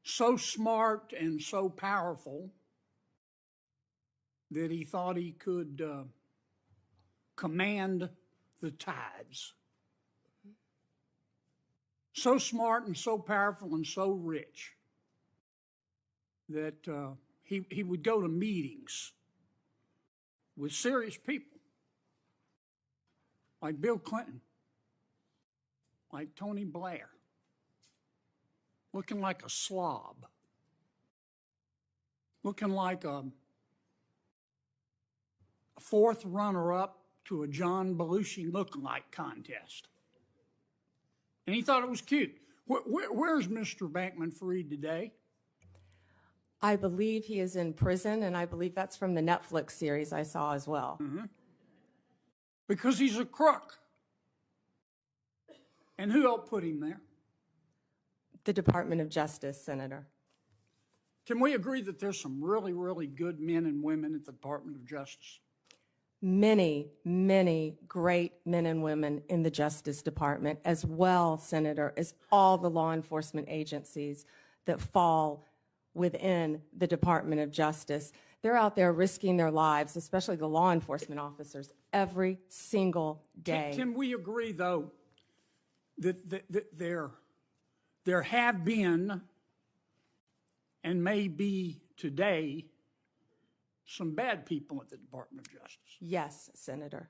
so smart and so powerful that he thought he could command the tides. So smart and so powerful and so rich that he would go to meetings with serious people like Bill Clinton, like Tony Blair, looking like a slob, looking like a fourth runner-up to a John Belushi lookalike contest. And he thought it was cute. Where's Mr. Bankman-Fried today? I believe he is in prison, and I believe that's from the Netflix series I saw as well. Mm-hmm. Because he's a crook. And who helped put him there? The Department of Justice, Senator. Can we agree that there's some really, really good men and women at the Department of Justice? Many, many great men and women in the Justice Department, as well, Senator, as all the law enforcement agencies that fall within the Department of Justice. They're out there risking their lives, especially the law enforcement officers, every single day. Can we agree, though, that there have been and may be today some bad people at the Department of Justice? Yes, Senator.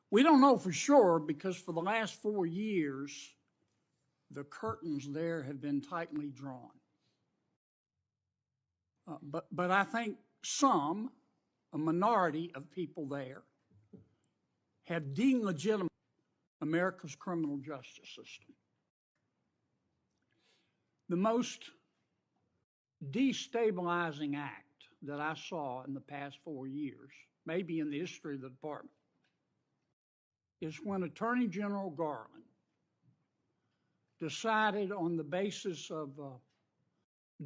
We don't know for sure because for the last 4 years, the curtains there have been tightly drawn. But I think a minority of people there, have delegitimized America's criminal justice system. The most destabilizing act that I saw in the past 4 years, maybe in the history of the department, is when Attorney General Garland decided on the basis of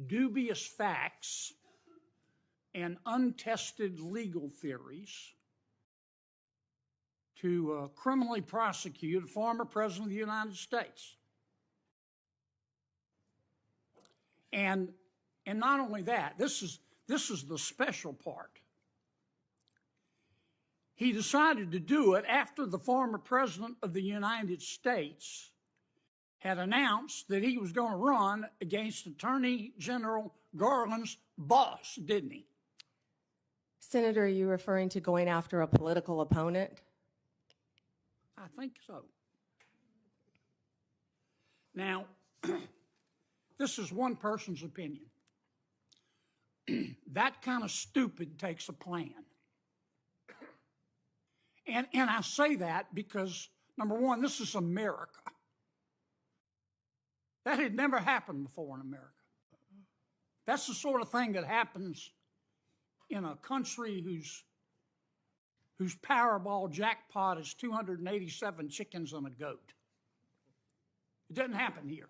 dubious facts and untested legal theories to criminally prosecute a former president of the United States. And not only that, this is the special part. He decided to do it after the former president of the United States had announced that he was going to run against Attorney General Garland's boss, didn't he? Senator, are you referring to going after a political opponent? I think so. Now, this is one person's opinion. That kind of stupid takes a plan. And I say that because, number one, this is America. That had never happened before in America. That's the sort of thing that happens in a country whose Powerball jackpot is 287 chickens and a goat. It doesn't happen here.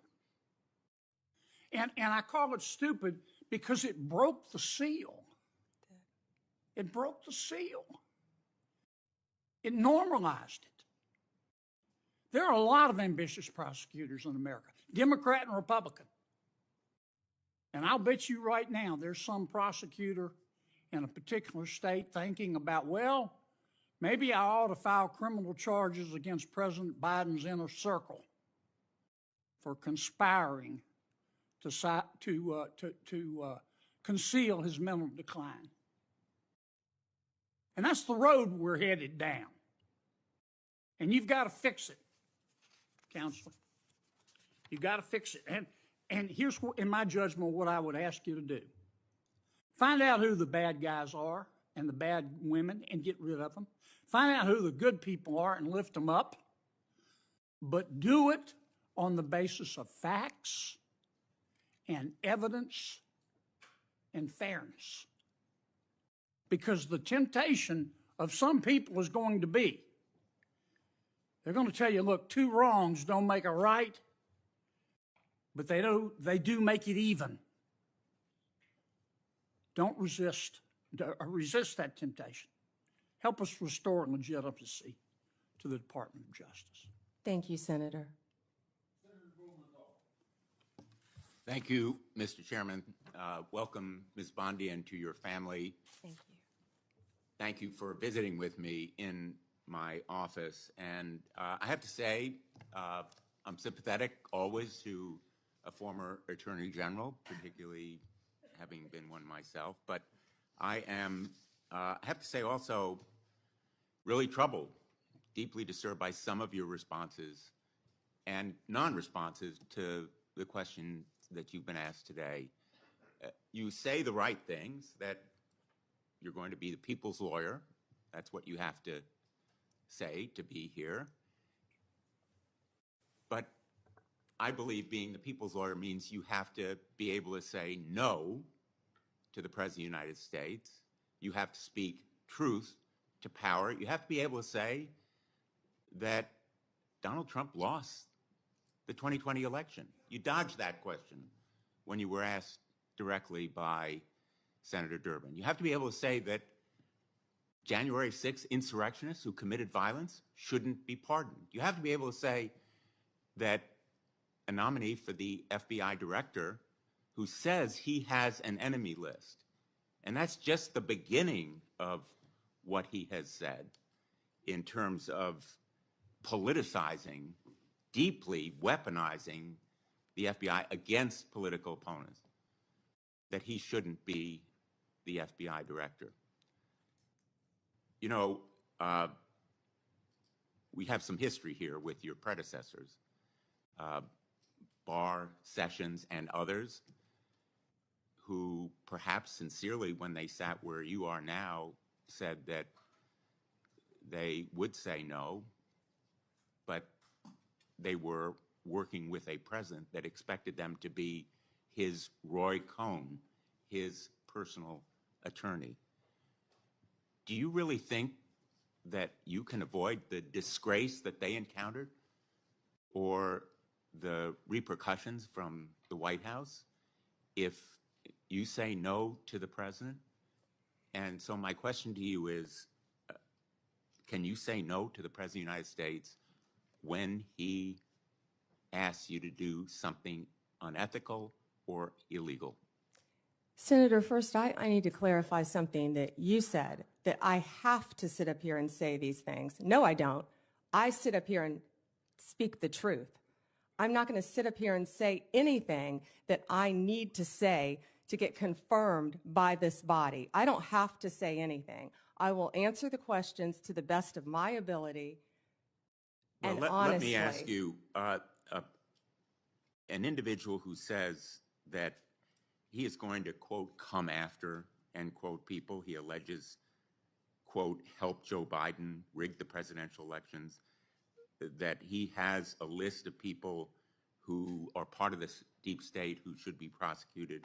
And I call it stupid because it broke the seal. It broke the seal. It normalized it. There are a lot of ambitious prosecutors in America, Democrat and Republican. And I'll bet you right now there's some prosecutor in a particular state thinking about, well, maybe I ought to file criminal charges against President Biden's inner circle for conspiring to conceal his mental decline. And that's the road we're headed down. And you've got to fix it, Counselor. You've got to fix it. And here's, what, in my judgment, what I would ask you to do. Find out who the bad guys are and the bad women and get rid of them. Find out who the good people are and lift them up. But do it on the basis of facts and evidence and fairness. Because the temptation of some people is going to be, they're going to tell you, look, two wrongs don't make a right, but they do make it even. Don't resist that temptation. Help us restore legitimacy to the Department of Justice. Thank you, Senator. Thank you, Mr. Chairman. Welcome, Ms. Bondi, and to your family. Thank you. Thank you for visiting with me in my office. And I have to say, I'm sympathetic always to a former Attorney General, particularly having been one myself. But I am, I have to say also, really troubled, deeply disturbed by some of your responses and non-responses to the question that you've been asked today. You say the right things, that you're going to be the people's lawyer. That's what you have to say to be here. But I believe being the people's lawyer means you have to be able to say no to the President of the United States. You have to speak truth to power. You have to be able to say that Donald Trump lost the 2020 election. You dodged that question when you were asked directly by Senator Durban. You have to be able to say that January 6th insurrectionists who committed violence shouldn't be pardoned. You have to be able to say that a nominee for the FBI director who says he has an enemy list, and that's just the beginning of what he has said in terms of politicizing, deeply weaponizing the FBI against political opponents, that he shouldn't be the FBI director. You know, we have some history here with your predecessors, Barr, Sessions, and others, who perhaps sincerely, when they sat where you are now, said that they would say no, but they were working with a president that expected them to be his Roy Cohn, his personal attorney. Do you really think that you can avoid the disgrace that they encountered or the repercussions from the White House if you say no to the president? And so my question to you is, can you say no to the President of the United States when he asks you to do something unethical or illegal? Senator, first, I need to clarify something that you said, that I have to sit up here and say these things. No, I don't. I sit up here and speak the truth. I'm not going to sit up here and say anything that I need to say to get confirmed by this body. I don't have to say anything. I will answer the questions to the best of my ability and honestly. Let me ask you, an individual who says that he is going to, quote, come after, end quote, people he alleges, quote, help Joe Biden rig the presidential elections, that he has a list of people who are part of this deep state who should be prosecuted,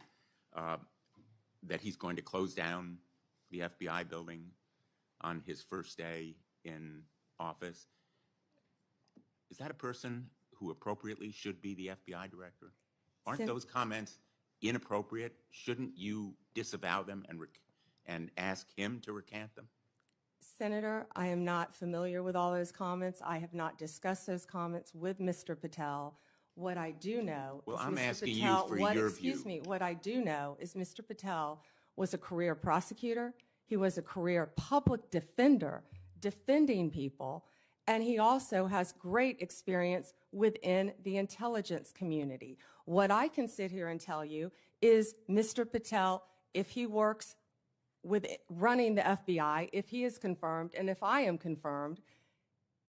that he's going to close down the FBI building on his first day in office. Is that a person who appropriately should be the FBI director? Aren't those comments inappropriate? Shouldn't you disavow them and ask him to recant them? Senator, I am not familiar with all those comments. I have not discussed those comments with Mr. Patel. What I do know Well, is I'm Mr. asking Patel, you for your excuse view. me, what I do know is Mr. Patel was a career prosecutor. He was a career public defender, defending people, and he also has great experience within the intelligence community. What I can sit here and tell you is Mr. Patel, if he works with running the FBI, if he is confirmed, and if I am confirmed,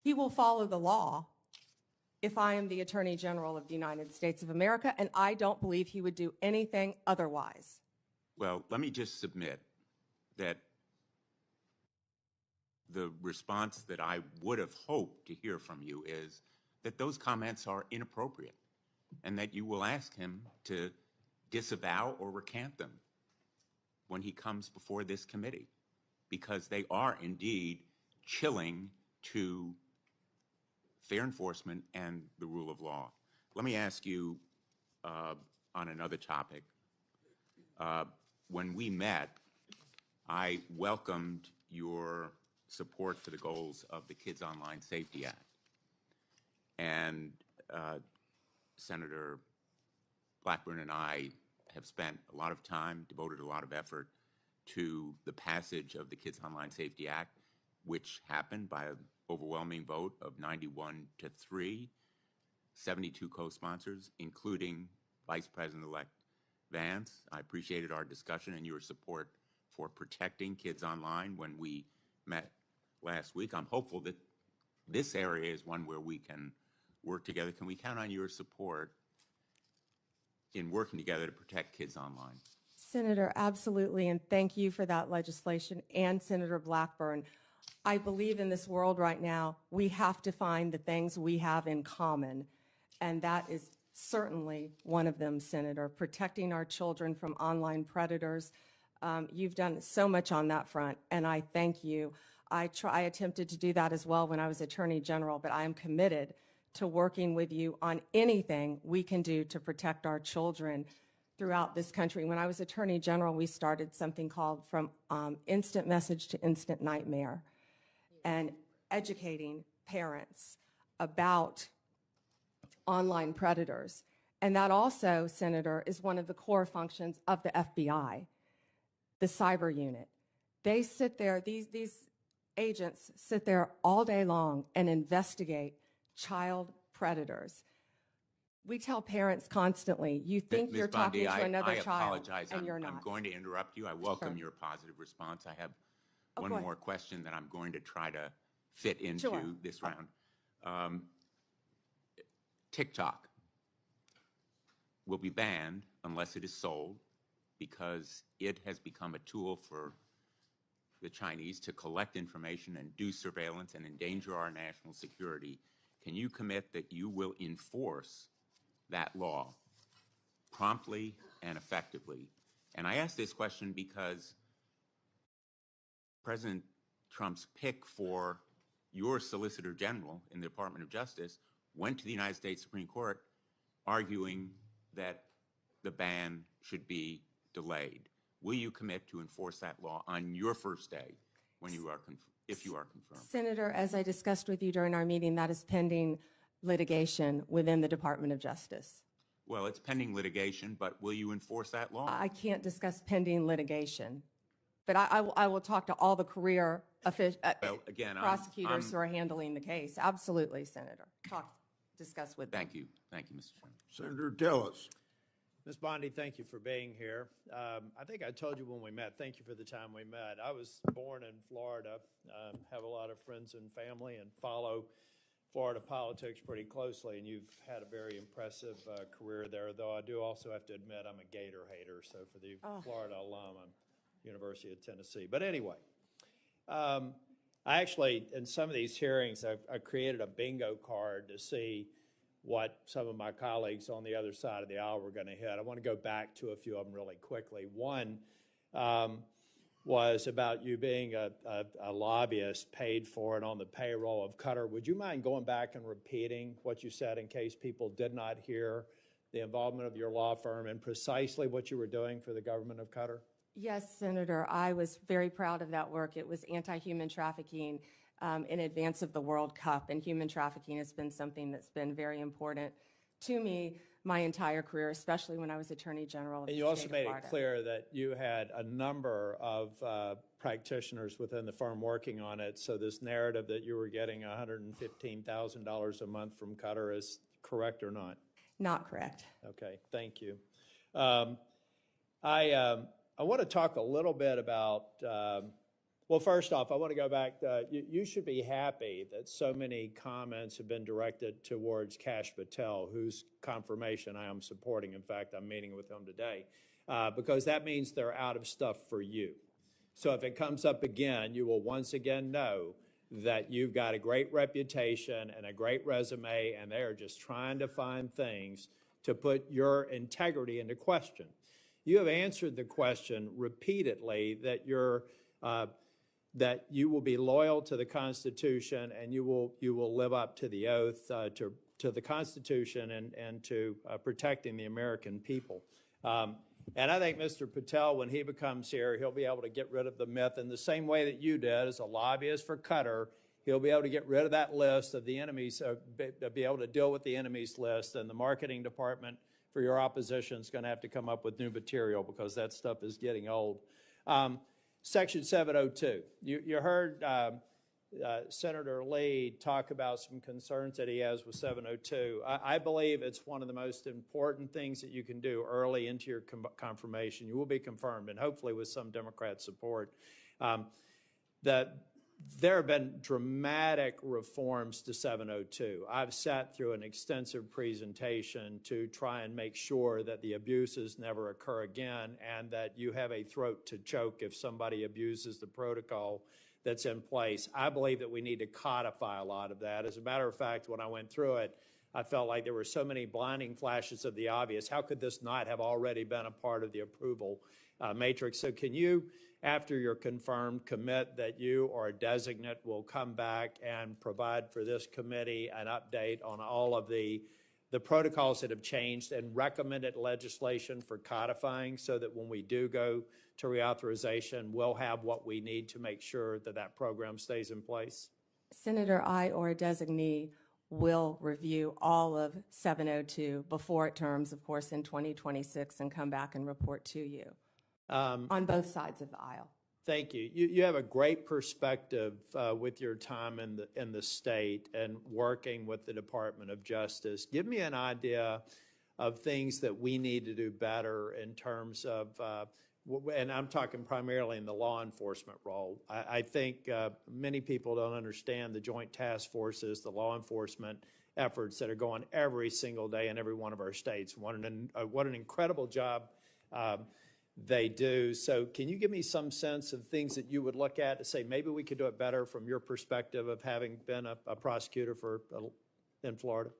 he will follow the law if I am the Attorney General of the United States of America, and I don't believe he would do anything otherwise. Well, let me just submit that the response that I would have hoped to hear from you is that those comments are inappropriate and that you will ask him to disavow or recant them when he comes before this committee, because they are indeed chilling to fair enforcement and the rule of law. Let me ask you on another topic. When we met, I welcomed your support for the goals of the Kids Online Safety Act. And Senator Blackburn and I have spent a lot of time, devoted a lot of effort to the passage of the Kids Online Safety Act, which happened by an overwhelming vote of 91-3, 72 co-sponsors, including Vice President-elect Vance. I appreciated our discussion and your support for protecting kids online when we met last week. I'm hopeful that this area is one where we can work together. Can we count on your support in working together to protect kids online? Senator, absolutely, and thank you for that legislation, and Senator Blackburn. I believe in this world right now, we have to find the things we have in common, and that is certainly one of them, Senator, protecting our children from online predators. You've done so much on that front, and I thank you. I attempted to do that as well when I was Attorney General, but I am committed to working with you on anything we can do to protect our children throughout this country. When I was Attorney General, we started something called From Instant Message to Instant Nightmare, and educating parents about online predators. And that also, Senator, is one of the core functions of the FBI, the cyber unit. They sit there, these agents sit there all day long and investigate child predators. We tell parents constantly, you think Ms. you're Bondi, talking to another I child, apologize. and you're not. I'm going to interrupt you. I welcome Sure. your positive response. I have Oh, one go ahead. more question that I'm going to try to fit into Sure. this round. TikTok will be banned unless it is sold because it has become a tool for the Chinese to collect information and do surveillance and endanger our national security. Can you commit that you will enforce that law promptly and effectively? And I ask this question because President Trump's pick for your Solicitor General in the Department of Justice went to the United States Supreme Court arguing that the ban should be delayed. Will you commit to enforce that law on your first day when you are if you are confirmed? Senator, as I discussed with you during our meeting, that is pending litigation within the Department of Justice. Well, it's pending litigation, but will you enforce that law? I can't discuss pending litigation, but I will talk to all the career Well, again, prosecutors who are handling the case. Absolutely, Senator. Discuss with them. Thank you. Thank you, Mr. Chairman. Senator Tillis. Ms. Bondi, thank you for being here. I think I told you when we met, thank you for the time we met. I was born in Florida, have a lot of friends and family, and follow Florida politics pretty closely, and you've had a very impressive career there, though I do also have to admit I'm a Gator hater, so for the Florida alum, I'm University of Tennessee. But anyway, I actually, in some of these hearings, I created a bingo card to see what some of my colleagues on the other side of the aisle were going to hit. I want to go back to a few of them really quickly. One was about you being a lobbyist paid for and on the payroll of Qatar. Would you mind going back and repeating what you said in case people did not hear the involvement of your law firm and precisely what you were doing for the government of Qatar? Yes, Senator. I was very proud of that work. It was anti-human trafficking in advance of the World Cup, and human trafficking has been something that's been very important to me my entire career, especially when I was Attorney General of the And you state also of made Florida. it clear that you had a number of practitioners within the firm working on it, so this narrative that you were getting $115,000 a month from Qatar is correct or not? Not correct. Okay, thank you. I want to talk a little bit about, well, first off, I want to go back. You should be happy that so many comments have been directed towards Kash Patel, whose confirmation I am supporting. In fact, I'm meeting with him today, because that means they're out of stuff for you. So if it comes up again, you will once again know that you've got a great reputation and a great resume, and they are just trying to find things to put your integrity into question. You have answered the question repeatedly that that you will be loyal to the Constitution and you will live up to the oath to the Constitution and to protecting the American people. And I think Mr. Patel, when he becomes here, he'll be able to get rid of the myth in the same way that you did as a lobbyist for Qatar. He'll be able to get rid of that list of the enemies, be able to deal with the enemies list, and the marketing department for your opposition is going to have to come up with new material because that stuff is getting old. Section 702. You heard Senator Lee talk about some concerns that he has with 702. I believe it's one of the most important things that you can do early into your confirmation. You will be confirmed, and hopefully with some Democrat support. There have been dramatic reforms to 702. I've sat through an extensive presentation to try and make sure that the abuses never occur again and that you have a throat to choke if somebody abuses the protocol that's in place. I believe that we need to codify a lot of that. As a matter of fact, when I went through it, I felt like there were so many blinding flashes of the obvious. How could this not have already been a part of the approval matrix? So can you, after you're confirmed, commit that you or a designate will come back and provide for this committee an update on all of the protocols that have changed and recommended legislation for codifying so that when we do go to reauthorization, we'll have what we need to make sure that that program stays in place? Senator, I or a designee will review all of 702 before it terms, of course, in 2026 and come back and report to you on both sides of the aisle. Thank you. You have a great perspective with your time in the state and working with the Department of Justice. Give me an idea of things that we need to do better in terms of, and I'm talking primarily in the law enforcement role. I think many people don't understand the joint task forces, the law enforcement efforts that are going every single day in every one of our states. What an incredible job they do. So can you give me some sense of things that you would look at to say maybe we could do it better from your perspective of having been a prosecutor in Florida?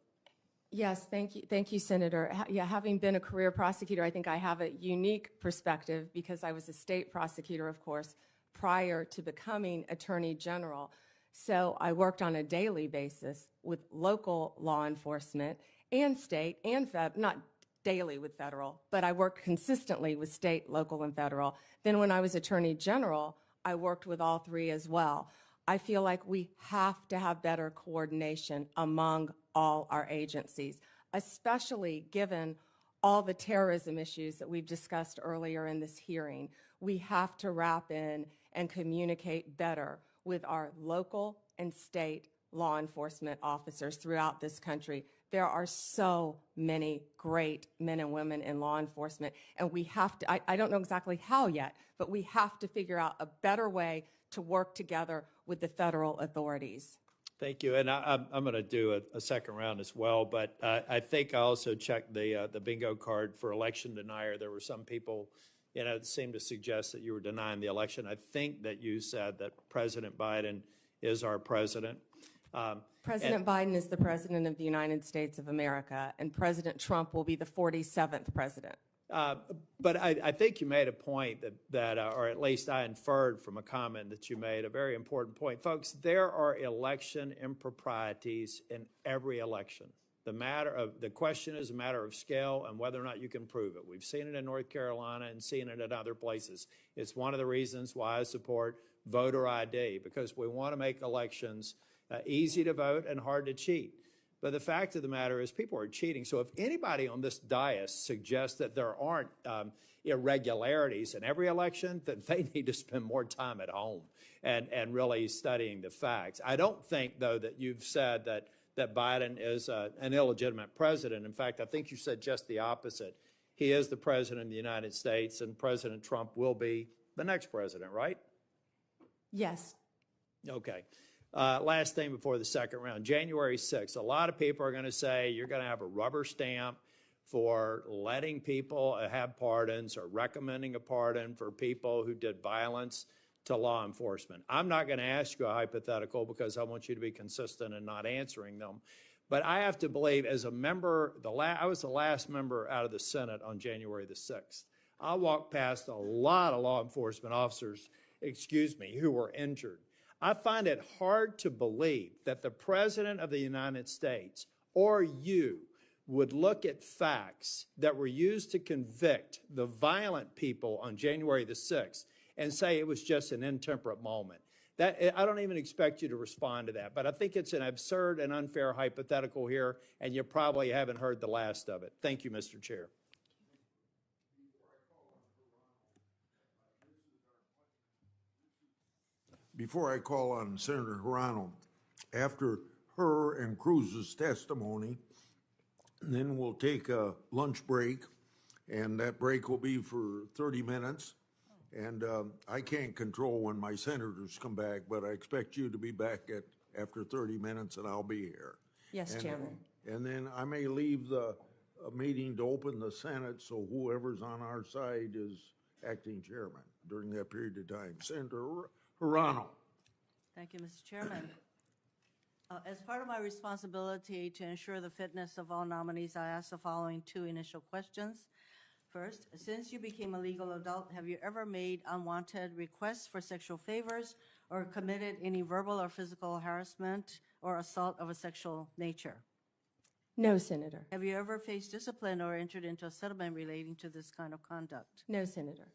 Yes, thank you, Senator. Yeah, having been a career prosecutor, I think I have a unique perspective because I was a state prosecutor, of course, prior to becoming Attorney General. So I worked on a daily basis with local law enforcement and state and federal, not daily with federal, but I worked consistently with state, local, and federal. Then when I was Attorney General, I worked with all three as well. I feel like we have to have better coordination among all our agencies, especially given all the terrorism issues that we've discussed earlier in this hearing. We have to wrap in and communicate better with our local and state law enforcement officers throughout this country. There are so many great men and women in law enforcement, and we have to, I don't know exactly how yet, but we have to figure out a better way to work together with the federal authorities. Thank you. And I'm going to do a second round as well, but I think I also checked the bingo card for election denier. There were some people, that seemed to suggest that you were denying the election. I think that you said that President Biden is our president. President Biden is the President of the United States of America, and President Trump will be the 47th president. But I think you made a point that or at least I inferred from a comment that you made, a very important point. Folks, there are election improprieties in every election. The question is a matter of scale and whether or not you can prove it. We've seen it in North Carolina and seen it in other places. It's one of the reasons why I support voter ID, because we want to make elections easy to vote and hard to cheat. But the fact of the matter is people are cheating. So if anybody on this dais suggests that there aren't irregularities in every election, then they need to spend more time at home and really studying the facts. I don't think, though, that you've said that Biden is an illegitimate president. In fact, I think you said just the opposite. He is the president of the United States, and President Trump will be the next president, right? Yes. Okay. Last thing before the second round, January 6th. A lot of people are going to say you're going to have a rubber stamp for letting people have pardons or recommending a pardon for people who did violence to law enforcement. I'm not going to ask you a hypothetical because I want you to be consistent in not answering them. But I have to believe, as a member, I was the last member out of the Senate on January the 6th. I walked past a lot of law enforcement officers, who were injured. I find it hard to believe that the President of the United States or you would look at facts that were used to convict the violent people on January the 6th and say it was just an intemperate moment. I don't even expect you to respond to that, but I think it's an absurd and unfair hypothetical here, and you probably haven't heard the last of it. Thank you, Mr. Chair. Before I call on Senator Hirano, after her and Cruz's testimony, then we'll take a lunch break, and that break will be for 30 minutes. And I can't control when my senators come back, but I expect you to be back after 30 minutes, and I'll be here. Yes, Chairman. And then I may leave the meeting to open the Senate, so whoever's on our side is acting chairman during that period of time. Senator Hirano. Thank you, Mr. Chairman. As part of my responsibility to ensure the fitness of all nominees, I ask the following two initial questions. First, since you became a legal adult, have you ever made unwanted requests for sexual favors or committed any verbal or physical harassment or assault of a sexual nature? No, Senator. Have you ever faced discipline or entered into a settlement relating to this kind of conduct? No, Senator.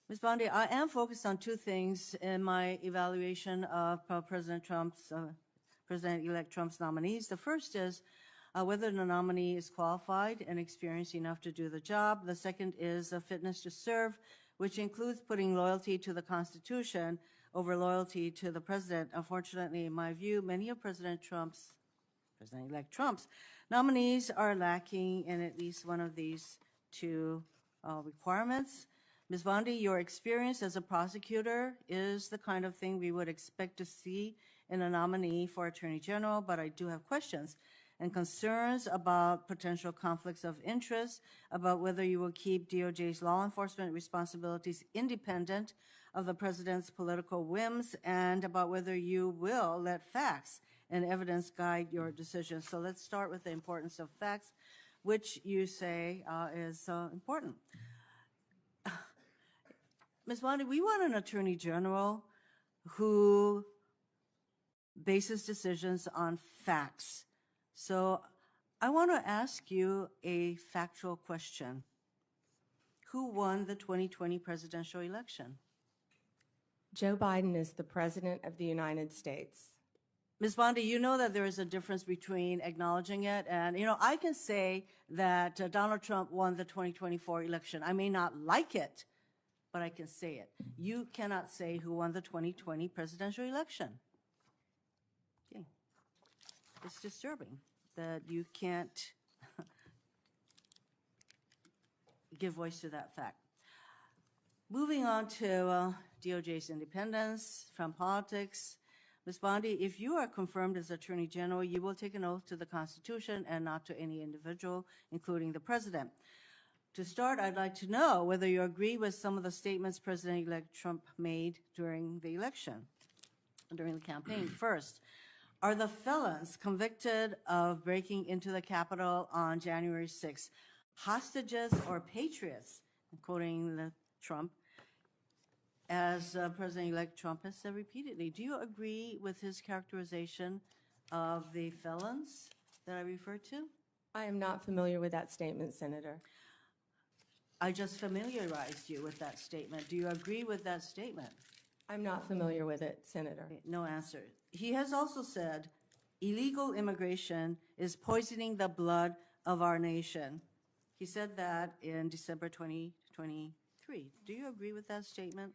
Ms. Bondi, I am focused on two things in my evaluation of President-elect Trump's nominees. The first is whether the nominee is qualified and experienced enough to do the job. The second is a fitness to serve, which includes putting loyalty to the Constitution over loyalty to the president. Unfortunately, in my view, many of President-elect Trump's nominees are lacking in at least one of these two requirements. Ms. Bondi, your experience as a prosecutor is the kind of thing we would expect to see in a nominee for Attorney General, but I do have questions and concerns about potential conflicts of interest, about whether you will keep DOJ's law enforcement responsibilities independent of the president's political whims, and about whether you will let facts and evidence guide your decisions. So let's start with the importance of facts, which you say is important. Ms. Bondi, we want an Attorney General who bases decisions on facts. So I want to ask you a factual question. Who won the 2020 presidential election? Joe Biden is the President of the United States. Ms. Bondi, you know that there is a difference between acknowledging it and, I can say that Donald Trump won the 2024 election. I may not like it, but I can say it. You cannot say who won the 2020 presidential election. Okay. It's disturbing that you can't give voice to that fact. Moving on to DOJ's independence from politics. Ms. Bondi, if you are confirmed as Attorney General, you will take an oath to the Constitution and not to any individual, including the President. To start, I'd like to know whether you agree with some of the statements President-elect Trump made during the election, during the campaign. First, are the felons convicted of breaking into the Capitol on January 6th hostages or patriots, quoting Trump, as President-elect Trump has said repeatedly? Do you agree with his characterization of the felons that I referred to? I am not familiar with that statement, Senator. I just familiarized you with that statement. Do you agree with that statement? I'm not familiar with it, Senator. Okay, no answer. He has also said illegal immigration is poisoning the blood of our nation. He said that in December 2023. Do you agree with that statement?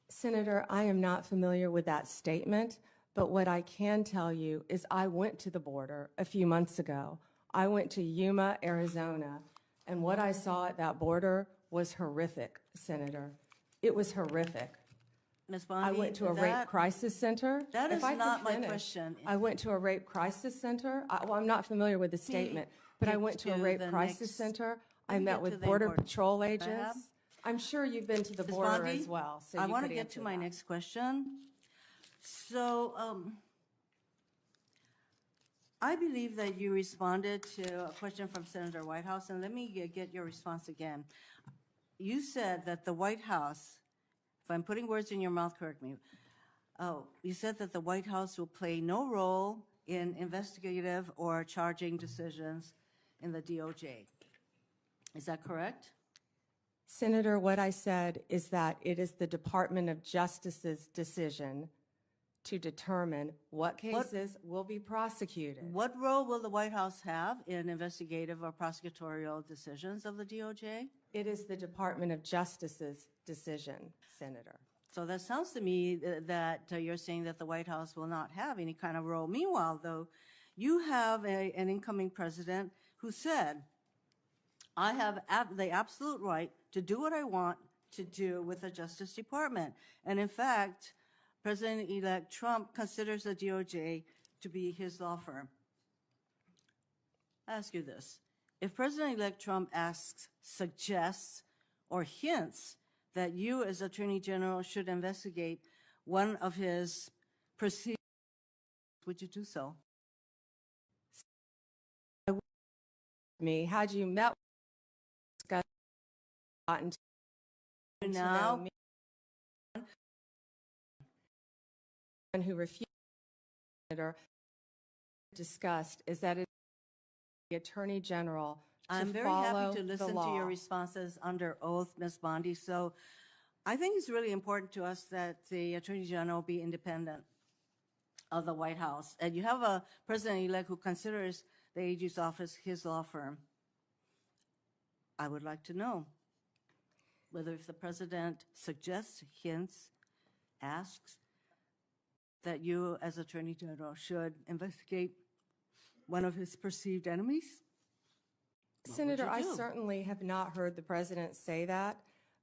Senator, I am not familiar with that statement, but what I can tell you is I went to the border a few months ago. I went to Yuma, Arizona, and what I saw at that border was horrific, Senator. It was horrific. Ms. Bondi, I went to a rape crisis center. That is If I could not my finish, question. I went to a rape crisis center. Well, I'm not familiar with the statement, but I get went to a to rape the crisis next- center. I Let me met get to with the Border important- Patrol have? agents. I'm sure you've been to the Ms. border Bondi, as well, so I you want to could get answer to my that. next question. So, I believe that you responded to a question from Senator Whitehouse, and let me get your response again. You said that the White House, if I'm putting words in your mouth, correct me. You said that the White House will play no role in investigative or charging decisions in the DOJ. Is that correct? Senator, what I said is that it is the Department of Justice's decision to determine what cases will be prosecuted. What role will the White House have in investigative or prosecutorial decisions of the DOJ? It is the Department of Justice's decision, Senator. So that sounds to me that you're saying that the White House will not have any kind of role. Meanwhile, though, you have an incoming president who said, I have the absolute right to do what I want to do with the Justice Department. And in fact, President-elect Trump considers the DOJ to be his law firm. I ask you this. If President-elect Trump asks, suggests, or hints that you as Attorney General should investigate one of his proceedings, would you do so? Me, had you met with gotten to Now, know me, and who refused, Senator, discussed is that it's the Attorney General to I'm very follow happy to the listen to law. your responses under oath, Ms. Bondi. So I think it's really important to us that the Attorney General be independent of the White House. And you have a president-elect who considers the AG's office his law firm. I would like to know whether if the president suggests, hints, asks, that you as Attorney General should investigate one of his perceived enemies? Senator, you I do? certainly have not heard the president say that,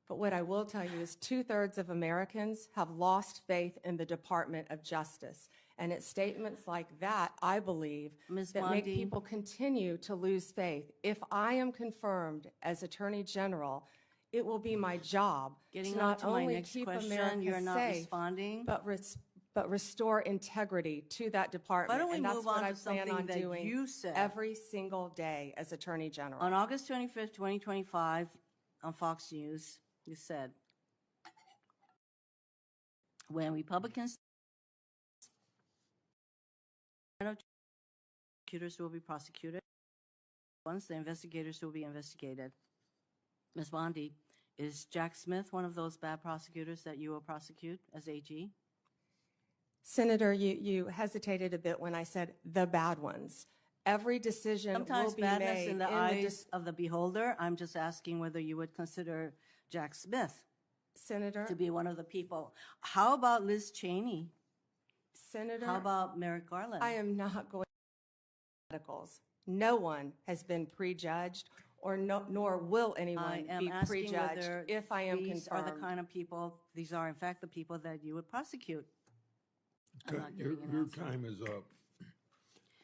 but what I will tell you is 2/3 of Americans have lost faith in the Department of Justice. And it's statements like that, I believe, Ms. that make Bondi. people continue to lose faith. If I am confirmed as Attorney General, it will be my job Getting to on not to my only next keep question, America you're not safe, responding. but restore integrity to that department. Why don't we and that's move what on I to plan something on that doing you said. every single day as Attorney General. On August 25th, 2025, on Fox News, you said, when Republicans prosecutors will be prosecuted, once the investigators will be investigated. Ms. Bondi, is Jack Smith one of those bad prosecutors that you will prosecute as AG? Senator, you hesitated a bit when I said the bad ones. Every decision Sometimes will be badness made in the eyes of the beholder. I'm just asking whether you would consider Jack Smith Senator, to be one of the people. How about Liz Cheney? Senator, How about Merrick Garland? I am not going to medicals. No one has been prejudged, or nor will I anyone am be asking prejudged whether if I am these are confirmed. the kind of people, these are in fact the people that you would prosecute. I'm Okay, not giving an your answer. time is up.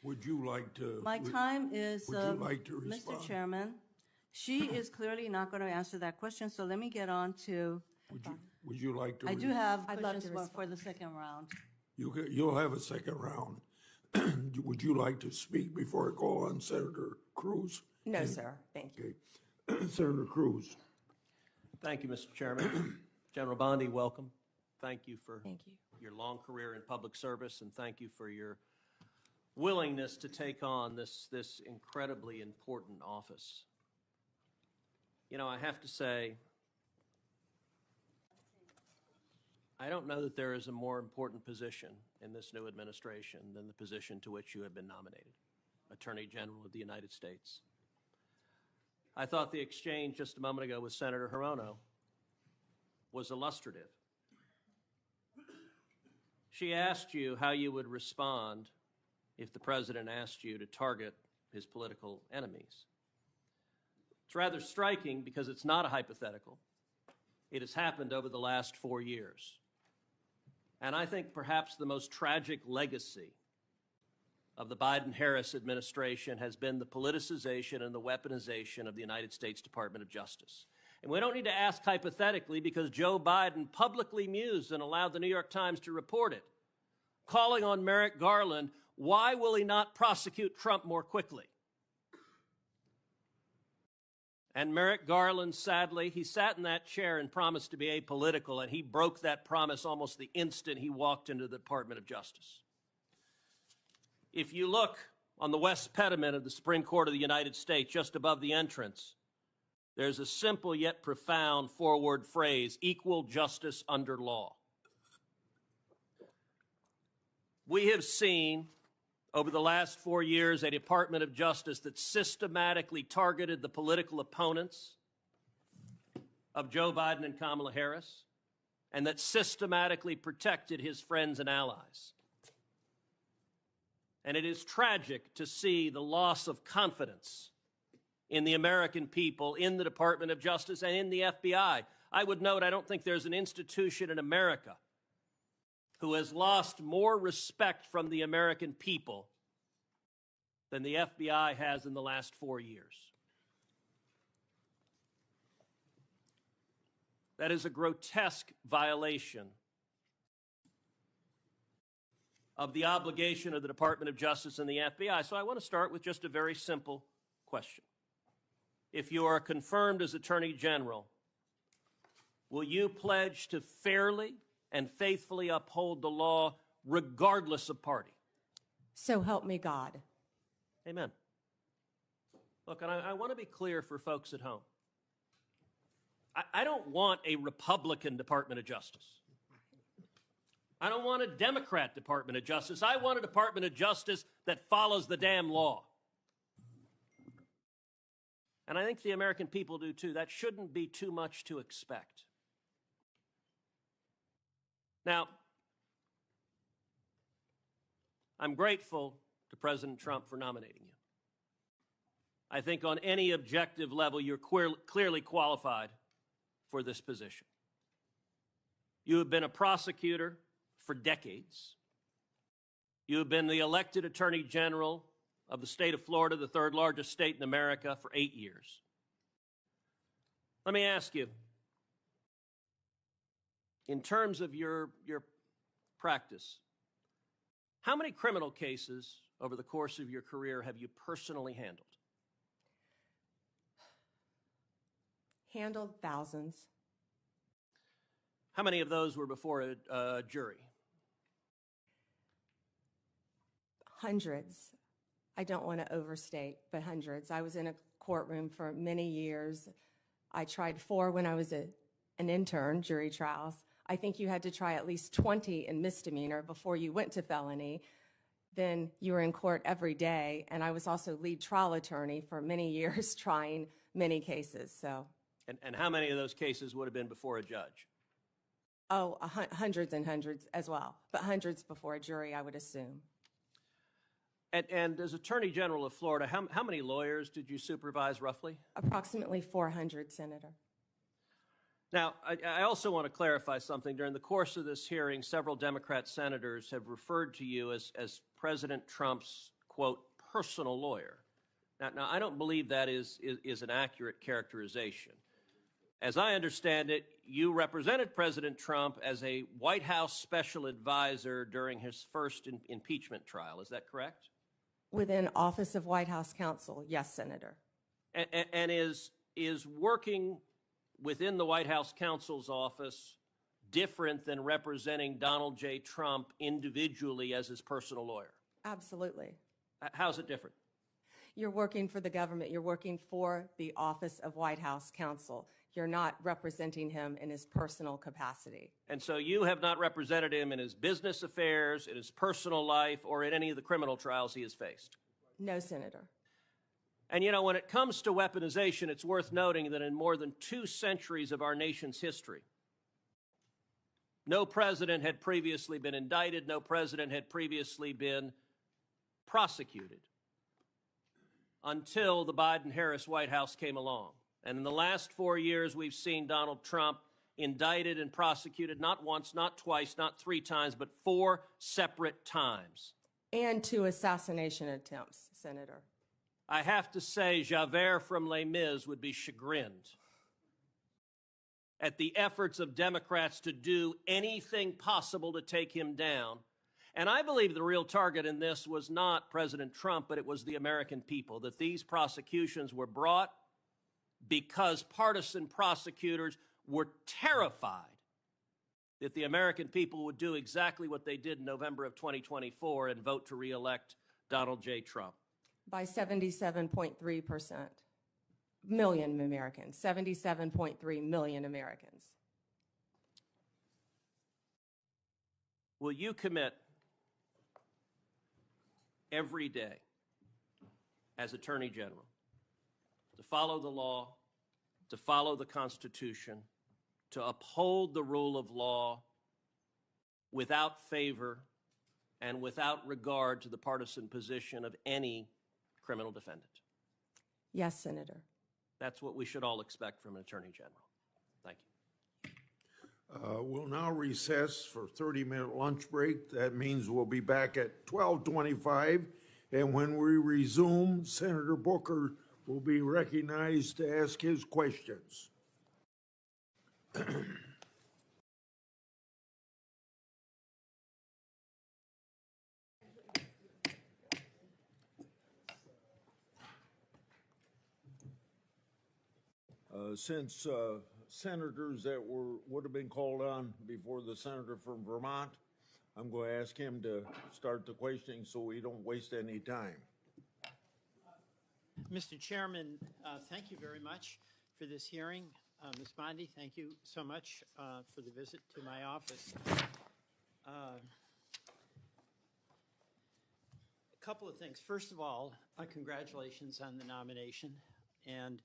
Would you like to? My time is, Would you like to Mr. respond? Chairman, she is clearly not going to answer that question, so let me get on to, Would you like to? I do have I'd love to questions for the second round. You'll have a second round. Would you like to speak before I call on Senator Cruz? No, sir. Thank you. Okay. Senator Cruz. Thank you, Mr. Chairman. General Bondi, welcome. Thank you for Thank you. your long career in public service, and thank you for your willingness to take on this incredibly important office. You know, I have to say, I don't know that there is a more important position in this new administration than the position to which you have been nominated, Attorney General of the United States. I thought the exchange just a moment ago with Senator Hirono was illustrative. She asked you how you would respond if the president asked you to target his political enemies. It's rather striking because it's not a hypothetical. It has happened over the last 4 years. And I think perhaps the most tragic legacy of the Biden-Harris administration has been the politicization and the weaponization of the United States Department of Justice. And we don't need to ask hypothetically because Joe Biden publicly mused and allowed the New York Times to report it, calling on Merrick Garland, why will he not prosecute Trump more quickly? And Merrick Garland, sadly, he sat in that chair and promised to be apolitical, and he broke that promise almost the instant he walked into the Department of Justice. If you look on the west pediment of the Supreme Court of the United States, just above the entrance, there's a simple yet profound four-word phrase: equal justice under law. We have seen over the last 4 years a Department of Justice that systematically targeted the political opponents of Joe Biden and Kamala Harris, and that systematically protected his friends and allies. And it is tragic to see the loss of confidence in the American people, in the Department of Justice, and in the FBI. I would note, I don't think there's an institution in America who has lost more respect from the American people than the FBI has in the last 4 years. That is a grotesque violation of the obligation of the Department of Justice and the FBI. So I want to start with just a very simple question. If you are confirmed as Attorney General, will you pledge to fairly and faithfully uphold the law regardless of party? So help me God. Amen. Look, and I want to be clear for folks at home. I don't want a Republican Department of Justice. I don't want a Democrat Department of Justice. I want a Department of Justice that follows the damn law. And I think the American people do too. That shouldn't be too much to expect. Now, I'm grateful to President Trump for nominating you. I think on any objective level, you're clearly qualified for this position. You have been a prosecutor for decades. You have been the elected Attorney General of the state of Florida, the third largest state in America, for 8 years. Let me ask you, in terms of your practice, how many criminal cases over the course of your career have you personally handled? Handled thousands. How many of those were before a jury? Hundreds. I don't want to overstate, but hundreds. I was in a courtroom for many years. I tried 4 when I was an intern, jury trials. I think you had to try at least 20 in misdemeanor before you went to felony. Then you were in court every day, and I was also lead trial attorney for many years trying many cases. So. And how many of those cases would have been before a judge? Oh, hundreds and hundreds as well, but hundreds before a jury, I would assume. And as Attorney General of Florida, how many lawyers did you supervise roughly? Approximately 400, Senator. Now, I also want to clarify something. During the course of this hearing, several Democrat senators have referred to you as President Trump's, quote, personal lawyer. Now I don't believe that is an accurate characterization. As I understand it, you represented President Trump as a White House special advisor during his first impeachment trial. Is that correct? Within Office of White House Counsel, yes, Senator. And is working within the White House counsel's office different than representing Donald J. Trump individually as his personal lawyer? Absolutely. How's it different? You're working for the government. You're working for the Office of White House Counsel. You're not representing him in his personal capacity. And so you have not represented him in his business affairs, in his personal life, or in any of the criminal trials he has faced? No, Senator. And you know, when it comes to weaponization, it's worth noting that in more than 2 centuries of our nation's history, no president had previously been indicted, no president had previously been prosecuted until the Biden-Harris White House came along. And in the last 4 years, we've seen Donald Trump indicted and prosecuted not once, not twice, not 3 times, but 4 separate times. And 2 assassination attempts, Senator. I have to say, Javert from Les Mis would be chagrined at the efforts of Democrats to do anything possible to take him down. And I believe the real target in this was not President Trump, but it was the American people, that these prosecutions were brought because partisan prosecutors were terrified that the American people would do exactly what they did in November of 2024 and vote to reelect Donald J. Trump. By 77.3%. million Americans, 77.3 million Americans. Will you commit every day as Attorney General to follow the law, to follow the Constitution, to uphold the rule of law without favor and without regard to the partisan position of any criminal defendant? Yes, Senator. That's what we should all expect from an Attorney General. Thank you. We'll now recess for 30-minute lunch break. That means we'll be back at 12:25. And when we resume, Senator Booker will be recognized to ask his questions. Since senators that would have been called on before the senator from Vermont, I'm going to ask him to start the questioning so we don't waste any time. Mr. Chairman, thank you very much for this hearing. Ms. Bondi, thank you so much for the visit to my office. A couple of things. First of all, congratulations on the nomination. And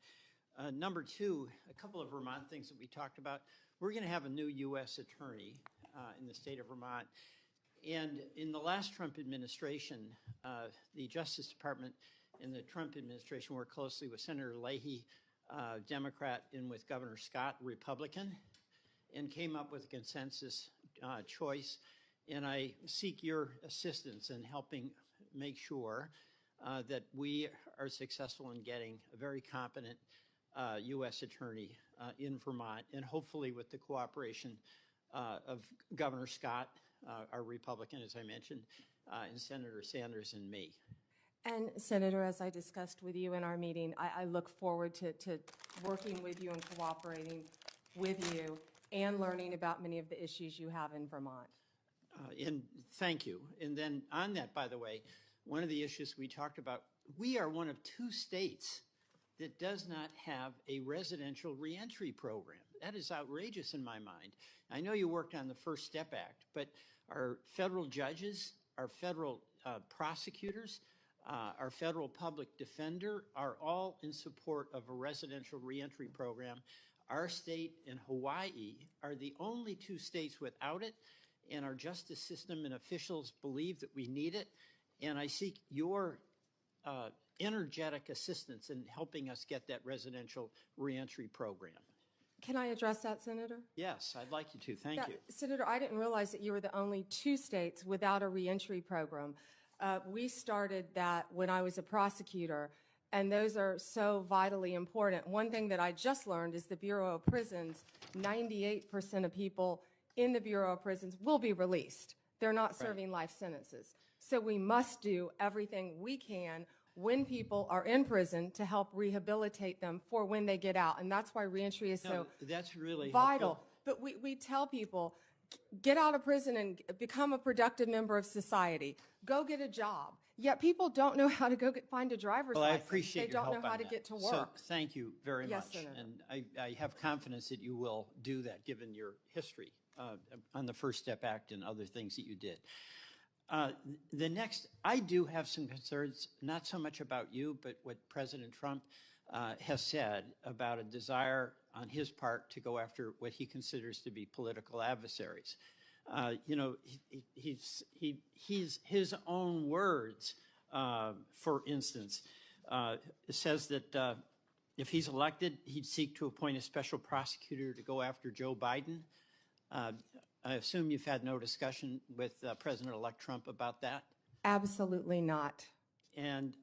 number two, a couple of Vermont things that we talked about. We're going to have a new U.S. attorney in the state of Vermont. And in the last Trump administration, the Justice Department in the Trump administration worked closely with Senator Leahy, Democrat, and with Governor Scott, Republican, and came up with a consensus choice. And I seek your assistance in helping make sure that we are successful in getting a very competent U.S. attorney in Vermont, and hopefully with the cooperation of Governor Scott, our Republican, as I mentioned, and Senator Sanders and me. And Senator, as I discussed with you in our meeting, I look forward to working with you and cooperating with you and learning about many of the issues you have in Vermont. And thank you. And then on that, by the way, one of the issues we talked about, we are one of 2 states that does not have a residential reentry program. That is outrageous in my mind. I know you worked on the First Step Act, but our federal judges, our federal prosecutors, our federal public defender are all in support of a residential reentry program. Our state and Hawaii are the only 2 states without it, and our justice system and officials believe that we need it. And I seek your energetic assistance in helping us get that residential reentry program. Can I address that, Senator? Yes, I'd like you to. Thank you. Senator, I didn't realize that you were the only 2 states without a reentry program. We started that when I was a prosecutor, and those are so vitally important. One thing that I just learned is the Bureau of Prisons, 98% of people in the Bureau of Prisons will be released. They're not serving life sentences. So we must do everything we can when people are in prison to help rehabilitate them for when they get out. And that's why reentry is so that's really vital. helpful. But we tell people, get out of prison and become a productive member of society. Go get a job. Yet people don't know how to go find a driver's Well, I license. appreciate They your don't help know how on to that. get to So work. thank you very Yes, much. Senator. And I have confidence that you will do that, given your history on the First Step Act and other things that you did. The next, I do have some concerns, not so much about you, but what President Trump has said about a desire on his part to go after what he considers to be political adversaries. You know, he's his own words, for instance, says that if he's elected, he'd seek to appoint a special prosecutor to go after Joe Biden. I assume you've had no discussion with President-elect Trump about that? Absolutely not. And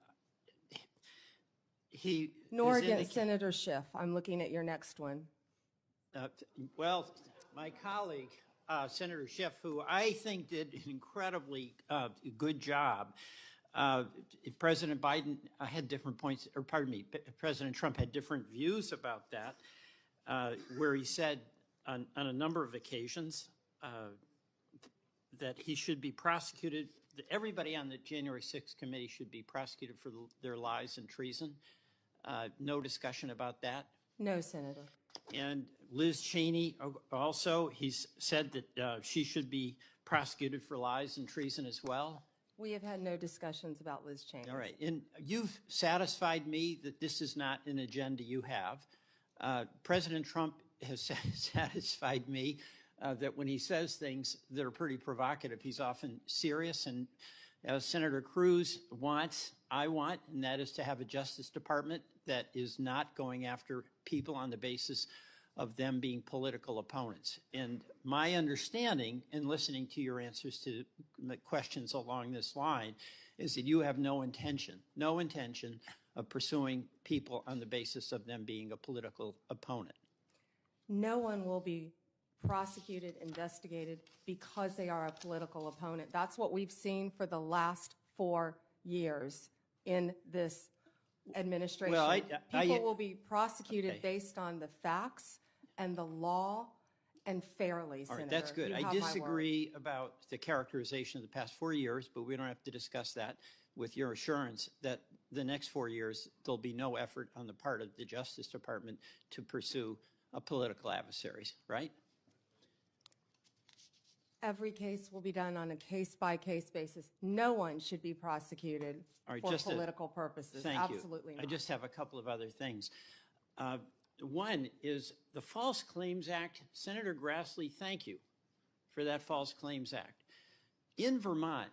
he... Nor against Senator Schiff. I'm looking at your next one. Well, my colleague, Senator Schiff, who I think did an incredibly good job, President Biden had different points, or pardon me, President Trump had different views about that, where he said on a number of occasions that he should be prosecuted, that everybody on the January 6th committee should be prosecuted for their lies and treason. No discussion about that. No, Senator. And Liz Cheney also, he's said that she should be prosecuted for lies and treason as well. We have had no discussions about Liz Cheney. All right, and you've satisfied me that this is not an agenda you have. President Trump has satisfied me that when he says things that are pretty provocative, he's often serious. And as Senator Cruz wants, I want, and that is to have a Justice Department that is not going after people on the basis of them being political opponents. And my understanding, in listening to your answers to the questions along this line, is that you have no intention of pursuing people on the basis of them being a political opponent. No one will be prosecuted, investigated because they are a political opponent. That's what we've seen for the last 4 years in this administration. Well, People will be prosecuted Okay. based on the facts and the law and fairly, All right, Senator. that's good. You I have my word. disagree about the characterization of the past 4 years, but we don't have to discuss that with your assurance that the next 4 years, there'll be no effort on the part of the Justice Department to pursue political adversaries, right? Every case will be done on a case-by-case basis. No one should be prosecuted All right, for just political purposes. Thank you. Absolutely not. I just have a couple of other things. One is the False Claims Act. Senator Grassley, thank you for that False Claims Act. In Vermont,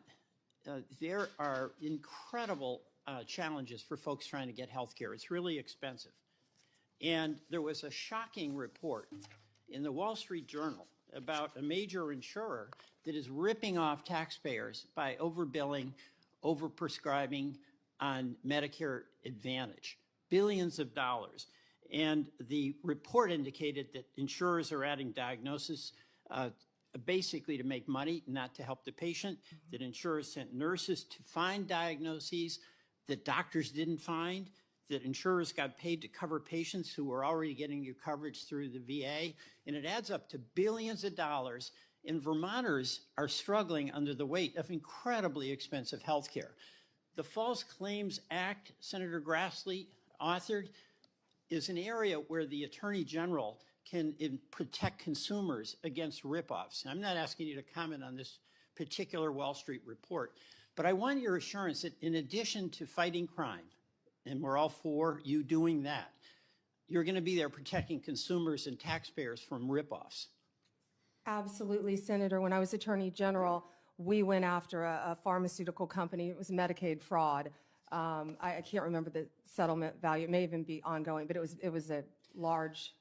there are incredible challenges for folks trying to get health care. It's really expensive. And there was a shocking report in the Wall Street Journal about a major insurer that is ripping off taxpayers by overbilling, overprescribing on Medicare Advantage, billions of dollars. And the report indicated that insurers are adding diagnosis basically to make money, not to help the patient, that insurers sent nurses to find diagnoses that doctors didn't find, that insurers got paid to cover patients who were already getting your coverage through the VA, and it adds up to billions of dollars, and Vermonters are struggling under the weight of incredibly expensive health care. The False Claims Act, Senator Grassley authored, is an area where the Attorney General can protect consumers against ripoffs. I'm not asking you to comment on this particular Wall Street report, but I want your assurance that in addition to fighting crime, and we're all for you doing that, you're going to be there protecting consumers and taxpayers from ripoffs. Absolutely, Senator. When I was Attorney General, we went after a pharmaceutical company. It was Medicaid fraud. I can't remember the settlement value. It may even be ongoing, but it was a large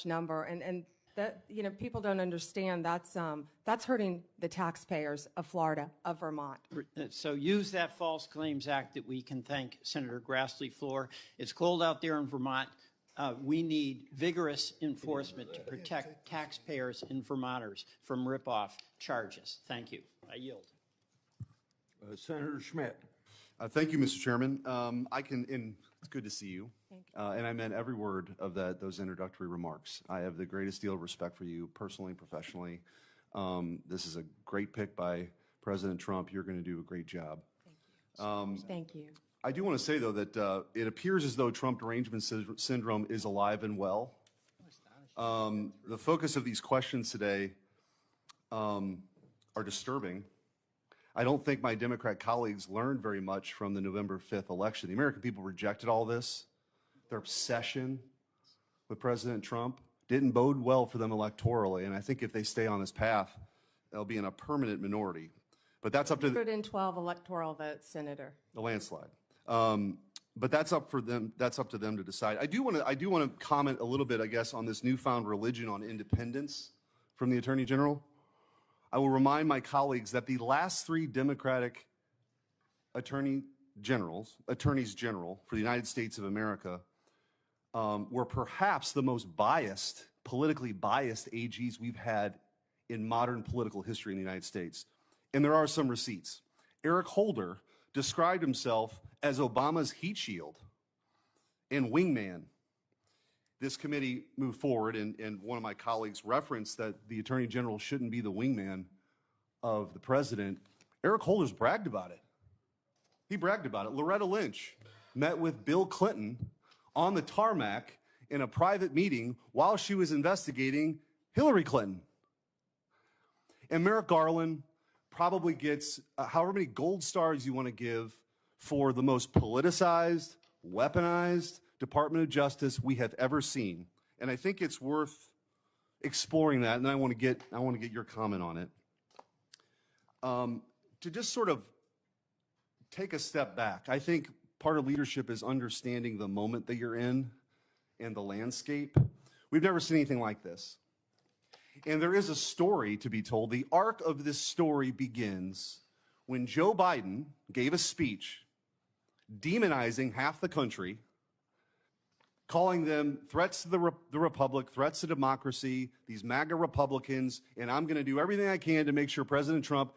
number. And that, you know, people don't understand that's hurting the taxpayers of Florida, of Vermont. So use that False Claims Act that we can thank Senator Grassley for. It's cold out there in Vermont. We need vigorous enforcement to protect taxpayers and Vermonters from ripoff charges. Thank you. I yield. Senator Schmidt. Thank you, Mr. Chairman. It's good to see you. Thank you. And I meant every word of those introductory remarks. I have the greatest deal of respect for you personally and professionally. This is a great pick by President Trump. You're going to do a great job. Thank you. Thank you. I do want to say, though, that it appears as though Trump derangement syndrome is alive and well. The focus of these questions today are disturbing. I don't think my Democrat colleagues learned very much from the November 5th election. The American people rejected all this. Their obsession with President Trump didn't bode well for them electorally, and I think if they stay on this path, they'll be in a permanent minority. But that's up to 112 electoral votes, Senator. the landslide. But that's up for them. That's up to them to decide. I do want to comment a little bit, I guess, on this newfound religion on independence from the Attorney General. I will remind my colleagues that the last 3 Democratic attorneys general for the United States of America were perhaps the most biased, politically biased AGs we've had in modern political history in the United States. And there are some receipts. Eric Holder described himself as Obama's heat shield and wingman. This committee moved forward, and one of my colleagues referenced that the Attorney General shouldn't be the wingman of the president. Eric Holder's bragged about it. He bragged about it. Loretta Lynch met with Bill Clinton on the tarmac in a private meeting while she was investigating Hillary Clinton. And Merrick Garland probably gets however many gold stars you want to give for the most politicized, weaponized Department of Justice we have ever seen. And I think it's worth exploring that, and then I want to get your comment on it. To just sort of take a step back, I think part of leadership is understanding the moment that you're in and the landscape. We've never seen anything like this. And there is a story to be told. The arc of this story begins when Joe Biden gave a speech demonizing half the country, calling them threats to the republic, threats to democracy, these MAGA Republicans, and I'm going to do everything I can to make sure President Trump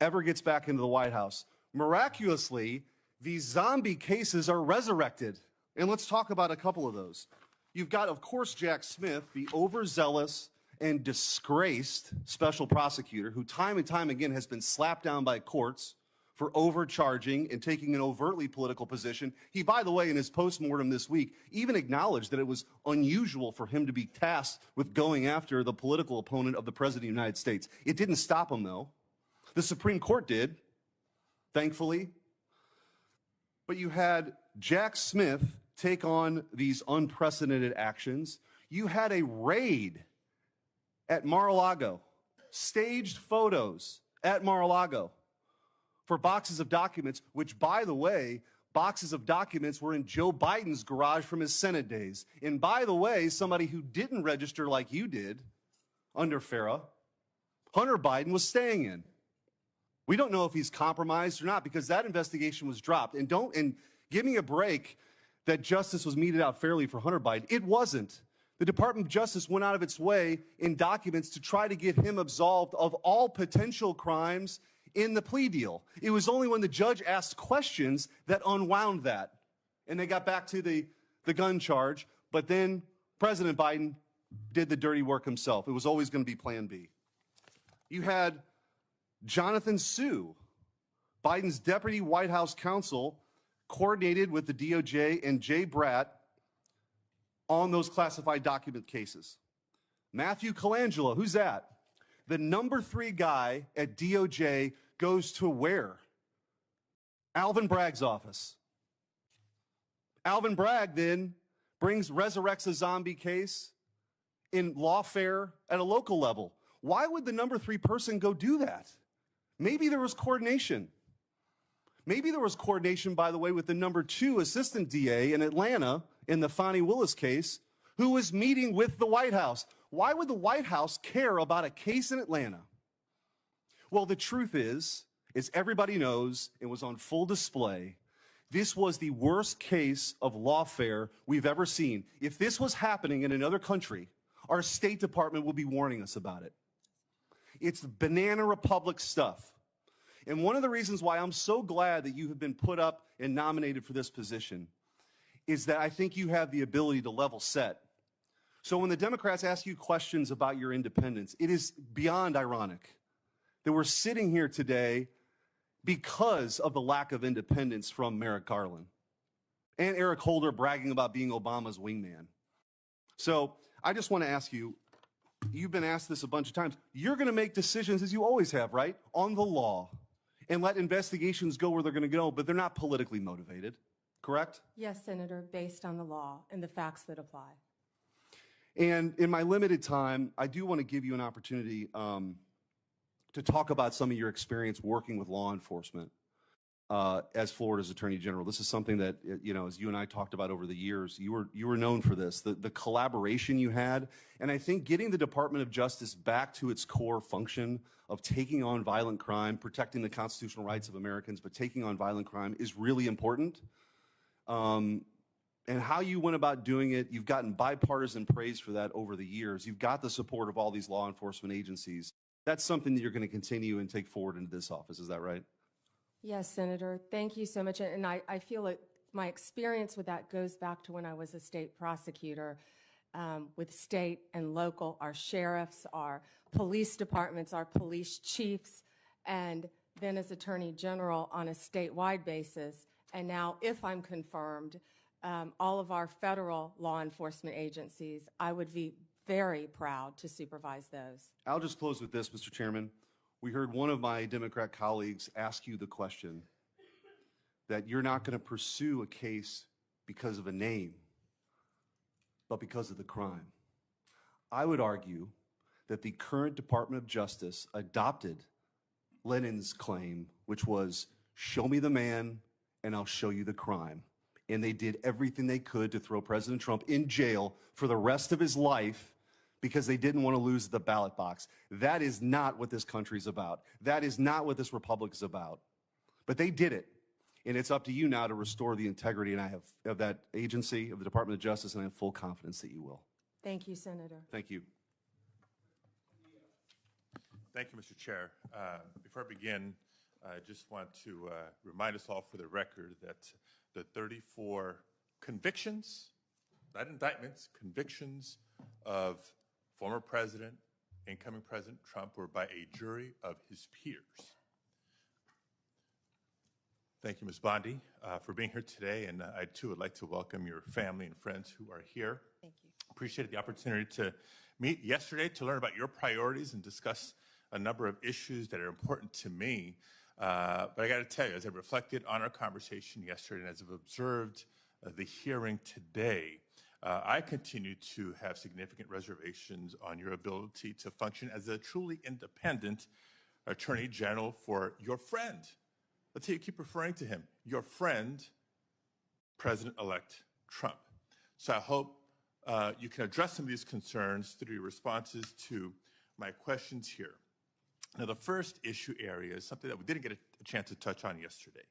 ever gets back into the White House. Miraculously, these zombie cases are resurrected. And let's talk about a couple of those. You've got, of course, Jack Smith, the overzealous and disgraced special prosecutor who time and time again has been slapped down by courts for overcharging and taking an overtly political position. He, by the way, in his postmortem this week, even acknowledged that it was unusual for him to be tasked with going after the political opponent of the President of the United States. It didn't stop him, though. The Supreme Court did, thankfully. But you had Jack Smith take on these unprecedented actions. You had a raid at Mar-a-Lago, staged photos at Mar-a-Lago for boxes of documents, which, by the way, boxes of documents were in Joe Biden's garage from his Senate days. And by the way, somebody who didn't register like you did under FARA, Hunter Biden was staying in. We don't know if he's compromised or not because that investigation was dropped. And give me a break that justice was meted out fairly for Hunter Biden. It wasn't. The Department of Justice went out of its way in documents to try to get him absolved of all potential crimes in the plea deal. It was only when the judge asked questions that unwound that. And they got back to the gun charge, but then President Biden did the dirty work himself. It was always going to be Plan B. You had Jonathan Sue, Biden's deputy White House counsel, coordinated with the DOJ and Jay Bratt on those classified document cases. Matthew Colangelo, who's that? The number 3 guy at DOJ goes to where? Alvin Bragg's office. Alvin Bragg then resurrects a zombie case in lawfare at a local level. Why would the number 3 person go do that? Maybe there was coordination. Maybe there was coordination, by the way, with the number 2 assistant DA in Atlanta in the Fonnie Willis case, who was meeting with the White House. Why would the White House care about a case in Atlanta? Well, the truth is everybody knows, it was on full display, this was the worst case of lawfare we've ever seen. If this was happening in another country, our State Department will be warning us about it. It's banana republic stuff. And one of the reasons why I'm so glad that you have been put up and nominated for this position is that I think you have the ability to level set. So when the Democrats ask you questions about your independence, it is beyond ironic that we're sitting here today because of the lack of independence from Merrick Garland and Eric Holder bragging about being Obama's wingman. So I just want to ask you, you've been asked this a bunch of times, you're going to make decisions, as you always have, right, on the law and let investigations go where they're going to go, but they're not politically motivated, correct? Yes, Senator, based on the law and the facts that apply. And in my limited time, I do want to give you an opportunity to talk about some of your experience working with law enforcement as Florida's Attorney General. This is something that, you know, as you and I talked about over the years, you were known for this, the collaboration you had. And I think getting the Department of Justice back to its core function of taking on violent crime, protecting the constitutional rights of Americans, but taking on violent crime is really important. And how you went about doing it, you've gotten bipartisan praise for that over the years. You've got the support of all these law enforcement agencies. That's something that you're going to continue and take forward into this office. Is that right? Yes, Senator. Thank you so much. And I feel like my experience with that goes back to when I was a state prosecutor with state and local, our sheriffs, our police departments, our police chiefs, and then as Attorney General on a statewide basis. And now, if I'm confirmed, all of our federal law enforcement agencies, I would be very proud to supervise those. I'll just close with this, Mr. Chairman. We heard one of my Democrat colleagues ask you the question that you're not going to pursue a case because of a name, but because of the crime. I would argue that the current Department of Justice adopted Lenin's claim, which was, show me the man and I'll show you the crime. And they did everything they could to throw President Trump in jail for the rest of his life because they didn't want to lose the ballot box. That is not what this country's about. That is not what this republic is about. But they did it. And it's up to you now to restore the integrity, and I have of that agency, of the Department of Justice, and I have full confidence that you will. Thank you, Senator. Thank you. Thank you, Mr. Chair. Before I begin, I just want to remind us all for the record that the 34 convictions, not indictments, convictions of former President, incoming President Trump were by a jury of his peers. Thank you, Ms. Bondi, for being here today, and I too would like to welcome your family and friends who are here. Thank you. Appreciated the opportunity to meet yesterday to learn about your priorities and discuss a number of issues that are important to me. But I got to tell you, as I reflected on our conversation yesterday and as I've observed the hearing today, I continue to have significant reservations on your ability to function as a truly independent Attorney General for your friend. Let's say you keep referring to him, your friend, President-elect Trump. So I hope you can address some of these concerns through your responses to my questions here. Now, the first issue area is something that we didn't get a chance to touch on yesterday.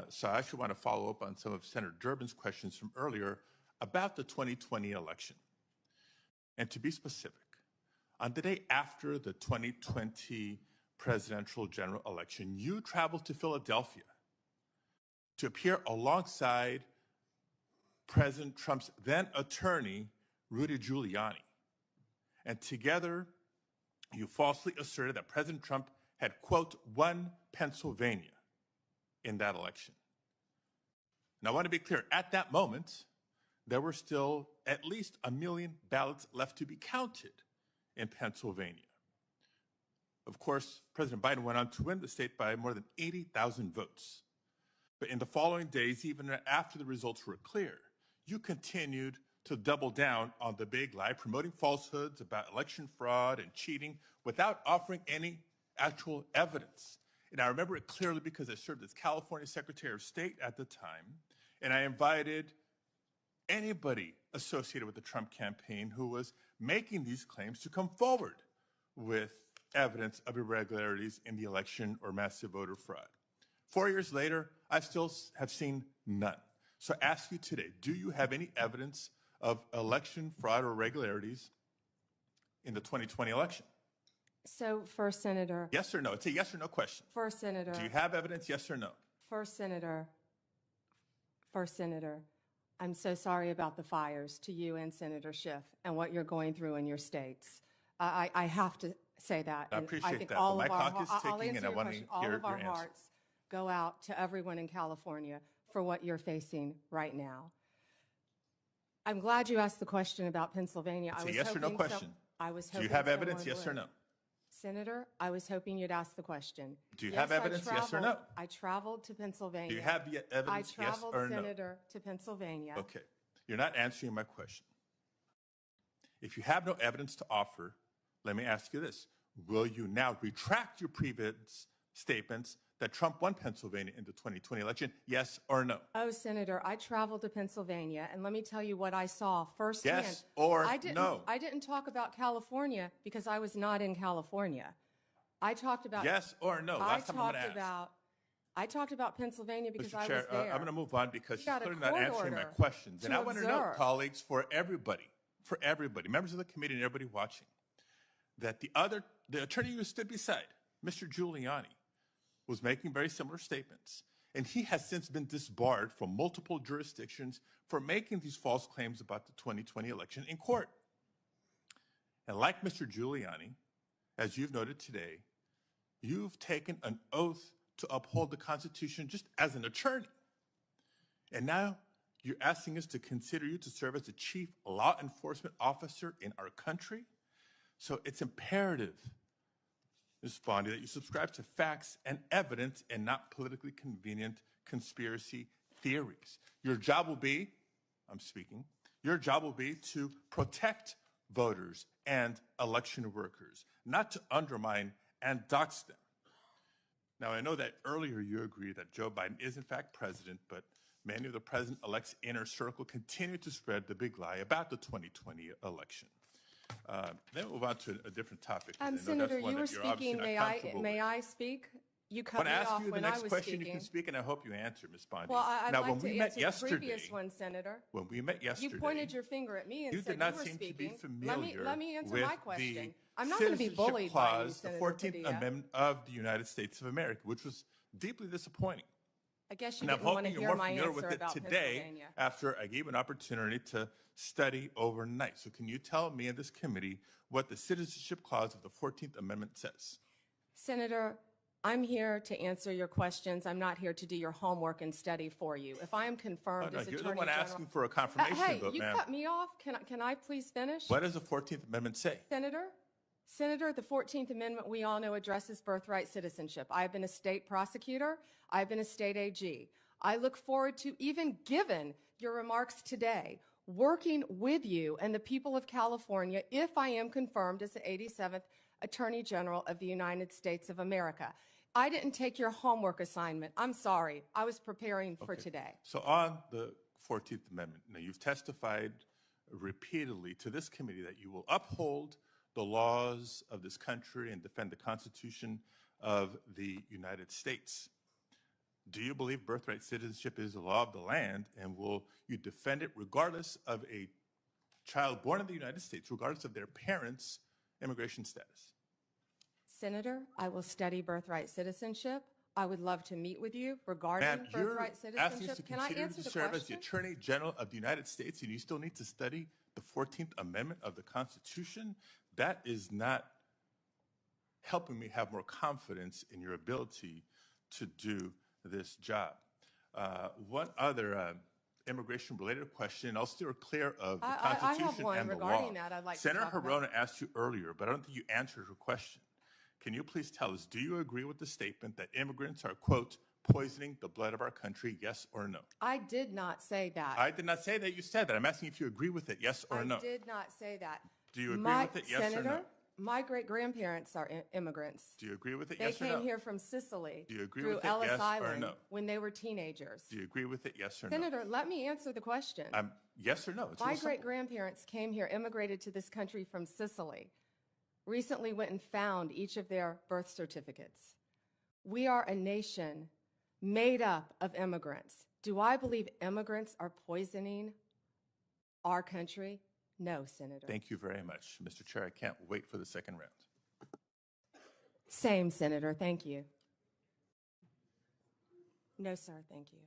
So I actually want to follow up on some of Senator Durbin's questions from earlier about the 2020 election. And to be specific, on the day after the 2020 presidential general election, you traveled to Philadelphia to appear alongside President Trump's then attorney, Rudy Giuliani. And together, you falsely asserted that President Trump had, quote, won Pennsylvania in that election. Now, I want to be clear, at that moment, there were still at least 1 million ballots left to be counted in Pennsylvania. Of course, President Biden went on to win the state by more than 80,000 votes. But in the following days, even after the results were clear, you continued to double down on the big lie, promoting falsehoods about election fraud and cheating without offering any actual evidence. And I remember it clearly because I served as California Secretary of State at the time, and I invited anybody associated with the Trump campaign who was making these claims to come forward with evidence of irregularities in the election or massive voter fraud. 4 years later, I still have seen none. So I ask you today, do you have any evidence of election fraud or irregularities in the 2020 election? So, First Senator. Yes or no? It's a yes or no question. First Senator. Do you have evidence, yes or no? First Senator. First Senator. I'm so sorry about the fires to you and Senator Schiff and what you're going through in your states. I have to say that. I And appreciate think that, all but of my our clock is I'll ticking, answer and I your want to question. All hear of our your answer. hearts go out to everyone in California for what you're facing right now. I'm glad you asked the question about Pennsylvania. It's I a was yes or no hoping question. I was Do you hoping have evidence, someone yes or would. no? Senator, I was hoping you'd ask the question. Do you have evidence, yes or no? I traveled to Pennsylvania. Do you have the evidence, I yes traveled, or no? Senator, to Pennsylvania. Okay. You're not answering my question. If you have no evidence to offer, let me ask you this. Will you now retract your previous statements that Trump won Pennsylvania in the 2020 election, yes or no? Oh, Senator, I traveled to Pennsylvania, and let me tell you what I saw firsthand. Yes or no? no? I didn't talk about California because I was not in California. I talked about Yes or no? Last time I'm going to ask. I talked about Pennsylvania because Mr. I Chair, was there. I'm going to move on because she's got a clearly not court answering my order questions. And to I want to know, observe. colleagues, for everybody, members of the committee and everybody watching, that the attorney who stood beside Mr. Giuliani was making very similar statements. And he has since been disbarred from multiple jurisdictions for making these false claims about the 2020 election in court. And like Mr. Giuliani, as you've noted today, you've taken an oath to uphold the Constitution just as an attorney. And now you're asking us to consider you to serve as the chief law enforcement officer in our country? So it's imperative, Ms. Bondi, that you subscribe to facts and evidence and not politically convenient conspiracy theories. Your job will be, your job will be to protect voters and election workers, not to undermine and dox them. Now, I know that earlier you agreed that Joe Biden is in fact president, but many of the president-elect's inner circle continue to spread the big lie about the 2020 election. Then we'll move on to a different topic. 'Cause I know Senator, that's one you were that you're obviously speaking. not comfortable May with. I speak? You I cut want me to ask off you the when I next was question. speaking. You can speak, and I hope you answer, Ms. Bondi. Well, I'd now, like when to we met answer yesterday, the previous one, Senator. when we met yesterday, You pointed your finger at me and you said did not you were seem to be speaking. familiar Let me answer with my the question. I'm not going to be Citizenship bullied by you, Clause, the Senator 14th Padilla. Amendment of the United States of America, which was deeply disappointing. I guess you And I'm didn't want hoping to you're hear more my familiar answer with it about today Pennsylvania. after I gave an opportunity to study overnight. So can you tell me and this committee what the Citizenship Clause of the 14th Amendment says? Senator, I'm here to answer your questions. I'm not here to do your homework and study for you. If I am confirmed No, as you're Attorney the one General, asking for a confirmation hey, vote, you ma'am. cut me off. Can I please finish? What does the 14th Amendment say? Senator, the 14th Amendment, we all know, addresses birthright citizenship. I've been a state prosecutor. I've been a state AG. I look forward to, even given your remarks today, working with you and the people of California if I am confirmed as the 87th Attorney General of the United States of America. I didn't take your homework assignment. I'm sorry. I was preparing for today. So on the 14th Amendment, now you've testified repeatedly to this committee that you will uphold the laws of this country and defend the Constitution of the United States. Do you believe birthright citizenship is the law of the land, and will you defend it regardless of a child born in the United States, regardless of their parents' immigration status? Senator, I will study birthright citizenship. I would love to meet with you regarding Ma'am, you're birthright asking us to citizenship. Can I consider answer to the serve as the question? Attorney General of the United States, and you still need to study the 14th Amendment of the Constitution? That is not helping me have more confidence in your ability to do this job. One other immigration-related question, and I'll steer clear of the I Constitution have one and the regarding law. that I'd like to Senator talk about. Hirona asked you earlier, but I don't think you answered her question. Can you please tell us, do you agree with the statement that immigrants are, quote, poisoning the blood of our country, yes or no? I did not say that. I did not say that you said that. I'm asking if you agree with it, yes or no. I did not say that. Do you agree with it, yes or Senator, no? my great-grandparents are immigrants. Do you agree with it, They yes or no? came here from Sicily Do you agree through with it, Ellis yes or Island no? when they were teenagers. Do you agree with it, yes or no? Senator, let me answer the question. Yes or no? It's My real simple. great-grandparents came here, immigrated to this country from Sicily, recently went and found each of their birth certificates. We are a nation made up of immigrants. Do I believe immigrants are poisoning our country? No, Senator. Thank you very much, Mr. Chair. I can't wait for the second round. Same, Senator. Thank you. No, sir. Thank you.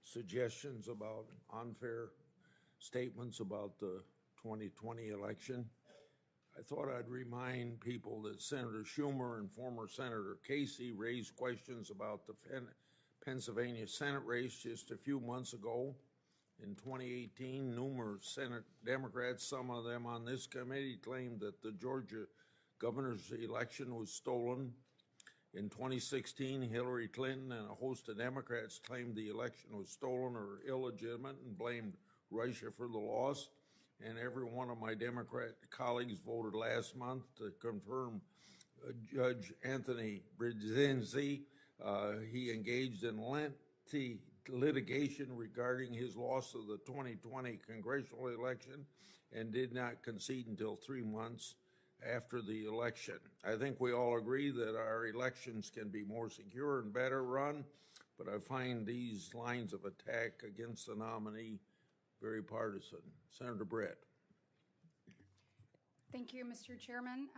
Suggestions about unfair statements about the 2020 election. I thought I'd remind people that Senator Schumer and former Senator Casey raised questions about the Pennsylvania Senate race just a few months ago. In 2018, numerous Senate Democrats, some of them on this committee, claimed that the Georgia governor's election was stolen. In 2016, Hillary Clinton and a host of Democrats claimed the election was stolen or illegitimate and blamed Russia for the loss. And every one of my Democrat colleagues voted last month to confirm Judge Anthony Brzezinski. He engaged in lengthy litigation regarding his loss of the 2020 congressional election and did not concede until 3 months after the election. I think we all agree that our elections can be more secure and better run, but I find these lines of attack against the nominee very partisan. Senator Brett. Thank you, Mr. Chairman.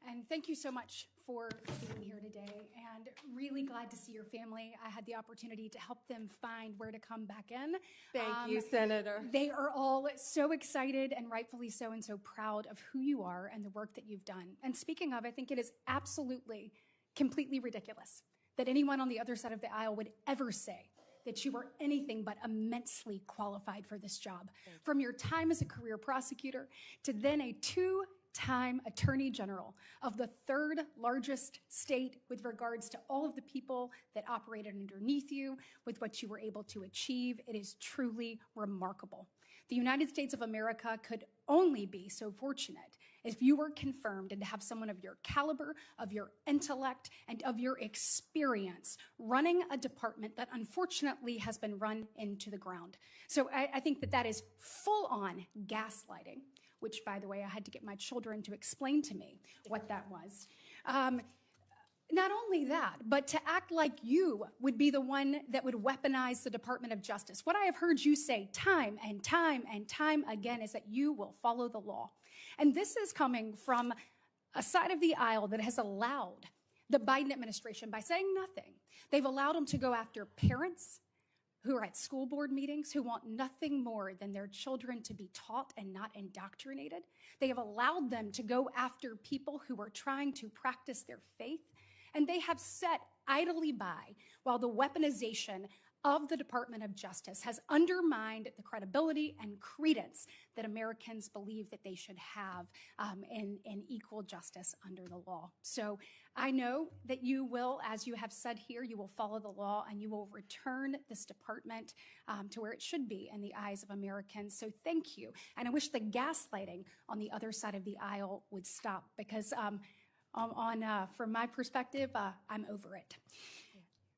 And thank you so much for being here today, and really glad to see your family. I had the opportunity to help them find where to come back in. Thank you, Senator. They are all so excited, and rightfully so, and so proud of who you are and the work that you've done. And speaking of, I think it is absolutely, completely ridiculous that anyone on the other side of the aisle would ever say that you are anything but immensely qualified for this job. From your time as a career prosecutor to then a two-time Attorney General of the third largest state with regards to all of the people that operated underneath you, with what you were able to achieve. It is truly remarkable. The United States of America could only be so fortunate if you were confirmed and to have someone of your caliber, of your intellect, and of your experience running a department that unfortunately has been run into the ground. So I think that that is full-on gaslighting, which, by the way, I had to get my children to explain to me what that was. Not only that, but to act like you would be the one that would weaponize the Department of Justice. What I have heard you say time and time and time again is that you will follow the law. And this is coming from a side of the aisle that has allowed the Biden administration, by saying nothing, they've allowed them to go after parents who are at school board meetings, who want nothing more than their children to be taught and not indoctrinated. They have allowed them to go after people who are trying to practice their faith. And they have sat idly by while the weaponization of the Department of Justice has undermined the credibility and credence that Americans believe that they should have in equal justice under the law. So I know that you will, as you have said here, you will follow the law and you will return this department to where it should be in the eyes of Americans. So thank you. And I wish the gaslighting on the other side of the aisle would stop, because from my perspective, I'm over it.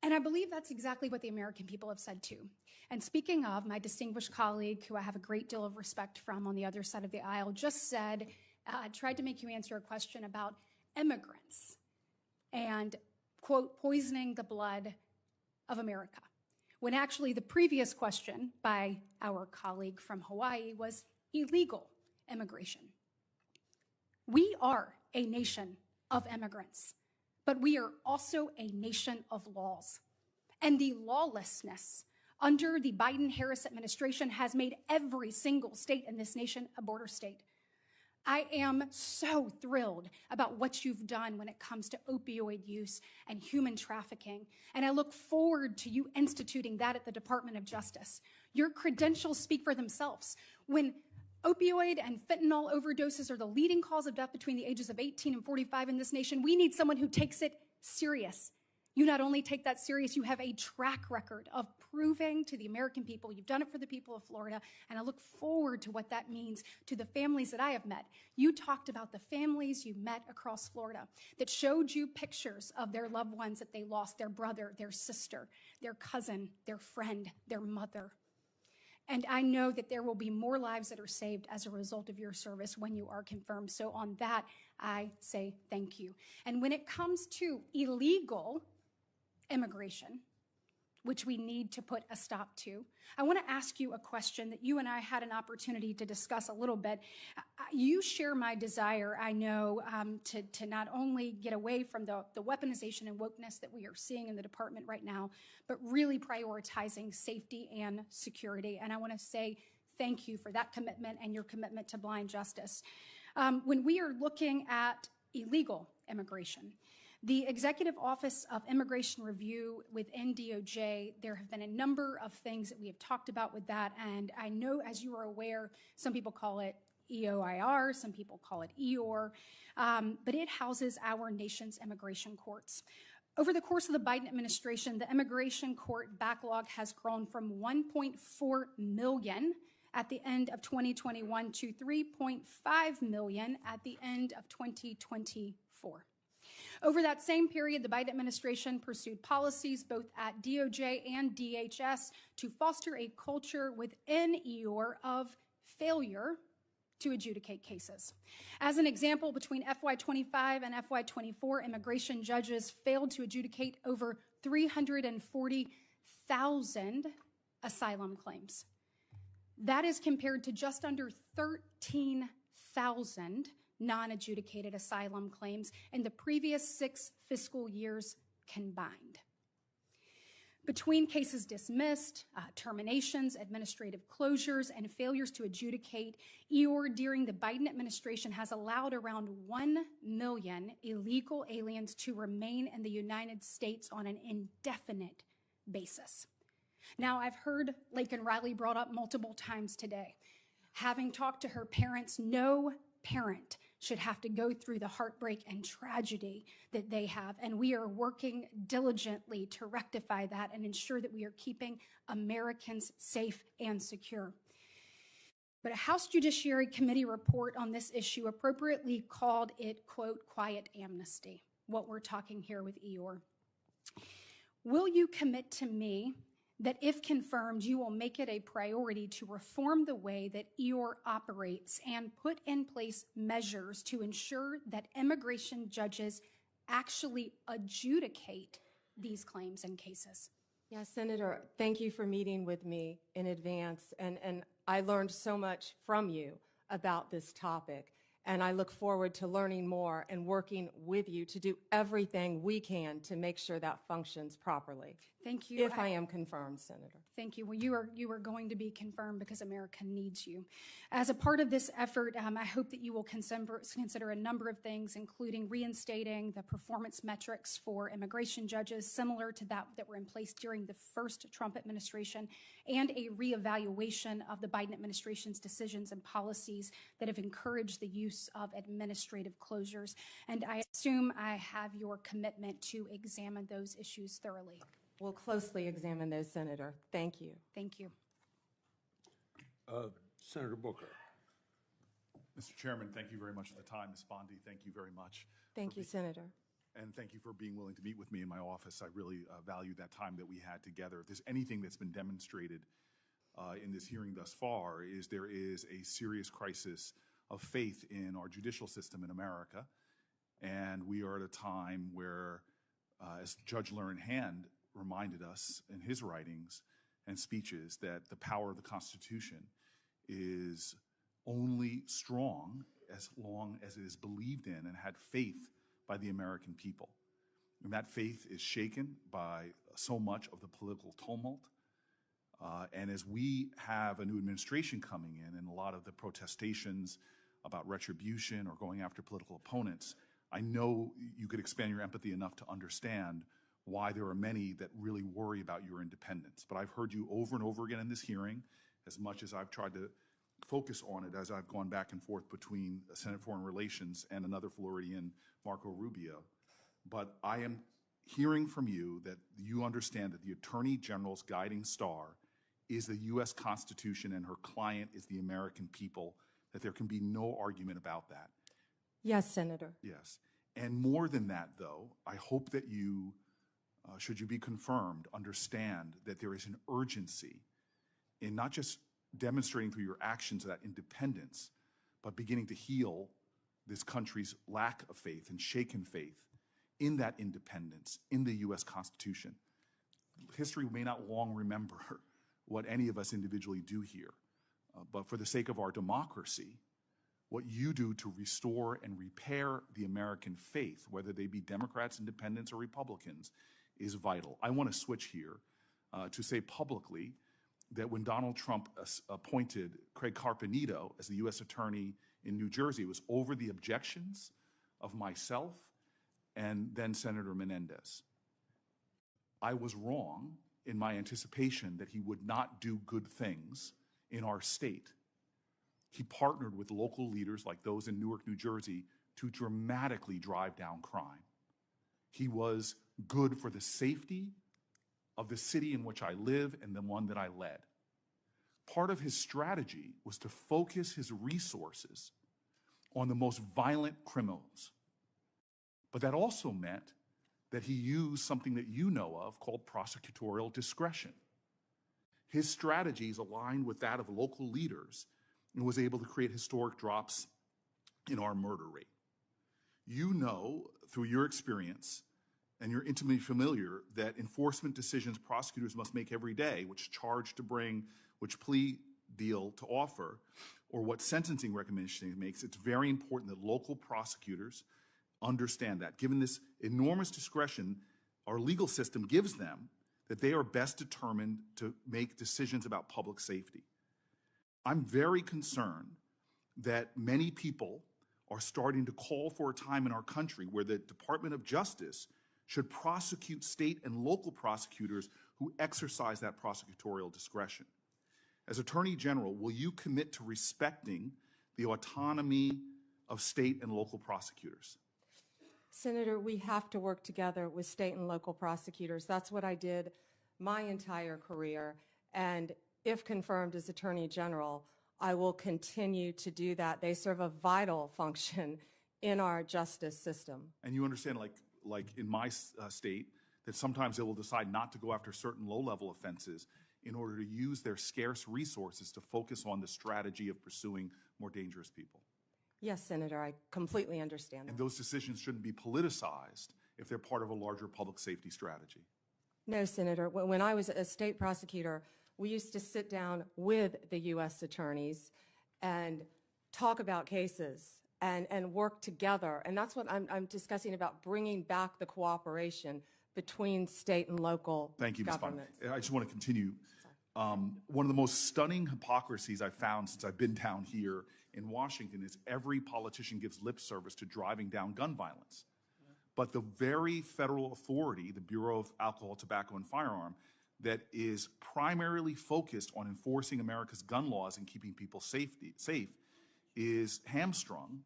And I believe that's exactly what the American people have said too. And speaking of, my distinguished colleague, who I have a great deal of respect from on the other side of the aisle, just said, tried to make you answer a question about immigrants and, quote, poisoning the blood of America. When actually the previous question by our colleague from Hawaii was illegal immigration. We are a nation of immigrants, but we are also a nation of laws. And the lawlessness under the Biden-Harris administration has made every single state in this nation a border state. I am so thrilled about what you've done when it comes to opioid use and human trafficking, and I look forward to you instituting that at the Department of Justice. Your credentials speak for themselves. When opioid and fentanyl overdoses are the leading cause of death between the ages of 18 and 45 in this nation, we need someone who takes it serious. You not only take that serious, you have a track record of proving to the American people you've done it for the people of Florida, and I look forward to what that means to the families that I have met. You talked about the families you met across Florida that showed you pictures of their loved ones that they lost, their brother, their sister, their cousin, their friend, their mother. And I know that there will be more lives that are saved as a result of your service when you are confirmed. So on that, I say thank you. And when it comes to illegal immigration, which we need to put a stop to, I want to ask you a question that you and I had an opportunity to discuss a little bit. You share my desire, I know, to not only get away from the weaponization and wokeness that we are seeing in the department right now, but really prioritizing safety and security. And I want to say thank you for that commitment and your commitment to blind justice. When we are looking at illegal immigration, the Executive Office of Immigration Review within DOJ, there have been a number of things that we have talked about with that. And I know, as you are aware, some people call it EOIR, some people call it EOR, but it houses our nation's immigration courts. Over the course of the Biden administration, the immigration court backlog has grown from 1.4 million at the end of 2021 to 3.5 million at the end of 2024. Over that same period, the Biden administration pursued policies both at DOJ and DHS to foster a culture within EOR of failure to adjudicate cases. As an example, between FY25 and FY24, immigration judges failed to adjudicate over 340,000 asylum claims. That is compared to just under 13,000 non-adjudicated asylum claims in the previous 6 fiscal years combined. Between cases dismissed, terminations, administrative closures, and failures to adjudicate, EOR during the Biden administration has allowed around 1 million illegal aliens to remain in the United States on an indefinite basis. Now, I've heard Laken Riley brought up multiple times today. Having talked to her parents, no parent should have to go through the heartbreak and tragedy that they have. And we are working diligently to rectify that and ensure that we are keeping Americans safe and secure. But a House Judiciary Committee report on this issue appropriately called it, quote, quiet amnesty, what we're talking here with EOR. Will you commit to me that if confirmed, you will make it a priority to reform the way that EOR operates and put in place measures to ensure that immigration judges actually adjudicate these claims and cases? Yes, Senator, thank you for meeting with me in advance. And I learned so much from you about this topic. And I look forward to learning more and working with you to do everything we can to make sure that functions properly. Thank you. If I am confirmed, Senator. Thank you. Well, you are going to be confirmed because America needs you. As a part of this effort, I hope that you will consider a number of things, including reinstating the performance metrics for immigration judges, similar to that were in place during the first Trump administration, and a reevaluation of the Biden administration's decisions and policies that have encouraged the use of administrative closures. And I assume I have your commitment to examine those issues thoroughly. We'll closely examine those, Senator. Thank you. Thank you. Senator Booker. Mr. Chairman, thank you very much for the time. Ms. Bondi, thank you very much. Thank you, Senator. And thank you for being willing to meet with me in my office. I really value that time that we had together. If there's anything that's been demonstrated in this hearing thus far, is there is a serious crisis of faith in our judicial system in America. And we are at a time where, as Judge Learned Hand reminded us in his writings and speeches, that the power of the Constitution is only strong as long as it is believed in and had faith by the American people. And that faith is shaken by so much of the political tumult. And as we have a new administration coming in and a lot of the protestations about retribution or going after political opponents, I know you could expand your empathy enough to understand why there are many that really worry about your independence. But I've heard you over and over again in this hearing, as much as I've tried to focus on it as I've gone back and forth between Senate Foreign Relations and another Floridian, Marco Rubio. But I am hearing from you that you understand that the Attorney General's guiding star is the U.S. Constitution and her client is the American people, that there can be no argument about that. Yes, Senator. Yes. And more than that, though, I hope that you, should you be confirmed, understand that there is an urgency in not just demonstrating through your actions that independence, but beginning to heal this country's lack of faith and shaken faith in that independence, in the U.S. Constitution. History may not long remember what any of us individually do here, but for the sake of our democracy, what you do to restore and repair the American faith, whether they be Democrats, Independents, or Republicans, is vital. I want to switch here to say publicly that when Donald Trump appointed Craig Carpenito as the U.S. Attorney in New Jersey, it was over the objections of myself and then Senator Menendez. I was wrong in my anticipation that he would not do good things in our state. He partnered with local leaders like those in Newark, New Jersey, to dramatically drive down crime. He was good for the safety of the city in which I live and the one that I led. Part of his strategy was to focus his resources on the most violent criminals. But that also meant that he used something that you know of called prosecutorial discretion. His strategies aligned with that of local leaders and was able to create historic drops in our murder rate. You know, through your experience, and you're intimately familiar, that enforcement decisions prosecutors must make every day, which charge to bring, which plea deal to offer or what sentencing recommendation it makes, it's very important that local prosecutors understand that. Given this enormous discretion our legal system gives them, that they are best determined to make decisions about public safety. I'm very concerned that many people are starting to call for a time in our country where the Department of Justice should prosecute state and local prosecutors who exercise that prosecutorial discretion. As Attorney General, will you commit to respecting the autonomy of state and local prosecutors? Senator, we have to work together with state and local prosecutors. That's what I did my entire career. And if confirmed as Attorney General, I will continue to do that. They serve a vital function in our justice system. And you understand, like in my state, that sometimes they will decide not to go after certain low-level offenses in order to use their scarce resources to focus on the strategy of pursuing more dangerous people. Yes, Senator, I completely understand And that. those decisions shouldn't be politicized if they're part of a larger public safety strategy. No, Senator. When I was a state prosecutor, we used to sit down with the U.S. attorneys and talk about cases and work together. And that's what I'm discussing about bringing back the cooperation between state and local Thank you, Ms. Bondi. governments. I just want to continue. One of the most stunning hypocrisies I've found since I've been down here in Washington is every politician gives lip service to driving down gun violence. But the very federal authority, the Bureau of Alcohol, Tobacco, and Firearm, that is primarily focused on enforcing America's gun laws and keeping people safe, is hamstrung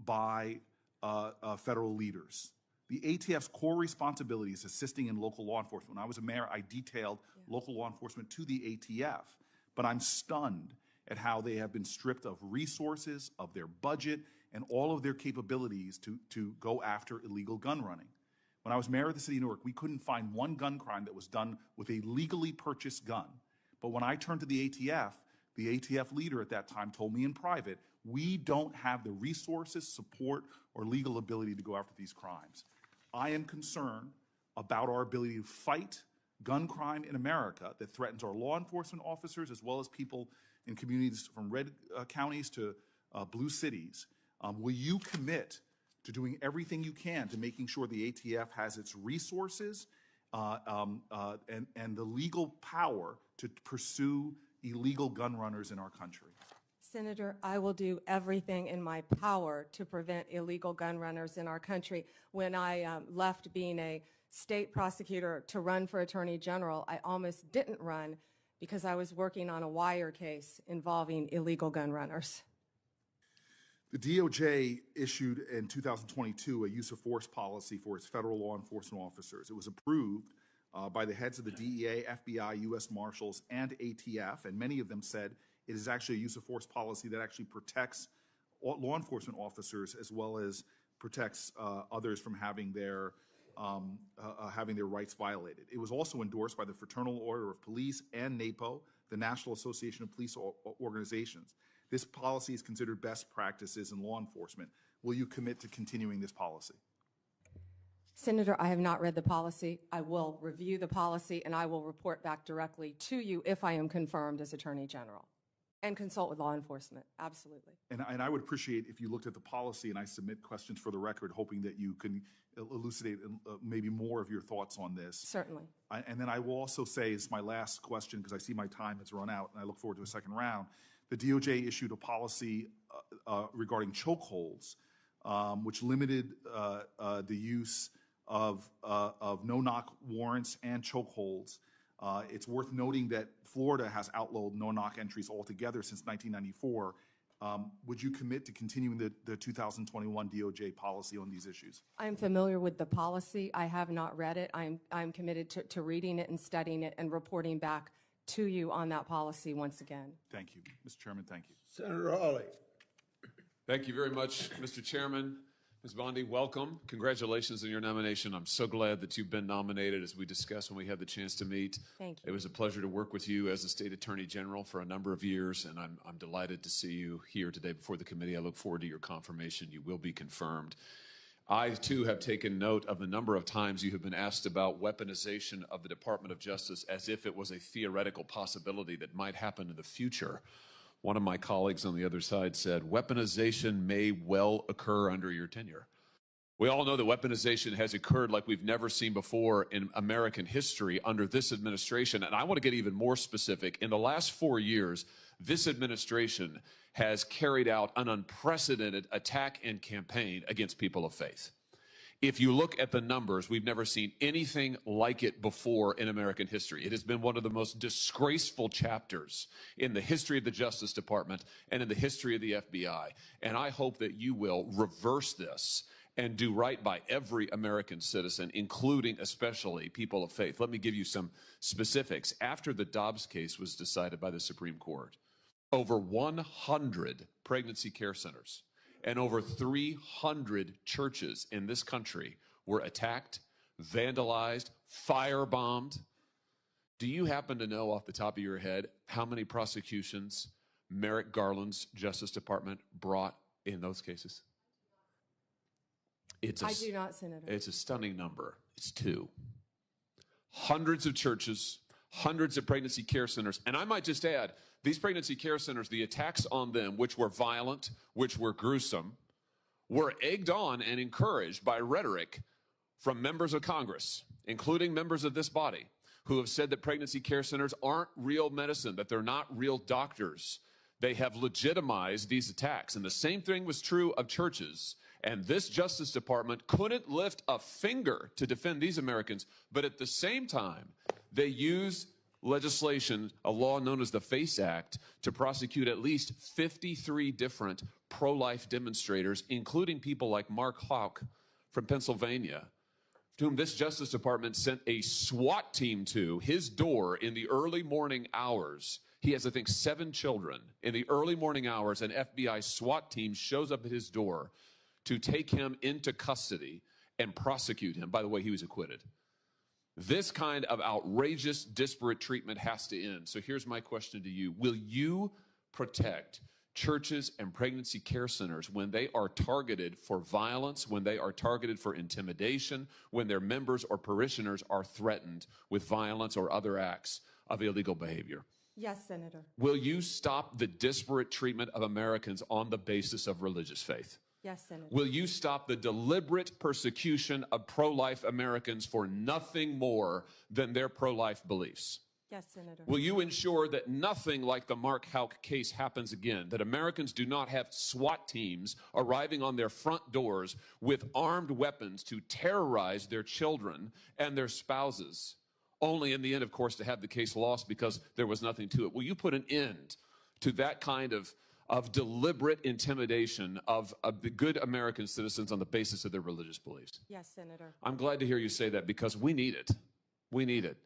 by federal leaders. The ATF's core responsibility is assisting in local law enforcement. When I was a mayor, I detailed local law enforcement to the ATF, but I'm stunned at how they have been stripped of resources, of their budget, and all of their capabilities to go after illegal gun running. When I was mayor of the city of Newark, we couldn't find one gun crime that was done with a legally purchased gun. But when I turned to the ATF leader at that time told me in private, we don't have the resources, support, or legal ability to go after these crimes. I am concerned about our ability to fight gun crime in America that threatens our law enforcement officers as well as people in communities from red counties to blue cities. Will you commit to doing everything you can to making sure the ATF has its resources and the legal power to pursue illegal gun runners in our country? Senator, I will do everything in my power to prevent illegal gun runners in our country. When I left being a state prosecutor to run for Attorney General, I almost didn't run because I was working on a wire case involving illegal gun runners. The DOJ issued in 2022 a use of force policy for its federal law enforcement officers. It was approved by the heads of the DEA, FBI, U.S. Marshals, and ATF, and many of them said it is actually a use of force policy that actually protects law enforcement officers as well as protects others from having their rights violated. It was also endorsed by the Fraternal Order of Police and NAPO, the National Association of Police Organizations. This policy is considered best practices in law enforcement. Will you commit to continuing this policy? Senator, I have not read the policy. I will review the policy, and I will report back directly to you if I am confirmed as Attorney General, and consult with law enforcement. Absolutely. And I would appreciate if you looked at the policy and I submit questions for the record, hoping that you can elucidate maybe more of your thoughts on this. Certainly. And then I will also say, as my last question, because I see my time has run out and I look forward to a second round, the DOJ issued a policy regarding chokeholds, which limited the use of no-knock warrants and chokeholds. It's worth noting that Florida has outlawed no-knock entries altogether since 1994. Would you commit to continuing the 2021 DOJ policy on these issues? I'm familiar with the policy. I have not read it. I'm committed to reading it and studying it and reporting back to you on that policy once again. Thank you. Mr. Chairman, thank you. Senator Hawley. Thank you very much, Mr. Chairman. Ms. Bondi, welcome. Congratulations on your nomination. I'm so glad that you've been nominated, as we discussed when we had the chance to meet. Thank you. It was a pleasure to work with you as a state attorney general for a number of years, and I'm delighted to see you here today before the committee. I look forward to your confirmation. You will be confirmed. I, too, have taken note of the number of times you have been asked about weaponization of the Department of Justice as if it was a theoretical possibility that might happen in the future. One of my colleagues on the other side said, weaponization may well occur under your tenure. We all know that weaponization has occurred like we've never seen before in American history under this administration. And I want to get even more specific. In the last 4 years, this administration has carried out an unprecedented attack and campaign against people of faith. If you look at the numbers, we've never seen anything like it before in American history. It has been one of the most disgraceful chapters in the history of the Justice Department and in the history of the FBI. And I hope that you will reverse this and do right by every American citizen, including especially people of faith. Let me give you some specifics. After the Dobbs case was decided by the Supreme Court, over 100 pregnancy care centers and over 300 churches in this country were attacked, vandalized, firebombed. Do you happen to know off the top of your head how many prosecutions Merrick Garland's Justice Department brought in those cases? I do not, Senator. It's a stunning number. It's 2. Hundreds of churches, hundreds of pregnancy care centers. And I might just add, these pregnancy care centers, the attacks on them, which were violent, which were gruesome, were egged on and encouraged by rhetoric from members of Congress, including members of this body, who have said that pregnancy care centers aren't real medicine, that they're not real doctors. They have legitimized these attacks. And the same thing was true of churches. And this Justice Department couldn't lift a finger to defend these Americans. But at the same time, they used legislation, a law known as the FACE Act, to prosecute at least 53 different pro-life demonstrators, including people like Mark Houck from Pennsylvania, to whom this Justice Department sent a SWAT team to his door in the early morning hours. He has, I think, 7 children. In the early morning hours, an FBI SWAT team shows up at his door to take him into custody and prosecute him. By the way, he was acquitted. This kind of outrageous, disparate treatment has to end. So here's my question to you. Will you protect churches and pregnancy care centers when they are targeted for violence, when they are targeted for intimidation, when their members or parishioners are threatened with violence or other acts of illegal behavior? Yes, Senator. Will you stop the disparate treatment of Americans on the basis of religious faith? Yes, Senator. Will you stop the deliberate persecution of pro-life Americans for nothing more than their pro-life beliefs? Yes, Senator. Will you ensure that nothing like the Mark Houck case happens again, that Americans do not have SWAT teams arriving on their front doors with armed weapons to terrorize their children and their spouses, only in the end, of course, to have the case lost because there was nothing to it? Will you put an end to that kind of deliberate intimidation of the good American citizens on the basis of their religious beliefs? Yes, Senator. I'm glad to hear you say that because we need it. We need it.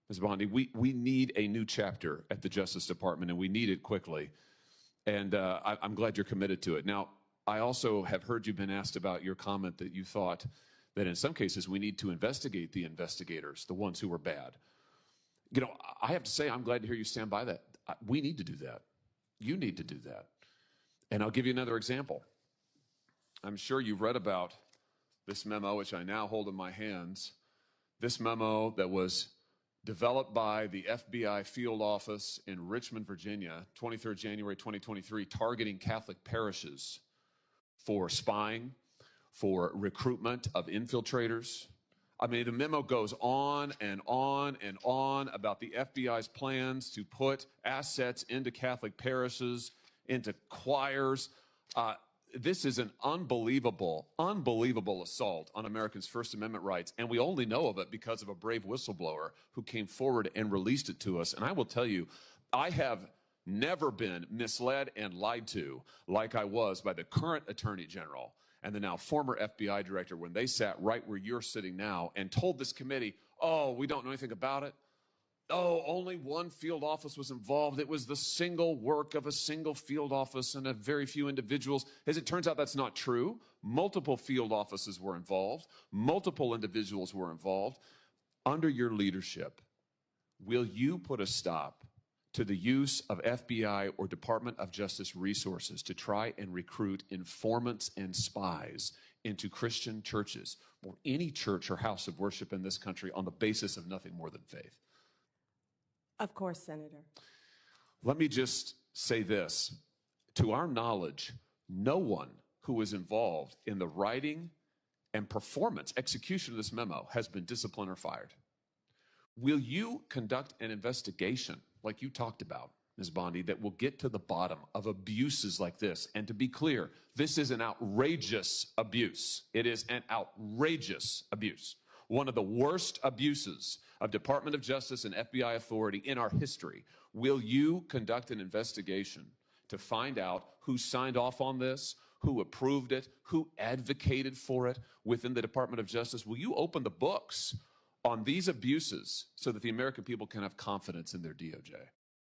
Ms. Bondi, we need a new chapter at the Justice Department, and we need it quickly. And I'm glad you're committed to it. Now, I also have heard you've been asked about your comment that you thought that in some cases we need to investigate the investigators, the ones who were bad. You know, I have to say I'm glad to hear you stand by that. We need to do that. You need to do that. And I'll give you another example. I'm sure you've read about this memo, which I now hold in my hands. This memo that was developed by the FBI field office in Richmond, Virginia, 23rd January 2023, targeting Catholic parishes for spying, for recruitment of infiltrators. I mean, the memo goes on and on and on about the FBI's plans to put assets into Catholic parishes, into choirs. This is an unbelievable, unbelievable assault on Americans' First Amendment rights, and we only know of it because of a brave whistleblower who came forward and released it to us. And I will tell you, I have never been misled and lied to like I was by the current Attorney General and the now former FBI director when they sat right where you're sitting now and told this committee, oh, we don't know anything about it. Oh, only one field office was involved. It was the single work of a single field office and a very few individuals. As it turns out, that's not true. Multiple field offices were involved. Multiple individuals were involved. Under your leadership, will you put a stop to the use of FBI or Department of Justice resources to try and recruit informants and spies into Christian churches or any church or house of worship in this country on the basis of nothing more than faith? Of course, Senator. Let me just say this. To our knowledge, no one who was involved in the writing and performance, execution of this memo has been disciplined or fired. Will you conduct an investigation like you talked about, Ms. Bondi, that will get to the bottom of abuses like this? And to be clear, this is an outrageous abuse. It is an outrageous abuse. One of the worst abuses of Department of Justice and FBI authority in our history. Will you conduct an investigation to find out who signed off on this, who approved it, who advocated for it within the Department of Justice? Will you open the books on these abuses so that the American people can have confidence in their DOJ?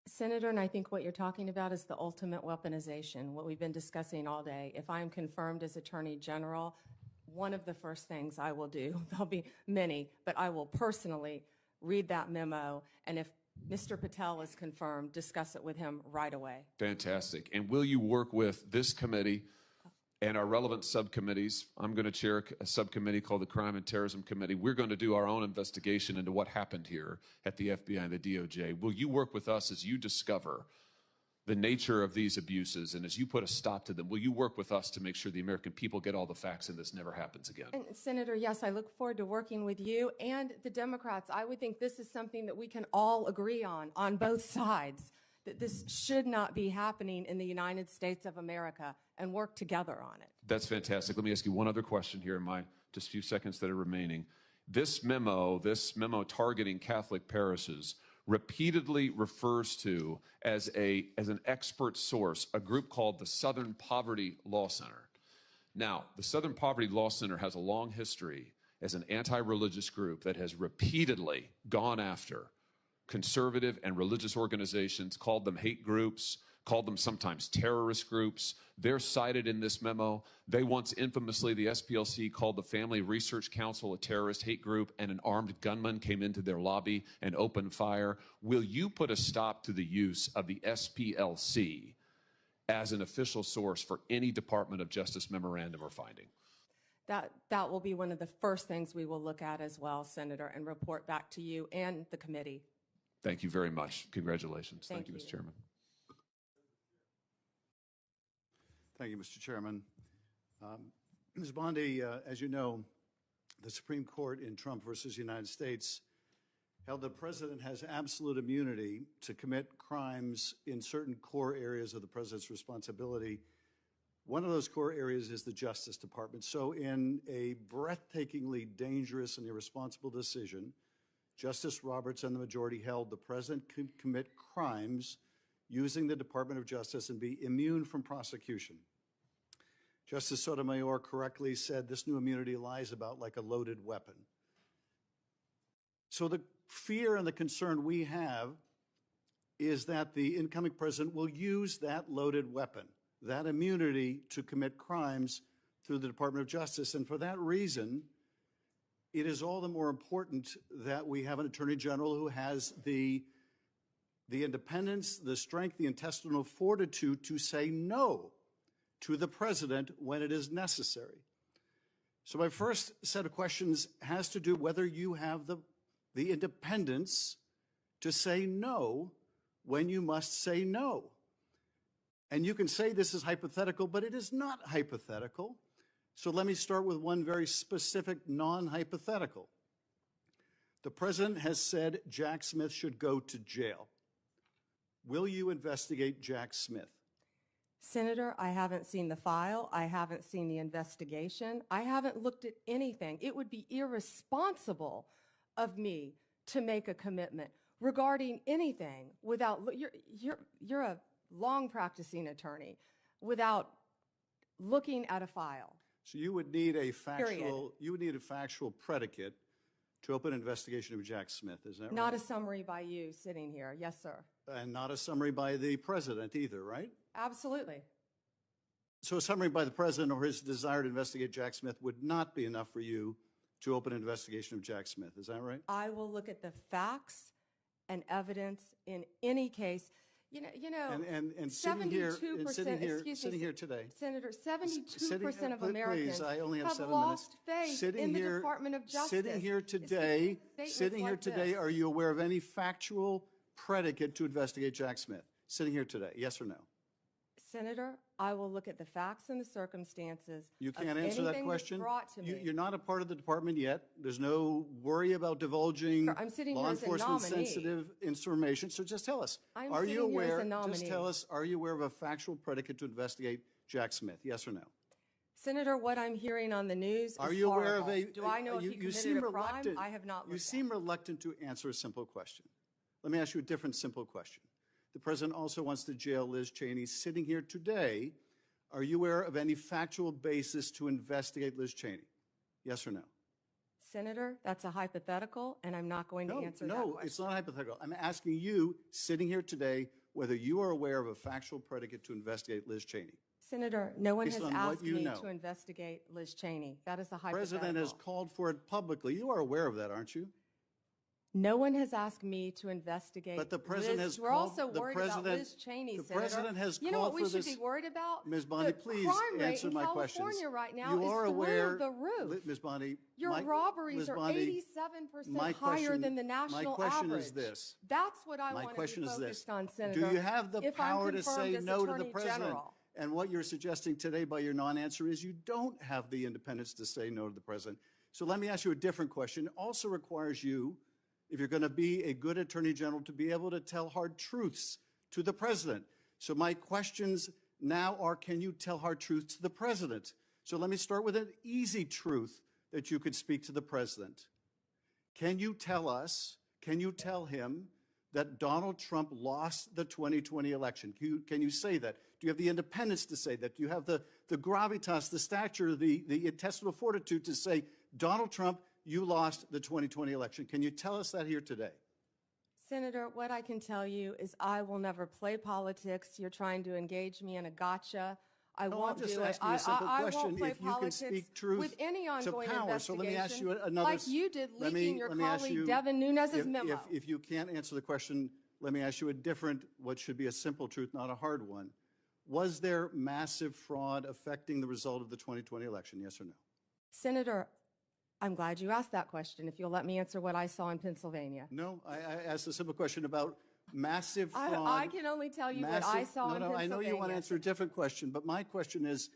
Senator, and I think what you're talking about is the ultimate weaponization, what we've been discussing all day. If I am confirmed as Attorney General, one of the first things I will do, there'll be many, but I will personally read that memo, and if Mr. Patel is confirmed, discuss it with him right away. Fantastic. And will you work with this committee and our relevant subcommittees? I'm going to chair a subcommittee called the Crime and Terrorism Committee. We're going to do our own investigation into what happened here at the FBI and the DOJ. Will you work with us as you discover the nature of these abuses, and as you put a stop to them, will you work with us to make sure the American people get all the facts and this never happens again? And Senator, yes, I look forward to working with you and the Democrats. I would think this is something that we can all agree on both sides, that this should not be happening in the United States of America, and work together on it. That's fantastic. Let me ask you one other question here in my just few seconds that are remaining. This memo targeting Catholic parishes repeatedly refers to as an expert source a group called the Southern Poverty Law Center. Now, the Southern Poverty Law Center has a long history as an anti-religious group that has repeatedly gone after conservative and religious organizations, called them hate groups, called them sometimes terrorist groups. They're cited in this memo. They once infamously, the SPLC called the Family Research Council a terrorist hate group, and an armed gunman came into their lobby and opened fire. Will you put a stop to the use of the SPLC as an official source for any Department of Justice memorandum or finding? That will be one of the first things we will look at as well, Senator, and report back to you and the committee. Thank you very much. Congratulations. Thank you, you. Mr. Chairman. Thank you, Mr. Chairman. Ms. Bondi, as you know, the Supreme Court in Trump versus United States held the president has absolute immunity to commit crimes in certain core areas of the president's responsibility. One of those core areas is the Justice Department. So in a breathtakingly dangerous and irresponsible decision, Justice Roberts and the majority held the president could commit crimes using the Department of Justice and be immune from prosecution. Justice Sotomayor correctly said this new immunity lies about like a loaded weapon. So the fear and the concern we have is that the incoming president will use that loaded weapon, that immunity, to commit crimes through the Department of Justice. And for that reason, it is all the more important that we have an Attorney General who has the independence, the strength, the intestinal fortitude to say no to the president when it is necessary. So my first set of questions has to do whether you have the independence to say no when you must say no. And you can say this is hypothetical, but it is not hypothetical. So let me start with one very specific non-hypothetical. The president has said Jack Smith should go to jail. Will you investigate Jack Smith? Senator, I haven't seen the file. I haven't seen the investigation. I haven't looked at anything. It would be irresponsible of me to make a commitment regarding anything without, you're a long practicing attorney, without looking at a file. So you would need a Period. factual predicate to open an investigation of Jack Smith, is that right? Not a summary by you sitting here. Yes, sir. And not a summary by the president either, right? Absolutely. So a summary by the president or his desire to investigate Jack Smith would not be enough for you to open an investigation of Jack Smith, is that right? I will look at the facts and evidence in any case. And sitting here, 72%, sitting here today. Senator, Sitting- 72% of please, Americans I only have have 7 minutes. lost faith in the Department of Justice. Sitting here It's because today, of statements sitting here like today, this. are you aware of any factual predicate to investigate Jack Smith? Sitting here today, yes or no? Senator, I will look at the facts and the circumstances. You of can't answer that anything that's question? brought to me. You're not a part of the department yet. There's no worry about divulging Sure, I'm sitting law here as a enforcement nominee. sensitive information. So just tell us, I'm are you sitting here as a aware, just nominee. tell us, are you aware of a factual predicate to investigate Jack Smith? Yes or no? Senator, what I'm hearing on the news Are is you aware of horrible. a? Do I know if he you committed seem a crime? reluctant. I have not You looked seem reluctant to answer a simple question. Let me ask you a different simple question. The president also wants to jail Liz Cheney. Sitting here today, are you aware of any factual basis to investigate Liz Cheney? Yes or no? Senator, that's a hypothetical, and I'm not going to answer that No, question. it's not hypothetical. I'm asking you, sitting here today, whether you are aware of a factual predicate to investigate Liz Cheney. Senator, no one Based has on what asked you me know. to investigate Liz Cheney. That is a The hypothetical. president has called for it publicly. You are aware of that, aren't you? No one has asked me to investigate. But the president Liz. has We're called- also the worried about president- Liz Cheney, the Senator. president has You know what called we for should this- be worried about? Ms. Bondi, The please crime rate answer in my California questions. right now You is are through aware, the roof. Ms. Bondi, Your my- robberies Ms. are Bondi, 87% my higher question- than the national my question average. is this. That's what I My want to question be is focused this. on, Senator. Do you have the if I'm power to confirmed say as no to the Attorney president? General. And what you're suggesting today by your non-answer is you don't have the independence to say no to the president. So let me ask you a different question. It also requires you, if you're going to be a good attorney general, to be able to tell hard truths to the president. So my questions now are, can you tell hard truths to the president? So let me start with an easy truth that you could speak to the president. Can you tell us, can you tell him that Donald Trump lost the 2020 election? Can you say that? Do you have the independence to say that? Do you have the gravitas, the stature, the intestinal fortitude to say, Donald Trump, you lost the 2020 election? Can you tell us that here today? Senator, what I can tell you is I will never play politics. You're trying to engage me in a gotcha. I No, won't I'm just do it. asking you a simple I question. won't play If you can politics speak truth with any to ongoing power. So let me ask you investigation, another. like you did let me- leaking your let me ask colleague you- Devin Nunes's memo. If you can't answer the question, let me ask you a different, what should be a simple truth, not a hard one. Was there massive fraud affecting the result of the 2020 election? Yes or no? Senator, I'm glad you asked that question. If you'll let me answer what I saw in Pennsylvania. No, I asked a simple question about massive fraud. I can only tell you what I saw in Pennsylvania. I know you want to answer a different question, but my question is,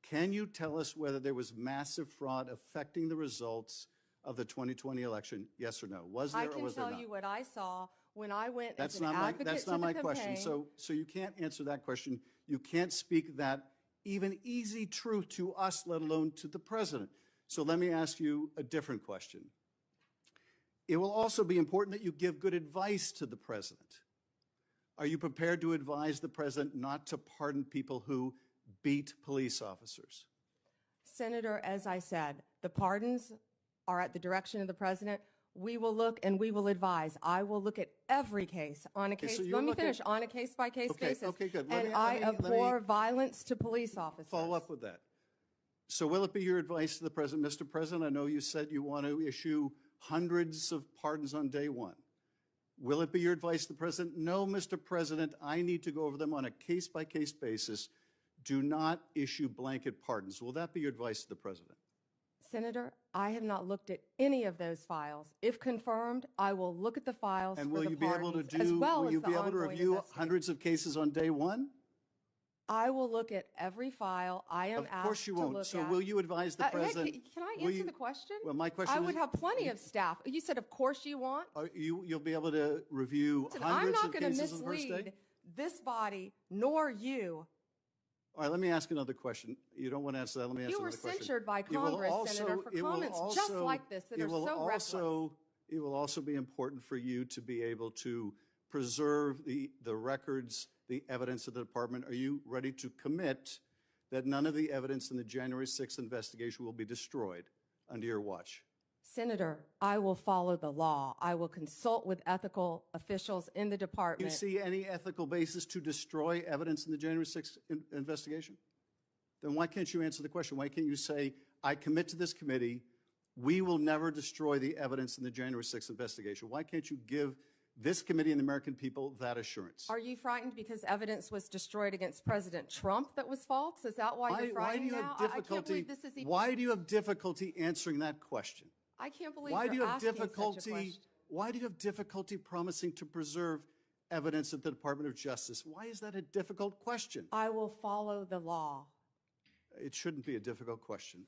can you tell us whether there was massive fraud affecting the results of the 2020 election? Yes or no? Was there I or can was there tell not? you what I saw when I went That's as an not my, advocate that's to not the my campaign. question. So you can't answer that question. You can't speak that even easy truth to us, let alone to the president. So let me ask you a different question. It will also be important that you give good advice to the president. Are you prepared to advise the president not to pardon people who beat police officers? Senator, as I said, the pardons are at the direction of the president. We will look and we will advise. I will look at every case on a case. so you Let me look at- finish on a case-by-case Okay, basis. okay, good. And Let I me abhor violence to police officers. Follow up with that. So will it be your advice to the president, Mr. President, I know you said you want to issue hundreds of pardons on day one. Will it be your advice to the president? No, Mr. President, I need to go over them on a case-by-case basis. Do not issue blanket pardons. Will that be your advice to the president? Senator, I have not looked at any of those files. If confirmed, I will look at the files And for will the you be able to pardons, as do, well will as you the be able to ongoing review investigation. hundreds of cases on day one? I will look at every file I am Of course asked you to won't. look So at. will you advise the president? Can I will answer you- the question? Well, my question I is- would have plenty of staff. You said, of course you want. You'll be able to review Listen, I'm hundreds not of going to cases on the first day? mislead this body nor you. All right, let me ask another question. You don't want to answer that. Let me ask You were another question. censured by It will Congress, also- Senator, for it will comments just also- like this that it are will so reckless. It will also be important for you to be able to preserve the records, the evidence of the department. Are you ready to commit that none of the evidence in the January 6th investigation will be destroyed under your watch? Senator, I will follow the law. I will consult with ethical officials in the Do you department. see any ethical basis to destroy evidence in the January 6th investigation? Then why can't you answer the question? Why can't you say, I commit to this committee, we will never destroy the evidence in the January 6th investigation? Why can't you give this committee and the American people that assurance. Are you frightened because evidence was destroyed against President Trump that was false? Is that why you're Why do frightened you now? have difficulty? I can't believe this is even, Why do you have difficulty answering that question? I can't believe Why do you you're have asking such a difficulty? question. Why do you have difficulty promising to preserve evidence at the Department of Justice? Why is that a difficult question? I will follow the law. It shouldn't be a difficult question.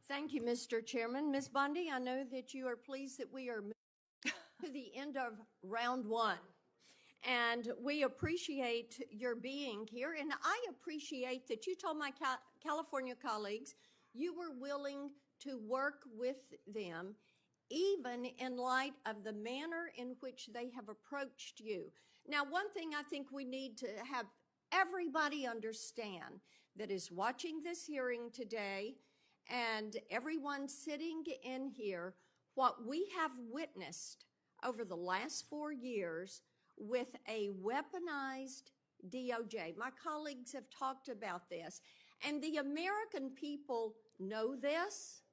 Thank you, Mr. Chairman. Ms. Bondi, I know that you are pleased that we are moving to the end of round one. And we appreciate your being here. And I appreciate that you told my California colleagues you were willing to work with them, even in light of the manner in which they have approached you. Now, one thing I think we need to have everybody understand that is watching this hearing today and everyone sitting in here, what we have witnessed over the last 4 years with a weaponized DOJ. My colleagues have talked about this, and the American people know this.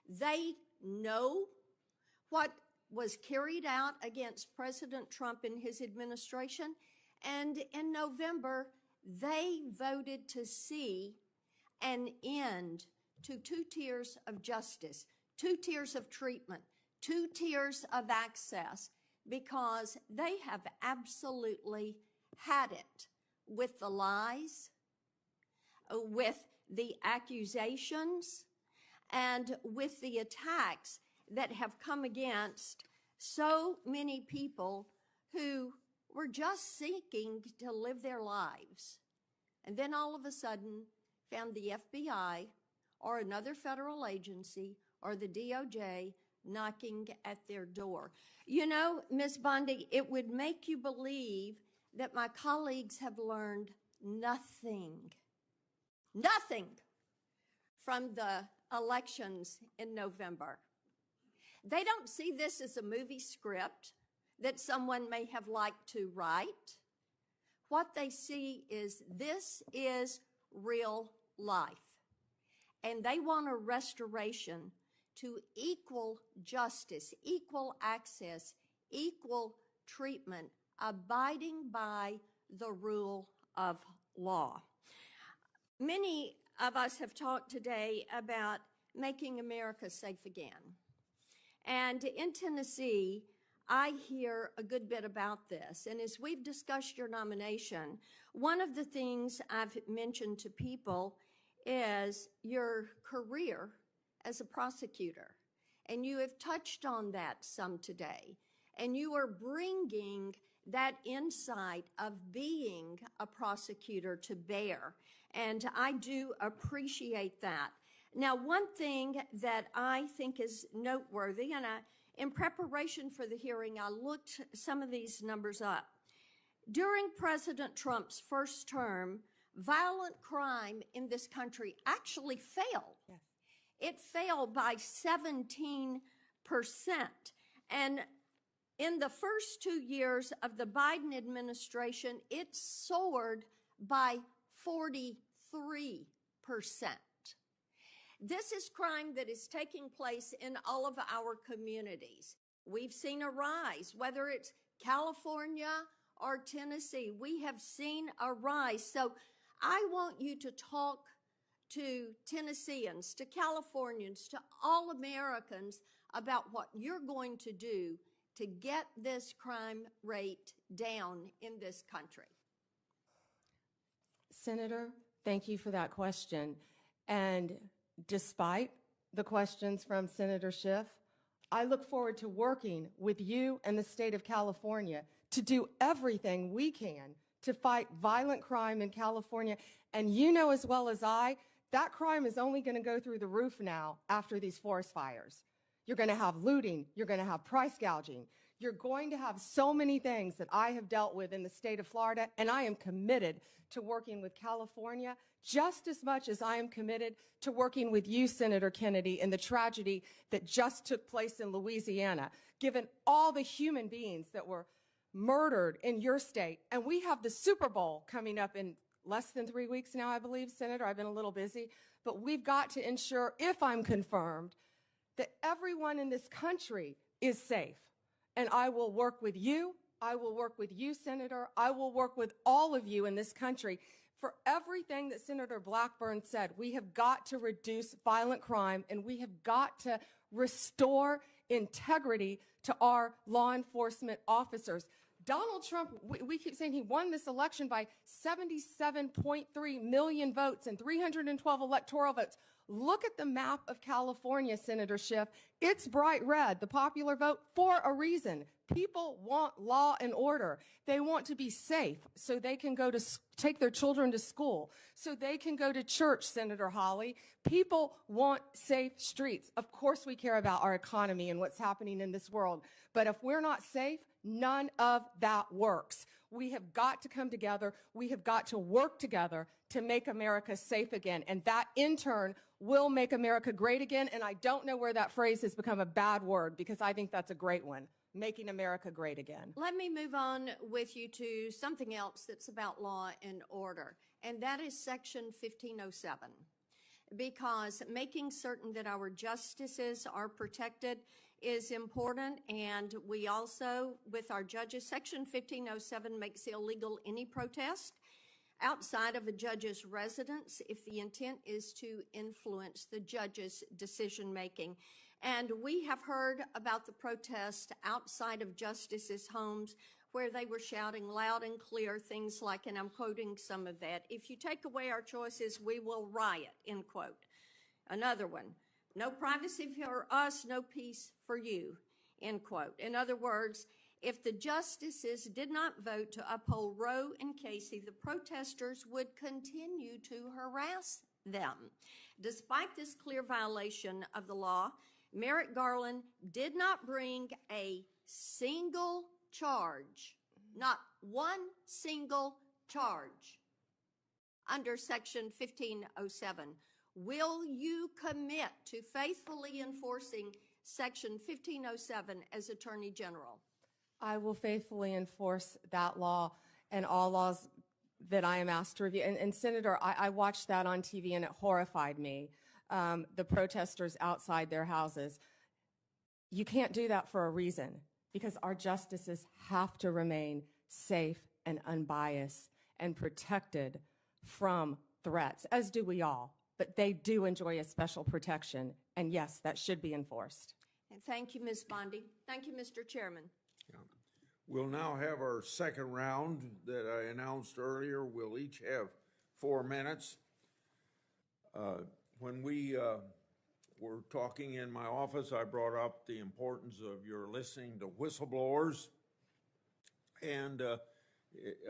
They know what was carried out against President Trump and his administration, and in November, they voted to see an end to 2 tiers of justice, 2 tiers of treatment, 2 tiers of access, because they have absolutely had it with the lies, with the accusations, and with the attacks that have come against so many people who were just seeking to live their lives. And then all of a sudden found the FBI or another federal agency or the DOJ knocking at their door. You know, Ms. Bondi, it would make you believe that my colleagues have learned nothing from the elections in November. They don't see this as a movie script that someone may have liked to write. What they see is this is real life. And they want a restoration to equal justice, equal access, equal treatment, abiding by the rule of law. Many of us have talked today about making America safe again. And in Tennessee, I hear a good bit about this. And as we've discussed your nomination, one of the things I've mentioned to people is your career as a prosecutor. And you have touched on that some today. And you are bringing that insight of being a prosecutor to bear. And I do appreciate that. Now, one thing that I think is noteworthy, and in preparation for the hearing, I looked some of these numbers up. During President Trump's first term, violent crime in this country actually fell. Yes. It fell by 17%. And in the first 2 years of the Biden administration, it soared by 43%. This is crime that is taking place in all of our communities. We've seen a rise, whether it's California or Tennessee. We have seen a rise. So I want you to talk to Tennesseans, to Californians, to all Americans about what you're going to do to get this crime rate down in this country. Senator, thank you for that question. And despite the questions from Senator Schiff, I look forward to working with you and the state of California to do everything we can to fight violent crime in California. And you know as well as I, that crime is only going to go through the roof now after these forest fires. You're going to have looting. You're going to have price gouging. You're going to have so many things that I have dealt with in the state of Florida, and I am committed to working with California just as much as I am committed to working with you, Senator Kennedy, in the tragedy that just took place in Louisiana, given all the human beings that were murdered in your state. And we have the Super Bowl coming up in less than 3 weeks now, I believe, Senator. I've been a little busy. But we've got to ensure, if I'm confirmed, that everyone in this country is safe. And I will work with you. I will work with you, Senator. I will work with all of you in this country. For everything that Senator Blackburn said, we have got to reduce violent crime, and we have got to restore integrity to our law enforcement officers. Donald Trump, we keep saying he won this election by 77.3 million votes and 312 electoral votes. Look at the map of California, Senator Schiff. It's bright red, the popular vote, for a reason. People want law and order. They want to be safe so they can go to take their children to school, so they can go to church, Senator Hawley. People want safe streets. Of course we care about our economy and what's happening in this world, but if we're not safe, none of that works. We have got to come together. We have got to work together to make America safe again, and that in turn will make America great again. And I don't know where that phrase has become a bad word, because I think that's a great one. Making America great again. Let me move on with you to something else that's about law and order, and that is Section 1507. Because making certain that our justices are protected is important, and we also, with our judges, Section 1507 makes illegal any protest outside of a judge's residence if the intent is to influence the judge's decision-making. And we have heard about the protest outside of justices' homes where they were shouting loud and clear things like, and I'm quoting some of that, "If you take away our choices, we will riot," end quote. Another one, "No privacy for us, no peace for you," end quote. In other words, if the justices did not vote to uphold Roe and Casey, the protesters would continue to harass them. Despite this clear violation of the law, Merrick Garland did not bring a single charge, not one single charge, under Section 1507. Will you commit to faithfully enforcing Section 1507 as Attorney General? I will faithfully enforce that law and all laws that I am asked to review. And Senator, I watched that on TV and it horrified me. The protesters outside their houses. You can't do that for a reason, because our justices have to remain safe and unbiased and protected from threats, as do we all. But they do enjoy a special protection, and yes, that should be enforced. And thank you, Ms. Bondi. Thank you, Mr. Chairman. We'll now have our second round that I announced earlier. We'll each have 4 minutes. When we were talking in my office, I brought up the importance of your listening to whistleblowers. And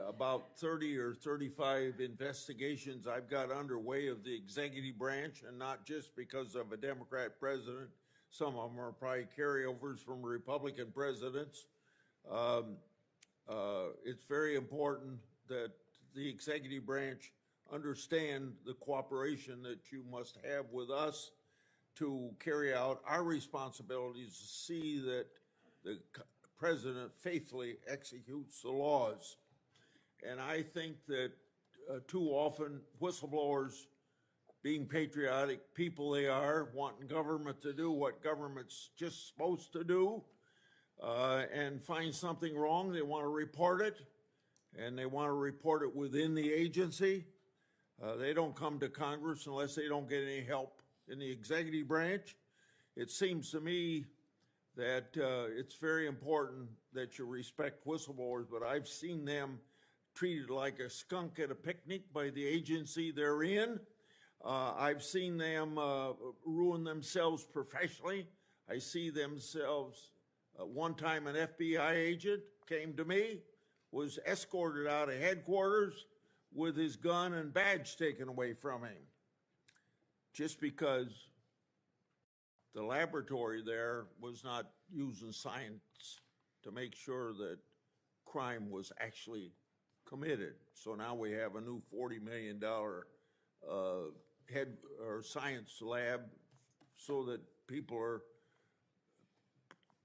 about 30 or 35 investigations I've got underway of the executive branch, and not just because of a Democrat president. Some of them are probably carryovers from Republican presidents. It's very important that the executive branch understand the cooperation that you must have with us to carry out our responsibilities to see that the president faithfully executes the laws. And I think that too often whistleblowers, being patriotic people they are, wanting government to do what government's just supposed to do, and find something wrong, they want to report it, and they want to report it within the agency. They don't come to Congress unless they don't get any help in the executive branch. It seems to me that it's very important that you respect whistleblowers, but I've seen them treated like a skunk at a picnic by the agency they're in. I've seen them ruin themselves professionally. I see themselves. One time an FBI agent came to me, was escorted out of headquarters with his gun and badge taken away from him, just because the laboratory there was not using science to make sure that crime was actually committed. So now we have a new $40 million head or science lab so that people are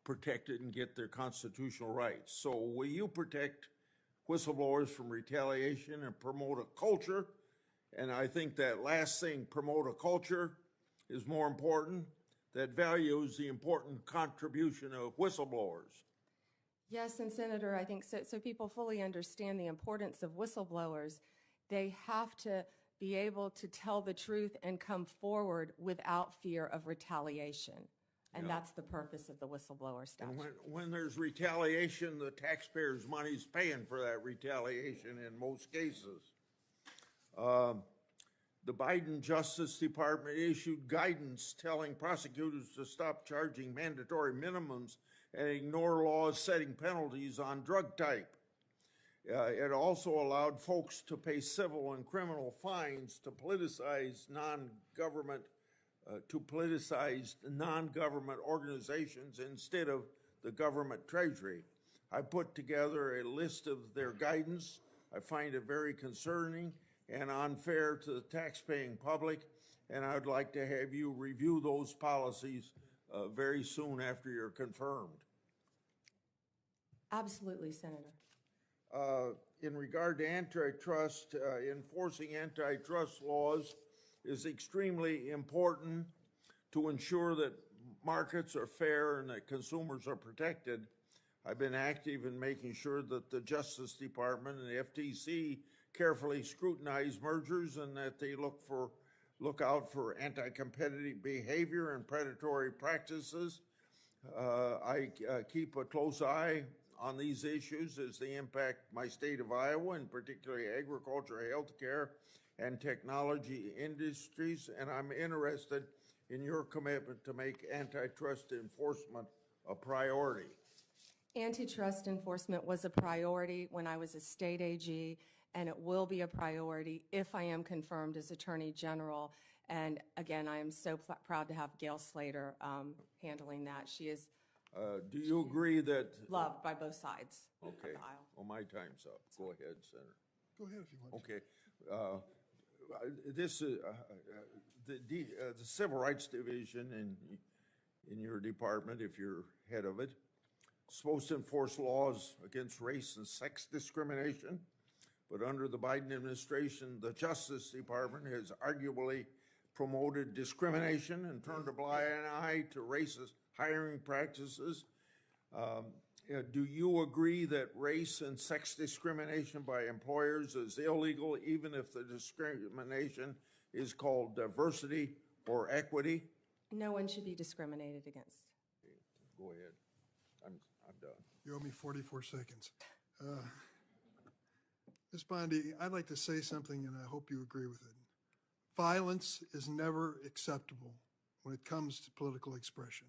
protected and get their constitutional rights. So will you protect whistleblowers from retaliation and promote a culture? And I think that last thing, promote a culture, is more important, that values the important contribution of whistleblowers. Yes, and Senator, I think so people fully understand the importance of whistleblowers. They have to be able to tell the truth and come forward without fear of retaliation. And that's the purpose of the whistleblower statute. And when there's retaliation, the taxpayers' money's paying for that retaliation in most cases. The Biden Justice Department issued guidance telling prosecutors to stop charging mandatory minimums and ignore laws setting penalties on drug type. It also allowed folks to pay civil and criminal fines to politicize non-government organizations instead of the government treasury. I put together a list of their guidance. I find it very concerning and unfair to the taxpaying public, and I'd like to have you review those policies very soon after you're confirmed. Absolutely, Senator. In regard to antitrust, enforcing antitrust laws is extremely important to ensure that markets are fair and that consumers are protected. I've been active in making sure that the Justice Department and the FTC carefully scrutinize mergers and that they look out for anti-competitive behavior and predatory practices. I keep a close eye on these issues as they impact my state of Iowa, and particularly agriculture, healthcare, and technology industries, and I'm interested in your commitment to make antitrust enforcement a priority. Antitrust enforcement was a priority when I was a state AG, and it will be a priority if I am confirmed as Attorney General. And again, I am so proud to have Gail Slater handling that. She is do you agree that... loved by both sides of Okay. the aisle. Well, my time's up. Go ahead, Senator. Go ahead if you want. Okay. This is the Civil Rights Division in your department, if you're head of it, supposed to enforce laws against race and sex discrimination. But under the Biden administration, the Justice Department has arguably promoted discrimination and turned a blind eye to racist hiring practices. Do you agree that race and sex discrimination by employers is illegal, even if the discrimination is called diversity or equity? No one should be discriminated against. Go ahead. I'm done. You owe me 44 seconds. Ms. Bondi, I'd like to say something, and I hope you agree with it. Violence is never acceptable when it comes to political expression.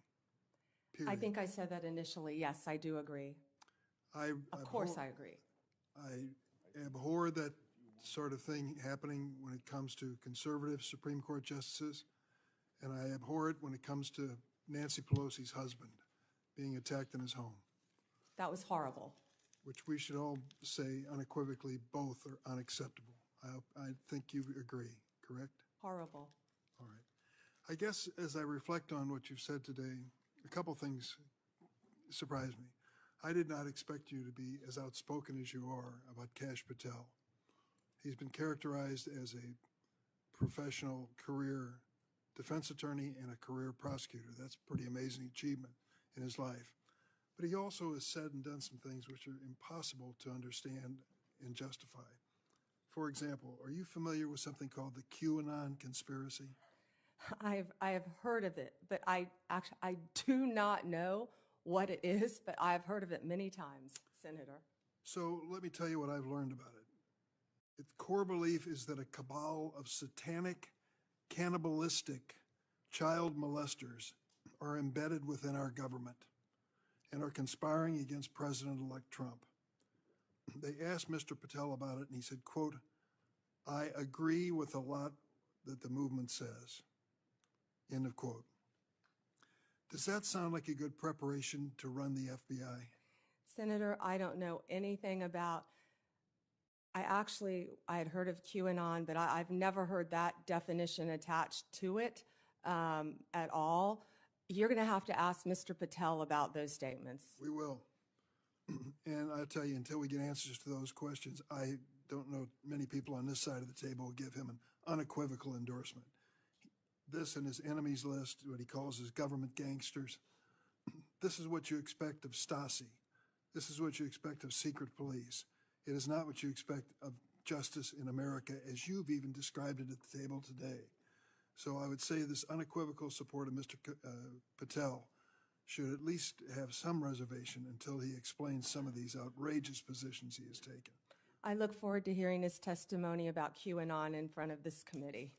Period. I think I said that initially. Yes, I do agree. Of course I agree. I abhor that sort of thing happening when it comes to conservative Supreme Court justices, and I abhor it when it comes to Nancy Pelosi's husband being attacked in his home. That was horrible. Which we should all say unequivocally both are unacceptable. I think you agree, correct? Horrible. All right. I guess as I reflect on what you've said today, a couple things surprised me. I did not expect you to be as outspoken as you are about Kash Patel. He's been characterized as a professional career defense attorney and a career prosecutor. That's a pretty amazing achievement in his life. But he also has said and done some things which are impossible to understand and justify. For example, are you familiar with something called the QAnon conspiracy? I have heard of it, but I do not know what it is, but I've heard of it many times, Senator. So let me tell you what I've learned about it. Its core belief is that a cabal of satanic, cannibalistic child molesters are embedded within our government and are conspiring against President-elect Trump. They asked Mr. Patel about it, and he said, quote, "I agree with a lot that the movement says." End of quote. Does that sound like a good preparation to run the FBI? Senator, I don't know anything about, I had heard of QAnon, but I've never heard that definition attached to it at all. You're going to have to ask Mr. Patel about those statements. We will. And I'll tell you, until we get answers to those questions, I don't know many people on this side of the table will give him an unequivocal endorsement. This and his enemies list, what he calls his government gangsters, this is what you expect of Stasi. This is what you expect of secret police. It is not what you expect of justice in America, as you've even described it at the table today. So I would say this unequivocal support of Mr. Patel should at least have some reservation until he explains some of these outrageous positions he has taken. I look forward to hearing his testimony about QAnon in front of this committee.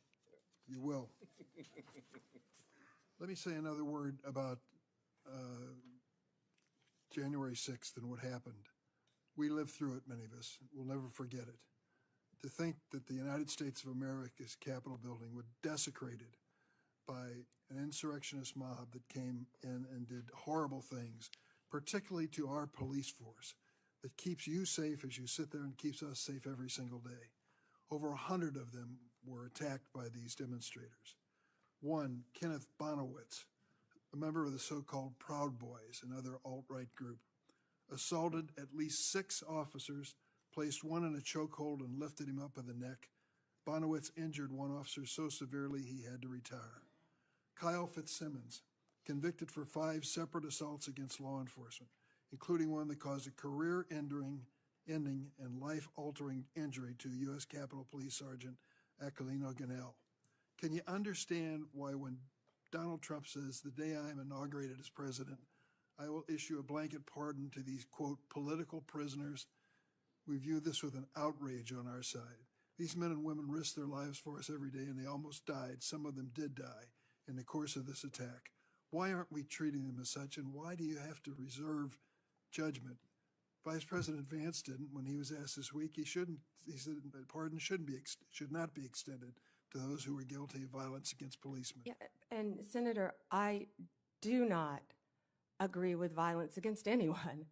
You will. Let me say another word about January 6th and what happened. We lived through it, many of us. We'll never forget it. To think that the United States of America's Capitol building was desecrated by an insurrectionist mob that came in and did horrible things, particularly to our police force, that keeps you safe as you sit there and keeps us safe every single day. Over 100 of them were attacked by these demonstrators. One, Kenneth Bonowitz, a member of the so-called Proud Boys, another alt-right group, assaulted at least 6 officers, placed one in a chokehold and lifted him up by the neck. Bonowitz injured one officer so severely he had to retire. Kyle Fitzsimmons, convicted for 5 separate assaults against law enforcement, including one that caused a career-ending and life-altering injury to U.S. Capitol Police Sergeant Aquilino Ganell. Can you understand why when Donald Trump says, the day I am inaugurated as president, I will issue a blanket pardon to these, quote, political prisoners? We view this with an outrage on our side. These men and women risk their lives for us every day, and they almost died. Some of them did die in the course of this attack. Why aren't we treating them as such, and why do you have to reserve judgment? Vice President Vance didn't when he was asked this week. He said pardon should not be extended to those who were guilty of violence against policemen. Yeah, and Senator, I do not agree with violence against anyone,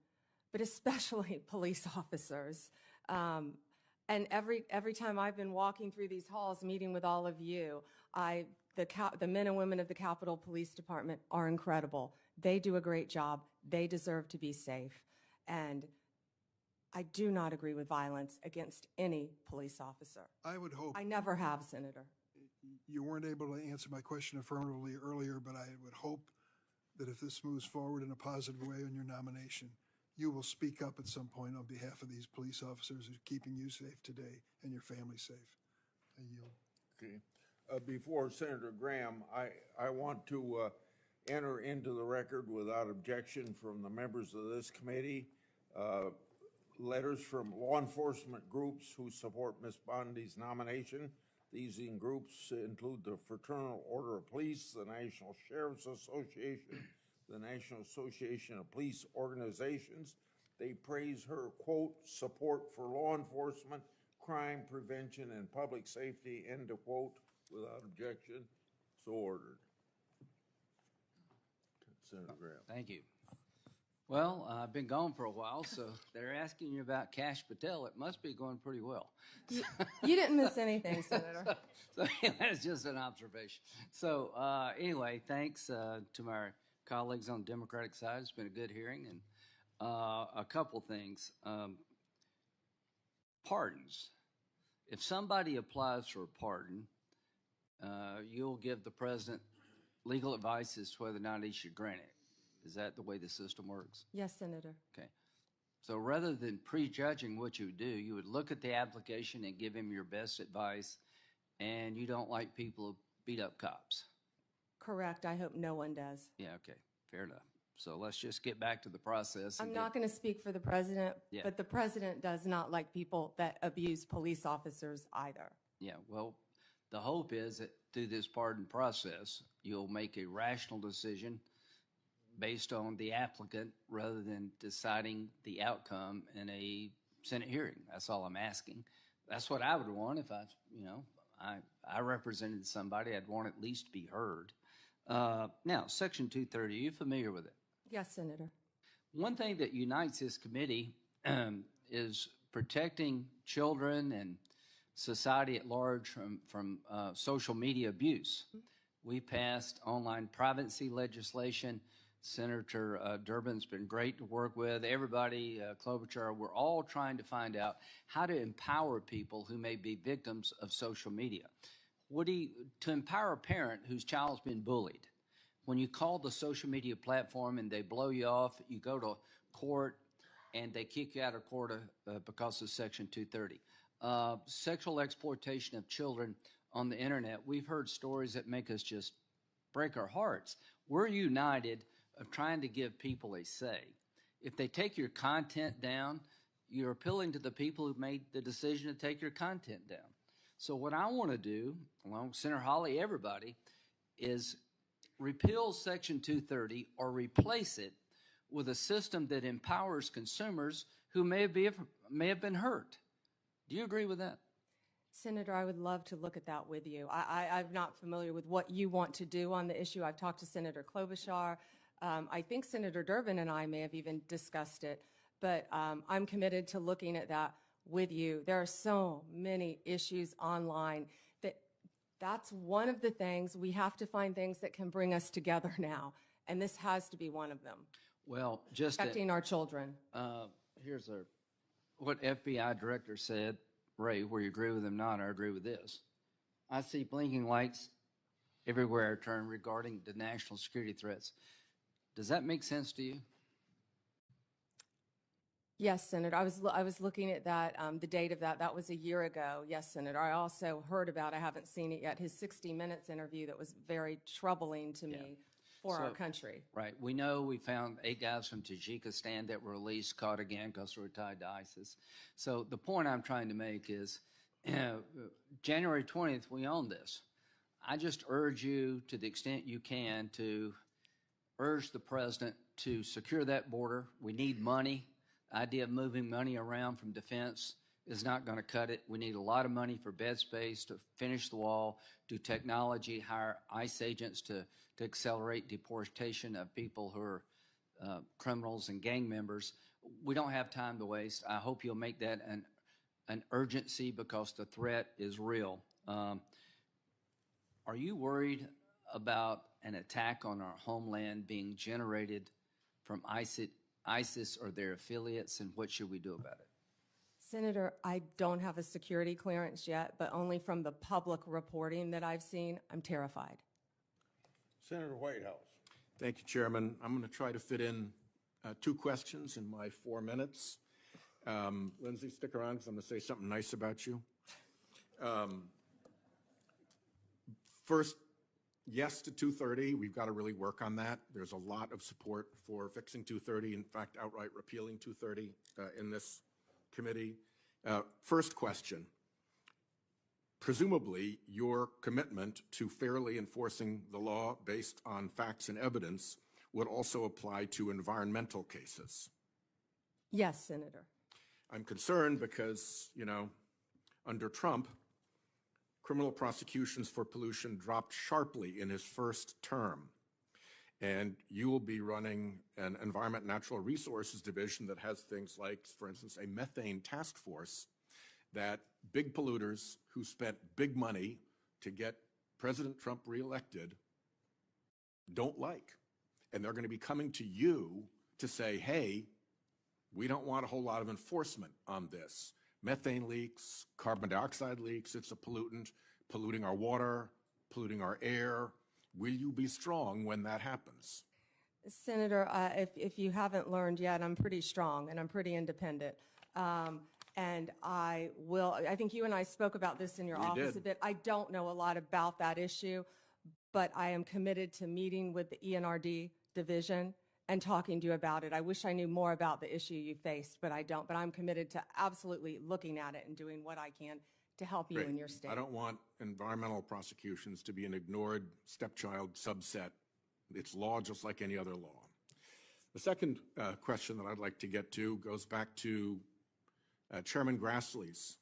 but especially police officers. And every time I've been walking through these halls, meeting with all of you, the men and women of the Capitol Police Department are incredible. They do a great job. They deserve to be safe. And I do not agree with violence against any police officer. I would hope. I never have, Senator. You weren't able to answer my question affirmatively earlier, but I would hope that if this moves forward in a positive way on your nomination, you will speak up at some point on behalf of these police officers who are keeping you safe today and your family safe. I yield. Okay. Before Senator Graham, I want to enter into the record without objection from the members of this committee letters from law enforcement groups who support Ms. Bondi's nomination. These groups include the Fraternal Order of Police, the National Sheriff's Association, the National Association of Police Organizations. They praise her, quote, support for law enforcement, crime prevention, and public safety, end of quote, without objection. So ordered. Senator Graham. Thank you. Well, I've been gone for a while, so they're asking you about Kash Patel. It must be going pretty well. You didn't miss anything, Senator. So that's just an observation. So anyway, thanks to my colleagues on the Democratic side. It's been a good hearing. And a couple things. Pardons. If somebody applies for a pardon, you'll give the president legal advice as to whether or not he should grant it. Is that the way the system works? Yes, Senator. Okay. So rather than prejudging what you would do, you would look at the application and give him your best advice, and you don't like people who beat up cops. Correct. I hope no one does. Yeah, okay. Fair enough. So let's just get back to the process. I'm not going to speak for the president, Yeah. but the president does not like people that abuse police officers either. Yeah, well, the hope is that through this pardon process, you'll make a rational decision based on the applicant rather than deciding the outcome in a Senate hearing. That's all I'm asking. That's what I would want if I represented somebody. I'd want at least to be heard. Now, Section 230, are you familiar with it? Yes, Senator. One thing that unites this committee is protecting children and society at large from social media abuse. We passed online privacy legislation. Senator Durban's been great to work with. Everybody, Klobuchar, we're all trying to find out how to empower people who may be victims of social media. To empower a parent whose child's been bullied, when you call the social media platform and they blow you off, you go to court and they kick you out of court because of Section 230. Sexual exploitation of children on the internet. We've heard stories that make us just break our hearts. We're united of trying to give people a say. If they take your content down, you're appealing to the people who made the decision to take your content down. So what I want to do, along with Senator Hawley, everybody, is repeal Section 230 or replace it with a system that empowers consumers who may have been hurt. Do you agree with that? Senator, I would love to look at that with you. I'm not familiar with what you want to do on the issue. I've talked to Senator Klobuchar. I think Senator Durbin and I may have even discussed it, but I'm committed to looking at that with you. There are so many issues online that's one of the things. We have to find things that can bring us together now, and this has to be one of them. Well, just protecting our children. Here's what FBI director said. Ray, where you agree with him not, I agree with this. I see blinking lights everywhere I turn regarding the national security threats. Does that make sense to you? Yes, Senator. I was looking at that, the date of that. That was a year ago. Yes, Senator. I also heard about, I haven't seen it yet, his 60 Minutes interview that was very troubling to me for our country. Right. We know we found 8 guys from Tajikistan that were released, caught again because they were tied to ISIS. So the point I'm trying to make is January 20th, we own this. I just urge you, to the extent you can, to urge the president to secure that border. We need money. The idea of moving money around from defense is not going to cut it. We need a lot of money for bed space, to finish the wall, do technology, hire ICE agents to accelerate deportation of people who are criminals and gang members. We don't have time to waste. I hope you'll make that an urgency because the threat is real. Are you worried about an attack on our homeland being generated from ISIS or their affiliates, and what should we do about it? Senator, I don't have a security clearance yet, but only from the public reporting that I've seen, I'm terrified. Senator Whitehouse. Thank you, Chairman. I'm going to try to fit in 2 questions in my 4 minutes. Lindsay, stick around because I'm going to say something nice about you. First, yes to 230. We've got to really work on that. There's a lot of support for fixing 230, in fact, outright repealing 230 in this committee. First question. Presumably, your commitment to fairly enforcing the law based on facts and evidence would also apply to environmental cases. Yes, Senator. I'm concerned because, under Trump, criminal prosecutions for pollution dropped sharply in his first term. And you will be running an Environment and Natural Resources Division that has things like, for instance, a methane task force that big polluters who spent big money to get President Trump reelected don't like. And they're going to be coming to you to say, hey, we don't want a whole lot of enforcement on this. Methane leaks, carbon dioxide leaks, it's a pollutant, polluting our water, polluting our air. Will you be strong when that happens? Senator, if you haven't learned yet, I'm pretty strong and I'm pretty independent. And I think you and I spoke about this in your office a bit. I don't know a lot about that issue, but I am committed to meeting with the ENRD division and talking to you about it. I wish I knew more about the issue you faced, but I don't. But I'm committed to absolutely looking at it and doing what I can to help you in your state. I don't want environmental prosecutions to be an ignored stepchild subset. It's law just like any other law. The second question that I'd like to get to goes back to Chairman Grassley's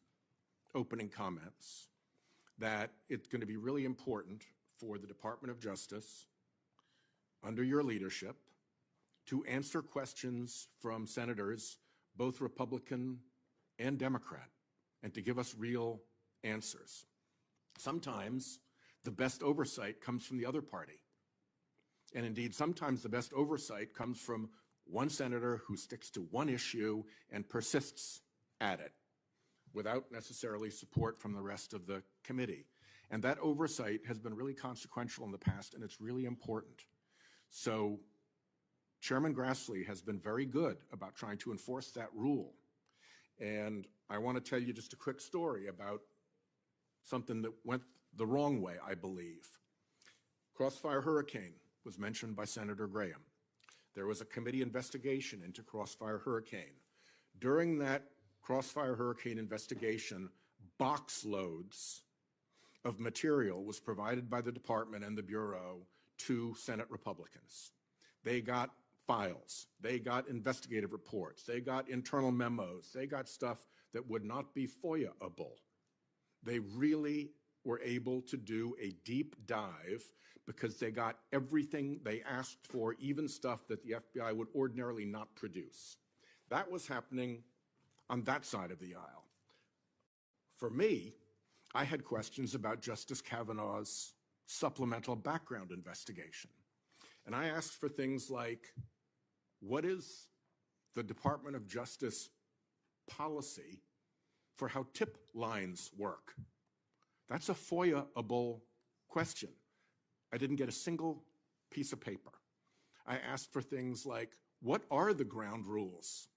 opening comments, that it's going to be really important for the Department of Justice, under your leadership, to answer questions from senators, both Republican and Democrat, and to give us real answers. Sometimes the best oversight comes from the other party. And indeed, sometimes the best oversight comes from one senator who sticks to one issue and persists at it without necessarily support from the rest of the committee. And that oversight has been really consequential in the past, and it's really important. So Chairman Grassley has been very good about trying to enforce that rule. And I want to tell you just a quick story about something that went the wrong way, I believe. Crossfire Hurricane was mentioned by Senator Graham. There was a committee investigation into Crossfire Hurricane. During that Crossfire Hurricane investigation, box loads of material was provided by the department and the Bureau to Senate Republicans. They got files, they got investigative reports, they got internal memos, they got stuff that would not be FOIA-able. They really were able to do a deep dive because they got everything they asked for, even stuff that the FBI would ordinarily not produce. That was happening on that side of the aisle. For me, I had questions about Justice Kavanaugh's supplemental background investigation. And I asked for things like, what is the Department of Justice policy for how tip lines work? That's a FOIA-able question. I didn't get a single piece of paper. I asked for things like, what are the ground rules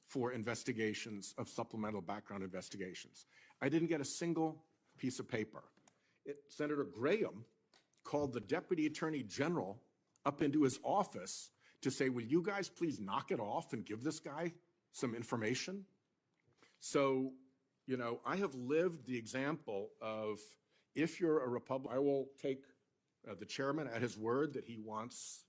for investigations of supplemental background investigations? I didn't get a single piece of paper. Senator Graham called the Deputy Attorney General up into his office to say, will you guys please knock it off and give this guy some information? So, you know, I have lived the example of, if you're a Republican, I will take the chairman at his word that he wants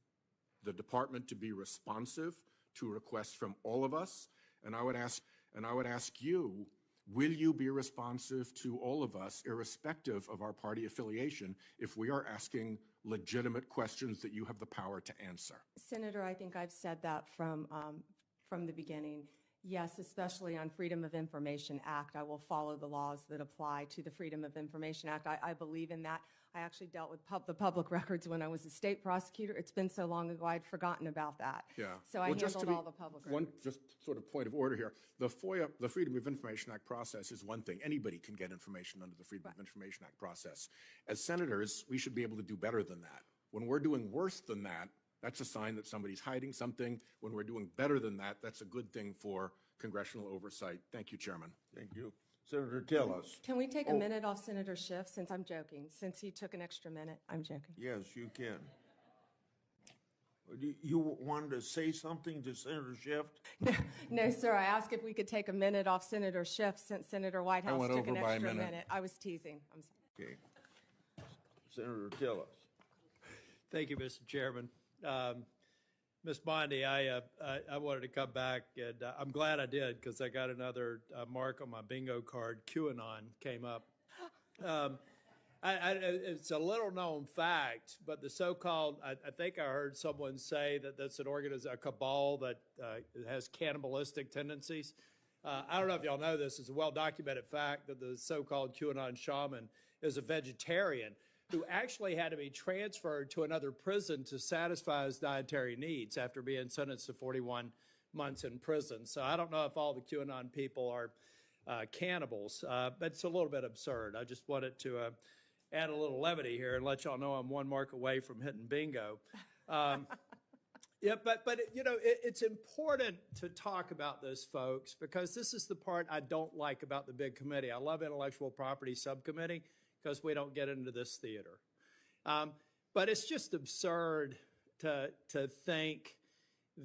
the department to be responsive to requests from all of us. And I would ask you, will you be responsive to all of us, irrespective of our party affiliation, if we are asking legitimate questions that you have the power to answer? Senator, I think I've said that from the beginning. Yes, especially on Freedom of Information Act, I will follow the laws that apply to the Freedom of Information Act. I believe in that. I actually dealt with the public records when I was a state prosecutor. It's been so long ago, I'd forgotten about that. Yeah. So I handled all the public records. One just sort of point of order here. The FOIA, the Freedom of Information Act process is one thing. Anybody can get information under the Freedom of Information Act process. As senators, we should be able to do better than that. When we're doing worse than that, that's a sign that somebody's hiding something. When we're doing better than that, that's a good thing for congressional oversight. Thank you, Chairman. Thank you. Senator Tillis. Can we take a minute off Senator Schiff, since I'm joking? Since he took an extra minute, I'm joking. Yes, you can. You wanted to say something to Senator Schiff? No, sir. I asked if we could take a minute off Senator Schiff since Senator Whitehouse took an extra minute. I was teasing. I'm sorry. Okay. Senator Tillis. Thank you, Mr. Chairman. Ms. Bondi, I wanted to come back, and I'm glad I did, because I got another mark on my bingo card. QAnon came up. It's a little known fact, but the so-called, I think I heard someone say that that's a cabal that has cannibalistic tendencies. I don't know if y'all know this. It's a well-documented fact that the so-called QAnon shaman is a vegetarian who actually had to be transferred to another prison to satisfy his dietary needs after being sentenced to 41 months in prison. So I don't know if all the QAnon people are cannibals, but it's a little bit absurd. I just wanted to add a little levity here and let y'all know I'm one mark away from hitting bingo. Yeah, but you know, it's important to talk about this, folks, because this is the part I don't like about the big committee. I love intellectual property subcommittee because we don't get into this theater. But it's just absurd to think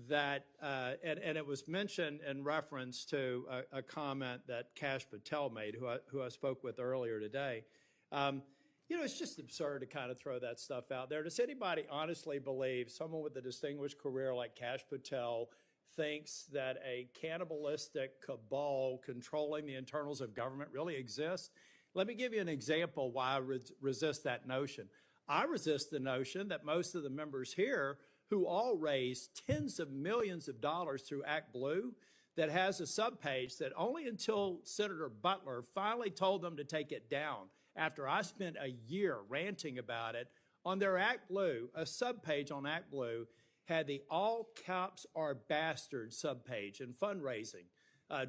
that, and it was mentioned in reference to a comment that Kash Patel made, who I spoke with earlier today. You know, it's just absurd to kind of throw that stuff out there. Does anybody honestly believe someone with a distinguished career like Kash Patel thinks that a cannibalistic cabal controlling the internals of government really exists? Let me give you an example why I resist that notion. I resist the notion that most of the members here, who all raise tens of millions of dollars through Act Blue, that has a subpage that only until Senator Butler finally told them to take it down, after I spent a year ranting about it, on their Act Blue, a subpage on Act Blue had the all cops are bastards subpage and fundraising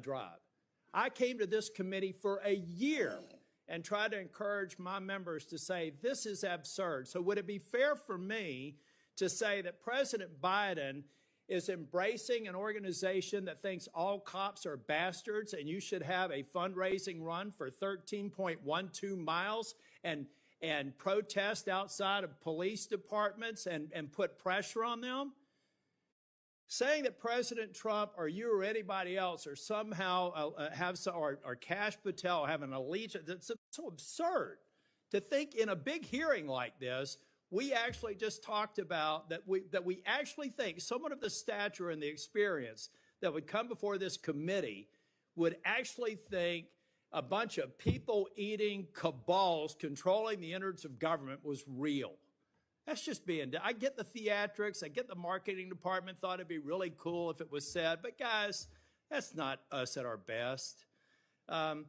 drive. I came to this committee for a year and tried to encourage my members to say, this is absurd. So would it be fair for me to say that President Biden is embracing an organization that thinks all cops are bastards and you should have a fundraising run for 13.12 miles and protest outside of police departments and put pressure on them? Saying that President Trump or you or anybody else or somehow or Kash Patel have an allegiance, that's so absurd to think in a big hearing like this. We actually just talked about that we actually think someone of the stature and the experience that would come before this committee would actually think a bunch of people-eating cabals controlling the innards of government was real. That's just being done. I get the theatrics. I get the marketing department thought it'd be really cool if it was said. But guys, that's not us at our best. And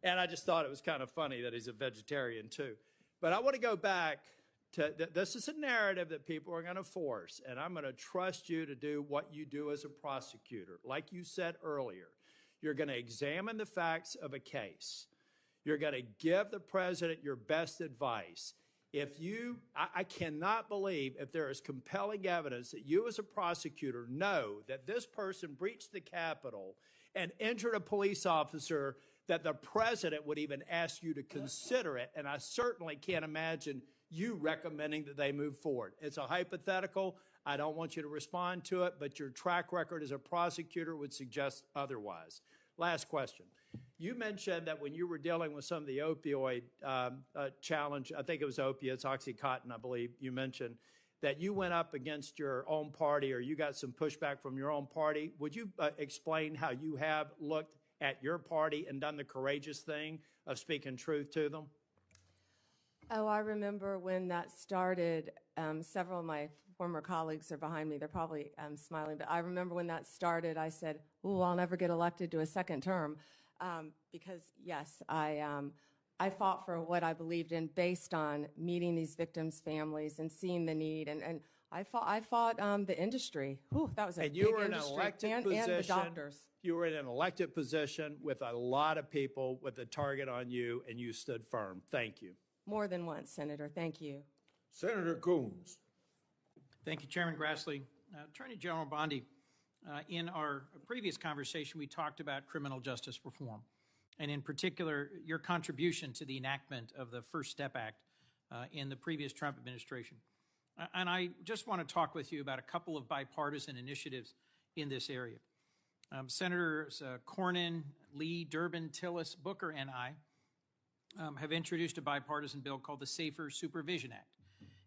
I just thought it was kind of funny that he's a vegetarian too. But I want to go back to this is a narrative that people are going to force. And I'm going to trust you to do what you do as a prosecutor. Like you said earlier, you're going to examine the facts of a case. You're going to give the president your best advice. I cannot believe if there is compelling evidence that you as a prosecutor know that this person breached the Capitol and injured a police officer, that the president would even ask you to consider it. And I certainly can't imagine you recommending that they move forward. It's a hypothetical. I don't want you to respond to it, but your track record as a prosecutor would suggest otherwise. Last question. You mentioned that when you were dealing with some of the opioid challenge, I think it was opiates, Oxycontin, I believe you mentioned, that you went up against your own party or you got some pushback from your own party. Would you explain how you have looked at your party and done the courageous thing of speaking truth to them? Oh, I remember when that started. Several of my former colleagues are behind me. They're probably smiling, but I remember when that started, I said, "Oh, I'll never get elected to a second term," because yes, I fought for what I believed in based on meeting these victims' families and seeing the need, and I fought the industry. Whew, that was a big industry. And the doctors. You were in an elected position with a lot of people with a target on you, and you stood firm. Thank you. More than once, Senator. Thank you. Senator Coons. Thank you, Chairman Grassley. Attorney General Bondi, in our previous conversation, we talked about criminal justice reform, and in particular, your contribution to the enactment of the First Step Act in the previous Trump administration. And I just want to talk with you about a couple of bipartisan initiatives in this area. Senators Cornyn, Lee, Durban, Tillis, Booker, and I have introduced a bipartisan bill called the Safer Supervision Act.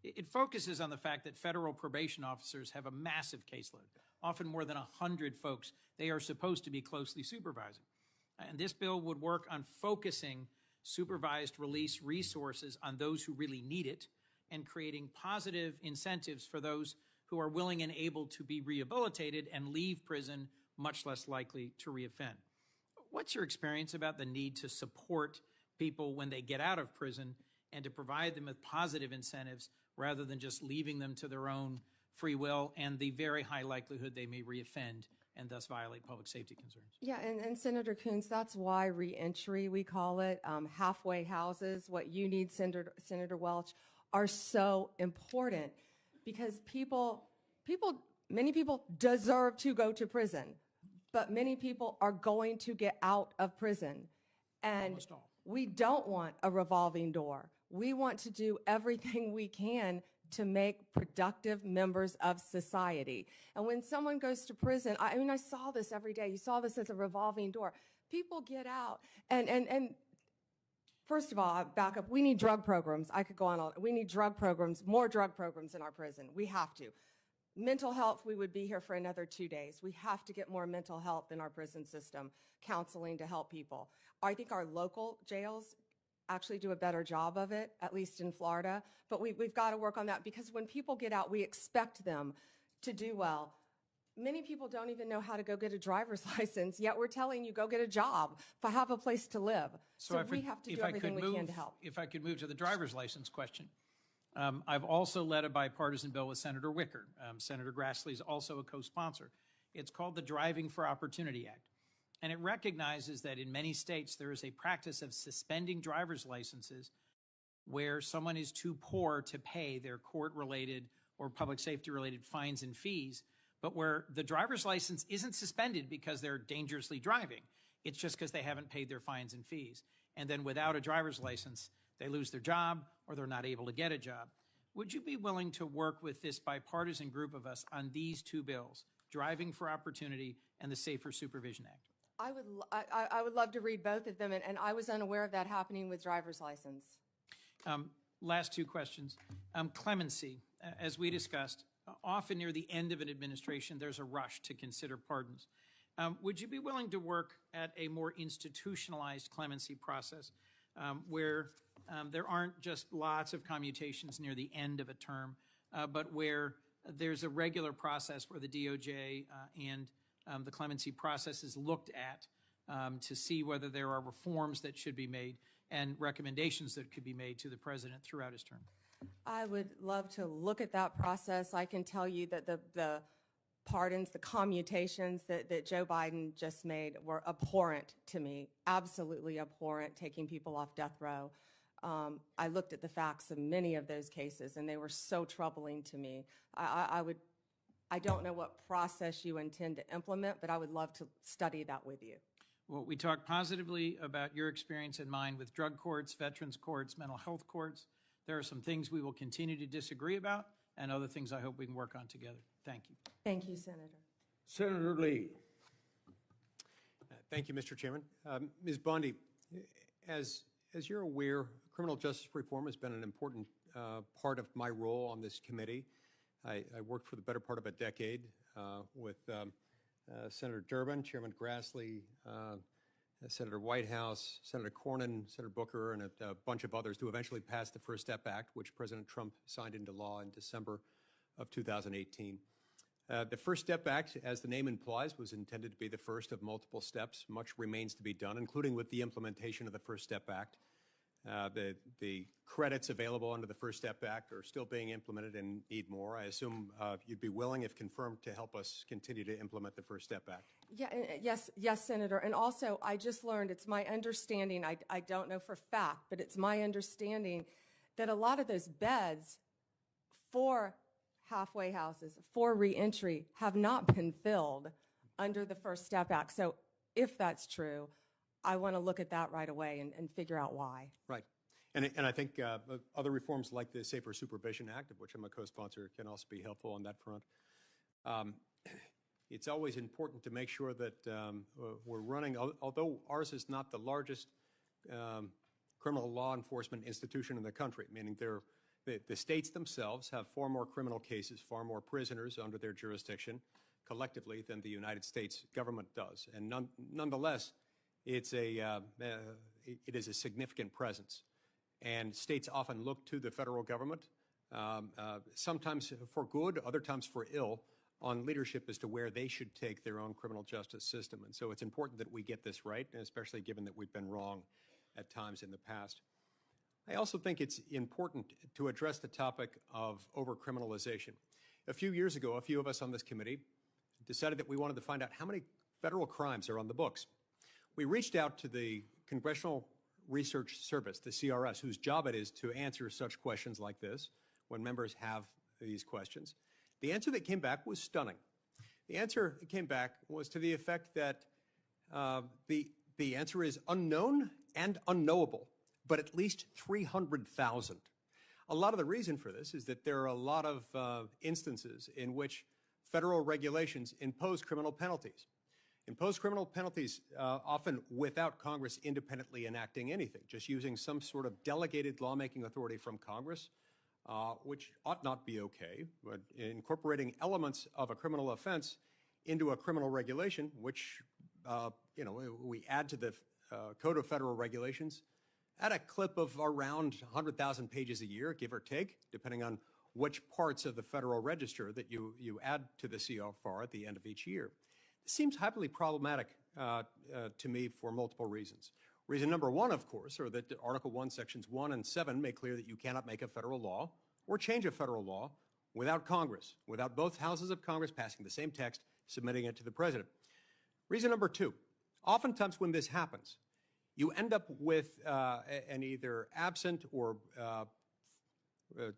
It focuses on the fact that federal probation officers have a massive caseload, often more than 100 folks they are supposed to be closely supervising. And this bill would work on focusing supervised release resources on those who really need it and creating positive incentives for those who are willing and able to be rehabilitated and leave prison much less likely to reoffend. What's your experience about the need to support people when they get out of prison and to provide them with positive incentives rather than just leaving them to their own free will and the very high likelihood they may reoffend and thus violate public safety concerns? Yeah, and Senator Coons, that's why reentry, we call it, halfway houses, what you need, Senator Welch, are so important because many people deserve to go to prison, but many people are going to get out of prison. And we don't want a revolving door. We want to do everything we can to make productive members of society. And when someone goes to prison, I mean, I saw this every day. You saw this as a revolving door. People get out. And first of all, back up, we need drug programs. I could go on. We need drug programs, more drug programs in our prison. We have to. Mental health, we would be here for another 2 days. We have to get more mental health in our prison system, counseling to help people. I think our local jails actually do a better job of it, at least in Florida. But we've got to work on that because when people get out, we expect them to do well. Many people don't even know how to go get a driver's license, yet we're telling you, go get a job, have a place to live. So we have to do everything we can to help. If I could move to the driver's license question. I've also led a bipartisan bill with Senator Wicker. Senator Grassley is also a co-sponsor. It's called the Driving for Opportunity Act. And it recognizes that in many states there is a practice of suspending driver's licenses where someone is too poor to pay their court-related or public safety-related fines and fees, but where the driver's license isn't suspended because they're dangerously driving. It's just because they haven't paid their fines and fees. And then without a driver's license, they lose their job or they're not able to get a job. Would you be willing to work with this bipartisan group of us on these two bills, Driving for Opportunity and the Safer Supervision Act? I would love to read both of them, and I was unaware of that happening with driver's license. Last two questions. Clemency, as we discussed, often near the end of an administration, there's a rush to consider pardons. Would you be willing to work at a more institutionalized clemency process where there aren't just lots of commutations near the end of a term, but where there's a regular process where the DOJ and the clemency process is looked at to see whether there are reforms that should be made and recommendations that could be made to the president throughout his term? I would love to look at that process. I can tell you that the pardons, the commutations that Joe Biden just made were abhorrent to me, absolutely abhorrent, taking people off death row. I looked at the facts of many of those cases, and they were so troubling to me. I don't know what process you intend to implement, but I would love to study that with you. Well, we talked positively about your experience and mine with drug courts, veterans courts, mental health courts. There are some things we will continue to disagree about and other things I hope we can work on together. Thank you. Thank you, Senator. Senator Lee. Thank you, Mr. Chairman. Ms. Bondi, as you're aware, criminal justice reform has been an important part of my role on this committee. I worked for the better part of a decade with Senator Durban, Chairman Grassley, Senator Whitehouse, Senator Cornyn, Senator Booker, and a bunch of others to eventually pass the First Step Act, which President Trump signed into law in December of 2018. The First Step Act, as the name implies, was intended to be the first of multiple steps. Much remains to be done, including with the implementation of the First Step Act. The credits available under the First Step Act are still being implemented and need more. I assume you'd be willing, if confirmed, to help us continue to implement the First Step Act. Yeah, yes, Senator. And also, I just learned, it's my understanding, I don't know for fact, but it's my understanding that a lot of those beds for halfway houses, for reentry, have not been filled under the First Step Act. So if that's true, I want to look at that right away and figure out why. Right. And I think other reforms like the Safer Supervision Act, of which I'm a co-sponsor, can also be helpful on that front. It's always important to make sure that we're running, although ours is not the largest criminal law enforcement institution in the country, meaning the states themselves have far more criminal cases, far more prisoners under their jurisdiction collectively than the United States government does. And nonetheless, it is a significant presence. And states often look to the federal government, sometimes for good, other times for ill, on leadership as to where they should take their own criminal justice system. And so it's important that we get this right, especially given that we've been wrong at times in the past. I also think it's important to address the topic of overcriminalization. A few years ago, a few of us on this committee decided that we wanted to find out how many federal crimes are on the books. We reached out to the Congressional Research Service, the CRS, whose job it is to answer such questions like this when members have these questions. The answer that came back was stunning. The answer that came back was to the effect that the answer is unknown and unknowable, but at least 300,000. A lot of the reason for this is that there are a lot of instances in which federal regulations impose criminal penalties. Impose criminal penalties often without Congress independently enacting anything, just using some sort of delegated lawmaking authority from Congress, which ought not be okay, but incorporating elements of a criminal offense into a criminal regulation, which we add to the Code of Federal Regulations at a clip of around 100,000 pages a year, give or take, depending on which parts of the Federal Register that you add to the CFR at the end of each year. It seems highly problematic to me for multiple reasons. Reason number one, of course, are that Article 1, Sections 1 and 7 make clear that you cannot make a federal law or change a federal law without Congress, without both houses of Congress passing the same text, submitting it to the president. Reason number two, oftentimes when this happens, you end up with an either absent or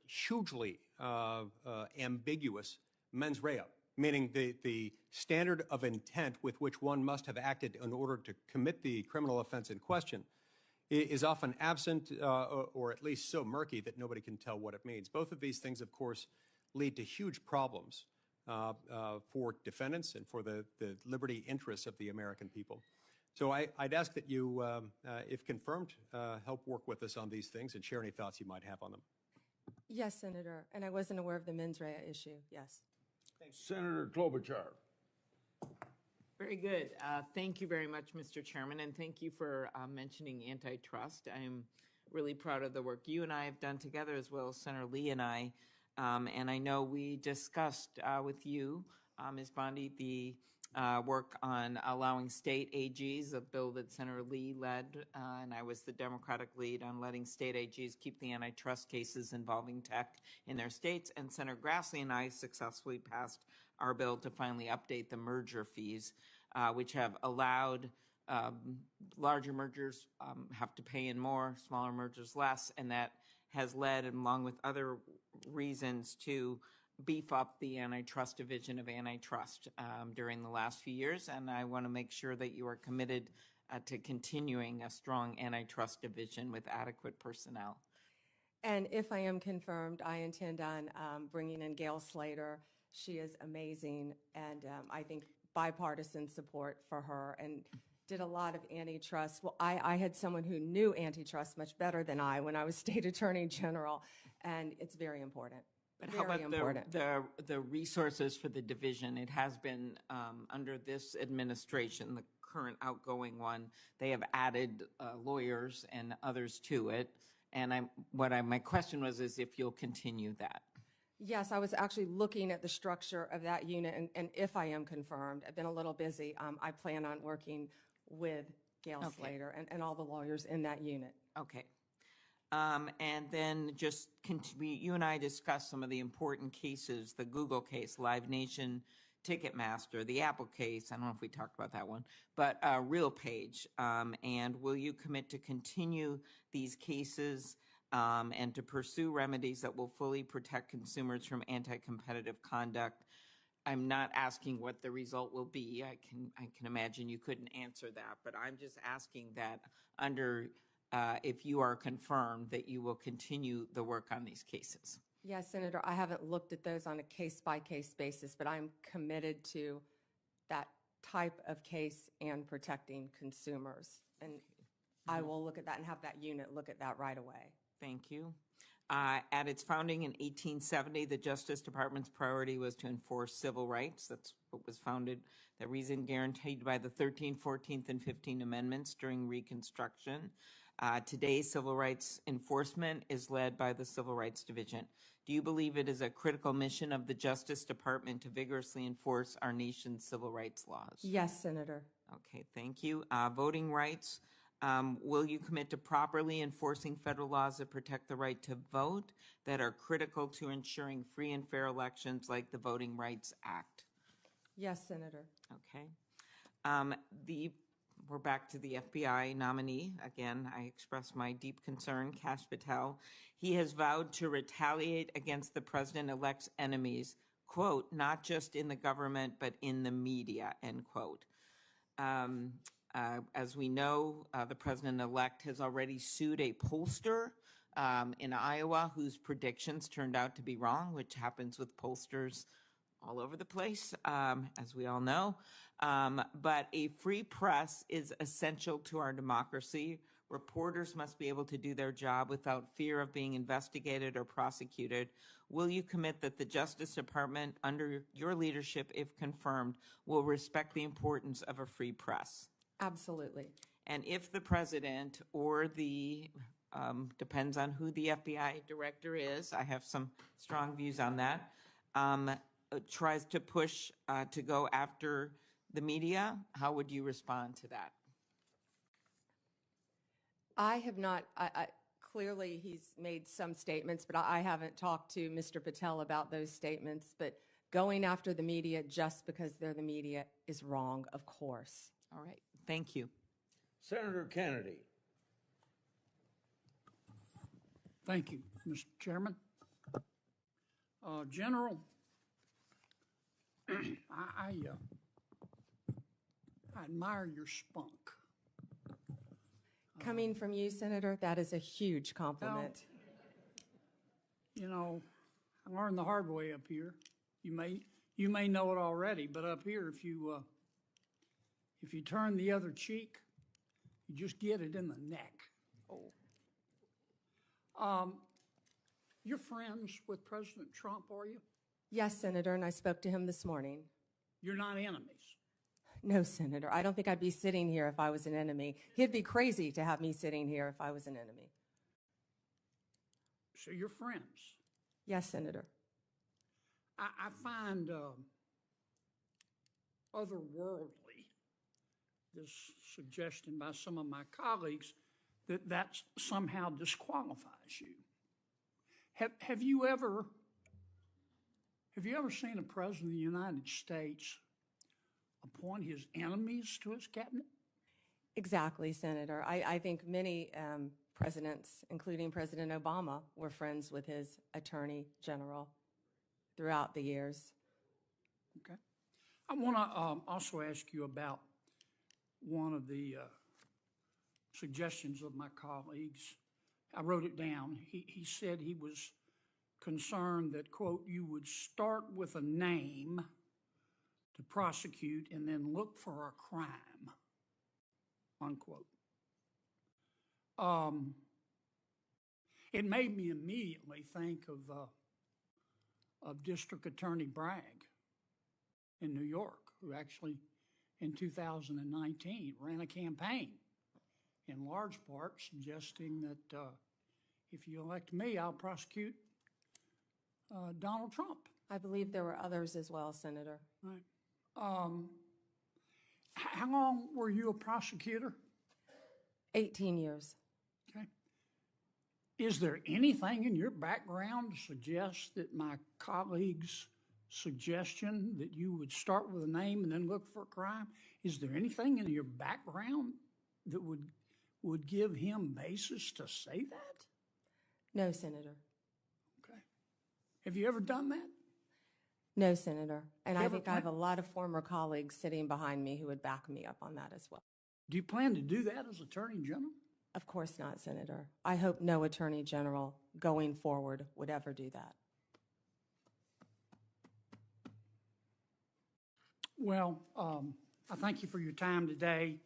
hugely ambiguous mens rea, meaning the standard of intent with which one must have acted in order to commit the criminal offense in question is often absent or at least so murky that nobody can tell what it means. Both of these things, of course, lead to huge problems for defendants and for the liberty interests of the American people. So I'd ask that you, if confirmed, help work with us on these things and share any thoughts you might have on them. Yes, Senator, and I wasn't aware of the mens rea issue, yes. Senator Klobuchar. Very good. Thank you very much, Mr. Chairman, and thank you for mentioning antitrust. I'm really proud of the work you and I have done together, as well as Senator Lee and I. And I know we discussed with you, Ms. Bondi, the work on allowing state AGs, a bill that Senator Lee led, and I was the Democratic lead on letting state AGs keep the antitrust cases involving tech in their states. And Senator Grassley and I successfully passed our bill to finally update the merger fees, which have allowed larger mergers have to pay in more, smaller mergers less, and that has led, along with other reasons, to beef up the antitrust division of antitrust during the last few years. And I want to make sure that you are committed to continuing a strong antitrust division with adequate personnel. And if I am confirmed, I intend on bringing in Gail Slater. She is amazing, and I think bipartisan support for her, and did a lot of antitrust. Well, I had someone who knew antitrust much better than I when I was state attorney general, and it's very important. But how about the resources for the division? It has been under this administration, the current outgoing one, they have added lawyers and others to it. And my question was is if you'll continue that. Yes, I was actually looking at the structure of that unit, and if I am confirmed, I've been a little busy. I plan on working with Gail Slater and all the lawyers in that unit. Okay. And then just you and I discussed some of the important cases, the Google case, Live Nation, Ticketmaster, the Apple case. I don't know if we talked about that one, but RealPage. And will you commit to continue these cases and to pursue remedies that will fully protect consumers from anti-competitive conduct? I'm not asking what the result will be. I can imagine you couldn't answer that, but I'm just asking that if you are confirmed that you will continue the work on these cases. Yes, Senator, I haven't looked at those on a case-by-case basis, but I'm committed to that type of case and protecting consumers. And I will look at that and have that unit look at that right away. Thank you. At its founding in 1870, the Justice Department's priority was to enforce civil rights. That's what was founded, the reason guaranteed by the 13th, 14th, and 15th Amendments during Reconstruction. Today's civil rights enforcement is led by the Civil Rights Division. Do you believe it is a critical mission of the Justice Department to vigorously enforce our nation's civil rights laws? Yes, Senator. Okay, thank you. Voting rights. Will you commit to properly enforcing federal laws that protect the right to vote that are critical to ensuring free and fair elections like the Voting Rights Act? Yes, Senator. Okay. We're back to the FBI nominee. Again, I express my deep concern, Kash Patel. He has vowed to retaliate against the president-elect's enemies, quote, not just in the government, but in the media, end quote. As we know, the president-elect has already sued a pollster in Iowa whose predictions turned out to be wrong, which happens with pollsters all over the place, as we all know. But a free press is essential to our democracy. Reporters must be able to do their job without fear of being investigated or prosecuted. Will you commit that the Justice Department, under your leadership, if confirmed, will respect the importance of a free press? Absolutely. And if the president or depends on who the FBI director is, I have some strong views on that, tries to push to go after the media, how would you respond to that? I have not, clearly he's made some statements, but I haven't talked to Mr. Patel about those statements. But going after the media just because they're the media is wrong, of course. All right. Thank you. Senator Kennedy. Thank you, Mr. Chairman. General, I admire your spunk. Coming from you, Senator, that is a huge compliment. You know, I learned the hard way up here. You may know it already, but up here, if you turn the other cheek, you just get it in the neck. You're friends with President Trump, are you? Yes, Senator, and I spoke to him this morning. You're not enemies. No, Senator, I don't think I'd be sitting here if I was an enemy. He'd be crazy to have me sitting here if I was an enemy. So you're friends. Yes, Senator. I find otherworldly this suggestion by some of my colleagues that somehow disqualifies you. Have you ever seen a president of the United States appoint his enemies to his cabinet? Exactly, Senator. I think many presidents, including President Obama, were friends with his attorney general throughout the years. Okay. I want to also ask you about one of the suggestions of my colleagues. I wrote it down. He said he was concerned that, quote, you would start with a name to prosecute and then look for a crime, unquote. It made me immediately think of District Attorney Bragg in New York, who actually in 2019 ran a campaign in large part suggesting that if you elect me, I'll prosecute Donald Trump. I believe there were others as well, Senator. Right. How long were you a prosecutor? 18 years. Okay. Is there anything in your background to suggest that my colleague's suggestion that you would start with a name and then look for a crime, is there anything in your background that would give him basis to say that? No, Senator. Okay. Have you ever done that? No, Senator. And I Ever think I have a lot of former colleagues sitting behind me who would back me up on that as well. Do you plan to do that as Attorney General? Of course not, Senator. I hope no Attorney General going forward would ever do that. Well, I thank you for your time today.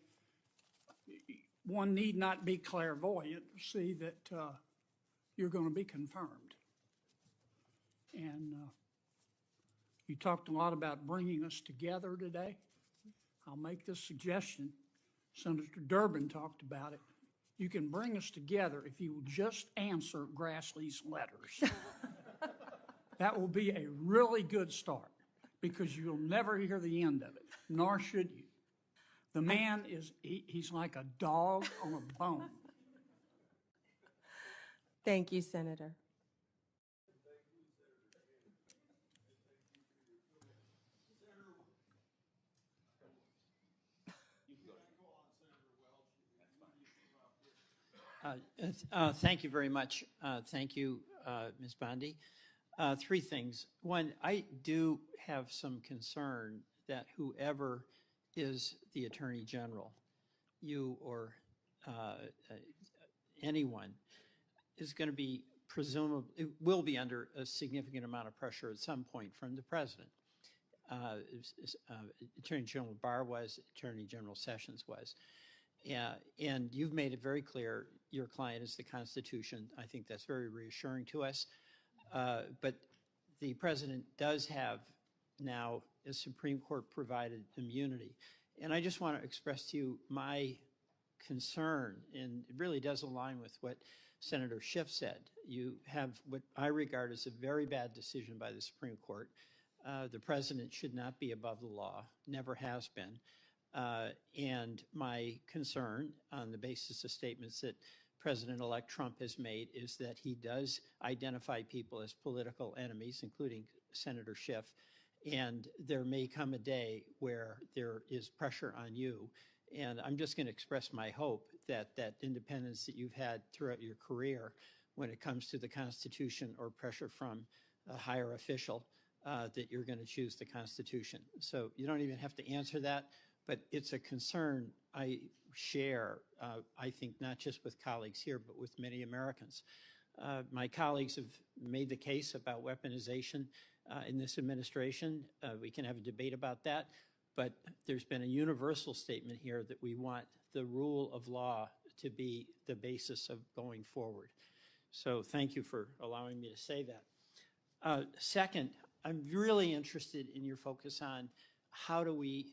One need not be clairvoyant to see that you're going to be confirmed. And you talked a lot about bringing us together today. I'll make this suggestion. Senator Durban talked about it. You can bring us together if you will just answer Grassley's letters. That will be a really good start, because you'll never hear the end of it, nor should you. The man he's like a dog on a bone. Thank you, Senator. Thank you very much. Thank you, Ms. Bondi. Three things. One, I do have some concern that whoever is the Attorney General, you or anyone, is going to be presumably, will be under a significant amount of pressure at some point from the President. Attorney General Barr was, Attorney General Sessions was. And you've made it very clear your client is the Constitution. I think that's very reassuring to us. But the President does have now a Supreme Court provided immunity. And I just want to express to you my concern, and it really does align with what Senator Schiff said. You have what I regard as a very bad decision by the Supreme Court. The President should not be above the law, never has been. And my concern, on the basis of statements that President-elect Trump has made, is that he does identify people as political enemies, including Senator Schiff, and there may come a day where there is pressure on you. And I'm just going to express my hope that that independence that you've had throughout your career when it comes to the Constitution or pressure from a higher official that you're going to choose the Constitution. So you don't even have to answer that, but it's a concern I share, I think, not just with colleagues here, but with many Americans. My colleagues have made the case about weaponization in this administration. We can have a debate about that, but there's been a universal statement here that we want the rule of law to be the basis of going forward. So thank you for allowing me to say that. Second, I'm really interested in your focus on how do we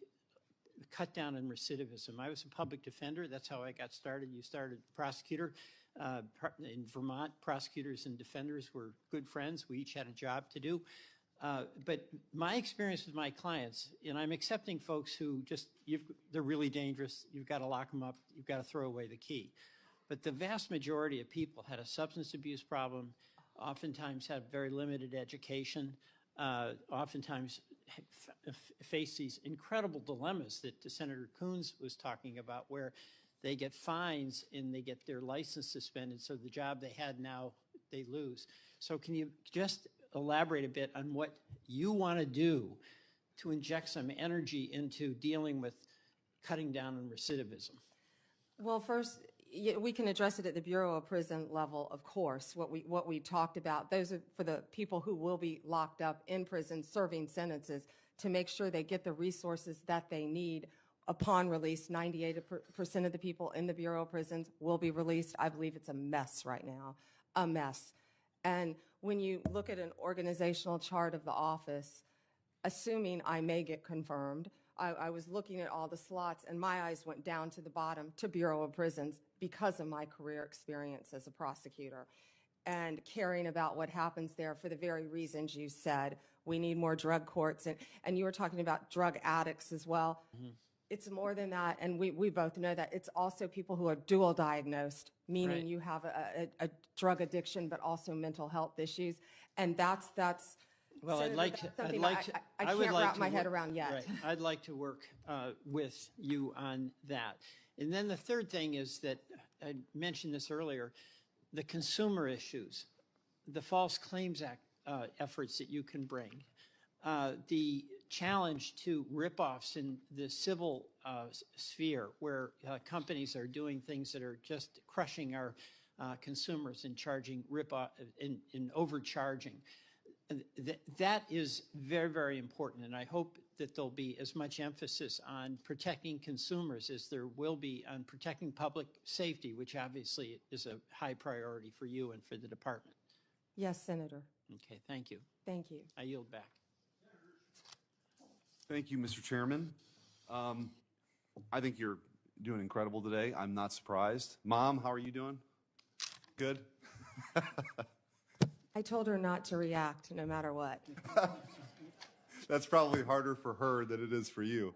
cut down on recidivism. I was a public defender. That's how I got started. You started prosecutor. In Vermont, prosecutors and defenders were good friends. We each had a job to do. But my experience with my clients, and I'm accepting folks who just, they're really dangerous. You've got to lock them up. You've got to throw away the key. But the vast majority of people had a substance abuse problem, oftentimes had very limited education, oftentimes face these incredible dilemmas that Senator Coons was talking about, where they get fines and they get their license suspended, so the job they had now they lose. So can you just elaborate a bit on what you want to do to inject some energy into dealing with cutting down on recidivism? Well, first, we can address it at the Bureau of Prison level, of course. What we talked about, those are for the people who will be locked up in prison serving sentences, to make sure they get the resources that they need upon release. 98% of the people in the Bureau of Prisons will be released. I believe it's a mess right now, a mess. And when you look at an organizational chart of the office, assuming I may get confirmed, I was looking at all the slots and my eyes went down to the bottom to Bureau of Prisons because of my career experience as a prosecutor and caring about what happens there for the very reasons you said. We need more drug courts, and you were talking about drug addicts as well. Mm-hmm. It's more than that, and we both know that. It's also people who are dual diagnosed, meaning right. You have a drug addiction but also mental health issues, and that's well, Senator, I can't wrap my head around yet. Right. I'd like to work with you on that. And then the third thing is that I mentioned this earlier, the consumer issues, the False Claims Act efforts that you can bring, the challenge to ripoffs in the civil sphere, where companies are doing things that are just crushing our consumers and charging in overcharging. That is very, very important, and I hope that there'll be as much emphasis on protecting consumers as there will be on protecting public safety, which obviously is a high priority for you and for the department. Yes, Senator. Okay, thank you. Thank you. I yield back. Thank you, Mr. Chairman. I think you're doing incredible today. I'm not surprised. Mom, how are you doing? Good? I told her not to react no matter what. That's probably harder for her than it is for you.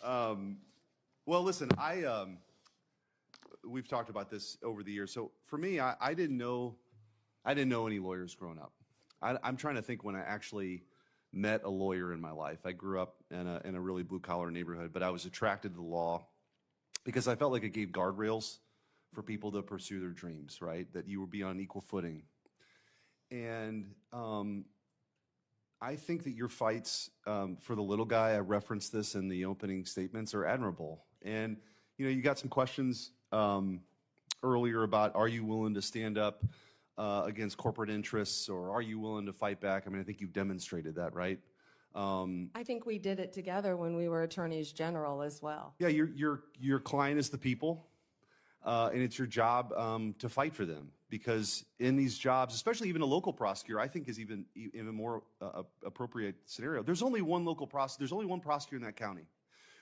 Well, listen, we've talked about this over the years. So for me, I didn't know any lawyers growing up. I'm trying to think when I actually met a lawyer in my life. I grew up in a really blue-collar neighborhood, but I was attracted to the law because I felt like it gave guardrails for people to pursue their dreams, right? That you would be on equal footing. And I think that your fights for the little guy, I referenced this in the opening statements, are admirable. And, you know, you got some questions earlier about, are you willing to stand up against corporate interests, or are you willing to fight back? I mean, I think you've demonstrated that, right? I think we did it together when we were attorneys general as well. Yeah, your client is the people, and it's your job to fight for them. Because in these jobs, especially even a local prosecutor, I think is even more appropriate scenario. There's only one local prosecutor. There's only one prosecutor in that county.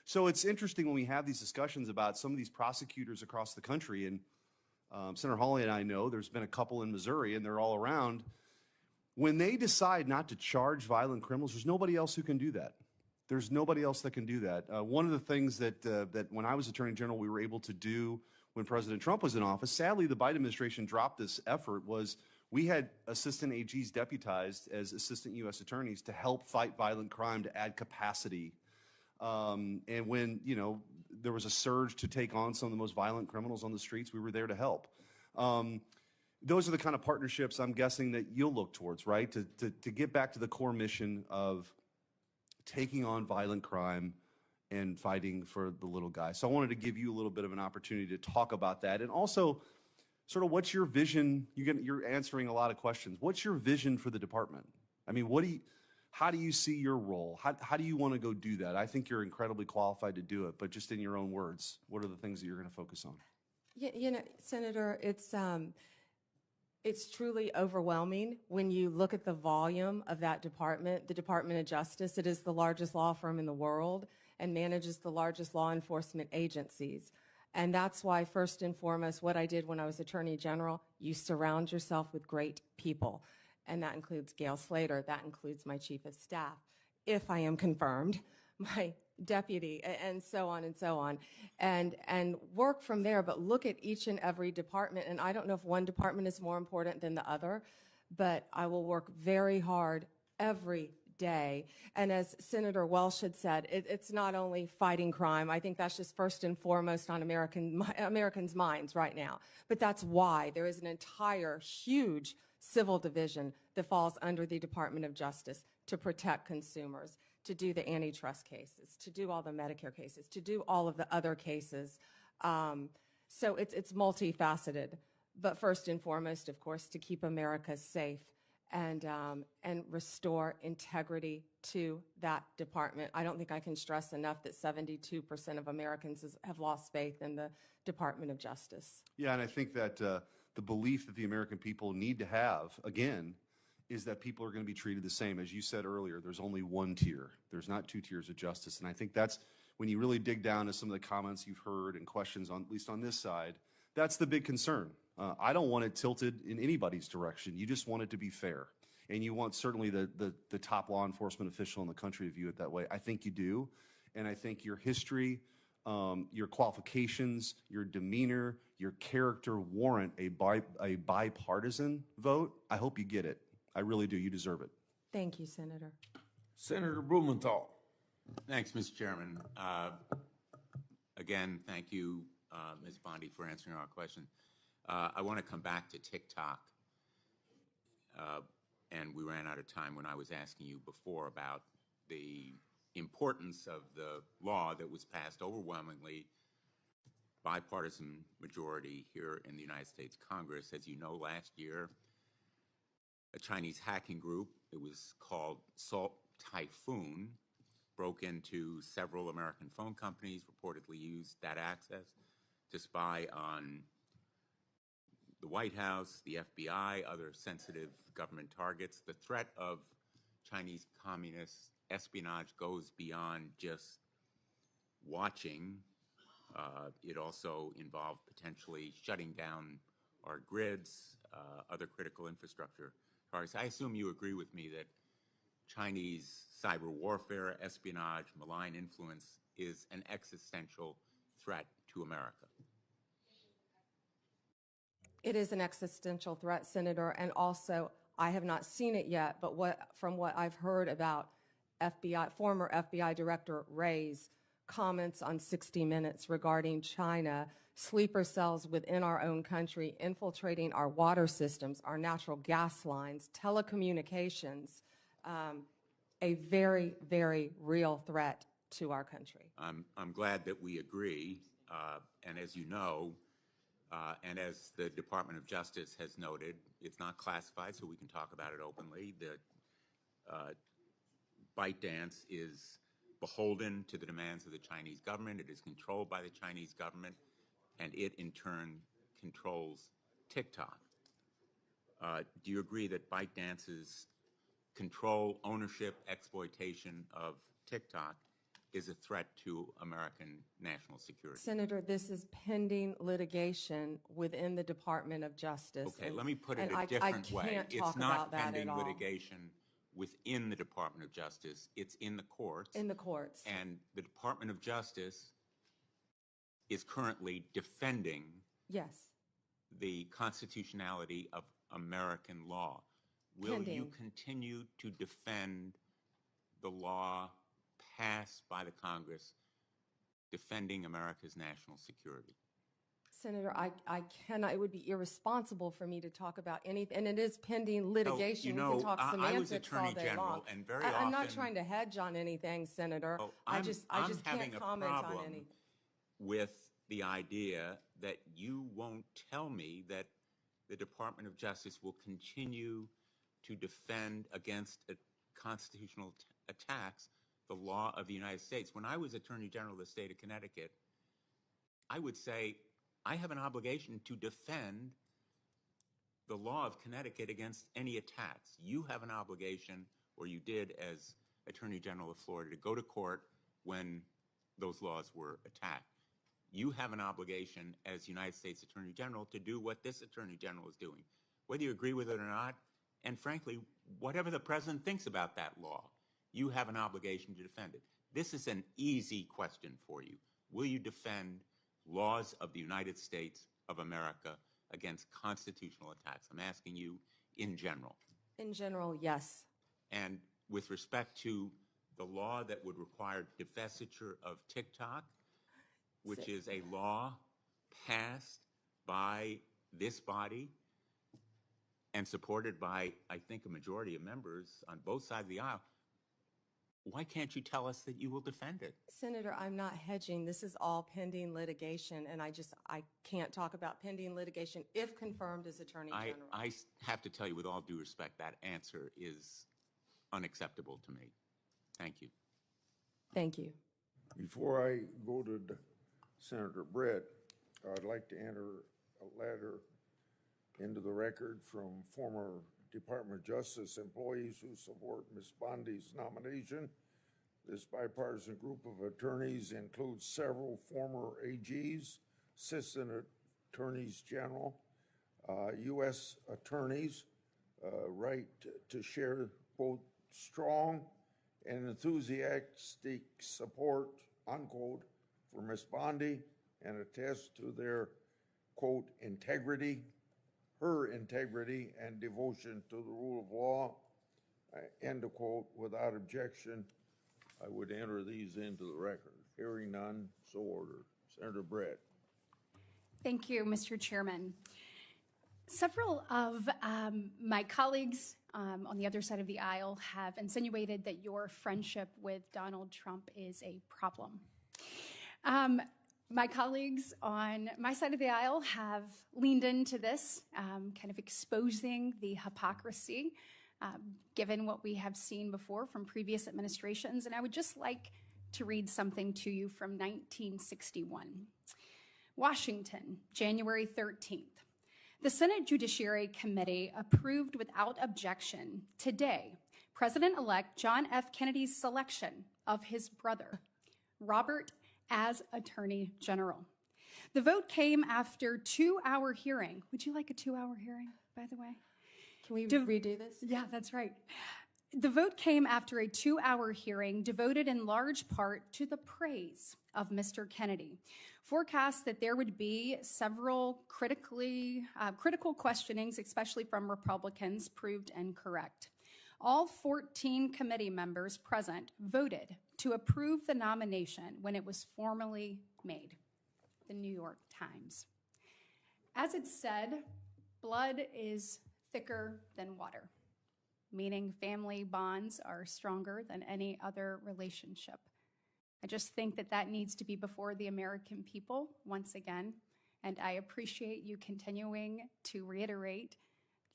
So it's interesting when we have these discussions about some of these prosecutors across the country, and Senator Hawley and I know there's been a couple in Missouri, and they're all around. When they decide not to charge violent criminals, there's nobody else who can do that. There's nobody else that can do that. One of the things that when I was Attorney General we were able to do when President Trump was in office, sadly the Biden administration dropped this effort, was we had assistant AGs deputized as assistant U.S. attorneys to help fight violent crime, to add capacity. And when, you know, there was a surge to take on some of the most violent criminals on the streets, we were there to help. those are the kind of partnerships I'm guessing that you'll look towards, right? To get back to the core mission of taking on violent crime and fighting for the little guy. So I wanted to give you a little bit of an opportunity to talk about that. And also, sort of what's your vision? You're answering a lot of questions. What's your vision for the department? I mean, how do you see your role? How do you want to go do that? I think you're incredibly qualified to do it, but just in your own words, what are the things that you're going to focus on? You know, Senator, it's truly overwhelming when you look at the volume of that department. The Department of Justice, it is the largest law firm in the world and manages the largest law enforcement agencies. And that's why, first and foremost, what I did when I was Attorney General, you surround yourself with great people. And that includes Gail Slater, that includes my Chief of Staff, if I am confirmed, my deputy, and so on and so on, and work from there, but look at each and every department. And I don't know if one department is more important than the other, but I will work very hard every day. And as Senator Welsh had said, it's not only fighting crime. I think that's just first and foremost on Americans' minds right now. But that's why there is an entire huge civil division that falls under the Department of Justice to protect consumers, to do the antitrust cases, to do all the Medicare cases, to do all of the other cases. So it's multifaceted. But first and foremost, of course, to keep America safe and restore integrity to that department. I don't think I can stress enough that 72% of Americans have lost faith in the Department of Justice. Yeah, and I think that the belief that the American people need to have, again, is that people are going to be treated the same. As you said earlier, there's only one tier. There's not two tiers of justice. And I think that's when you really dig down to some of the comments you've heard and questions, at least on this side, that's the big concern. I don't want it tilted in anybody's direction. You just want it to be fair. And you want certainly the top law enforcement official in the country to view it that way. I think you do. And I think your history, your qualifications, your demeanor, your character warrant a bipartisan vote. I hope you get it. I really do. You deserve it. Thank you, Senator. Senator Blumenthal. Thanks, Mr. Chairman. Again, thank you, Ms. Bondi, for answering our question. I want to come back to TikTok. And we ran out of time when I was asking you before about the importance of the law that was passed overwhelmingly bipartisan majority here in the United States Congress. As you know, last year, a Chinese hacking group, it was called Salt Typhoon, broke into several American phone companies, reportedly used that access to spy on the White House, the FBI, other sensitive government targets. The threat of Chinese communist espionage goes beyond just watching. It also involved potentially shutting down our grids, other critical infrastructure targets. I assume you agree with me that Chinese cyber warfare, espionage, malign influence is an existential threat to America. It is an existential threat, Senator, and also I have not seen it yet, but from what I've heard about former FBI Director Wray's comments on 60 Minutes regarding China, sleeper cells within our own country, infiltrating our water systems, our natural gas lines, telecommunications, a very, very real threat to our country. I'm glad that we agree, and as you know, and as the Department of Justice has noted, it's not classified, so we can talk about it openly. The ByteDance is beholden to the demands of the Chinese government. It is controlled by the Chinese government, and it in turn controls TikTok. Do you agree that ByteDance's control, ownership, exploitation of TikTok is a threat to American national security? Senator, this is pending litigation within the Department of Justice. Okay, let me put it a different way. It's not pending litigation within the Department of Justice. It's in the courts. In the courts. And the Department of Justice is currently defending the constitutionality of American law. Will you continue to defend the law passed by the Congress defending America's national security? Senator, I cannot, it would be irresponsible for me to talk about anything, and it is pending litigation. We can talk I was semantics Attorney all day General, long. and very I'm not often- trying to hedge on anything, Senator. I just having can't a comment on problem anything. with the idea that you won't tell me that the Department of Justice will continue to defend against constitutional attacks the law of the United States. When I was Attorney General of the state of Connecticut, I would say I have an obligation to defend the law of Connecticut against any attacks. You have an obligation, or you did as Attorney General of Florida, to go to court when those laws were attacked. You have an obligation as United States Attorney General to do what this Attorney General is doing, whether you agree with it or not, and frankly, whatever the president thinks about that law, you have an obligation to defend it. This is an easy question for you. Will you defend laws of the United States of America against constitutional attacks? I'm asking you in general. In general, yes. And with respect to the law that would require divestiture of TikTok, which is a law passed by this body and supported by, I think, a majority of members on both sides of the aisle, why can't you tell us that you will defend it? Senator, I'm not hedging. This is all pending litigation, and I can't talk about pending litigation if confirmed as Attorney General. I have to tell you, with all due respect, that answer is unacceptable to me. Thank you. Thank you. Before I go to Senator Brett, I'd like to enter a letter into the record from former Department of Justice employees who support Ms. Bondi's nomination. This bipartisan group of attorneys includes several former AGs, assistant attorneys general, U.S. attorneys, right to share both strong and enthusiastic support, unquote, for Ms. Bondi and attest to their, quote, integrity, her integrity and devotion to the rule of law, end of quote. Without objection, I would enter these into the record. Hearing none, so ordered. Senator Brett. Thank you, Mr. Chairman. Several of my colleagues on the other side of the aisle have insinuated that your friendship with Donald Trump is a problem. My colleagues on my side of the aisle have leaned into this, kind of exposing the hypocrisy, given what we have seen before from previous administrations. And I would just like to read something to you from 1961. Washington, January 13th. The Senate Judiciary Committee approved without objection today President-elect John F. Kennedy's selection of his brother, Robert, as Attorney General. The vote came after a 2-hour hearing. Would you like a 2-hour hearing, by the way? Can we redo this? Yeah, that's right. The vote came after a 2-hour hearing devoted in large part to the praise of Mr. Kennedy. Forecasts that there would be several critical questionings, especially from Republicans, proved incorrect. All 14 committee members present voted to approve the nomination when it was formally made. The New York Times. As it said, blood is thicker than water, meaning family bonds are stronger than any other relationship. I just think that that needs to be before the American people once again, and I appreciate you continuing to reiterate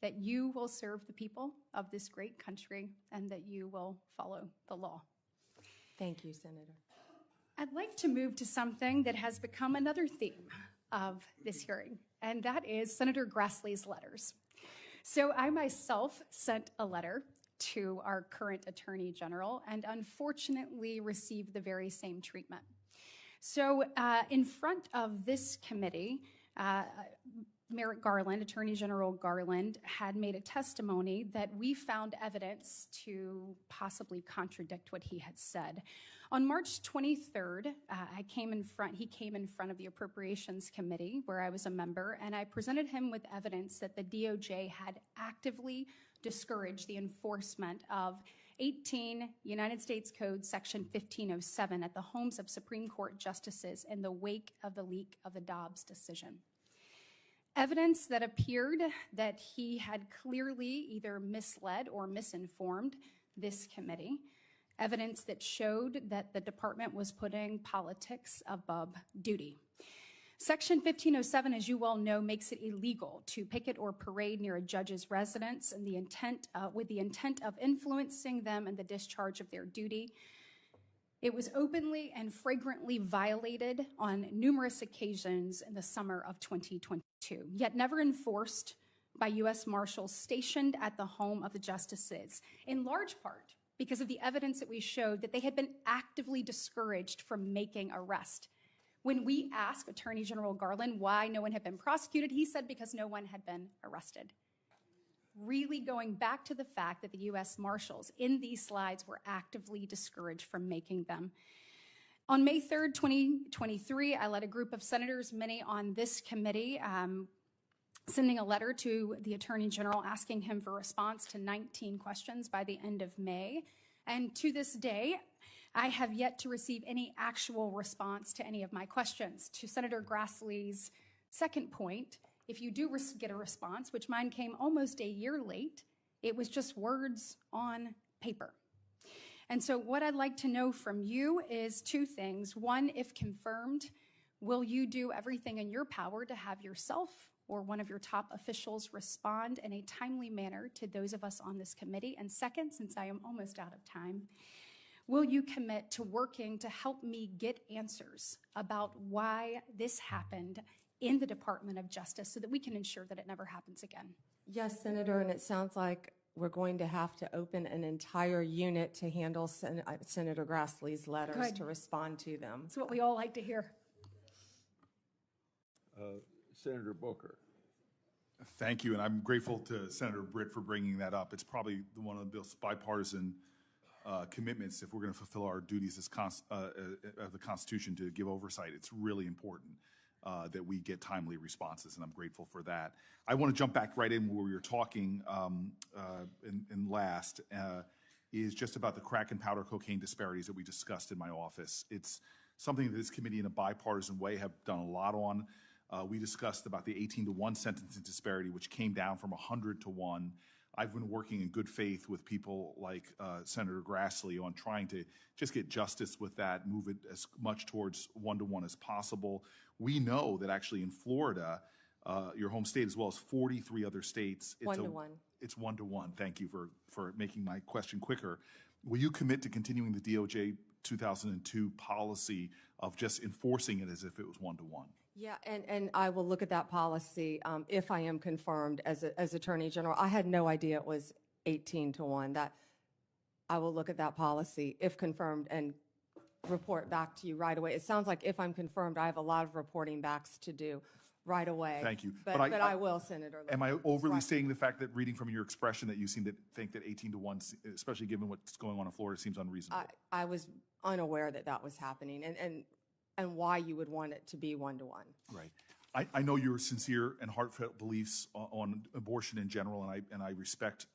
that you will serve the people of this great country and that you will follow the law. Thank you, Senator. I'd like to move to something that has become another theme of this hearing, and that is Senator Grassley's letters. So I myself sent a letter to our current Attorney General and unfortunately received the very same treatment. So in front of this committee, Merrick Garland, Attorney General Garland, had made a testimony that we found evidence to possibly contradict what he had said. On March 23rd, he came in front of the Appropriations Committee, where I was a member, and I presented him with evidence that the DOJ had actively discouraged the enforcement of 18 United States Code Section 1507 at the homes of Supreme Court justices in the wake of the leak of the Dobbs decision. Evidence that appeared that he had clearly either misled or misinformed this committee. Evidence that showed that the department was putting politics above duty. Section 1507, as you well know, makes it illegal to picket or parade near a judge's residence with the intent of influencing them in the discharge of their duty. It was openly and flagrantly violated on numerous occasions in the summer of 2022, yet never enforced by U.S. Marshals stationed at the home of the justices, in large part because of the evidence that we showed that they had been actively discouraged from making arrest. When we asked Attorney General Garland why no one had been prosecuted, he said because no one had been arrested. Really going back to the fact that the U.S. Marshals in these slides were actively discouraged from making them. On May 3rd, 2023, I led a group of senators, many on this committee, sending a letter to the Attorney General asking him for a response to 19 questions by the end of May. And to this day, I have yet to receive any actual response to any of my questions. To Senator Grassley's second point, if you do get a response, which mine came almost a year late, it was just words on paper. And so what I'd like to know from you is two things. One, if confirmed, will you do everything in your power to have yourself or one of your top officials respond in a timely manner to those of us on this committee? And second, since I am almost out of time, will you commit to working to help me get answers about why this happened in the Department of Justice so that we can ensure that it never happens again? Yes, Senator, and it sounds like we're going to have to open an entire unit to handle Senator Grassley's letters Good. to respond to them. That's what we all like to hear. Senator Booker. Thank you, and I'm grateful to Senator Britt for bringing that up. It's probably one of the bipartisan commitments if we're going to fulfill our duties as of the Constitution to give oversight. It's really important that we get timely responses, and I'm grateful for that. I want to jump back right in where we were talking in last is just about the crack and powder cocaine disparities that we discussed in my office. It's something that this committee in a bipartisan way have done a lot on. We discussed about the 18-to-1 sentencing disparity, which came down from 100-to-1. I've been working in good faith with people like Senator Grassley on trying to just get justice with that, move it as much towards 1-to-1 as possible. We know that actually in Florida, your home state, as well as 43 other states, it's 1-to-1. It's 1-to-1. Thank you for making my question quicker. Will you commit to continuing the DOJ 2002 policy of just enforcing it as if it was 1-to-1? Yeah, and I will look at that policy if I am confirmed as Attorney General. I had no idea it was 18-to-1. That I will look at that policy if confirmed and report back to you right away. It sounds like if I'm confirmed, I have a lot of reporting backs to do right away. Thank you. But I will, Senator. Am I overly stating the fact that reading from your expression that you seem to think that 18-to-1, especially given what's going on in Florida, seems unreasonable? I was unaware that that was happening and why you would want it to be 1-to-1. Right. I know your sincere and heartfelt beliefs on abortion in general, and I respect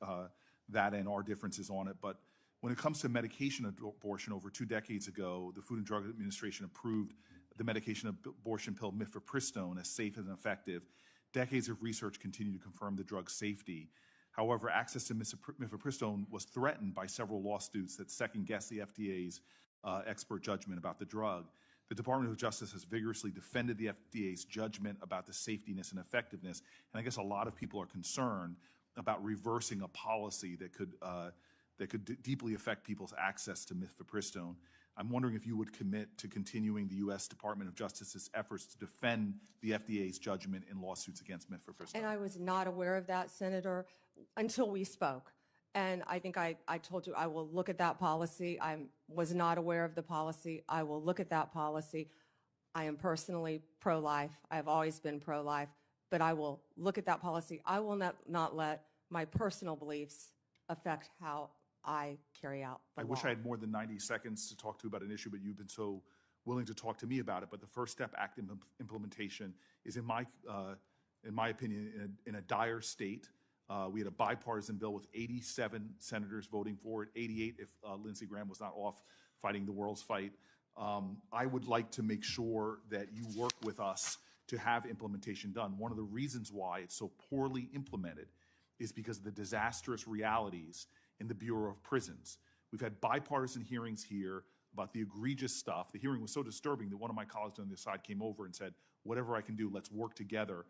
that and our differences on it. But when it comes to medication abortion, over 2 decades ago, the Food and Drug Administration approved the medication abortion pill mifepristone as safe and effective. Decades of research continue to confirm the drug's safety. However, access to mifepristone was threatened by several lawsuits that second-guessed the FDA's expert judgment about the drug. The Department of Justice has vigorously defended the FDA's judgment about the safetiness and effectiveness, and I guess a lot of people are concerned about reversing a policy that could deeply affect people's access to mifepristone. I'm wondering if you would commit to continuing the U.S. Department of Justice's efforts to defend the FDA's judgment in lawsuits against mifepristone. And I was not aware of that, Senator, until we spoke. And I think I told you I will look at that policy. I was not aware of the policy. I will look at that policy. I am personally pro-life. I have always been pro-life. But I will look at that policy. I will not let my personal beliefs affect how I carry out the law. I wish I had more than 90 seconds to talk to you about an issue, but you've been so willing to talk to me about it. But the First Step Act implementation is, in my opinion, in a dire state. We had a bipartisan bill with 87 senators voting for it, 88 if Lindsey Graham was not off fighting the world's fight. I would like to make sure that you work with us to have implementation done. One of the reasons why it's so poorly implemented is because of the disastrous realities in the Bureau of Prisons. We've had bipartisan hearings here about the egregious stuff. The hearing was so disturbing that one of my colleagues on the side came over and said, whatever I can do, let's work together.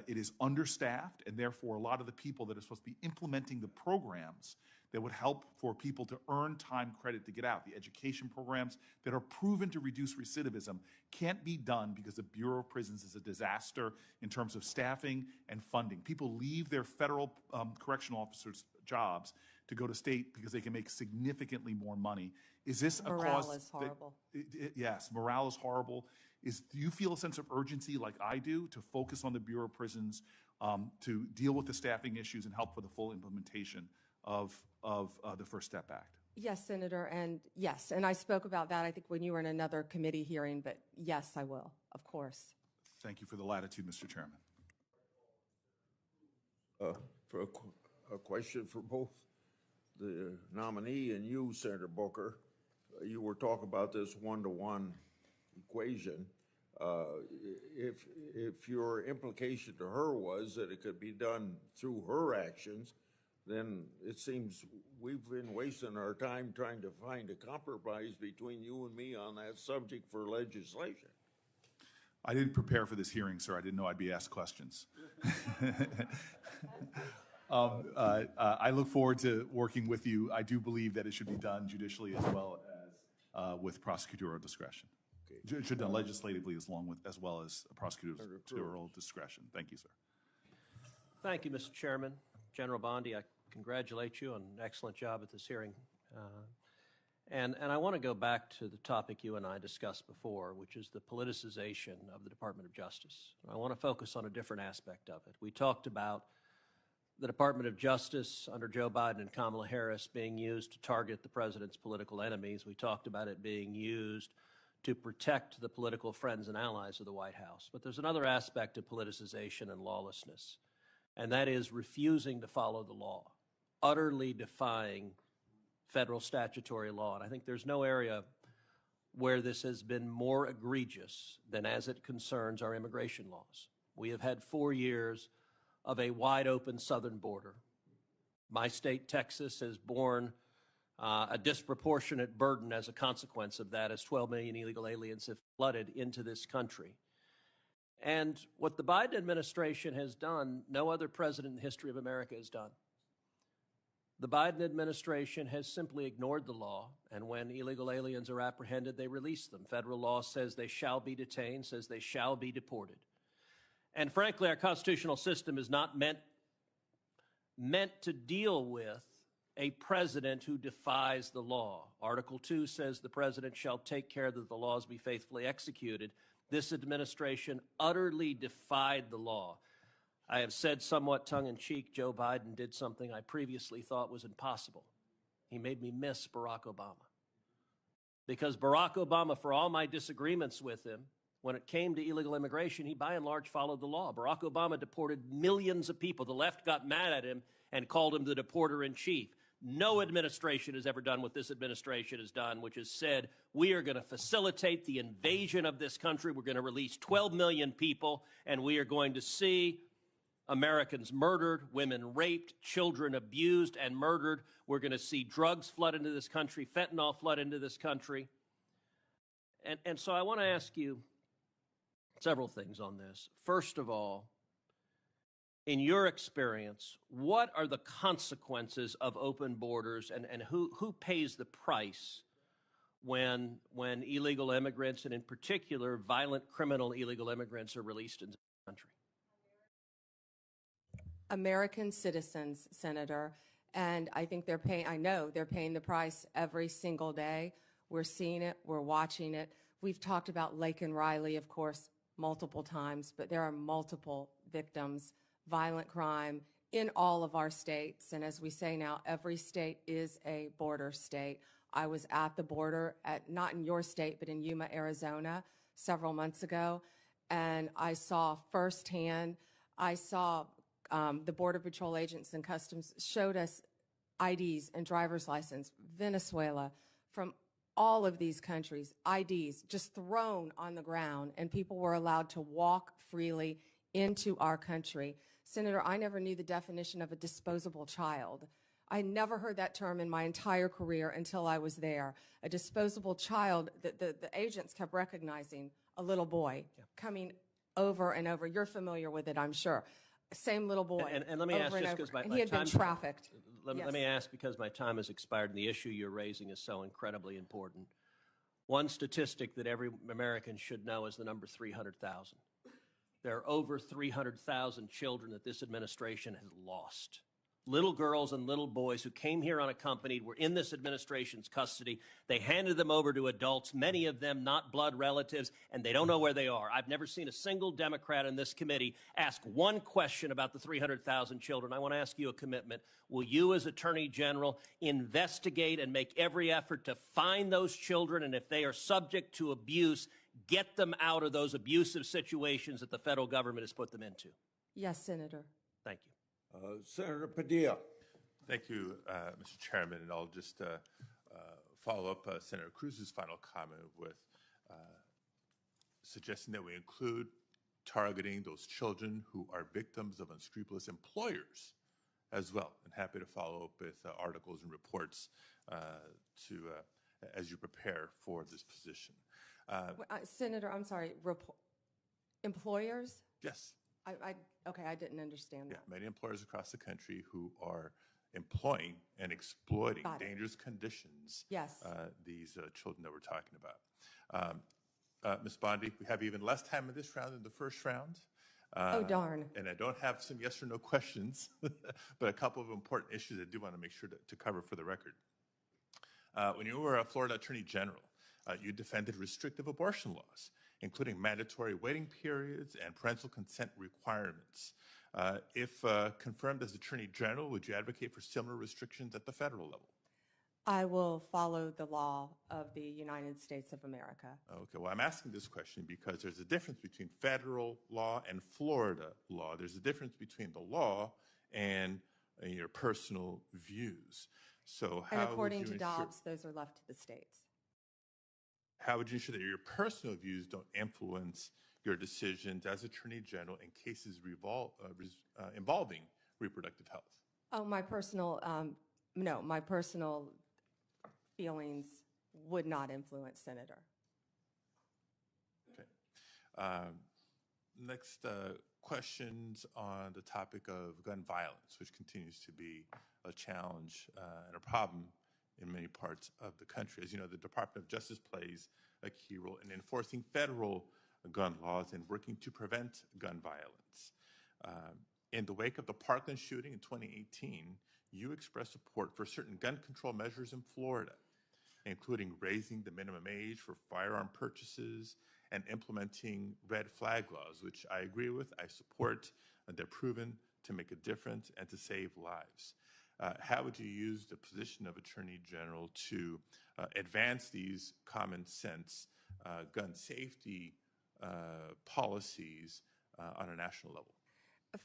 It is understaffed, and therefore a lot of the people that are supposed to be implementing the programs that would help for people to earn time credit to get out, the education programs that are proven to reduce recidivism, can't be done because the Bureau of Prisons is a disaster in terms of staffing and funding. People leave their federal correctional officers' jobs to go to state because they can make significantly more money. Is this a cause? Morale is horrible. Yes, morale is horrible. Do you feel a sense of urgency like I do to focus on the Bureau of Prisons, to deal with the staffing issues and help for the full implementation of the First Step Act? Yes, Senator, and yes, and I spoke about that, I think, when you were in another committee hearing, but yes, I will, of course. Thank you for the latitude, Mr. Chairman. For a question for both the nominee and you, Senator Booker. You were talking about this one-to-one equation. If your implication to her was that it could be done through her actions, then it seems we've been wasting our time trying to find a compromise between you and me on that subject for legislation. I didn't prepare for this hearing, sir. I didn't know I'd be asked questions. I look forward to working with you. I do believe that it should be done judicially as well as with prosecutorial discretion. It should be done legislatively as well as prosecutorial discretion. Thank you, sir. Thank you, Mr. Chairman. General Bondi, I congratulate you on an excellent job at this hearing. And I want to go back to the topic you and I discussed before, which is the politicization of the Department of Justice. I want to focus on a different aspect of it. We talked about the Department of Justice under Joe Biden and Kamala Harris being used to target the president's political enemies. We talked about it being used to protect the political friends and allies of the White House. But there's another aspect of politicization and lawlessness, and that is refusing to follow the law, utterly defying federal statutory law. And I think there's no area where this has been more egregious than as it concerns our immigration laws. We have had 4 years of a wide open southern border. My state, Texas, has borne a disproportionate burden as a consequence of that, as 12 million illegal aliens have flooded into this country. And what the Biden administration has done, no other president in the history of America has done. The Biden administration has simply ignored the law, and when illegal aliens are apprehended, they release them. Federal law says they shall be detained, says they shall be deported. And frankly, our constitutional system is not meant to deal with a president who defies the law. Article 2 says the president shall take care that the laws be faithfully executed. This administration utterly defied the law. I have said somewhat tongue-in-cheek, Joe Biden did something I previously thought was impossible. He made me miss Barack Obama. Because Barack Obama, for all my disagreements with him, when it came to illegal immigration, he by and large followed the law. Barack Obama deported millions of people. The left got mad at him and called him the deporter-in-chief. No administration has ever done what this administration has done, which has said, we are going to facilitate the invasion of this country. We're going to release 12 million people, and we are going to see Americans murdered, women raped, children abused and murdered. We're going to see drugs flood into this country, fentanyl flood into this country. And so I want to ask you several things on this. First of all, in your experience, what are the consequences of open borders, and who pays the price when illegal immigrants, and in particular violent criminal illegal immigrants, are released into the country? American citizens, Senator, and I think I know they're paying the price every single day. We're seeing it, we're watching it. We've talked about Lake and Riley, of course, multiple times, but there are multiple victims, violent crime in all of our states. And as we say now, every state is a border state. I was at the border, not in your state, but in Yuma, Arizona, several months ago, and I saw firsthand, the Border Patrol agents and Customs showed us IDs and driver's license, Venezuela, from all of these countries, IDs just thrown on the ground, and people were allowed to walk freely into our country. Senator, I never knew the definition of a disposable child. I never heard that term in my entire career until I was there. A disposable child, the agents kept recognizing a little boy coming over and over. You're familiar with it, I'm sure. Same little boy. And let me ask, over just and because over. my And he had been time- trafficked. Let Yes. me ask, because my time has expired and the issue you're raising is so incredibly important. One statistic that every American should know is the number 300,000. There are over 300,000 children that this administration has lost. Little girls and little boys who came here unaccompanied were in this administration's custody. They handed them over to adults, many of them not blood relatives, and they don't know where they are. I've never seen a single Democrat in this committee ask one question about the 300,000 children. I want to ask you a commitment. Will you, as Attorney General, investigate and make every effort to find those children, and if they are subject to abuse, get them out of those abusive situations that the federal government has put them into? Yes, Senator. Thank you. Senator Padilla. Thank you, Mr. Chairman, and I'll just follow up Senator Cruz's final comment with suggesting that we include targeting those children who are victims of unscrupulous employers as well. And happy to follow up with articles and reports as you prepare for this position. Senator, I'm sorry, employers? Yes. Okay, I didn't understand that. Yeah, many employers across the country who are employing and exploiting dangerous conditions. Yes. These children that we're talking about. Ms. Bondi, we have even less time in this round than the first round. Oh, darn. And I don't have some yes or no questions, but a couple of important issues I do want to make sure to cover for the record. When you were a Florida Attorney General, you defended restrictive abortion laws, including mandatory waiting periods and parental consent requirements. If confirmed as Attorney General, would you advocate for similar restrictions at the federal level? I will follow the law of the United States of America. Okay, well, I'm asking this question because there's a difference between federal law and Florida law. There's a difference between the law and your personal views. So how And according would you to ensure, Dobbs, those are left to the states. how would you ensure that your personal views don't influence your decisions as Attorney General in cases involving reproductive health? Oh, my personal, no, my personal feelings would not influence, Senator. Okay. Next, questions on the topic of gun violence, which continues to be a challenge and a problem in many parts of the country. As you know, the Department of Justice plays a key role in enforcing federal gun laws and working to prevent gun violence. In the wake of the Parkland shooting in 2018, you expressed support for certain gun control measures in Florida, including raising the minimum age for firearm purchases and implementing red flag laws, which I agree with, I support, and they're proven to make a difference and to save lives. How would you use the position of Attorney General to advance these common sense gun safety policies on a national level?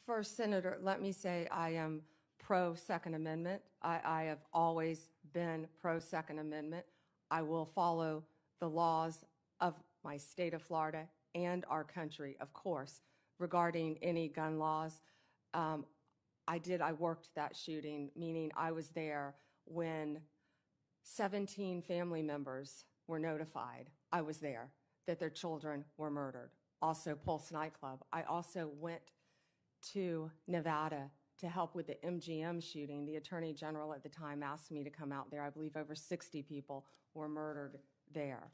First, Senator, let me say I am pro-Second Amendment. I have always been pro-Second Amendment. I will follow the laws of my state of Florida and our country, of course, regarding any gun laws. I worked that shooting, meaning I was there when 17 family members were notified. I was there that their children were murdered. Also, Pulse nightclub. I also went to Nevada to help with the MGM shooting. The Attorney General at the time asked me to come out there. I believe over 60 people were murdered there.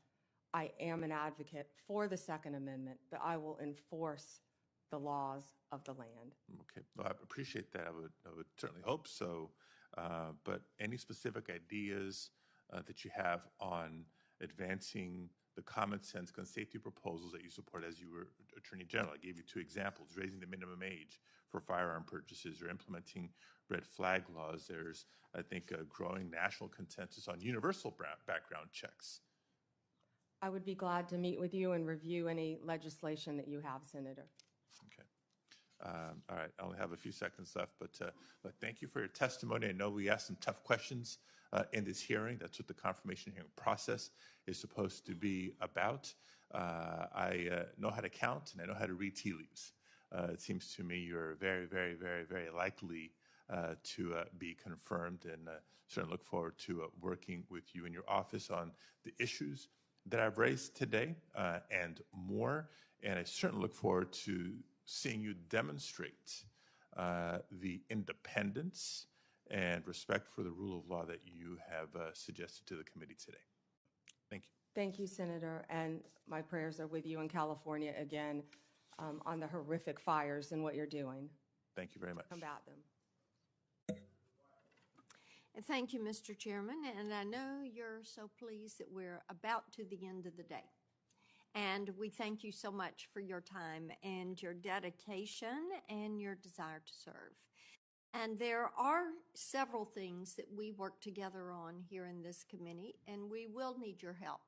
I am an advocate for the Second Amendment, but I will enforce the laws of the land. Okay, well, I appreciate that. I would certainly hope so. But any specific ideas that you have on advancing the common sense gun safety proposals that you support as you were Attorney General? I gave you two examples: raising the minimum age for firearm purchases or implementing red flag laws. There's, I think, a growing national consensus on universal background checks. I would be glad to meet with you and review any legislation that you have, Senator. All right, I only have a few seconds left, but thank you for your testimony. I know we asked some tough questions in this hearing. That's what the confirmation hearing process is supposed to be about. I know how to count and I know how to read tea leaves. It seems to me you're very, very, very, very likely to be confirmed, and certainly look forward to working with you in your office on the issues that I've raised today and more. And I certainly look forward to seeing you demonstrate the independence and respect for the rule of law that you have suggested to the committee today. Thank you. Thank you, Senator, and my prayers are with you in California again on the horrific fires and what you're doing. Thank you very much. Combat them. And thank you, Mr. Chairman, and I know you're so pleased that we're about to the end of the day. And we thank you so much for your time and your dedication and your desire to serve. And there are several things that we work together on here in this committee, and we will need your help.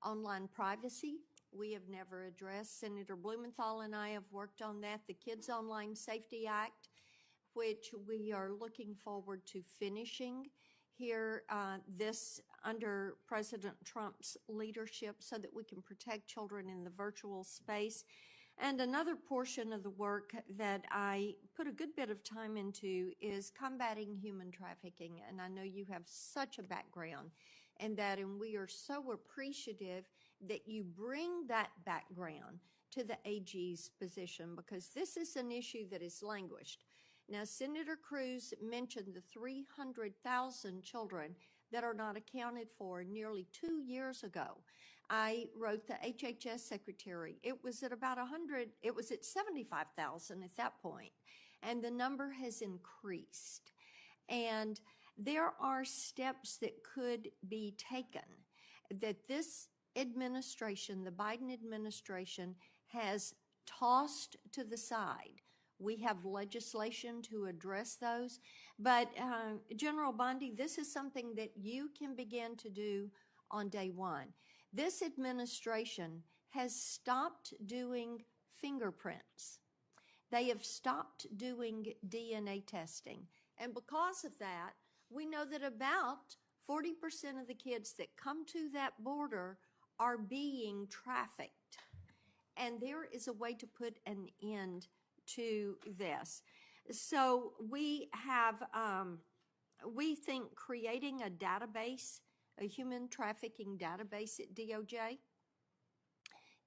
Online privacy, we have never addressed. Senator Blumenthal and I have worked on that. The Kids Online Safety Act, which we are looking forward to finishing here this under President Trump's leadership so that we can protect children in the virtual space. And another portion of the work that I put a good bit of time into is combating human trafficking. And I know you have such a background in that, and we are so appreciative that you bring that background to the AG's position, because this is an issue that has languished. Now, Senator Cruz mentioned the 300,000 children that are not accounted for nearly 2 years ago. I wrote the HHS secretary. It was at about 100, it was at 75,000 at that point, and the number has increased. And there are steps that could be taken that this administration, the Biden administration, has tossed to the side. We have legislation to address those. But General Bondi, this is something that you can begin to do on day one. This administration has stopped doing fingerprints. They have stopped doing DNA testing. And because of that, we know that about 40% of the kids that come to that border are being trafficked. And there is a way to put an end to this. So we have, we think creating a database, a human trafficking database at DOJ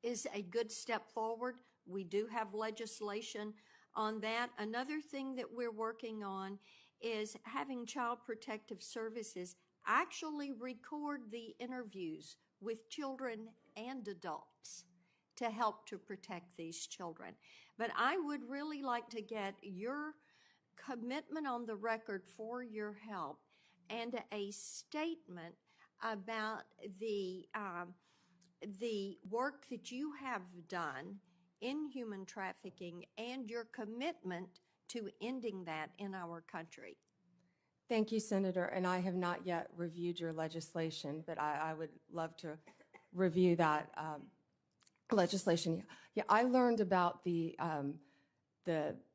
is a good step forward. We do have legislation on that. Another thing that we're working on is having Child Protective Services actually record the interviews with children and adults to help to protect these children. But I would really like to get your commitment on the record for your help and a statement about the work that you have done in human trafficking and your commitment to ending that in our country. Thank you, Senator, and I have not yet reviewed your legislation, but I would love to review that legislation. Yeah, I learned about the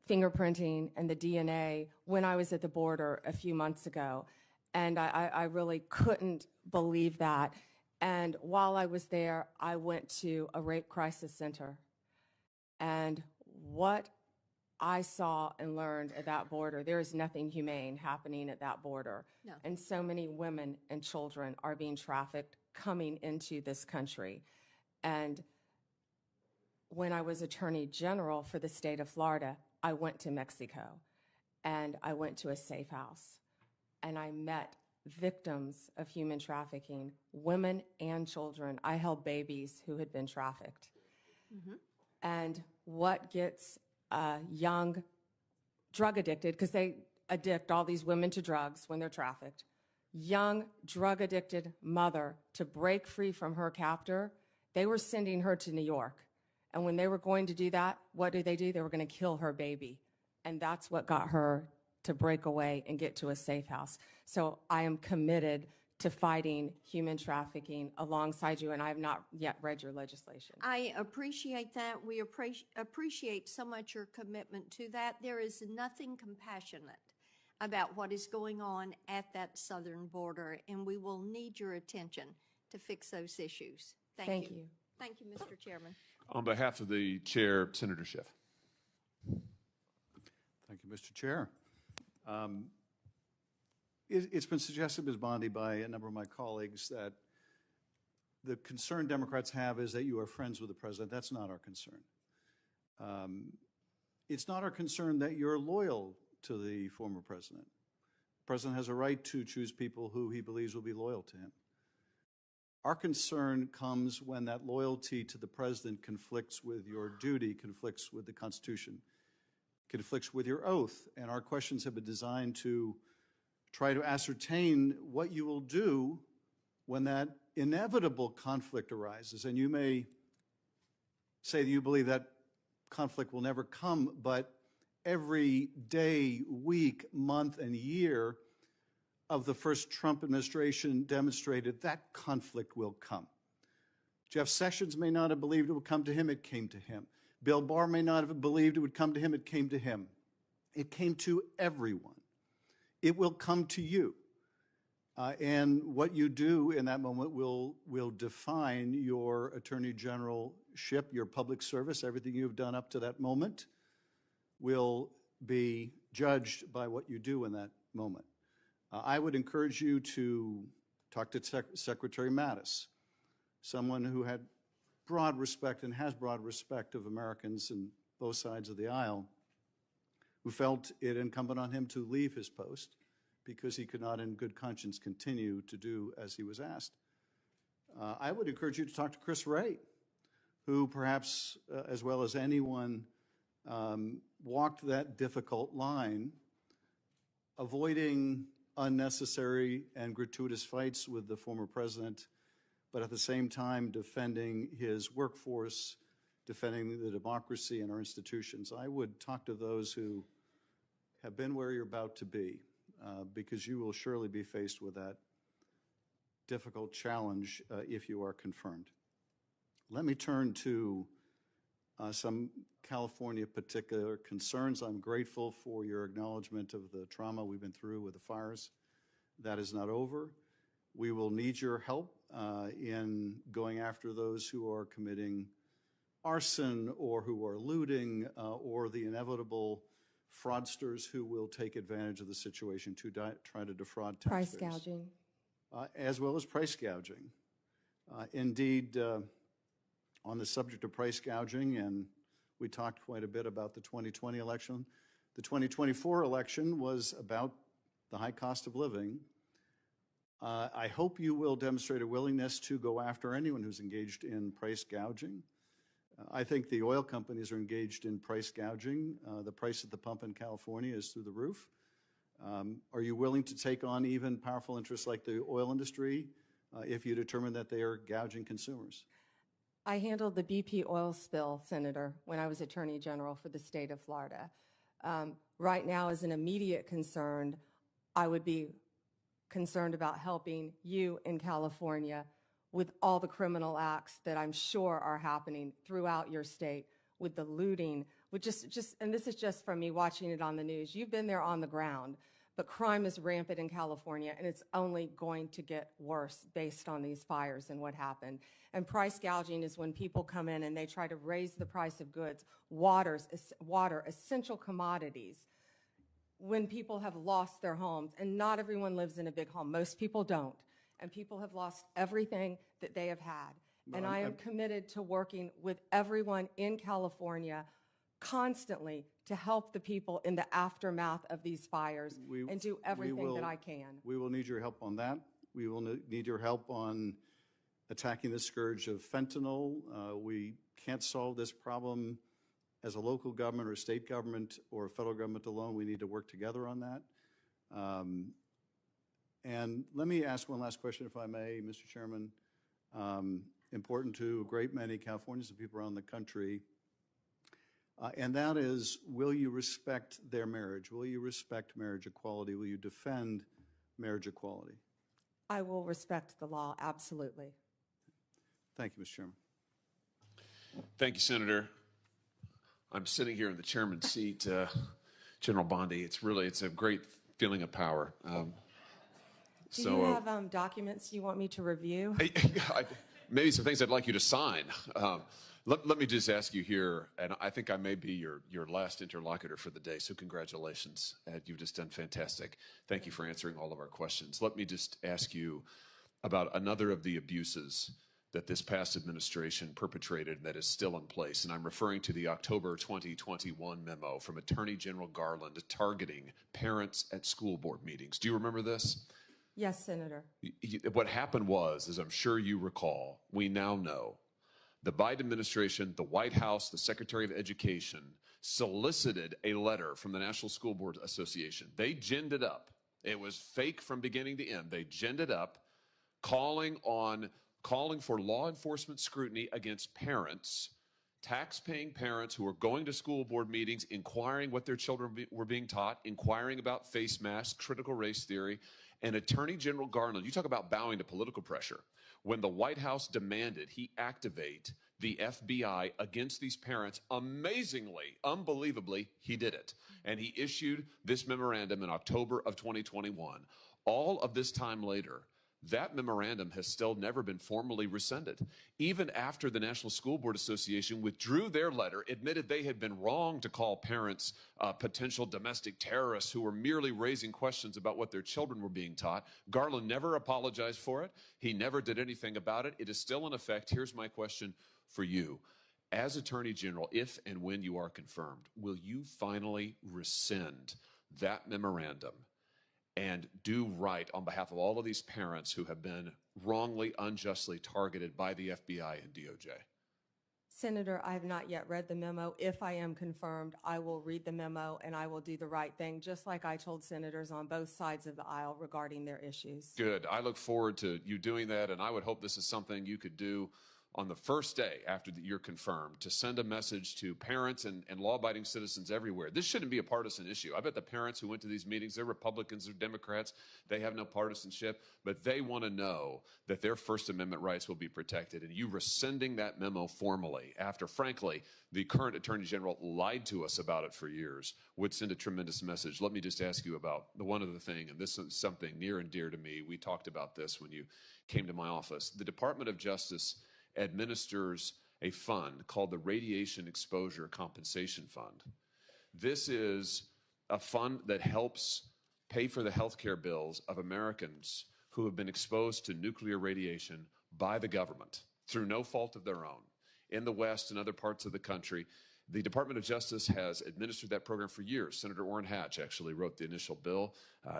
fingerprinting and the DNA when I was at the border a few months ago, and I really couldn't believe that. And while I was there, I went to a rape crisis center, and what I saw and learned at that border, there is nothing humane happening at that border. No. And so many women and children are being trafficked coming into this country. And when I was Attorney General for the state of Florida, I went to Mexico and I went to a safe house and I met victims of human trafficking, women and children. I held babies who had been trafficked. Mm-hmm. And what gets young drug addicted, because they addict all these women to drugs when they're trafficked, young drug addicted mother to break free from her captor, they were sending her to New York. And when they were going to do that, what did they do? They were going to kill her baby. And that's what got her to break away and get to a safe house. So I am committed to fighting human trafficking alongside you, and I have not yet read your legislation. I appreciate that. We appreciate so much your commitment to that. There is nothing compassionate about what is going on at that southern border, and we will need your attention to fix those issues. Thank you. Thank you, Mr. Chairman. On behalf of the chair, Senator Schiff. Thank you, Mr. Chair. It's been suggested, Ms. Bondi, by a number of my colleagues that the concern Democrats have is that you are friends with the president. That's not our concern. It's not our concern that you're loyal to the former president. The president has a right to choose people who he believes will be loyal to him. Our concern comes when that loyalty to the president conflicts with your duty, conflicts with the Constitution, conflicts with your oath. And our questions have been designed to try to ascertain what you will do when that inevitable conflict arises. And you may say that you believe that conflict will never come, but every day, week, month, and year of the first Trump administration demonstrated that conflict will come. Jeff Sessions may not have believed it would come to him, it came to him. Bill Barr may not have believed it would come to him, it came to him. It came to everyone. It will come to you. And what you do in that moment will define your Attorney Generalship, your public service, everything you've done up to that moment will be judged by what you do in that moment. I would encourage you to talk to Secretary Mattis, someone who had broad respect and has broad respect of Americans in both sides of the aisle, who felt it incumbent on him to leave his post because he could not in good conscience continue to do as he was asked. I would encourage you to talk to Chris Wray, who perhaps, as well as anyone, walked that difficult line, avoiding unnecessary and gratuitous fights with the former president, but at the same time defending his workforce, defending the democracy and our institutions. I would talk to those who have been where you're about to be, because you will surely be faced with that difficult challenge if you are confirmed. Let me turn to some California particular concerns. I'm grateful for your acknowledgement of the trauma we've been through with the fires. That is not over. We will need your help in going after those who are committing arson or who are looting or the inevitable fraudsters who will take advantage of the situation to try to defraud taxpayers. Price gouging. As well as price gouging. Indeed, on the subject of price gouging, and we talked quite a bit about the 2020 election. The 2024 election was about the high cost of living. I hope you will demonstrate a willingness to go after anyone who's engaged in price gouging. I think the oil companies are engaged in price gouging. The price at the pump in California is through the roof. Are you willing to take on even powerful interests like the oil industry if you determine that they are gouging consumers? I handled the BP oil spill, Senator, when I was Attorney General for the state of Florida. Right now, as an immediate concern, I would be concerned about helping you in California with all the criminal acts that I'm sure are happening throughout your state, with the looting, with and this is just from me watching it on the news. You've been there on the ground, but crime is rampant in California, and it's only going to get worse based on these fires and what happened. And price gouging is when people come in and they try to raise the price of goods, water, essential commodities, when people have lost their homes. And not everyone lives in a big home. Most people don't. And people have lost everything that they have had. And I am committed to working with everyone in California constantly to help the people in the aftermath of these fires and do everything that I can. We will need your help on that. We will need your help on attacking the scourge of fentanyl. We can't solve this problem as a local government or a state government or a federal government alone. We need to work together on that. And let me ask one last question, if I may, Mr. Chairman. Important to a great many Californians and people around the country. And that is, will you respect their marriage? Will you respect marriage equality? Will you defend marriage equality? I will respect the law, absolutely. Thank you, Mr. Chairman. Thank you, Senator. I'm sitting here in the chairman's seat, General Bondi. It's a great feeling of power. Do you have documents you want me to review? Maybe some things I'd like you to sign. Let me just ask you here, and I think I may be your last interlocutor for the day, so congratulations. You've just done fantastic. Thank you for answering all of our questions. Let me just ask you about another of the abuses that this past administration perpetrated that is still in place, and I'm referring to the October 2021 memo from Attorney General Garland targeting parents at school board meetings. Do you remember this? Yes, Senator. What happened was, as I'm sure you recall, we now know the Biden administration, the White House, the Secretary of Education solicited a letter from the National School Board Association. They ginned it up. It was fake from beginning to end. They ginned it up, calling for law enforcement scrutiny against parents, tax-paying parents who are going to school board meetings, inquiring what their children were being taught, inquiring about face masks, critical race theory. And Attorney General Garland, you talk about bowing to political pressure. When the White House demanded he activate the FBI against these parents, amazingly, unbelievably, he did it. And he issued this memorandum in October of 2021. All of this time later, that memorandum has still never been formally rescinded. Even after the National School Board Association withdrew their letter, admitted they had been wrong to call parents potential domestic terrorists who were merely raising questions about what their children were being taught, Garland never apologized for it. He never did anything about it. It is still in effect. Here's my question for you. As Attorney General, if and when you are confirmed, will you finally rescind that memorandum and do right on behalf of all of these parents who have been wrongly, unjustly targeted by the FBI and DOJ? Senator, I have not yet read the memo. If I am confirmed, I will read the memo and I will do the right thing, just like I told senators on both sides of the aisle regarding their issues. Good. I look forward to you doing that, and I would hope this is something you could do on the first day after you're confirmed, to send a message to parents and law-abiding citizens everywhere. This shouldn't be a partisan issue. I bet the parents who went to these meetings, they're Republicans or Democrats, they have no partisanship, but they want to know that their First Amendment rights will be protected. And you rescinding that memo formally after, frankly, the current Attorney General lied to us about it for years would send a tremendous message. Let me just ask you about the one other thing, and this is something near and dear to me. We talked about this when you came to my office. The Department of Justice administers a fund called the Radiation Exposure Compensation Fund. This is a fund that helps pay for the health care bills of Americans who have been exposed to nuclear radiation by the government through no fault of their own. In the West and other parts of the country, the Department of Justice has administered that program for years. Senator Orrin Hatch actually wrote the initial bill.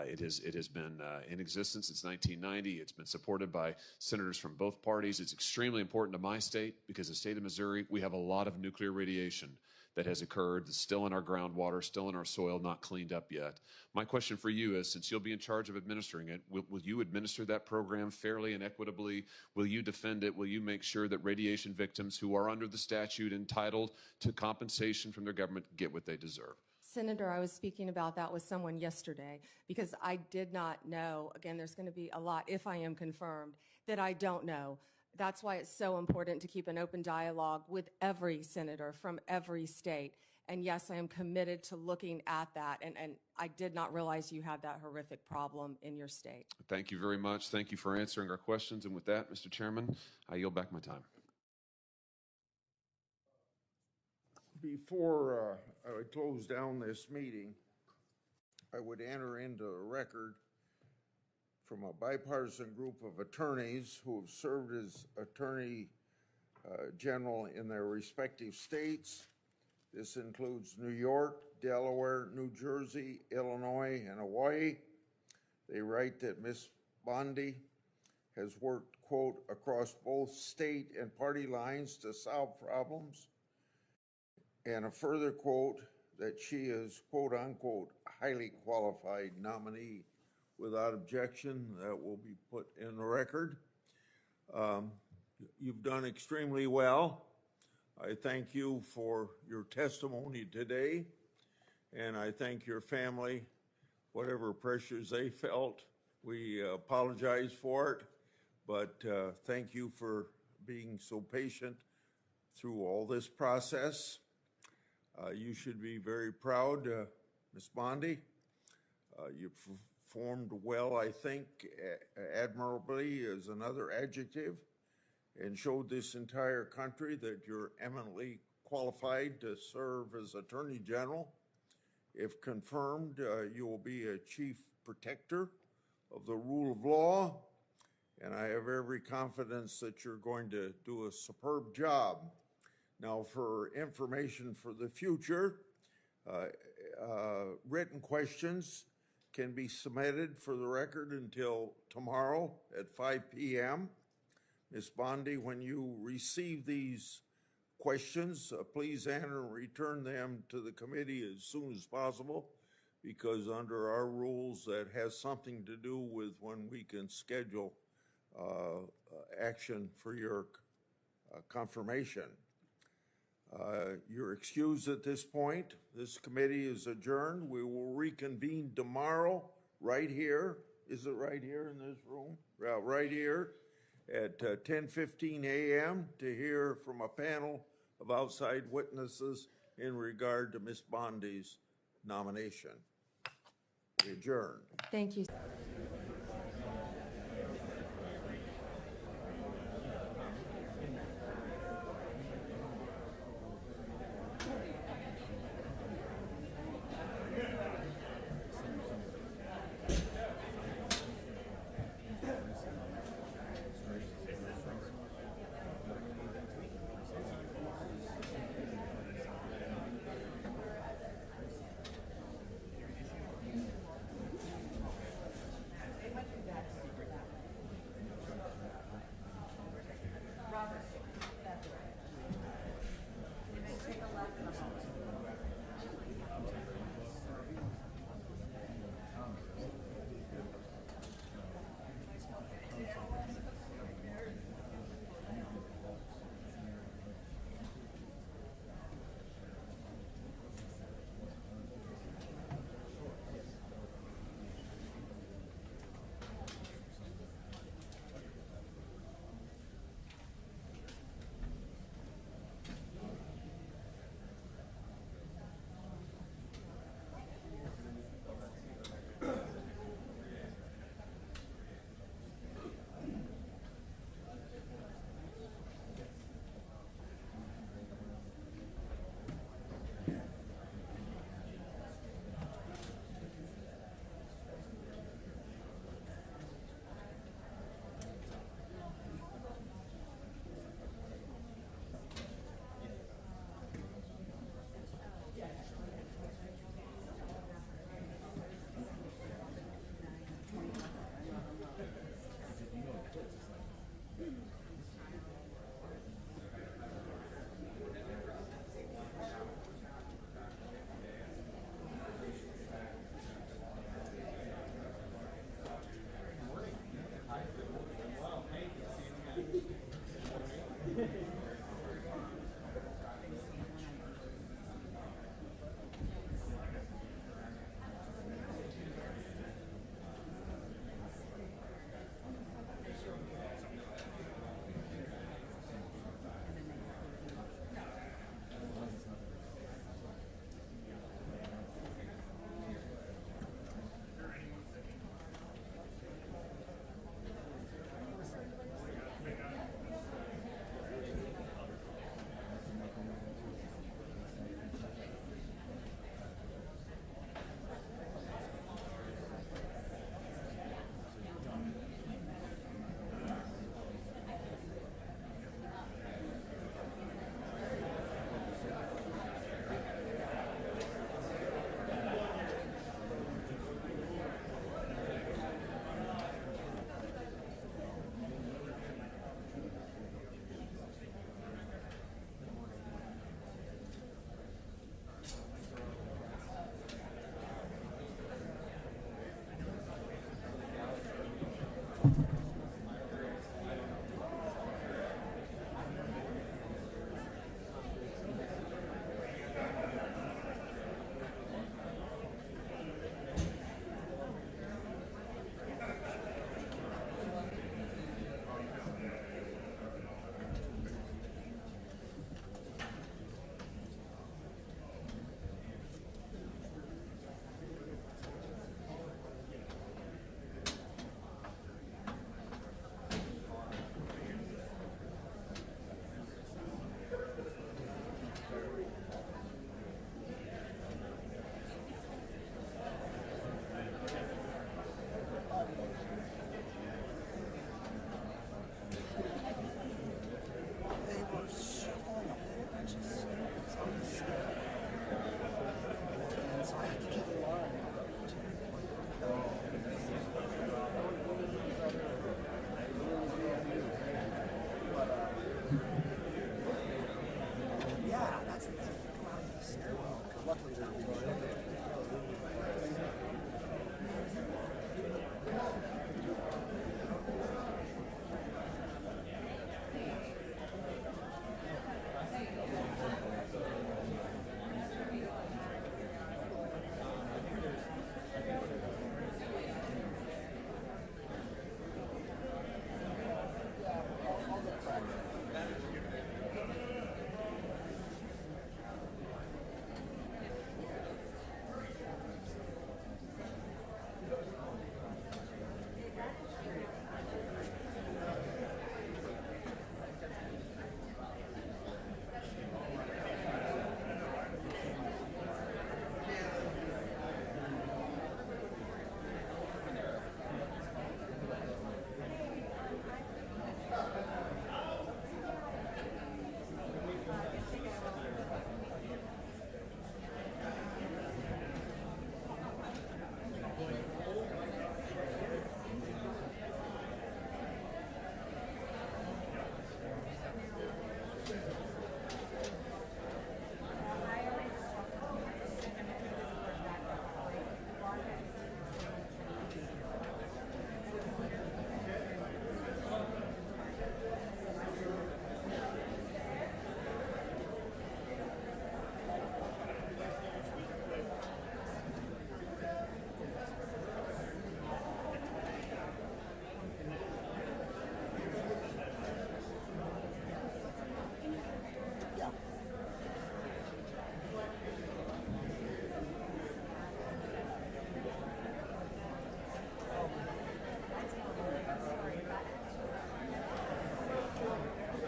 It has been in existence since 1990. It's been supported by senators from both parties. It's extremely important to my state because the state of Missouri, we have a lot of nuclear radiation that has occurred, that's still in our groundwater, still in our soil, not cleaned up yet. My question for you is, since you'll be in charge of administering it, will you administer that program fairly and equitably? Will you defend it? Will you make sure that radiation victims who are under the statute entitled to compensation from their government get what they deserve? Senator, I was speaking about that with someone yesterday because I did not know, again, there's going to be a lot, if I am confirmed, that I don't know. That's why it's so important to keep an open dialogue with every senator from every state. And yes, I am committed to looking at that. And I did not realize you had that horrific problem in your state. Thank you very much. Thank you for answering our questions. And with that, Mr. Chairman, I yield back my time. Before I close down this meeting, I would enter into a record from a bipartisan group of attorneys who have served as Attorney General in their respective states. This includes New York, Delaware, New Jersey, Illinois, and Hawaii. They write that Ms. Bondi has worked, quote, across both state and party lines to solve problems. And a further quote that she is, quote unquote, highly qualified nominee. Without objection, that will be put in the record. You've done extremely well. I thank you for your testimony today, and I thank your family, whatever pressures they felt We apologize for it, but thank you for being so patient through all this process. You should be very proud, Ms. Bondi. You performed well, I think, admirably is another adjective, and showed this entire country that you're eminently qualified to serve as Attorney General. If confirmed, you will be a chief protector of the rule of law, and I have every confidence that you're going to do a superb job. Now, for information for the future, written questions can be submitted for the record until tomorrow at 5 p.m. Ms. Bondi, when you receive these questions, please enter and return them to the committee as soon as possible, because under our rules, that has something to do with when we can schedule action for your confirmation. You're excused at this point. This committee is adjourned. We will reconvene tomorrow right here. Is it right here in this room? Yeah, right here at 10:15 a.m. to hear from a panel of outside witnesses in regard to Ms. Bondi's nomination. We adjourn. Thank you.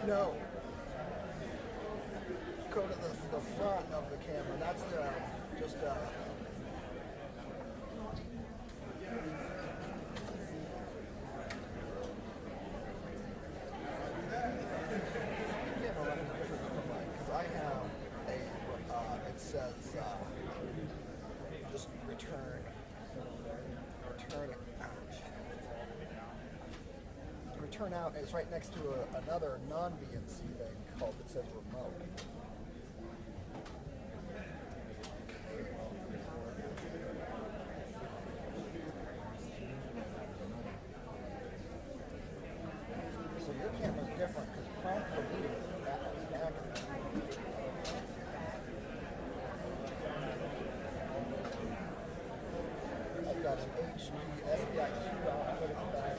No. Go to the front of the camera. That's just because I have a, it says, just return out. Return out is right next to another non-BNC thing called, it says remote. So your camera's different because prompt for me is that accurate. I've got an HD SDI2 output in the back.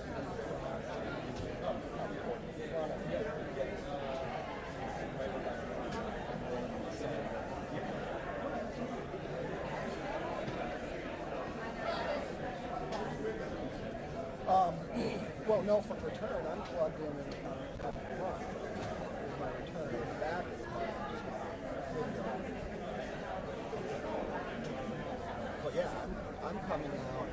Well, no, for return, I'm plugged in up front. Is my return. In the back is just my video. But yeah, I'm coming out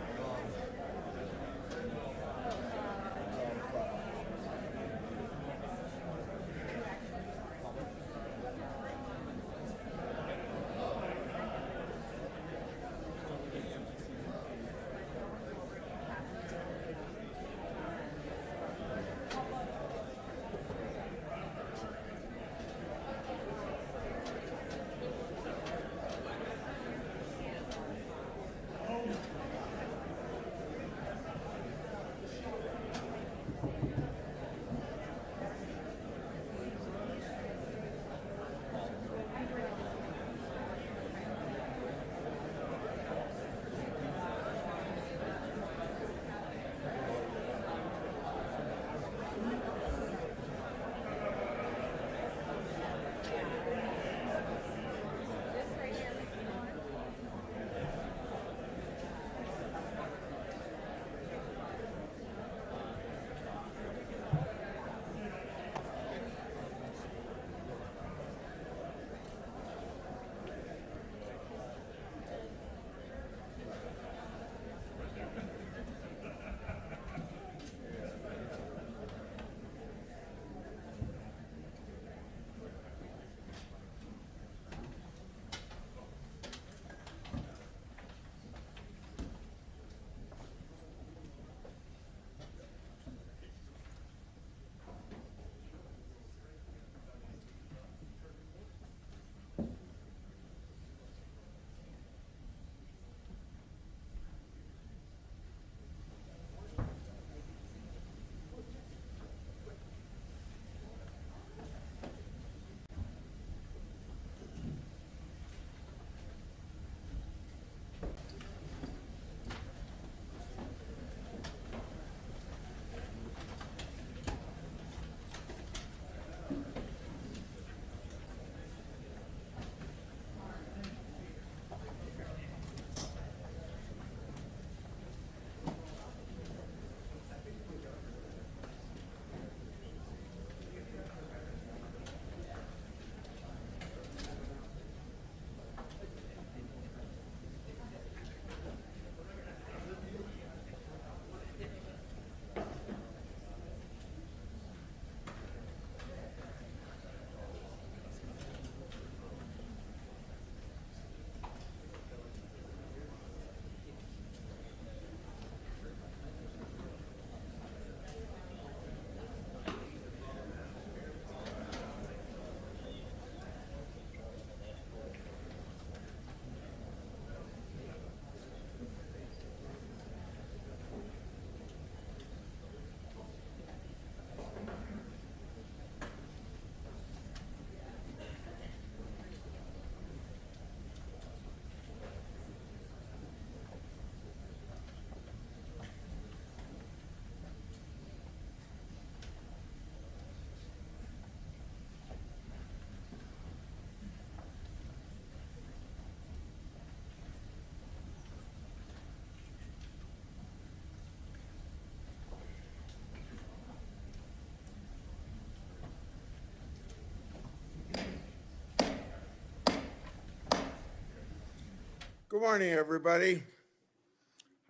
Good morning, everybody.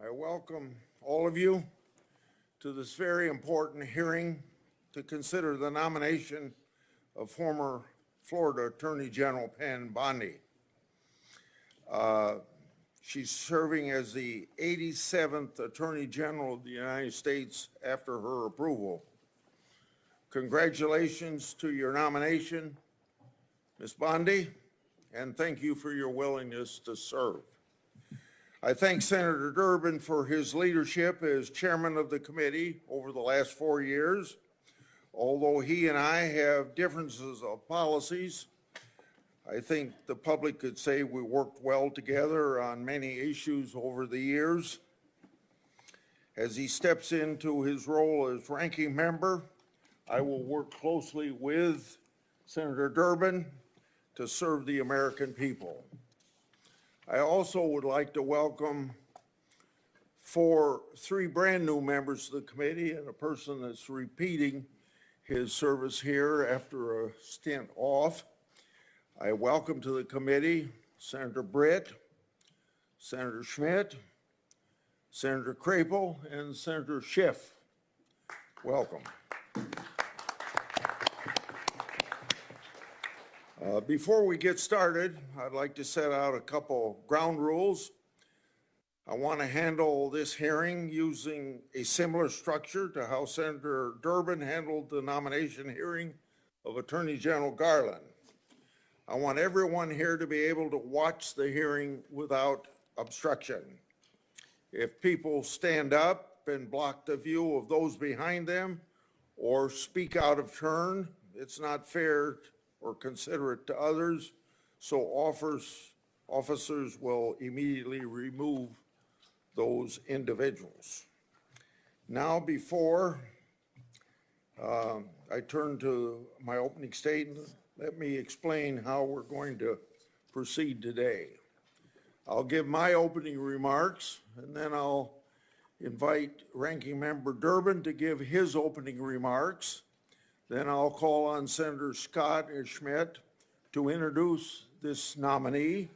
I welcome all of you to this very important hearing to consider the nomination of former Florida Attorney General Pam Bondi. She's serving as the 87th Attorney General of the United States after her approval. Congratulations to your nomination, Ms. Bondi, and thank you for your willingness to serve. I thank Senator Durban for his leadership as chairman of the committee over the last 4 years. Although he and I have differences of policies, I think the public could say we worked well together on many issues over the years. As he steps into his role as ranking member, I will work closely with Senator Durban to serve the American people. I also would like to welcome three brand new members of the committee and a person that's repeating his service here after a stint off. I welcome to the committee Senator Britt, Senator Schmidt, Senator Crapel, and Senator Schiff. Welcome. Before we get started, I'd like to set out a couple ground rules. I want to handle this hearing using a similar structure to how Senator Durban handled the nomination hearing of Attorney General Garland. I want everyone here to be able to watch the hearing without obstruction. If people stand up and block the view of those behind them or speak out of turn, it's not fair or considerate to others, so officers will immediately remove those individuals. Now, before I turn to my opening statement, let me explain how we're going to proceed today. I'll give my opening remarks, and then I'll invite Ranking Member Durban to give his opening remarks. Then I'll call on Senator Scott and Schmidt to introduce this nominee.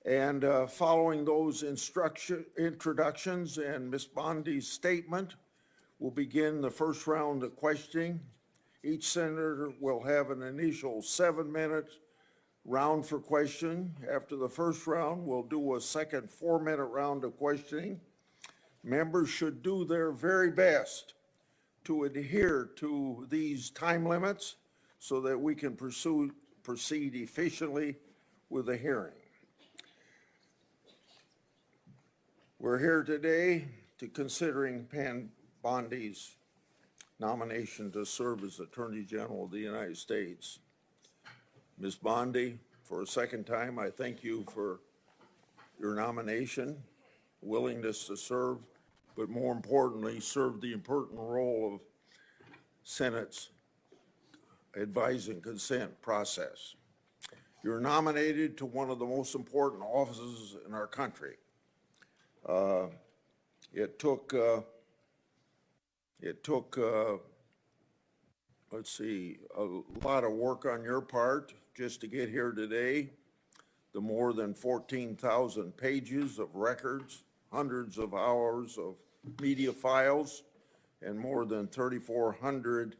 And following those introductions and Ms. Bondi's statement, we'll begin the first round of questioning. Each senator will have an initial 7-minute round for question. After the first round, we'll do a second 4-minute round of questioning. Members should do their very best to adhere to these time limits so that we can proceed efficiently with the hearing. We're here today to considering Pam Bondi's nomination to serve as Attorney General of the United States. Ms. Bondi, for a second time, I thank you for your nomination, willingness to serve, but more importantly, serve the important role of Senate's advise and consent process. You're nominated to one of the most important offices in our country. It took let's see, a lot of work on your part just to get here today. The more than 14,000 pages of records, hundreds of hours of media files, and more than 3,400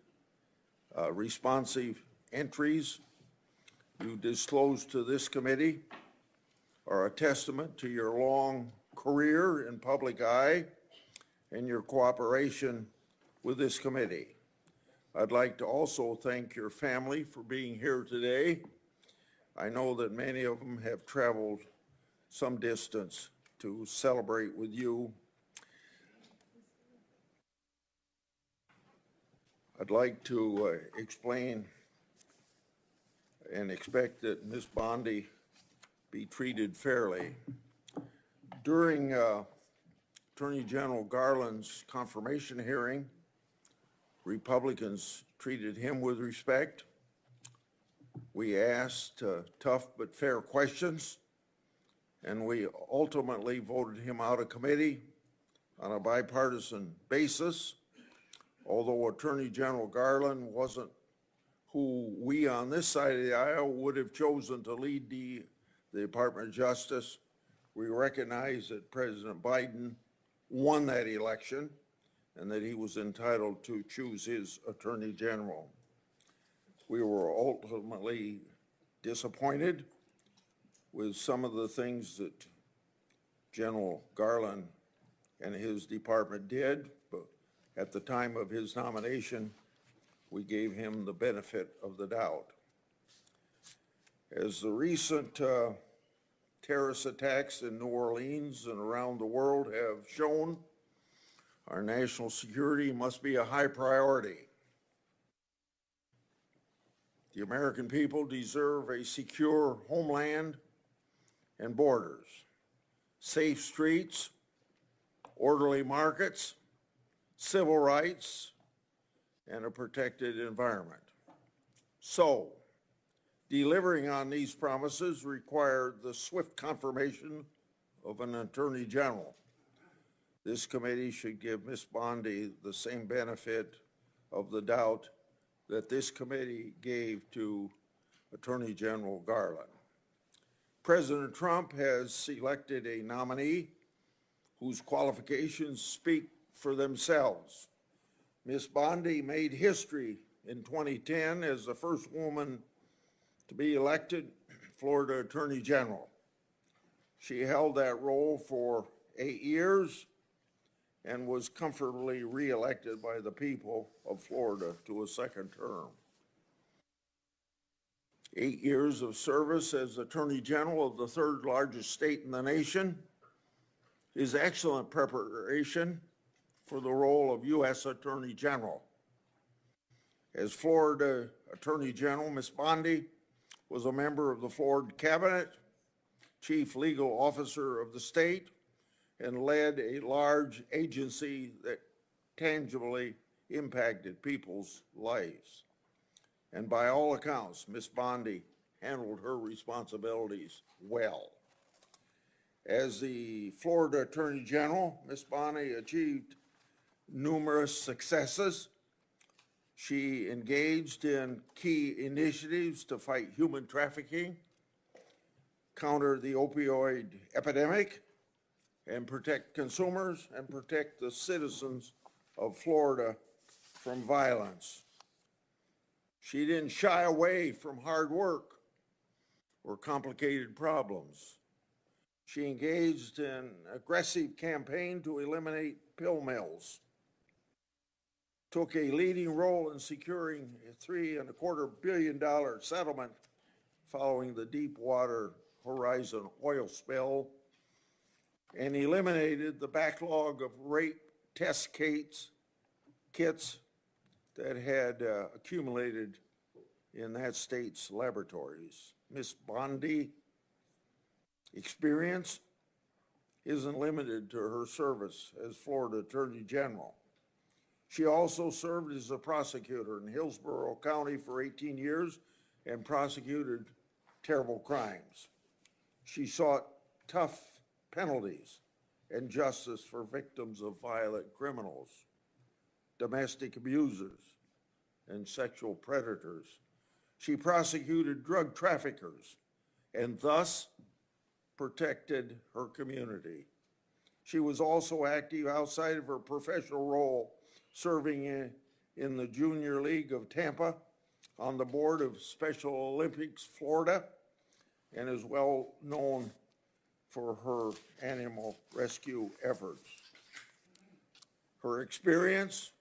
responsive entries you disclosed to this committee are a testament to your long career in public eye and your cooperation with this committee. I'd like to also thank your family for being here today. I know that many of them have traveled some distance to celebrate with you. I'd like to explain and expect that Ms. Bondi be treated fairly. During Attorney General Garland's confirmation hearing, Republicans treated him with respect. We asked tough but fair questions, and we ultimately voted him out of committee on a bipartisan basis. Although Attorney General Garland wasn't who we on this side of the aisle would have chosen to lead the Department of Justice, We recognize that President Biden won that election and that he was entitled to choose his Attorney General. We were ultimately disappointed with some of the things that General Garland and his department did, but at the time of his nomination, we gave him the benefit of the doubt. As the recent terrorist attacks in New Orleans and around the world have shown, our national security must be a high priority. The American people deserve a secure homeland and borders, safe streets, orderly markets, civil rights, and a protected environment. So, delivering on these promises required the swift confirmation of an Attorney General. This committee should give Ms. Bondi the same benefit of the doubt that this committee gave to Attorney General Garland. President Trump has selected a nominee whose qualifications speak for themselves. Ms. Bondi made history in 2010 as the first woman to be elected Florida Attorney General. She held that role for 8 years and was comfortably reelected by the people of Florida to a second term. 8 years of service as Attorney General of the third largest state in the nation is excellent preparation for the role of U.S. Attorney General. As Florida Attorney General, Ms. Bondi was a member of the Florida Cabinet, Chief Legal Officer of the state, and led a large agency that tangibly impacted people's lives. And by all accounts, Ms. Bondi handled her responsibilities well. As the Florida Attorney General, Ms. Bondi achieved numerous successes. She engaged in key initiatives to fight human trafficking, counter the opioid epidemic, and protect consumers and protect the citizens of Florida from violence. She didn't shy away from hard work or complicated problems. She engaged in an aggressive campaign to eliminate pill mills, took a leading role in securing a $3.25 billion settlement following the Deepwater Horizon oil spill, and eliminated the backlog of rape test kits that had accumulated in that state's laboratories. Ms. Bondi experience isn't limited to her service as Florida Attorney General. She also served as a prosecutor in Hillsborough County for 18 years and prosecuted terrible crimes. She sought tough penalties and justice for victims of violent criminals, domestic abusers, and sexual predators. She prosecuted drug traffickers and thus protected her community. She was also active outside of her professional role, serving in the Junior League of Tampa, on the board of Special Olympics Florida, and is well known for her animal rescue efforts. Her experience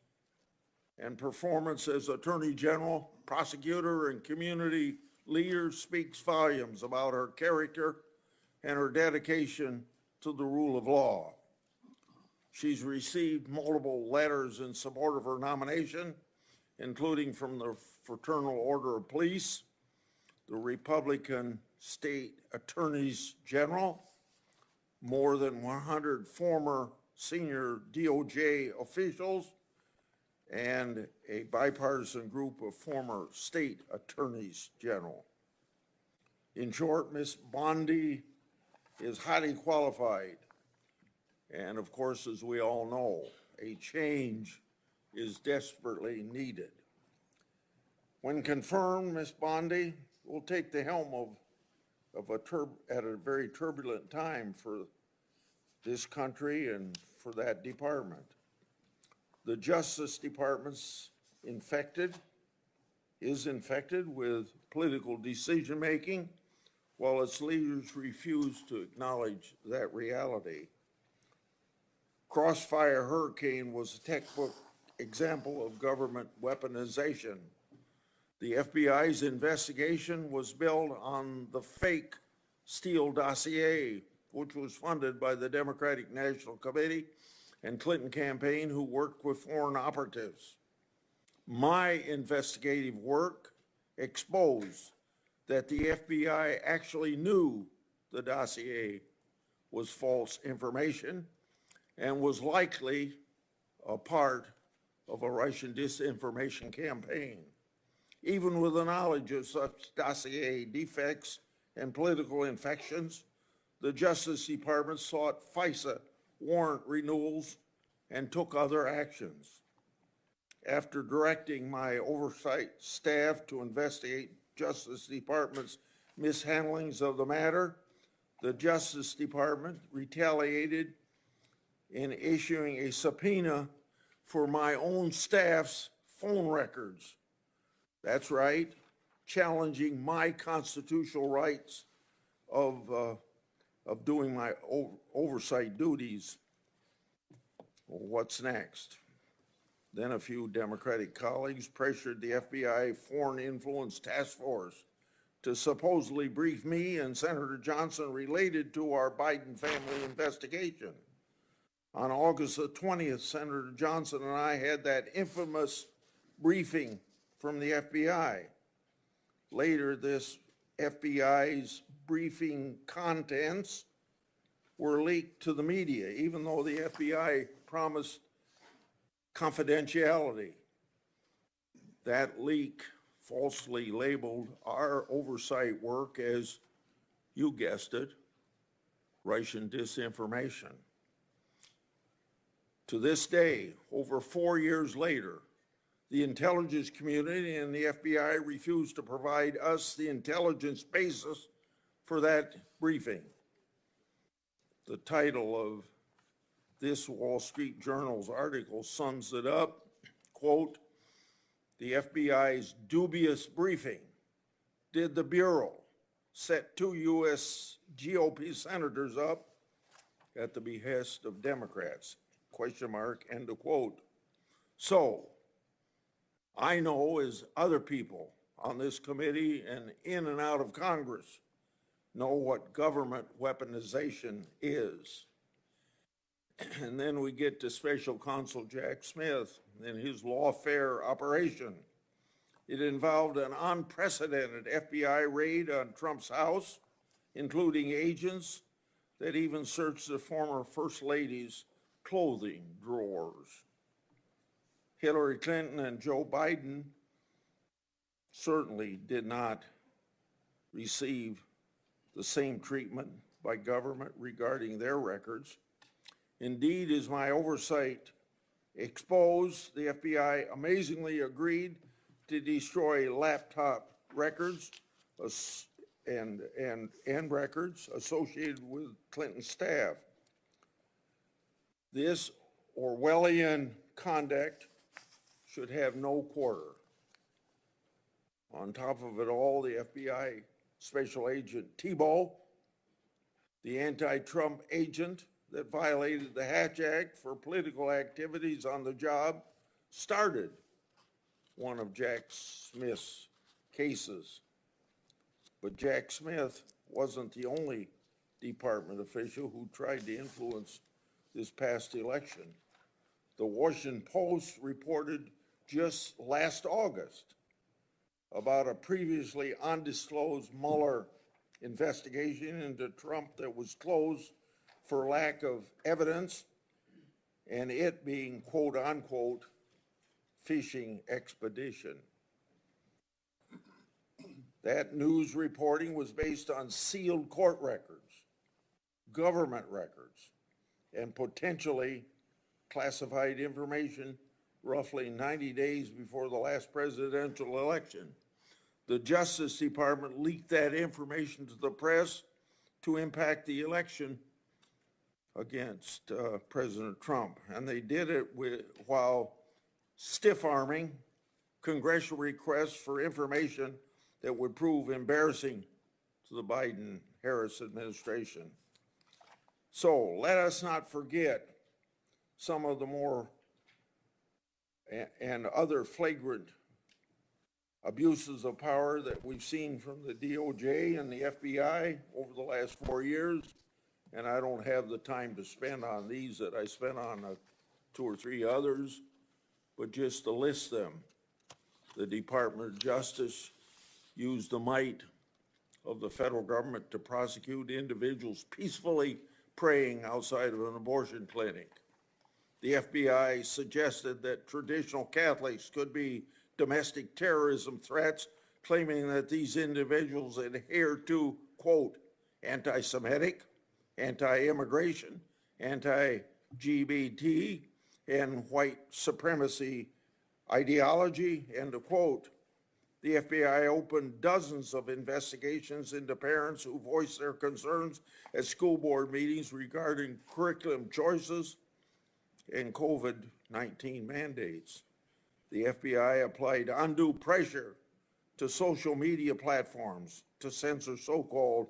and performance as Attorney General, prosecutor, and community leader speaks volumes about her character and her dedication to the rule of law. She's received multiple letters in support of her nomination, including from the Fraternal Order of Police, the Republican State Attorneys General, more than 100 former senior DOJ officials, and a bipartisan group of former state attorneys general. In short, Ms. Bondi is highly qualified. And of course, as we all know, a change is desperately needed. When confirmed, Ms. Bondi will take the helm of at a very turbulent time for this country and for that department. The Justice Department's is infected with political decision-making, while its leaders refuse to acknowledge that reality. Crossfire Hurricane was a textbook example of government weaponization. The FBI's investigation was built on the fake Steele dossier, which was funded by the Democratic National Committee and Clinton campaign, who worked with foreign operatives. My investigative work exposed that the FBI actually knew the dossier was false information and was likely a part of a Russian disinformation campaign. Even with the knowledge of such dossier defects and political infections, the Justice Department sought FISA warrant renewals and took other actions. After directing my oversight staff to investigate Justice Department's mishandlings of the matter, the Justice Department retaliated in issuing a subpoena for my own staff's phone records. That's right, challenging my constitutional rights of doing my oversight duties. Well, what's next? Then a few Democratic colleagues pressured the FBI Foreign Influence Task Force to supposedly brief me and Senator Johnson related to our Biden family investigation. On August the 20th, Senator Johnson and I had that infamous briefing from the FBI. Later, this FBI's briefing contents were leaked to the media, even though the FBI promised confidentiality. That leak falsely labeled our oversight work as, you guessed it, Russian disinformation. To this day, over 4 years later, the intelligence community and the FBI refused to provide us the intelligence basis for that briefing. The title of this Wall Street Journal's article sums it up, quote, "The FBI's dubious briefing. Did the Bureau set 2 U.S. GOP senators up at the behest of Democrats?" Question mark, end of quote. So, I know, as other people on this committee and in and out of Congress know, what government weaponization is. And then we get to Special Counsel Jack Smith and his lawfare operation. It involved an unprecedented FBI raid on Trump's house, including agents that even searched the former First Lady's clothing drawers. Hillary Clinton and Joe Biden certainly did not receive the same treatment by government regarding their records. Indeed, as my oversight exposed, the FBI amazingly agreed to destroy laptop records and records associated with Clinton staff. This Orwellian conduct should have no quarter. On top of it all, the FBI Special Agent Tebow, the anti-Trump agent that violated the Hatch Act for political activities on the job, started one of Jack Smith's cases. But Jack Smith wasn't the only department official who tried to influence this past election. The Washington Post reported just last August about a previously undisclosed Mueller investigation into Trump that was closed for lack of evidence, and it being, quote unquote, fishing expedition. That news reporting was based on sealed court records, government records, and potentially classified information roughly 90 days before the last presidential election. The Justice Department leaked that information to the press to impact the election against President Trump. And they did it while stiff-arming congressional requests for information that would prove embarrassing to the Biden-Harris administration. So let us not forget some of the more and other flagrant abuses of power that we've seen from the DOJ and the FBI over the last 4 years. And I don't have the time to spend on these that I spent on 2 or 3 others, but just to list them. The Department of Justice used the might of the federal government to prosecute individuals peacefully praying outside of an abortion clinic. The FBI suggested that traditional Catholics could be domestic terrorism threats, claiming that these individuals adhere to, quote, anti-Semitic, anti-immigration, anti-LGBT, and white supremacy ideology, end of quote. The FBI opened dozens of investigations into parents who voiced their concerns at school board meetings regarding curriculum choices and COVID-19 mandates. The FBI applied undue pressure to social media platforms to censor so-called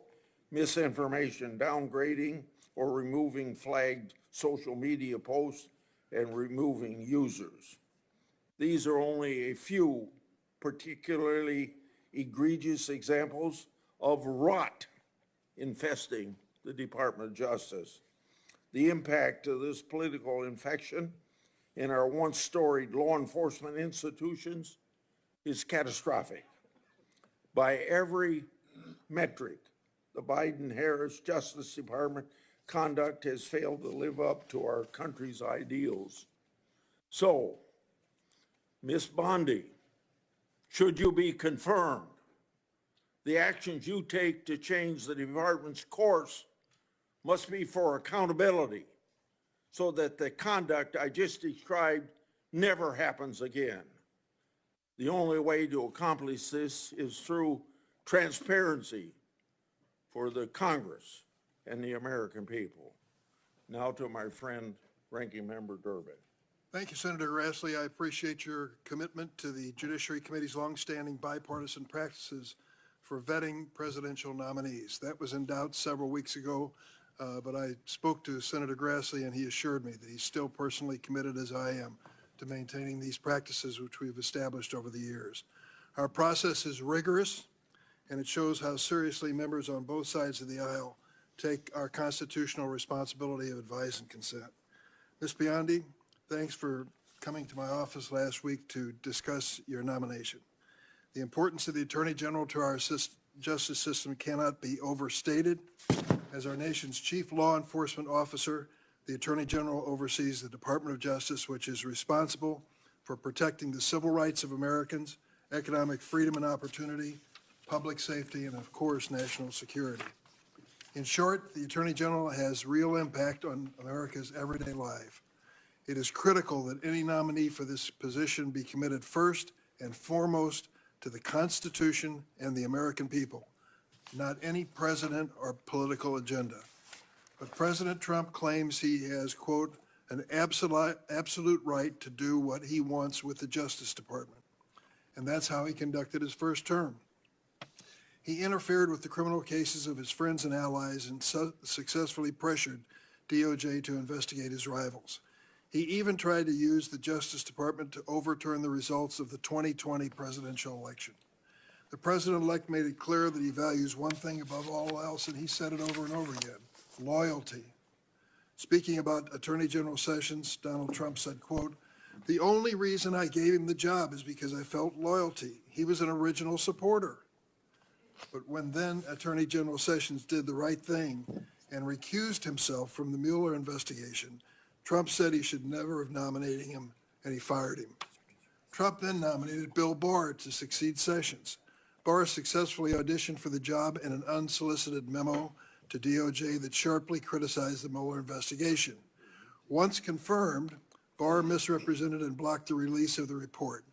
misinformation, downgrading or removing flagged social media posts and removing users. These are only a few particularly egregious examples of rot infesting the Department of Justice. The impact of this political infection in our once storied law enforcement institutions is catastrophic. By every metric, the Biden-Harris Justice Department conduct has failed to live up to our country's ideals. So, Ms. Bondi, should you be confirmed, the actions you take to change the department's course must be for accountability so that the conduct I just described never happens again. The only way to accomplish this is through transparency for the Congress and the American people. Now to my friend, Ranking Member Durbin. Thank you, Senator Grassley. I appreciate your commitment to the Judiciary Committee's longstanding bipartisan practices for vetting presidential nominees. That was in doubt several weeks ago, but I spoke to Senator Grassley and he assured me that he's still personally committed, as I am, to maintaining these practices which we've established over the years. Our process is rigorous, and it shows how seriously members on both sides of the aisle take our constitutional responsibility of advice and consent. Ms. Bondi, thanks for coming to my office last week to discuss your nomination. The importance of the Attorney General to our justice system cannot be overstated. As our nation's chief law enforcement officer, the Attorney General oversees the Department of Justice, which is responsible for protecting the civil rights of Americans, economic freedom and opportunity, public safety, and of course, national security. In short, the Attorney General has real impact on America's everyday life. It is critical that any nominee for this position be committed first and foremost to the Constitution and the American people, not any president or political agenda. But President Trump claims he has, quote, an absolute right to do what he wants with the Justice Department. And that's how he conducted his first term. He interfered with the criminal cases of his friends and allies and successfully pressured DOJ to investigate his rivals. He even tried to use the Justice Department to overturn the results of the 2020 presidential election. The president-elect made it clear that he values one thing above all else, and he said it over and over again: loyalty. Speaking about Attorney General Sessions, Donald Trump said, quote, "The only reason I gave him the job is because I felt loyalty. He was an original supporter." But when then Attorney General Sessions did the right thing and recused himself from the Mueller investigation, Trump said he should never have nominated him, and he fired him. Trump then nominated Bill Barr to succeed Sessions. Barr successfully auditioned for the job in an unsolicited memo to DOJ that sharply criticized the Mueller investigation. Once confirmed, Barr misrepresented and blocked the release of the report.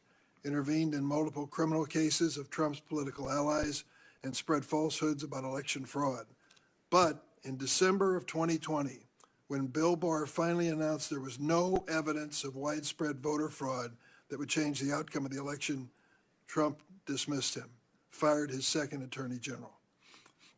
intervened in multiple criminal cases of Trump's political allies, and spread falsehoods about election fraud. But in December of 2020, when Bill Barr finally announced there was no evidence of widespread voter fraud that would change the outcome of the election, Trump dismissed him, fired his second attorney general.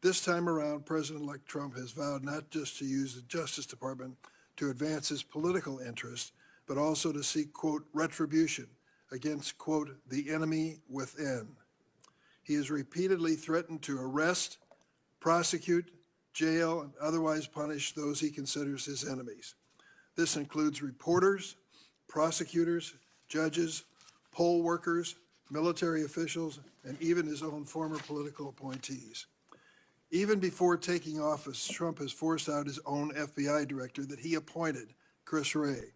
This time around, President-elect Trump has vowed not just to use the Justice Department to advance his political interests, but also to seek, quote, retribution against, quote, the enemy within. He has repeatedly threatened to arrest, prosecute, jail, and otherwise punish those he considers his enemies. This includes reporters, prosecutors, judges, poll workers, military officials, and even his own former political appointees. Even before taking office, Trump has forced out his own FBI director that he appointed, Chris Wray,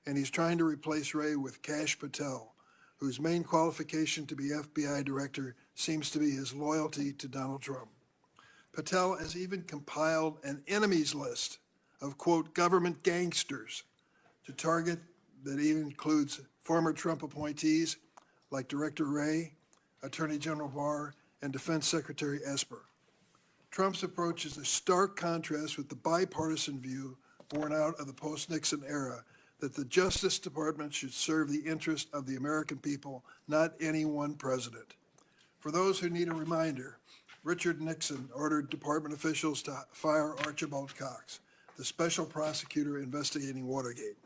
and he's trying to replace Wray with Kash Patel, whose main qualification to be FBI director seems to be his loyalty to Donald Trump. Patel has even compiled an enemies list of, quote, government gangsters to target that even includes former Trump appointees like Director Wray, Attorney General Barr, and Defense Secretary Esper. Trump's approach is a stark contrast with the bipartisan view born out of the post-Nixon era that the Justice Department should serve the interest of the American people, not any one president. For those who need a reminder, Richard Nixon ordered department officials to fire Archibald Cox, the special prosecutor investigating Watergate.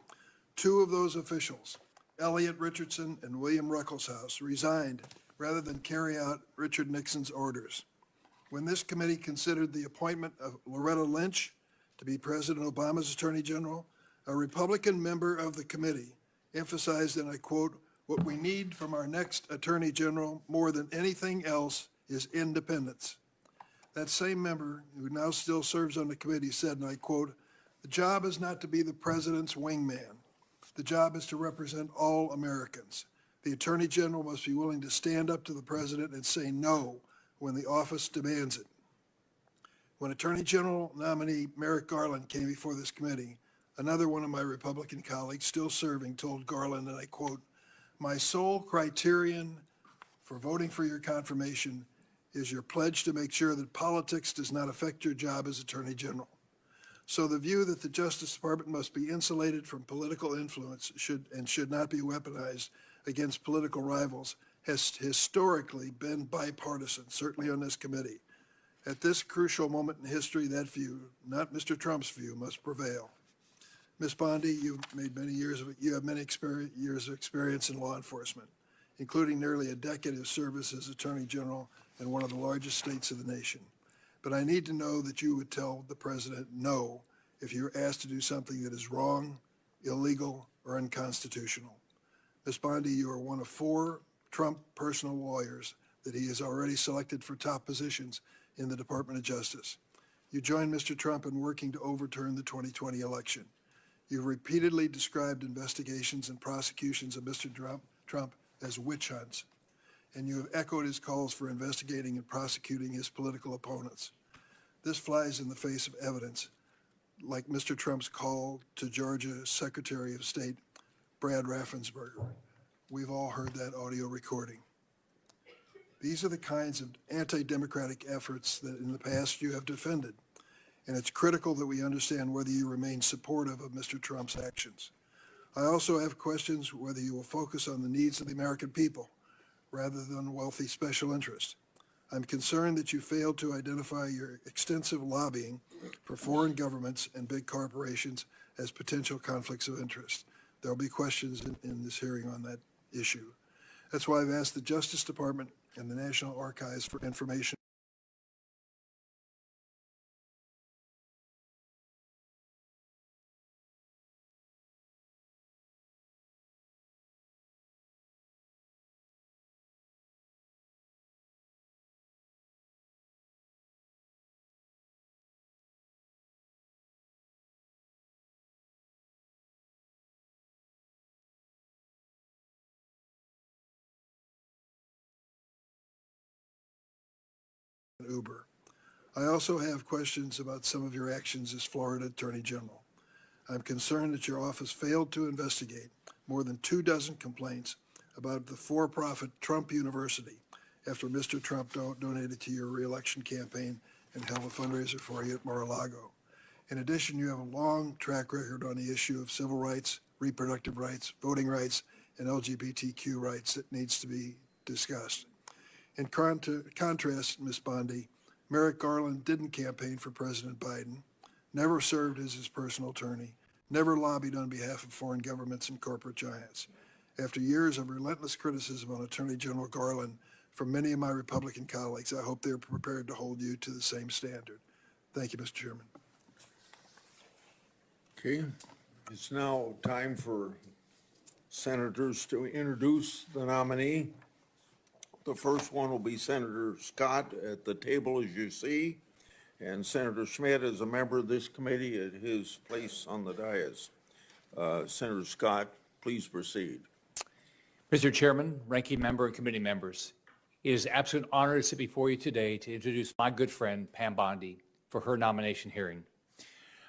Two of those officials, Elliot Richardson and William Ruckelshaus, resigned rather than carry out Richard Nixon's orders. When this committee considered the appointment of Loretta Lynch to be President Obama's Attorney General, a Republican member of the committee emphasized, and I quote, "What we need from our next Attorney General more than anything else is independence." That same member, who now still serves on the committee, said, and I quote, "The job is not to be the president's wingman. The job is to represent all Americans. The Attorney General must be willing to stand up to the president and say no when the office demands it." When Attorney General nominee Merrick Garland came before this committee, another one of my Republican colleagues still serving told Garland, and I quote, "My sole criterion for voting for your confirmation is your pledge to make sure that politics does not affect your job as Attorney General." So the view that the Justice Department must be insulated from political influence should not be weaponized against political rivals has historically been bipartisan, certainly on this committee. At this crucial moment in history, that view, not Mr. Trump's view, must prevail. Ms. Bondi, you have many years of experience in law enforcement, including nearly a decade of service as Attorney General in one of the largest states of the nation. But I need to know that you would tell the president no if you're asked to do something that is wrong, illegal, or unconstitutional. Ms. Bondi, you are one of 4 Trump personal lawyers that he has already selected for top positions in the Department of Justice. You joined Mr. Trump in working to overturn the 2020 election. You've repeatedly described investigations and prosecutions of Mr. Trump as witch hunts, and you have echoed his calls for investigating and prosecuting his political opponents. This flies in the face of evidence, like Mr. Trump's call to Georgia Secretary of State Brad Raffensperger. We've all heard that audio recording. These are the kinds of anti-democratic efforts that in the past you have defended, and it's critical that we understand whether you remain supportive of Mr. Trump's actions. I also have questions whether you will focus on the needs of the American people rather than wealthy special interests. I'm concerned that you failed to identify your extensive lobbying for foreign governments and big corporations as potential conflicts of interest. There'll be questions in this hearing on that issue. That's why I've asked the Justice Department and the National Archives for information. Uber. I also have questions about some of your actions as Florida Attorney General. I'm concerned that your office failed to investigate more than 24 complaints about the for-profit Trump University after Mr. Trump donated to your reelection campaign and held a fundraiser for you at Mar-a-Lago. In addition, you have a long track record on the issue of civil rights, reproductive rights, voting rights, and LGBTQ rights that needs to be discussed. In contrast, Ms. Bondi, Merrick Garland didn't campaign for President Biden, never served as his personal attorney, never lobbied on behalf of foreign governments and corporate giants. After years of relentless criticism on Attorney General Garland from many of my Republican colleagues, I hope they're prepared to hold you to the same standard. Thank you, Mr. Chairman. Okay, it's now time for senators to introduce the nominee. The first one will be Senator Scott at the table, as you see, and Senator Schmidt is a member of this committee at his place on the dais. Senator Scott, please proceed. Mr. Chairman, ranking member, and committee members, it is an absolute honor to sit before you today to introduce my good friend, Pam Bondi, for her nomination hearing.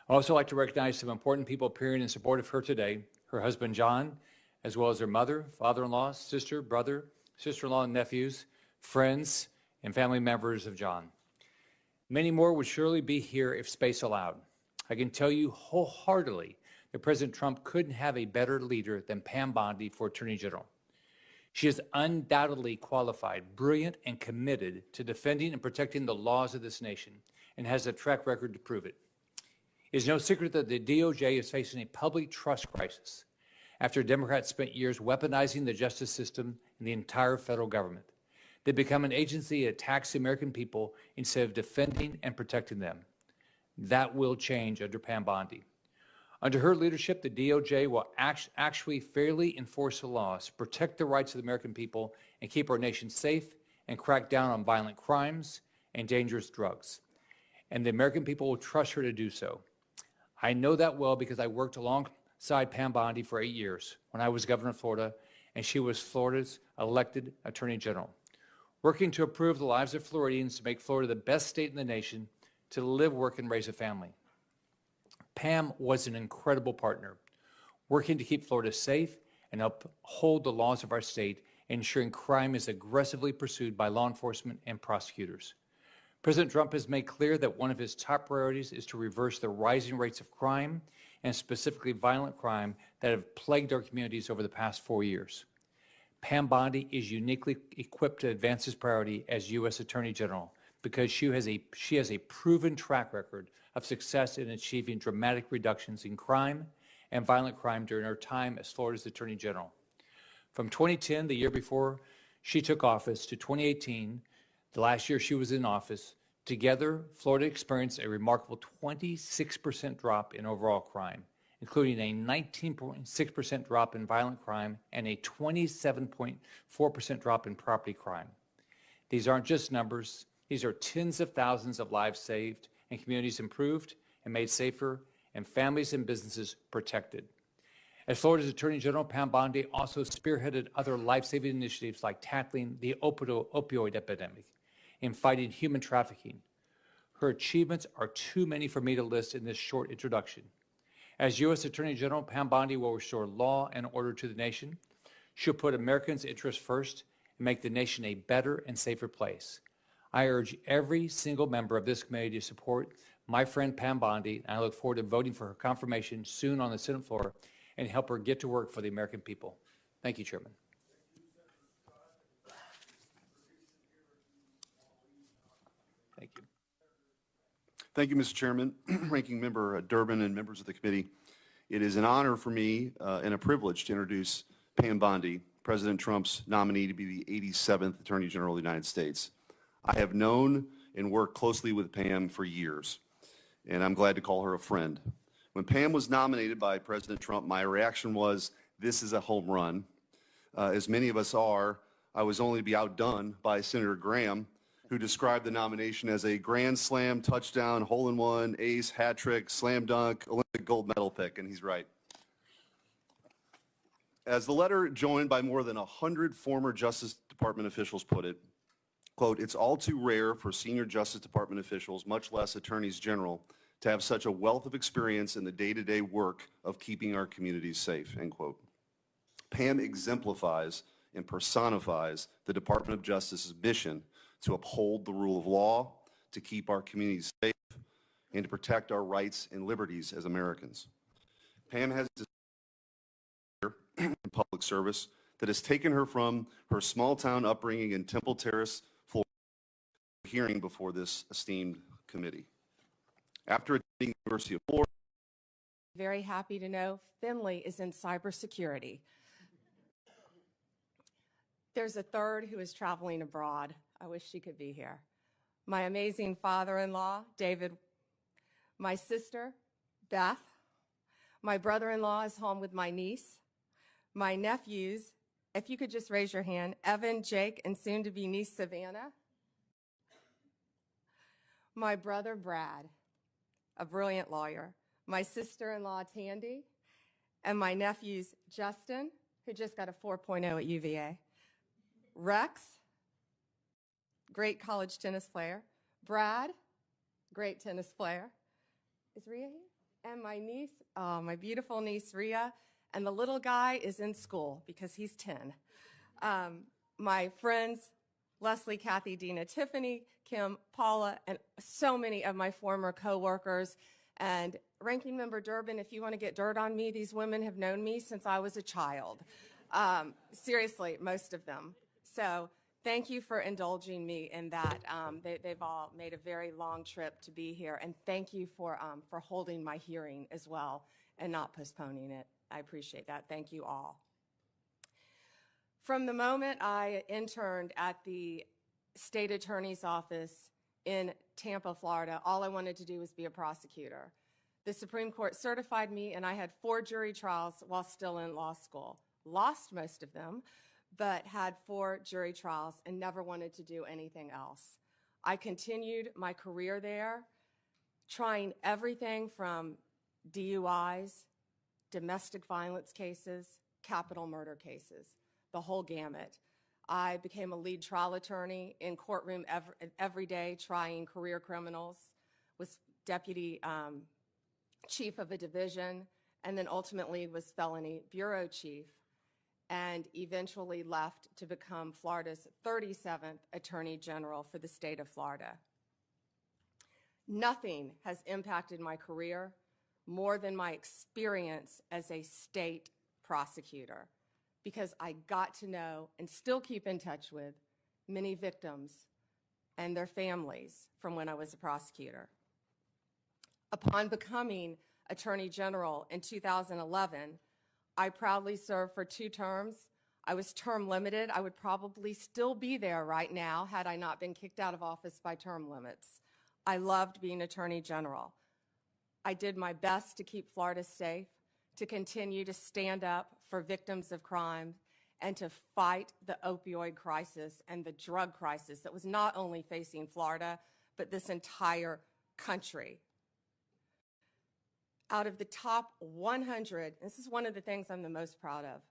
I'd also like to recognize some important people appearing in support of her today, her husband, John, as well as her mother, father-in-law, sister, brother, sister-in-law, and nephews, friends, and family members of John. Many more would surely be here if space allowed. I can tell you wholeheartedly that President Trump couldn't have a better leader than Pam Bondi for Attorney General. She is undoubtedly qualified, brilliant, and committed to defending and protecting the laws of this nation, and has a track record to prove it. It is no secret that the DOJ is facing a public trust crisis after Democrats spent years weaponizing the justice system and the entire federal government. They become an agency that attacks the American people instead of defending and protecting them. That will change under Pam Bondi. Under her leadership, the DOJ will actually fairly enforce the laws, protect the rights of the American people, and keep our nation safe, and crack down on violent crimes and dangerous drugs. And the American people will trust her to do so. I know that well because I worked alongside Pam Bondi for 8 years when I was governor of Florida, and she was Florida's elected Attorney General, working to improve the lives of Floridians to make Florida the best state in the nation to live, work, and raise a family. Pam was an incredible partner, working to keep Florida safe and uphold the laws of our state, ensuring crime is aggressively pursued by law enforcement and prosecutors. President Trump has made clear that one of his top priorities is to reverse the rising rates of crime, and specifically violent crime, that have plagued our communities over the past 4 years. Pam Bondi is uniquely equipped to advance this priority as U.S. Attorney General because she has a proven track record of success in achieving dramatic reductions in crime and violent crime during her time as Florida's Attorney General. From 2010, the year before she took office, to 2018, the last year she was in office, together, Florida experienced a remarkable 26% drop in overall crime, including a 19.6% drop in violent crime and a 27.4% drop in property crime. These aren't just numbers. These are tens of thousands of lives saved and communities improved and made safer and families and businesses protected. As Florida's Attorney General, Pam Bondi also spearheaded other life-saving initiatives like tackling the opioid epidemic and fighting human trafficking. Her achievements are too many for me to list in this short introduction. As U.S. Attorney General, Pam Bondi will restore law and order to the nation. She'll put Americans' interests first and make the nation a better and safer place. I urge every single member of this committee to support my friend Pam Bondi, and I look forward to voting for her confirmation soon on the Senate floor and help her get to work for the American people. Thank you, Chairman. Thank you. Thank you, Mr. Chairman, Ranking Member Durban, and members of the committee. It is an honor for me and a privilege to introduce Pam Bondi, President Trump's nominee to be the 87th Attorney General of the United States. I have known and worked closely with Pam for years, and I'm glad to call her a friend. When Pam was nominated by President Trump, my reaction was, this is a home run. As many of us are, I was only to be outdone by Senator Graham, who described the nomination as a grand slam, touchdown, hole-in-one, ace, hat trick, slam dunk, Olympic gold medal pick, and he's right. As the letter joined by more than 100 former Justice Department officials put it, quote, it's all too rare for senior Justice Department officials, much less attorneys general, to have such a wealth of experience in the day-to-day work of keeping our communities safe, end quote. Pam exemplifies and personifies the Department of Justice's mission to uphold the rule of law, to keep our communities safe, and to protect our rights and liberties as Americans. Pam has a career in public service that has taken her from her small-town upbringing in Temple Terrace, Florida, to hearing before this esteemed committee. After attending the University of Florida, Very happy to know Finley is in cybersecurity. There's a third who is traveling abroad. I wish she could be here. My amazing father-in-law, David, my sister, Beth, my brother-in-law is home with my niece, my nephews, if you could just raise your hand, Evan, Jake, and soon-to-be niece, Savannah. My brother, Brad, a brilliant lawyer, my sister-in-law, Tandy, and my nephews, Justin, who just got a 4.0 at UVA, Rex, great college tennis player, Brad, great tennis player. Is Rhea here? And my niece, my beautiful niece, Rhea, and the little guy is in school because he's 10. My friends, Leslie, Kathy, Dina, Tiffany, Kim, Paula, and so many of my former coworkers. And Ranking Member Durban, if you want to get dirt on me, these women have known me since I was a child. Seriously, most of them. So thank you for indulging me in that. They've all made a very long trip to be here, and thank you for holding my hearing as well and not postponing it. I appreciate that. Thank you all. From the moment I interned at the state attorney's office in Tampa, Florida, all I wanted to do was be a prosecutor. The Supreme Court certified me, and I had 4 jury trials while still in law school. Lost most of them, but had 4 jury trials and never wanted to do anything else. I continued my career there, trying everything from DUIs, domestic violence cases, capital murder cases, the whole gamut. I became a lead trial attorney in courtroom every day, trying career criminals, was deputy chief of a division, and then ultimately was felony bureau chief, and eventually left to become Florida's 37th Attorney General for the state of Florida. Nothing has impacted my career more than my experience as a state prosecutor, because I got to know and still keep in touch with many victims and their families from when I was a prosecutor. Upon becoming Attorney General in 2011, I proudly served for 2 terms. I was term limited. I would probably still be there right now had I not been kicked out of office by term limits. I loved being Attorney General. I did my best to keep Florida safe, to continue to stand up for victims of crime, and to fight the opioid crisis and the drug crisis that was not only facing Florida, but this entire country. Out of the top 100, this is one of the things I'm the most proud of,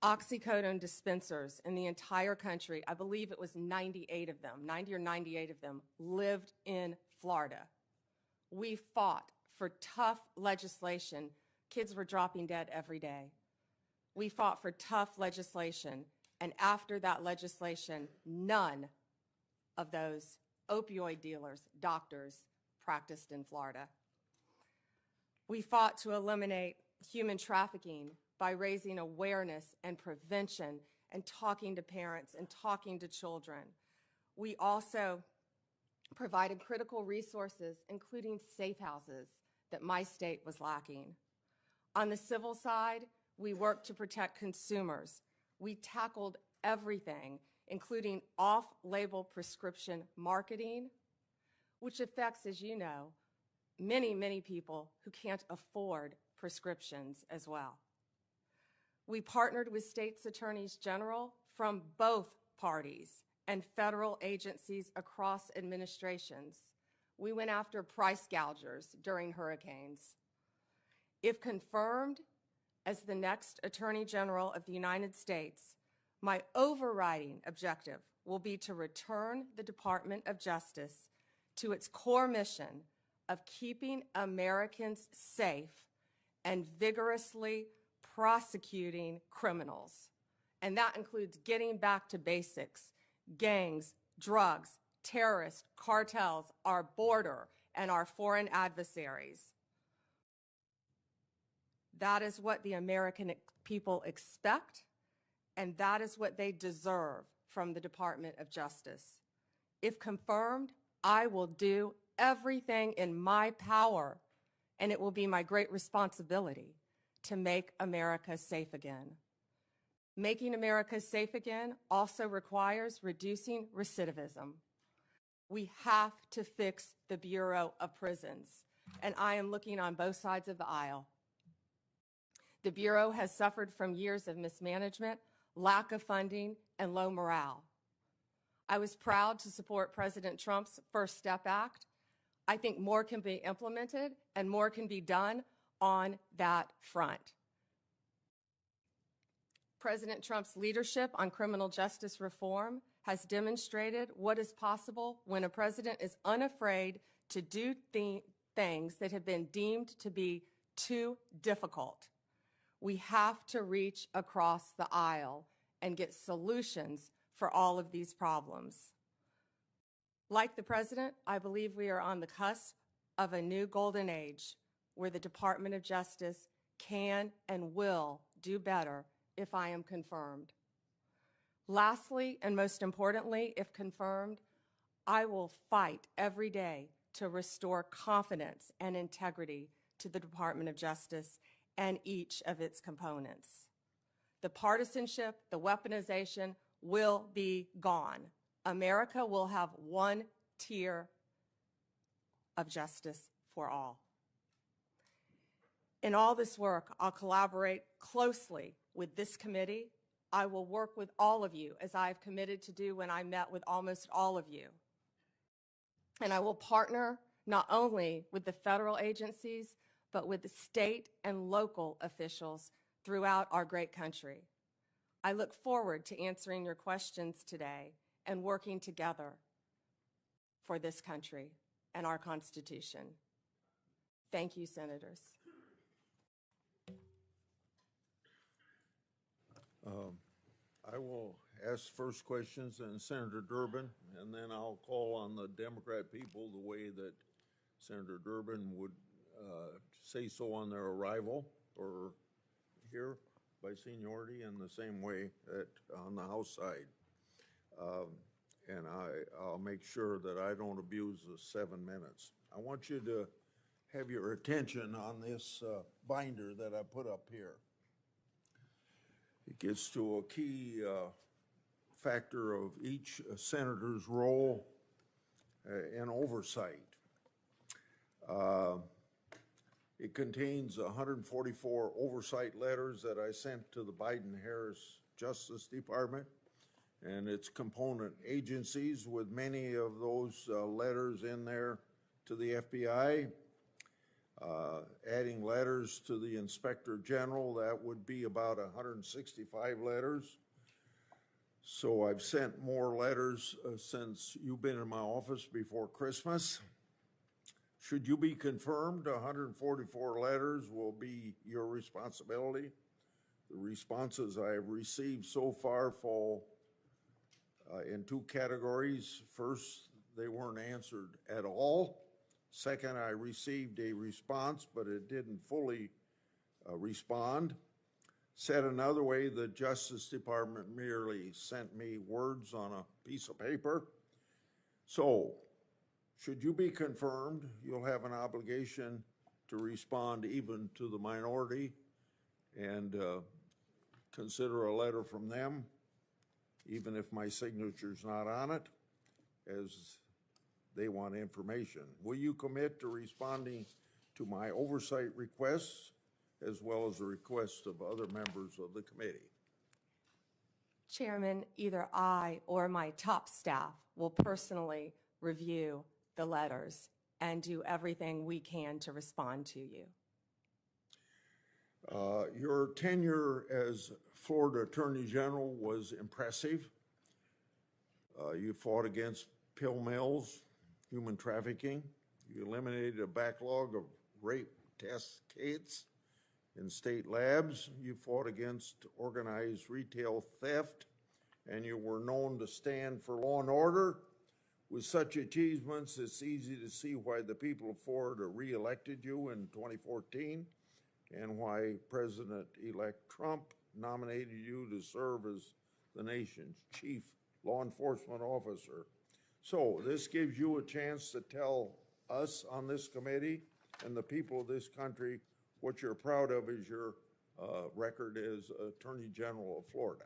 oxycodone dispensers in the entire country, I believe it was 98 of them, 90 or 98 of them, lived in Florida. We fought for tough legislation. Kids were dropping dead every day. We fought for tough legislation, and after that legislation, none of those opioid dealers, doctors, practiced in Florida. We fought to eliminate human trafficking by raising awareness and prevention and talking to parents and talking to children. We also provided critical resources, including safe houses, that my state was lacking. On the civil side, we worked to protect consumers. We tackled everything, including off-label prescription marketing, which affects, as you know, many, many people who can't afford prescriptions as well. We partnered with states' attorneys general from both parties and federal agencies across administrations. We went after price gougers during hurricanes. If confirmed as the next Attorney General of the United States, my overriding objective will be to return the Department of Justice to its core mission of keeping Americans safe and vigorously prosecuting criminals. And that includes getting back to basics: gangs, drugs, terrorists, cartels, our border, and our foreign adversaries. That is what the American people expect, and that is what they deserve from the Department of Justice. If confirmed, I will do everything in my power, and it will be my great responsibility to make America safe again. Making America safe again also requires reducing recidivism. We have to fix the Bureau of Prisons, and I am looking on both sides of the aisle. The Bureau has suffered from years of mismanagement, lack of funding, and low morale. I was proud to support President Trump's First Step Act. I think more can be implemented and more can be done on that front. President Trump's leadership on criminal justice reform has demonstrated what is possible when a president is unafraid to do things that have been deemed to be too difficult. We have to reach across the aisle and get solutions for all of these problems. Like the president, I believe we are on the cusp of a new golden age where the Department of Justice can and will do better if I am confirmed. Lastly, and most importantly, if confirmed, I will fight every day to restore confidence and integrity to the Department of Justice and each of its components. The partisanship, the weaponization will be gone. America will have one tier of justice for all. In all this work, I'll collaborate closely with this committee. I will work with all of you, as I have committed to do when I met with almost all of you. And I will partner not only with the federal agencies, but with the state and local officials throughout our great country. I look forward to answering your questions today and working together for this country and our Constitution. Thank you, Senators. I will ask first questions, and Senator Durbin, and then I'll call on the Democrat people the way that Senator Durbin would say so on their arrival or here by seniority, and the same way on the House side. And I'll make sure that I don't abuse the 7 minutes. I want you to have your attention on this binder that I put up here. It gets to a key factor of each senator's role in oversight. It contains 144 oversight letters that I sent to the Biden-Harris Justice Department and its component agencies, with many of those letters in there to the FBI. Adding letters to the Inspector General, that would be about 165 letters. So I've sent more letters since you've been in my office before Christmas. Should you be confirmed, 144 letters will be your responsibility. The responses I have received so far fall in two categories. First, they weren't answered at all. Second, I received a response, but it didn't fully respond. Said another way, the Justice Department merely sent me words on a piece of paper. So, should you be confirmed, you'll have an obligation to respond even to the minority and consider a letter from them, even if my signature's not on it, as they want information. Will you commit to responding to my oversight requests as well as the requests of other members of the committee? Chairman, either I or my top staff will personally review the letters and do everything we can to respond to you. Your tenure as Florida Attorney General was impressive. You fought against pill mills, human trafficking. You eliminated a backlog of rape test kits. in state labs. You fought against organized retail theft, and you were known to stand for law and order. With such achievements, it's easy to see why the people of Florida re-elected you in 2014 and why President-elect Trump nominated you to serve as the nation's chief law enforcement officer. So this gives you a chance to tell us on this committee and the people of this country what you're proud of as your record as Attorney General of Florida.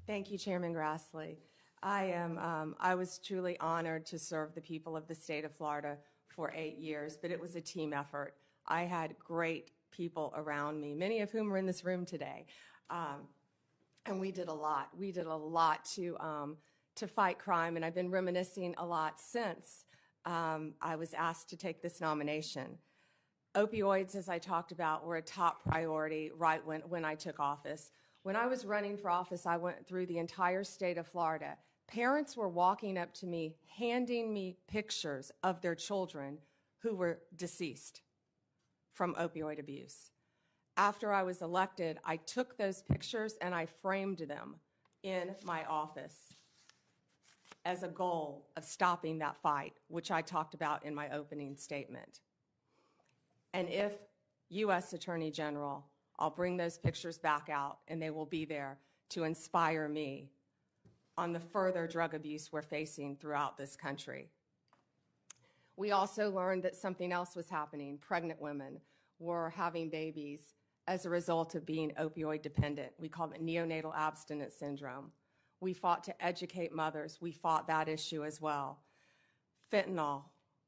Thank you, Chairman Grassley. I was truly honored to serve the people of the state of Florida for 8 years, but it was a team effort. I had great people around me, many of whom are in this room today. And we did a lot. We did a lot to fight crime, and I've been reminiscing a lot since I was asked to take this nomination. Opioids, as I talked about, were a top priority right when I took office. When I was running for office, I went through the entire state of Florida. Parents were walking up to me, handing me pictures of their children who were deceased from opioid abuse. After I was elected, I took those pictures and I framed them in my office as a goal of stopping that fight, which I talked about in my opening statement. And if U.S. Attorney General, I'll bring those pictures back out, and they will be there to inspire me on the further drug abuse we're facing throughout this country. We also learned that something else was happening. Pregnant women were having babies as a result of being opioid dependent. We call it neonatal abstinence syndrome. We fought to educate mothers. We fought that issue as well. Fentanyl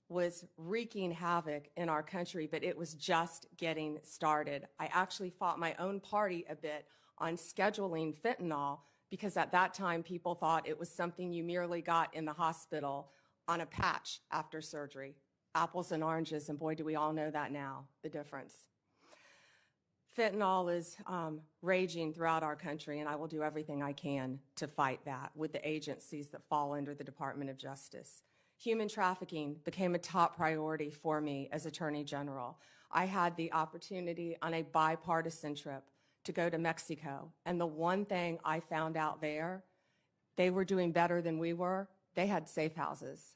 was wreaking havoc in our country, but it was just getting started. I actually fought my own party a bit on scheduling fentanyl because at that time people thought it was something you merely got in the hospital on a patch after surgery. Apples and oranges, and boy, do we all know that now, the difference. Fentanyl is raging throughout our country, and I will do everything I can to fight that with the agencies that fall under the Department of Justice. Human trafficking became a top priority for me as Attorney General. I had the opportunity on a bipartisan trip to go to Mexico, and the one thing I found out there, they were doing better than we were. They had safe houses.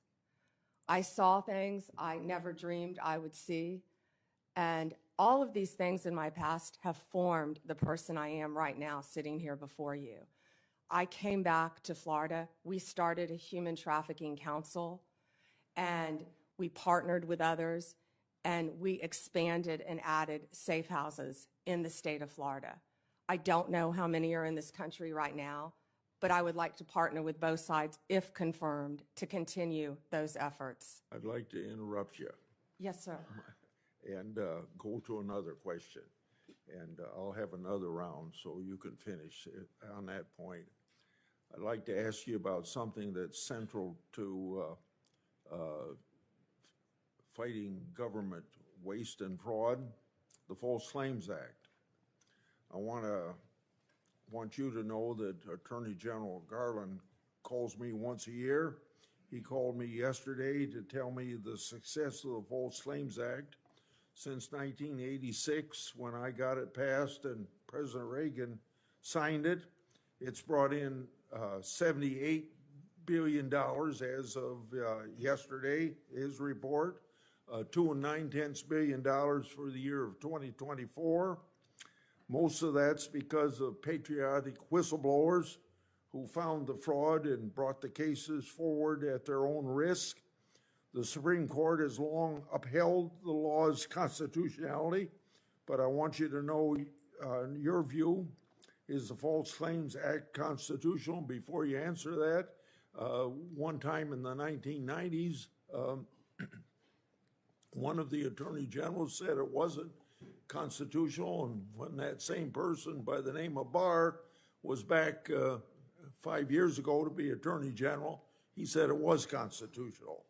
I saw things I never dreamed I would see, and all of these things in my past have formed the person I am right now sitting here before you. I came back to Florida. We started a human trafficking council, and we partnered with others, and we expanded and added safe houses in the state of Florida. I don't know how many are in this country right now, but I would like to partner with both sides, if confirmed, to continue those efforts. I'd like to interrupt you. Yes, sir. And go to another question. And I'll have another round so you can finish on that point. I'd like to ask you about something that's central to fighting government waste and fraud, the False Claims Act. I want you to know that Attorney General Garland calls me once a year. He called me yesterday to tell me the success of the False Claims Act. Since 1986, when I got it passed and President Reagan signed it, it's brought in $78 billion as of yesterday, his report, $2.9 billion for the year of 2024. Most of that's because of patriotic whistleblowers who found the fraud and brought the cases forward at their own risk. The Supreme Court has long upheld the law's constitutionality, but I want you to know, in your view, is the False Claims Act constitutional? Before you answer that, one time in the 1990s, one of the attorney generals said it wasn't constitutional, and when that same person by the name of Barr was back 5 years ago to be attorney general, he said it was constitutional.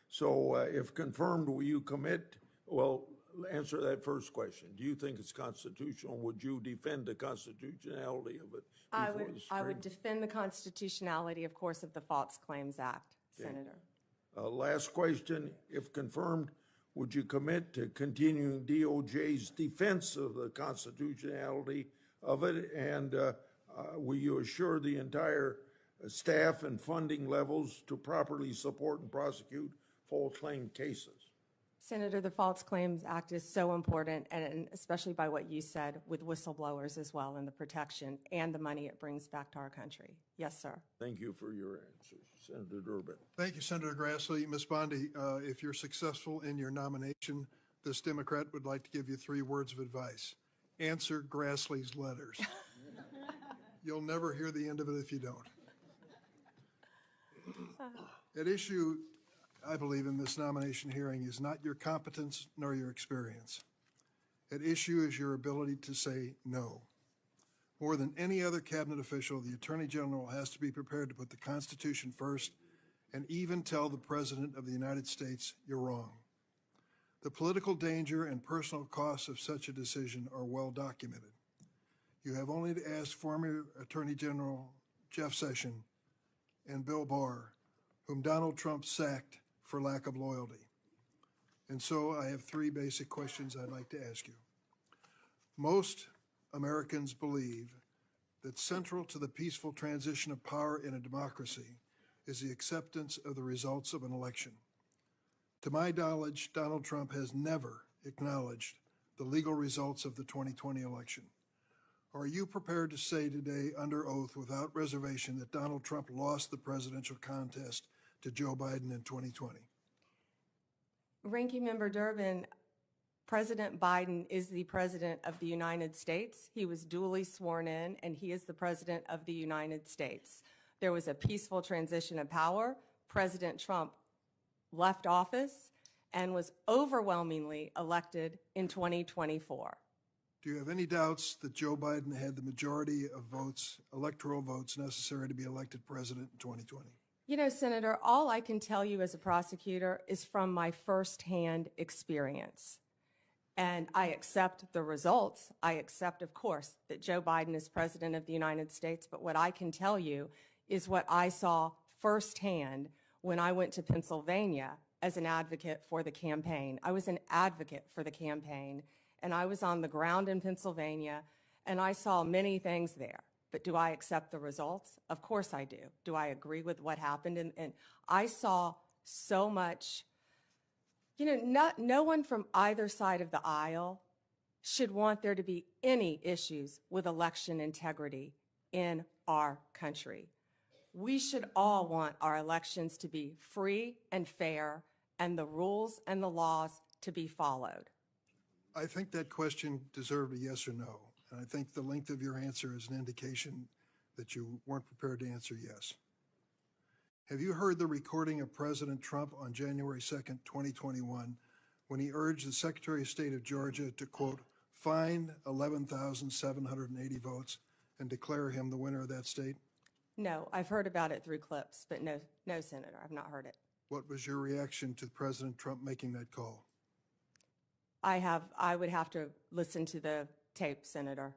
So if confirmed, will you commit? Well, answer that first question. Do you think it's constitutional? Would you defend the constitutionality of it? I would defend the constitutionality, of course, of the False Claims Act, Okay. Senator. Last question. If confirmed, would you commit to continuing DOJ's defense of the constitutionality of it? And will you assure the entire staff and funding levels to properly support and prosecute false claim cases? Senator, the False Claims Act is so important, and especially by what you said with whistleblowers as well, and the protection and the money it brings back to our country. Yes, sir. Thank you for your answers. Senator Durbin. Thank you, Senator Grassley. Ms. Bondi, if you're successful in your nomination, this Democrat would like to give you 3 words of advice. Answer Grassley's letters. You'll never hear the end of it if you don't. At issue, I believe, in this nomination hearing is not your competence nor your experience. At issue is your ability to say no. More than any other cabinet official, the Attorney General has to be prepared to put the Constitution first and even tell the President of the United States you're wrong. The political danger and personal costs of such a decision are well documented. You have only to ask former Attorney General Jeff Sessions and Bill Barr, whom Donald Trump sacked for lack of loyalty. And so I have 3 basic questions I'd like to ask you. Most Americans believe that central to the peaceful transition of power in a democracy is the acceptance of the results of an election. To my knowledge, Donald Trump has never acknowledged the legal results of the 2020 election. Are you prepared to say today under oath without reservation that Donald Trump lost the presidential contest to Joe Biden in 2020? Ranking Member Durbin, President Biden is the President of the United States. He was duly sworn in, and he is the President of the United States. There was a peaceful transition of power. President Trump left office and was overwhelmingly elected in 2024. Do you have any doubts that Joe Biden had the majority of votes, electoral votes, necessary to be elected president in 2020? You know, Senator, all I can tell you as a prosecutor is from my firsthand experience. And I accept the results. I accept, of course, that Joe Biden is President of the United States. But what I can tell you is what I saw firsthand when I went to Pennsylvania as an advocate for the campaign. I was an advocate for the campaign, and I was on the ground in Pennsylvania, and I saw many things there. But do I accept the results? Of course I do. Do I agree with what happened? And I saw so much. You know, no one from either side of the aisle should want there to be any issues with election integrity in our country. We should all want our elections to be free and fair, and the rules and the laws to be followed. I think that question deserved a yes or no. And I think the length of your answer is an indication that you weren't prepared to answer yes. Have you heard the recording of President Trump on January 2nd, 2021, when he urged the Secretary of State of Georgia to, quote, find 11,780 votes and declare him the winner of that state? No, I've heard about it through clips, but no, Senator, I've not heard it. What was your reaction to President Trump making that call? I would have to listen to the tape, Senator.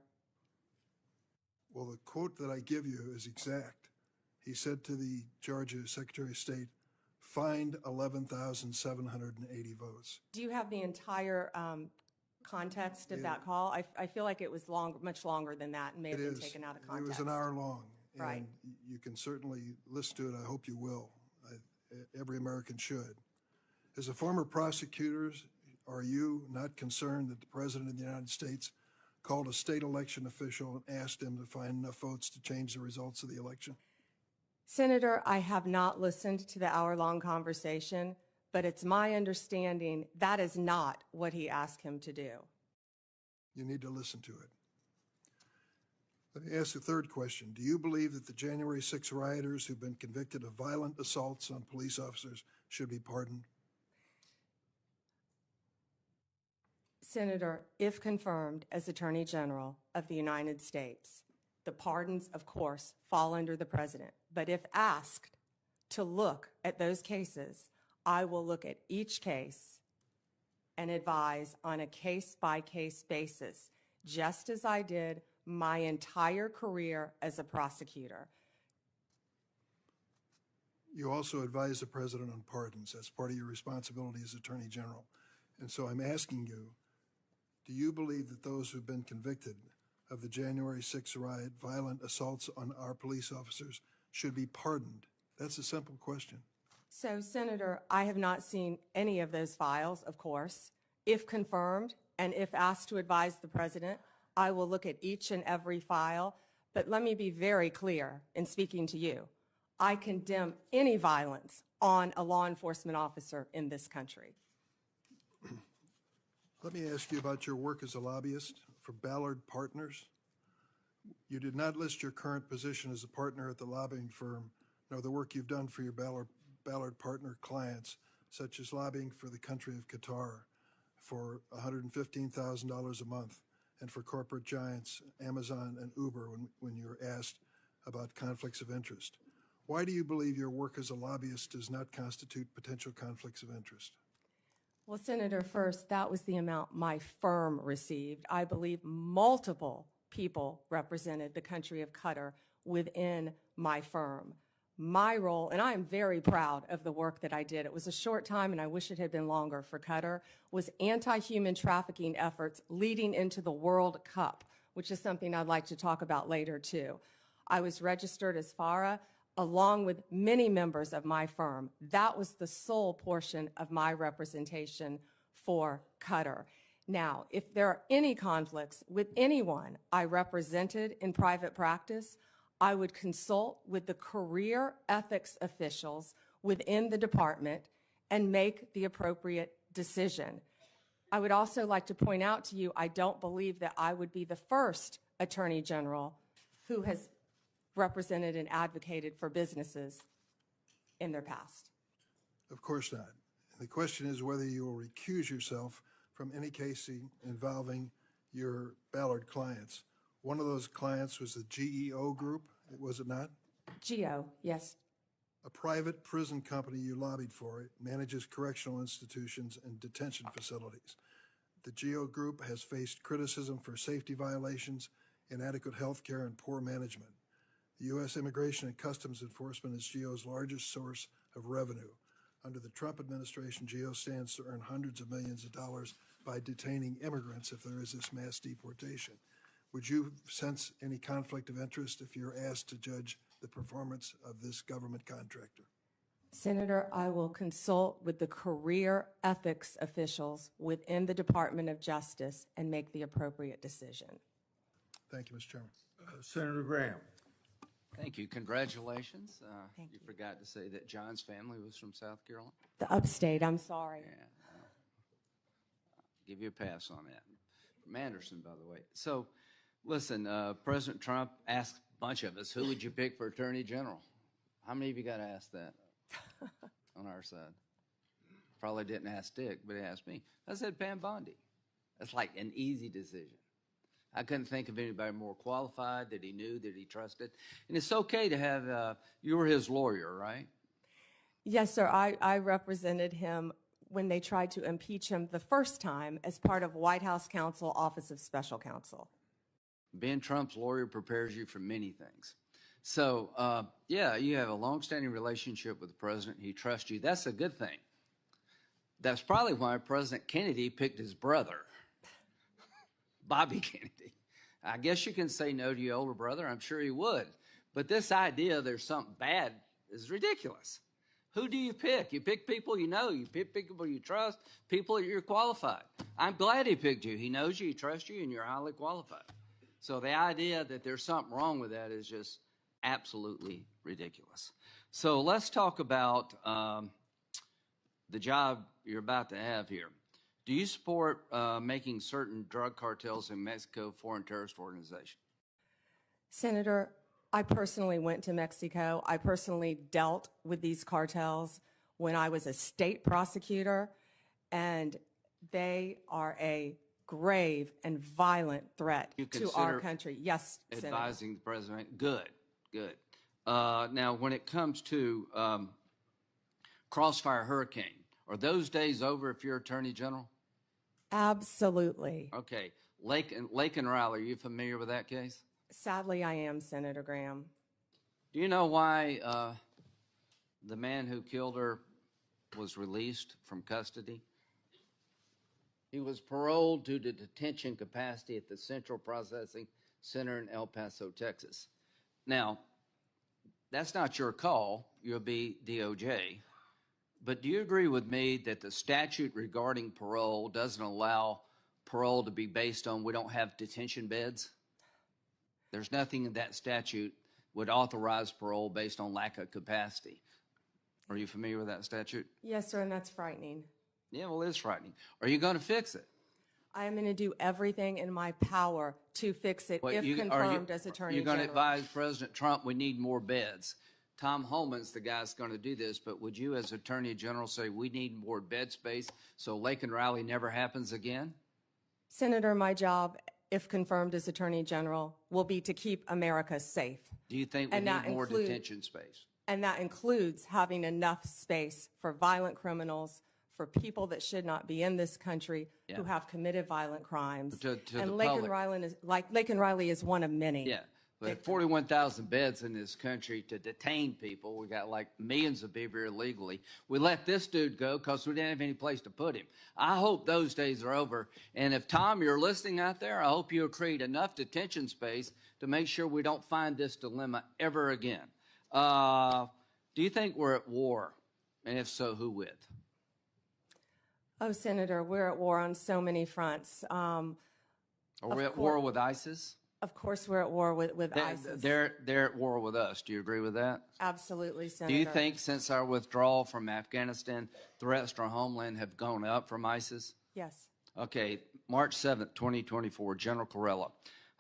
Well, the quote that I give you is exact. He said to the Georgia Secretary of State, find 11,780 votes. Do you have the entire context of that call? I feel like it was much longer than that and may have been taken out of context. It was an hour long. Right. And you can certainly listen to it. I hope you will. Every American should. As a former prosecutor, are you not concerned that the President of the United States called a state election official and asked him to find enough votes to change the results of the election? Senator, I have not listened to the hour-long conversation, but it's my understanding that is not what he asked him to do. You need to listen to it. Let me ask the third question. Do you believe that the January 6 rioters who've been convicted of violent assaults on police officers should be pardoned? Senator, if confirmed as Attorney General of the United States, the pardons, of course, fall under the President. But if asked to look at those cases, I will look at each case and advise on a case-by-case basis, just as I did my entire career as a prosecutor. You also advise the President on pardons. That's part of your responsibility as Attorney General. And so I'm asking you, do you believe that those who've been convicted of the January 6th riot, violent assaults on our police officers, should be pardoned? That's a simple question. So, Senator, I have not seen any of those files, of course. If confirmed and if asked to advise the president, I will look at each and every file. But let me be very clear in speaking to you. I condemn any violence on a law enforcement officer in this country. Let me ask you about your work as a lobbyist for Ballard Partners. You did not list your current position as a partner at the lobbying firm, nor the work you've done for your Ballard Partner clients, such as lobbying for the country of Qatar for $115,000 a month, and for corporate giants Amazon and Uber when you're asked about conflicts of interest. Why do you believe your work as a lobbyist does not constitute potential conflicts of interest? Well, Senator, first, that was the amount my firm received. I believe multiple people represented the country of Qatar within my firm. My role, and I am very proud of the work that I did, it was a short time and I wish it had been longer for Qatar, was anti-human trafficking efforts leading into the World Cup, which is something I'd like to talk about later too. I was registered as FARA along with many members of my firm. That was the sole portion of my representation for Qatar. Now, if there are any conflicts with anyone I represented in private practice, I would consult with the career ethics officials within the department and make the appropriate decision. I would also like to point out to you, I don't believe that I would be the first Attorney General who has represented and advocated for businesses in their past. Of course not. The question is whether you will recuse yourself from any case involving your Ballard clients. One of those clients was the GEO Group, was it not? GEO, yes. A private prison company you lobbied for. It manages correctional institutions and detention facilities. The GEO Group has faced criticism for safety violations, inadequate health care, and poor management. The U.S. Immigration and Customs Enforcement is GEO's largest source of revenue. Under the Trump administration, GEO stands to earn hundreds of millions of dollars by detaining immigrants if there is this mass deportation. Would you sense any conflict of interest if you're asked to judge the performance of this government contractor? Senator, I will consult with the career ethics officials within the Department of Justice and make the appropriate decision. Thank you, Mr. Chairman. Senator Graham. Thank you. Congratulations. Thank you forgot to say that John's family was from South Carolina. The upstate, I'm sorry. Yeah. I'll give you a pass on that. From Anderson, by the way. So, listen, President Trump asked a bunch of us, who would you pick for Attorney General? How many of you got to ask that on our side? Probably didn't ask Dick, but he asked me. I said Pam Bondi. That's like an easy decision. I couldn't think of anybody more qualified that he knew, that he trusted. And it's okay to have, you were his lawyer, right? Yes, sir. I represented him when they tried to impeach him the first time as part of White House Counsel, Office of Special Counsel. Being Trump's lawyer prepares you for many things. So, yeah, you have a long-standing relationship with the president. He trusts you. That's a good thing. That's probably why President Kennedy picked his brother, Bobby Kennedy. I guess you can say no to your older brother. I'm sure he would. But this idea there's something bad is ridiculous. Who do you pick? You pick people you know. You pick people you trust, people that you're qualified. I'm glad he picked you. He knows you, he trusts you, and you're highly qualified. So the idea that there's something wrong with that is just absolutely ridiculous. So let's talk about the job you're about to have here. Do you support making certain drug cartels in Mexico foreign terrorist organization? Senator, I personally went to Mexico. I personally dealt with these cartels when I was a state prosecutor, and they are a grave and violent threat to our country. Yes, Senator. Advising the president. Good, good. Now, when it comes to Crossfire Hurricane, are those days over if you're Attorney General? Absolutely. Okay. Lake and Riley, are you familiar with that case? Sadly, I am, Senator Graham. Do you know why the man who killed her was released from custody? He was paroled to the detention capacity at the Central Processing Center in El Paso, Texas. Now, that's not your call. You'll be DOJ. But do you agree with me that the statute regarding parole doesn't allow parole to be based on we don't have detention beds? There's nothing in that statute would authorize parole based on lack of capacity. Are you familiar with that statute? Yes, sir, and that's frightening. Yeah, well, it's frightening. Are you going to fix it? I am going to do everything in my power to fix it Well, if confirmed as Attorney You're going to General. advise President Trump we need more beds. Tom Homan's the guy that's going to do this, but would you as Attorney General say we need more bed space so Lake and Riley never happens again? Senator, my job, if confirmed as Attorney General, will be to keep America safe. Do you think we And need that more include- detention space? And that includes having enough space for violent criminals, for people that should not be in this country, who Yeah. have committed violent crimes. To and the Lake public. and Riley is Lake and Riley is one of many. Yeah, but 41,000 beds in this country to detain people. We got like millions of people here illegally. We let this dude go because we didn't have any place to put him. I hope those days are over. And if, Tom, you're listening out there, I hope you'll create enough detention space to make sure we don't find this dilemma ever again. Do you think we're at war? And if so, who with? Oh, Senator, we're at war on so many fronts. Are we at war with ISIS? Of course, we're at war with ISIS. They're at war with us. Do you agree with that? Absolutely, Senator. Do you think since our withdrawal from Afghanistan, threats to our homeland have gone up from ISIS? Yes. Okay, March 7th, 2024, General Corella.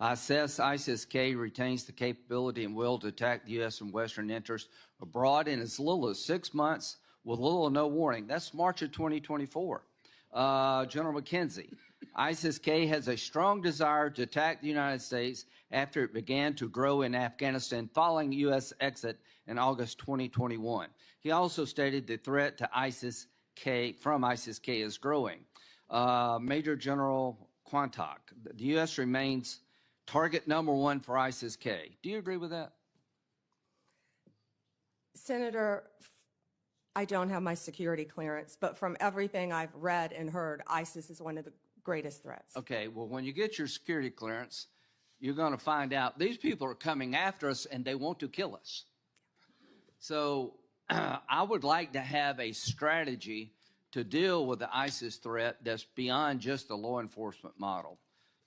I assess ISIS-K retains the capability and will to attack the U.S. and Western interests abroad in as little as 6 months with little or no warning. That's March of 2024. General McKenzie, ISIS-K has a strong desire to attack the United States after it began to grow in Afghanistan following U.S. exit in August 2021. He also stated the threat to ISIS-K from ISIS-K is growing. Major General Quantock, the U.S. remains target number one for ISIS-K. Do you agree with that? Senator, I don't have my security clearance, but from everything I've read and heard, ISIS is one of the greatest threats. Okay, well, when you get your security clearance, you're going to find out these people are coming after us and they want to kill us. So I would like to have a strategy to deal with the ISIS threat that's beyond just the law enforcement model.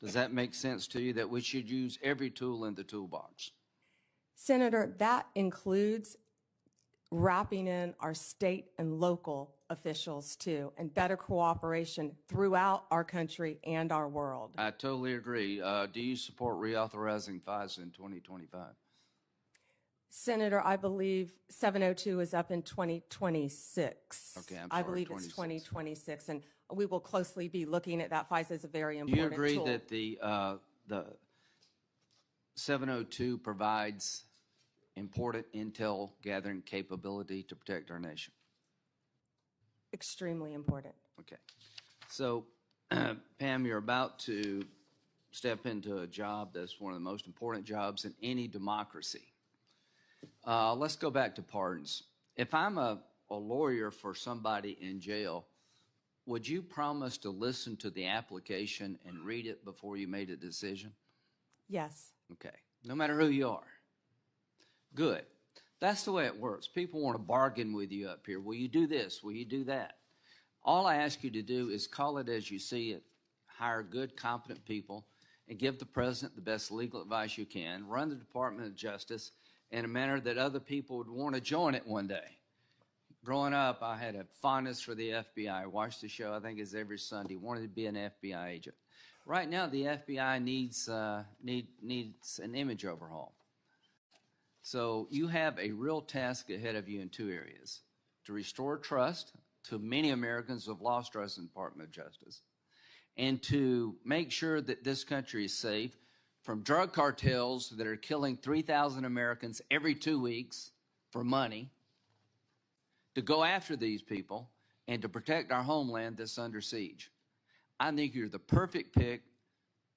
Does that make sense to you that we should use every tool in the toolbox? Senator, that includes wrapping in our state and local officials too, and better cooperation throughout our country and our world. I totally agree. Do you support reauthorizing FISA in 2025? Senator, I believe 702 is up in 2026. Okay, I'm I sorry, believe it's 2026, and we will closely be looking at that. FISA is a very Do important you agree tool. that the 702 provides important intel gathering capability to protect our nation? Extremely important. Okay. So, Pam, you're about to step into a job that's one of the most important jobs in any democracy. Let's go back to pardons. If I'm a lawyer for somebody in jail, would you promise to listen to the application and read it before you made a decision? Yes. Okay. No matter who you are. Good. That's the way it works. People want to bargain with you up here. Will you do this? Will you do that? All I ask you to do is call it as you see it, hire good, competent people, and give the president the best legal advice you can. Run the Department of Justice in a manner that other people would want to join it one day. Growing up, I had a fondness for the FBI. I watched the show, I think it's every Sunday. Wanted to be an FBI agent. Right now, the FBI needs an image overhaul. So you have a real task ahead of you in two areas: to restore trust to many Americans who have lost trust in the Department of Justice, and to make sure that this country is safe from drug cartels that are killing 3,000 Americans every 2 weeks for money, to go after these people and to protect our homeland that's under siege. I think you're the perfect pick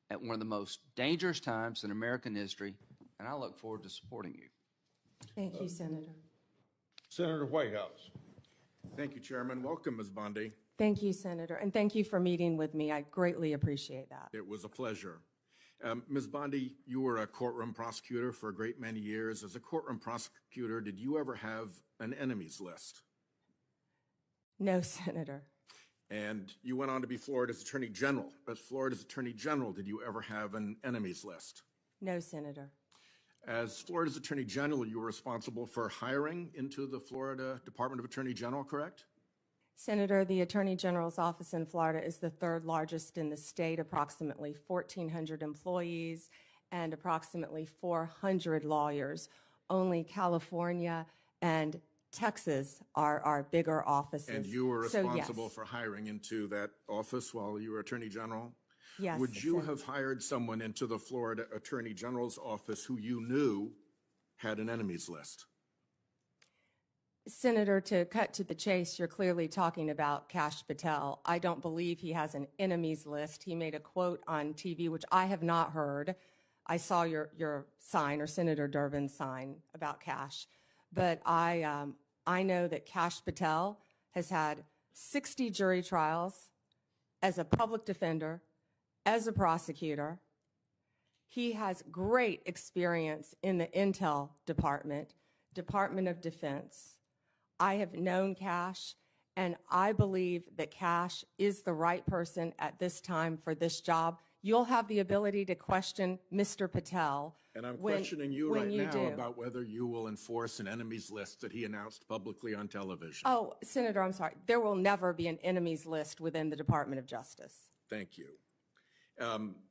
at one of the most dangerous times in American history, and I look forward to supporting you. Thank you, Senator. Senator Whitehouse. Thank you, Chairman. Welcome, Ms. Bondi. Thank you, Senator, and thank you for meeting with me. I greatly appreciate that. It was a pleasure. Ms. Bondi, you were a courtroom prosecutor for a great many years. As a courtroom prosecutor, did you ever have an enemies list? No, Senator. And you went on to be Florida's Attorney General. As Florida's Attorney General, did you ever have an enemies list? No, Senator. As Florida's Attorney General, you were responsible for hiring into the Florida Department of Attorney General, correct? Senator, the Attorney General's office in Florida is the third largest in the state, approximately 1,400 employees and approximately 400 lawyers. Only California and Texas are our bigger offices. And you were responsible yes. for hiring into that office while you were Attorney General? Yes. Would you have hired someone into the Florida Attorney General's office who you knew had an enemies list? Senator, to cut to the chase, you're clearly talking about Kash Patel. I don't believe he has an enemies list. He made a quote on TV, which I have not heard. I saw your sign, or Senator Durban's sign, about Kash. But I know that Kash Patel has had 60 jury trials as a public defender, as a prosecutor. He has great experience in the Intel Department, Department of Defense. I have known Kash, and I believe that Kash is the right person at this time for this job. You'll have the ability to question Mr. Patel. And I'm questioning you when right you now do. about whether you will enforce an enemies list that he announced publicly on television. Oh, Senator, I'm sorry. There will never be an enemies list within the Department of Justice. Thank you.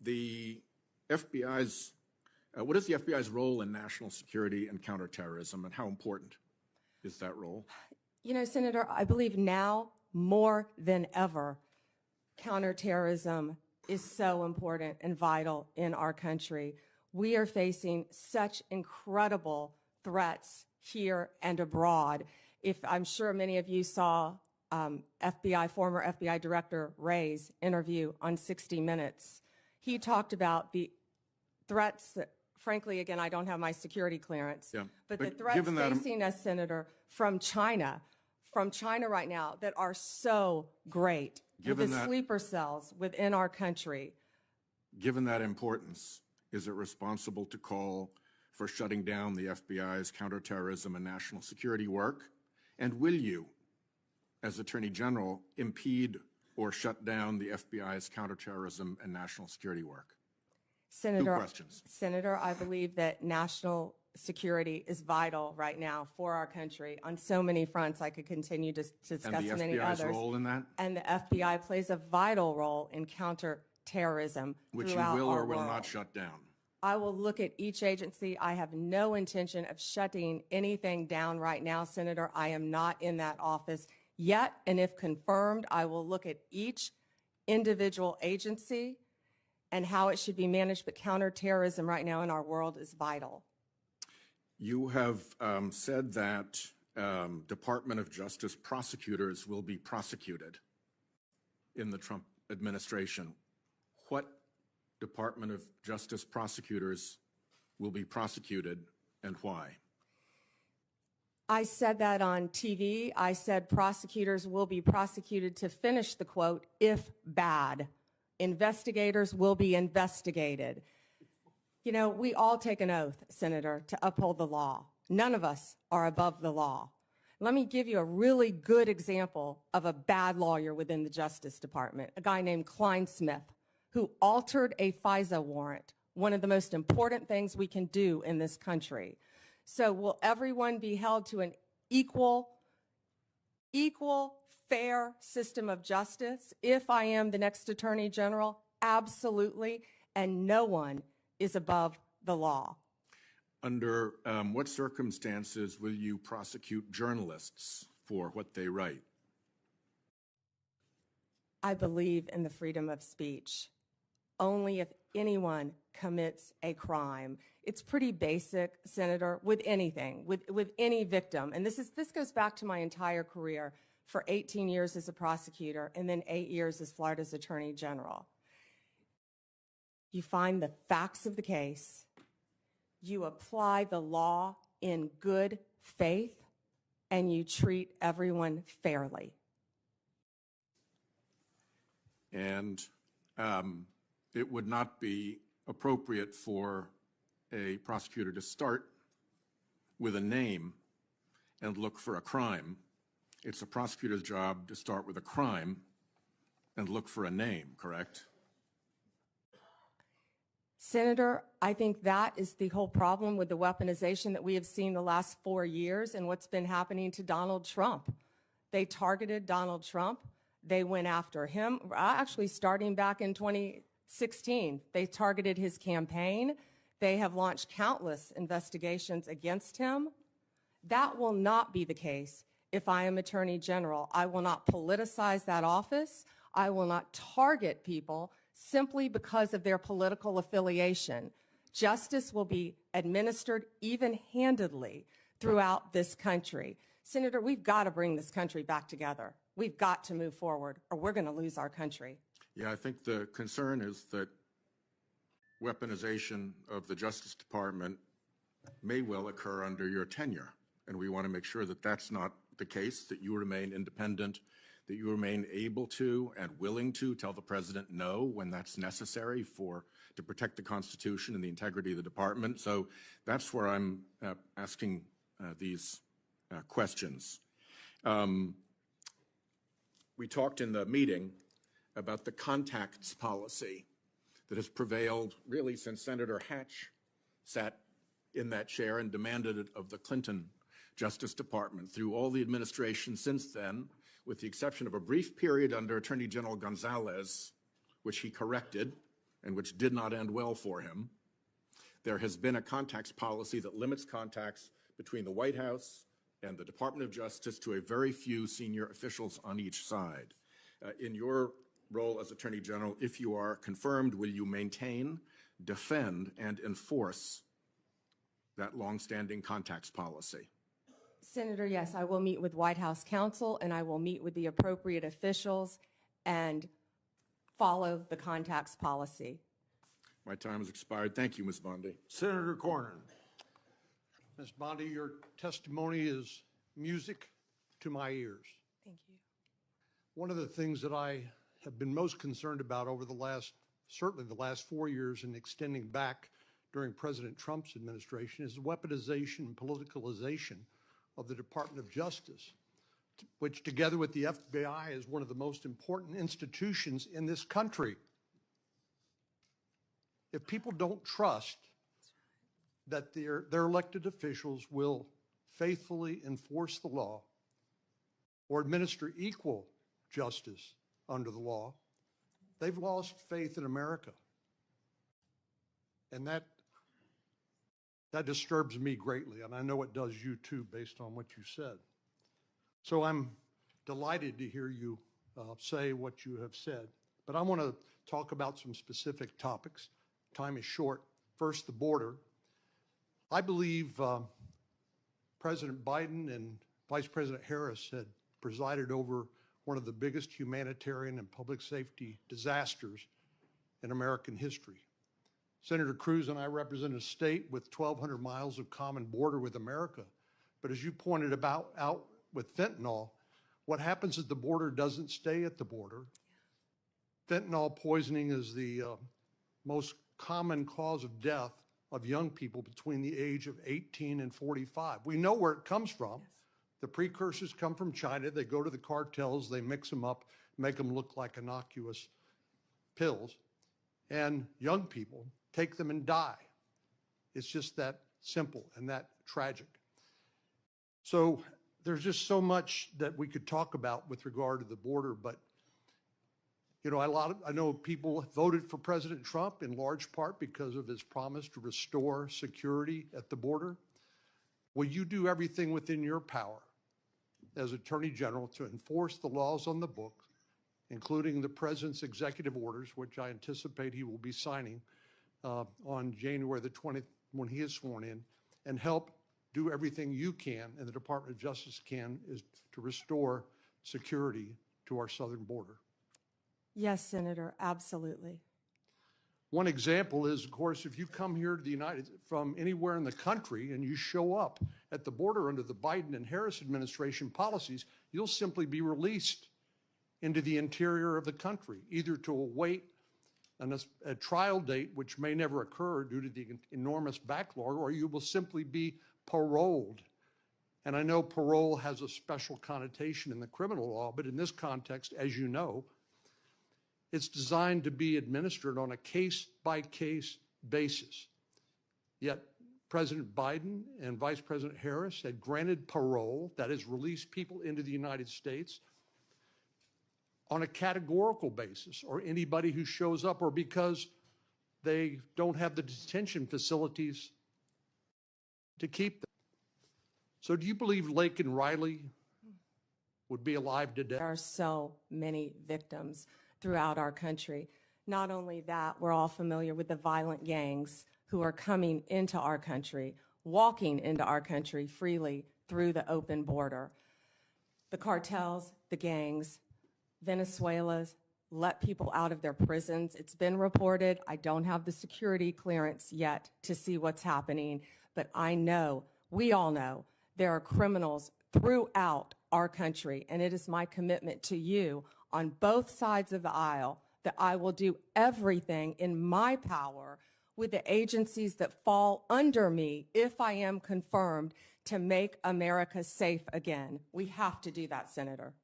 The FBI's, what is the FBI's role in national security and counterterrorism, and how important is that role? You know, Senator, I believe now more than ever, counterterrorism is so important and vital in our country. We are facing such incredible threats here and abroad. If I'm sure many of you saw former FBI Director Wray's interview on 60 Minutes, he talked about the threats that, frankly, again, I don't have my security clearance, but the threats facing us, Senator, from China right now that are so great. The sleeper cells within our country. Given that importance, is it responsible to call for shutting down the FBI's counterterrorism and national security work? And will you, as Attorney General, impede or shut down the FBI's counterterrorism and national security work? Senator, Two questions. Senator, I believe that national security is vital right now for our country on so many fronts. I could continue to discuss many others. And the FBI's role in that? And the FBI plays a vital role in counterterrorism Which you throughout will our or will world. not shut down. I will look at each agency. I have no intention of shutting anything down right now, Senator. I am not in that office yet, and if confirmed, I will look at each individual agency and how it should be managed, but counterterrorism right now in our world is vital. You have said that Department of Justice prosecutors will be prosecuted in the Trump administration. What Department of Justice prosecutors will be prosecuted and why? I said that on TV. I said prosecutors will be prosecuted to finish the quote, if bad. Investigators will be investigated. You know, we all take an oath, Senator, to uphold the law. None of us are above the law. Let me give you a really good example of a bad lawyer within the Justice Department, a guy named Klein Smith, who altered a FISA warrant, one of the most important things we can do in this country. So will everyone be held to an equal, fair system of justice if I am the next Attorney General? Absolutely. And no one is above the law. Under what circumstances will you prosecute journalists for what they write? I believe in the freedom of speech. Only if anyone commits a crime. It's pretty basic, Senator, with anything, with any victim. And this goes back to my entire career for 18 years as a prosecutor and then 8 years as Florida's Attorney General. You find the facts of the case, you apply the law in good faith, and you treat everyone fairly. And it would not be appropriate for a prosecutor to start with a name and look for a crime. It's a prosecutor's job to start with a crime and look for a name, correct? Senator, I think that is the whole problem with the weaponization that we have seen the last 4 years and what's been happening to Donald Trump. They targeted Donald Trump. They went after him, actually starting back in 2016. They targeted his campaign. They have launched countless investigations against him. That will not be the case if I am Attorney General. I will not politicize that office. I will not target people simply because of their political affiliation. Justice will be administered even-handedly throughout this country. Senator, we've got to bring this country back together. We've got to move forward, or we're going to lose our country. Yeah, I think the concern is that weaponization of the Justice Department may well occur under your tenure. And we want to make sure that that's not the case, that you remain independent, that you remain able to and willing to tell the president no when that's necessary to protect the Constitution and the integrity of the department. So that's where I'm asking these questions. We talked in the meeting about the contacts policy that has prevailed really since Senator Hatch sat in that chair and demanded it of the Clinton Justice Department through all the administration since then, with the exception of a brief period under Attorney General Gonzalez, which he corrected and which did not end well for him. There has been a contacts policy that limits contacts between the White House and the Department of Justice to a very few senior officials on each side. In your role as Attorney General, if you are confirmed, will you maintain, defend, and enforce that longstanding contacts policy? Senator, yes, I will meet with White House counsel and I will meet with the appropriate officials and follow the contacts policy. My time has expired. Thank you, Ms. Bondi. Senator Cornyn. Ms. Bondi, your testimony is music to my ears. Thank you. One of the things that I have been most concerned about over certainly the last 4 years and extending back during President Trump's administration is the weaponization and politicalization of the Department of Justice, which together with the FBI is one of the most important institutions in this country. If people don't trust that their elected officials will faithfully enforce the law or administer equal justice under the law, they've lost faith in America. And that disturbs me greatly, and I know it does you too, based on what you said. So I'm delighted to hear you say what you have said. But I want to talk about some specific topics. Time is short. First, the border. I believe President Biden and Vice President Harris had presided over one of the biggest humanitarian and public safety disasters in American history. Senator Cruz and I represent a state with 1,200 miles of common border with America. But as you pointed out with fentanyl, what happens at the border doesn't stay at the border. Fentanyl poisoning is the most common cause of death of young people between the age of 18 and 45. We know where it comes from. Yes. The precursors come from China. They go to the cartels. They mix them up, make them look like innocuous pills. And young people take them and die. It's just that simple and that tragic. So there's just so much that we could talk about with regard to the border, but you know, I know people voted for President Trump in large part because of his promise to restore security at the border. Will you do everything within your power as Attorney General to enforce the laws on the books, including the President's executive orders, which I anticipate he will be signing on January the 20th when he is sworn in, and help do everything you can and the Department of Justice can is to restore security to our southern border? Yes, Senator, absolutely. One example is, of course, if you come here to the from anywhere in the country and you show up at the border under the Biden and Harris administration policies, you'll simply be released into the interior of the country, either to await a trial date, which may never occur due to the enormous backlog, or you will simply be paroled. And I know parole has a special connotation in the criminal law, but in this context, as you know, it's designed to be administered on a case-by-case basis. Yet President Biden and Vice President Harris had granted parole, that is, released people into the United States on a categorical basis, or anybody who shows up, or because they don't have the detention facilities to keep them. So do you believe Lake and Riley would be alive today? There are so many victims throughout our country. Not only that, we're all familiar with the violent gangs who are coming into our country, walking into our country freely through the open border. The cartels, the gangs, Venezuela's let people out of their prisons. It's been reported. I don't have the security clearance yet to see what's happening, but I know, we all know, there are criminals throughout our country, and it is my commitment to you on both sides of the aisle that I will do everything in my power with the agencies that fall under me if I am confirmed to make America safe again. We have to do that, Senator.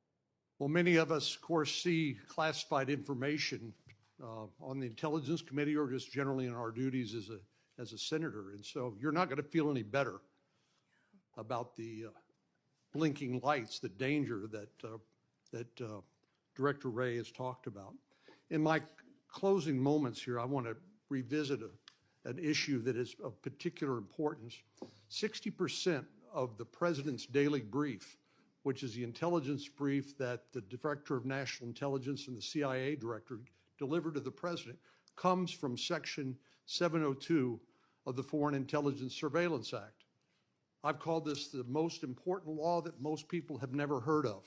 Well, many of us, of course, see classified information on the Intelligence Committee or just generally in our duties as a senator. And so you're not going to feel any better about the blinking lights, the danger that Director Wray has talked about. In my closing moments here, I want to revisit an issue that is of particular importance. 60% of the President's daily brief, which is the intelligence brief that the Director of National Intelligence and the CIA Director delivered to the President, comes from Section 702 of the Foreign Intelligence Surveillance Act. I've called this the most important law that most people have never heard of.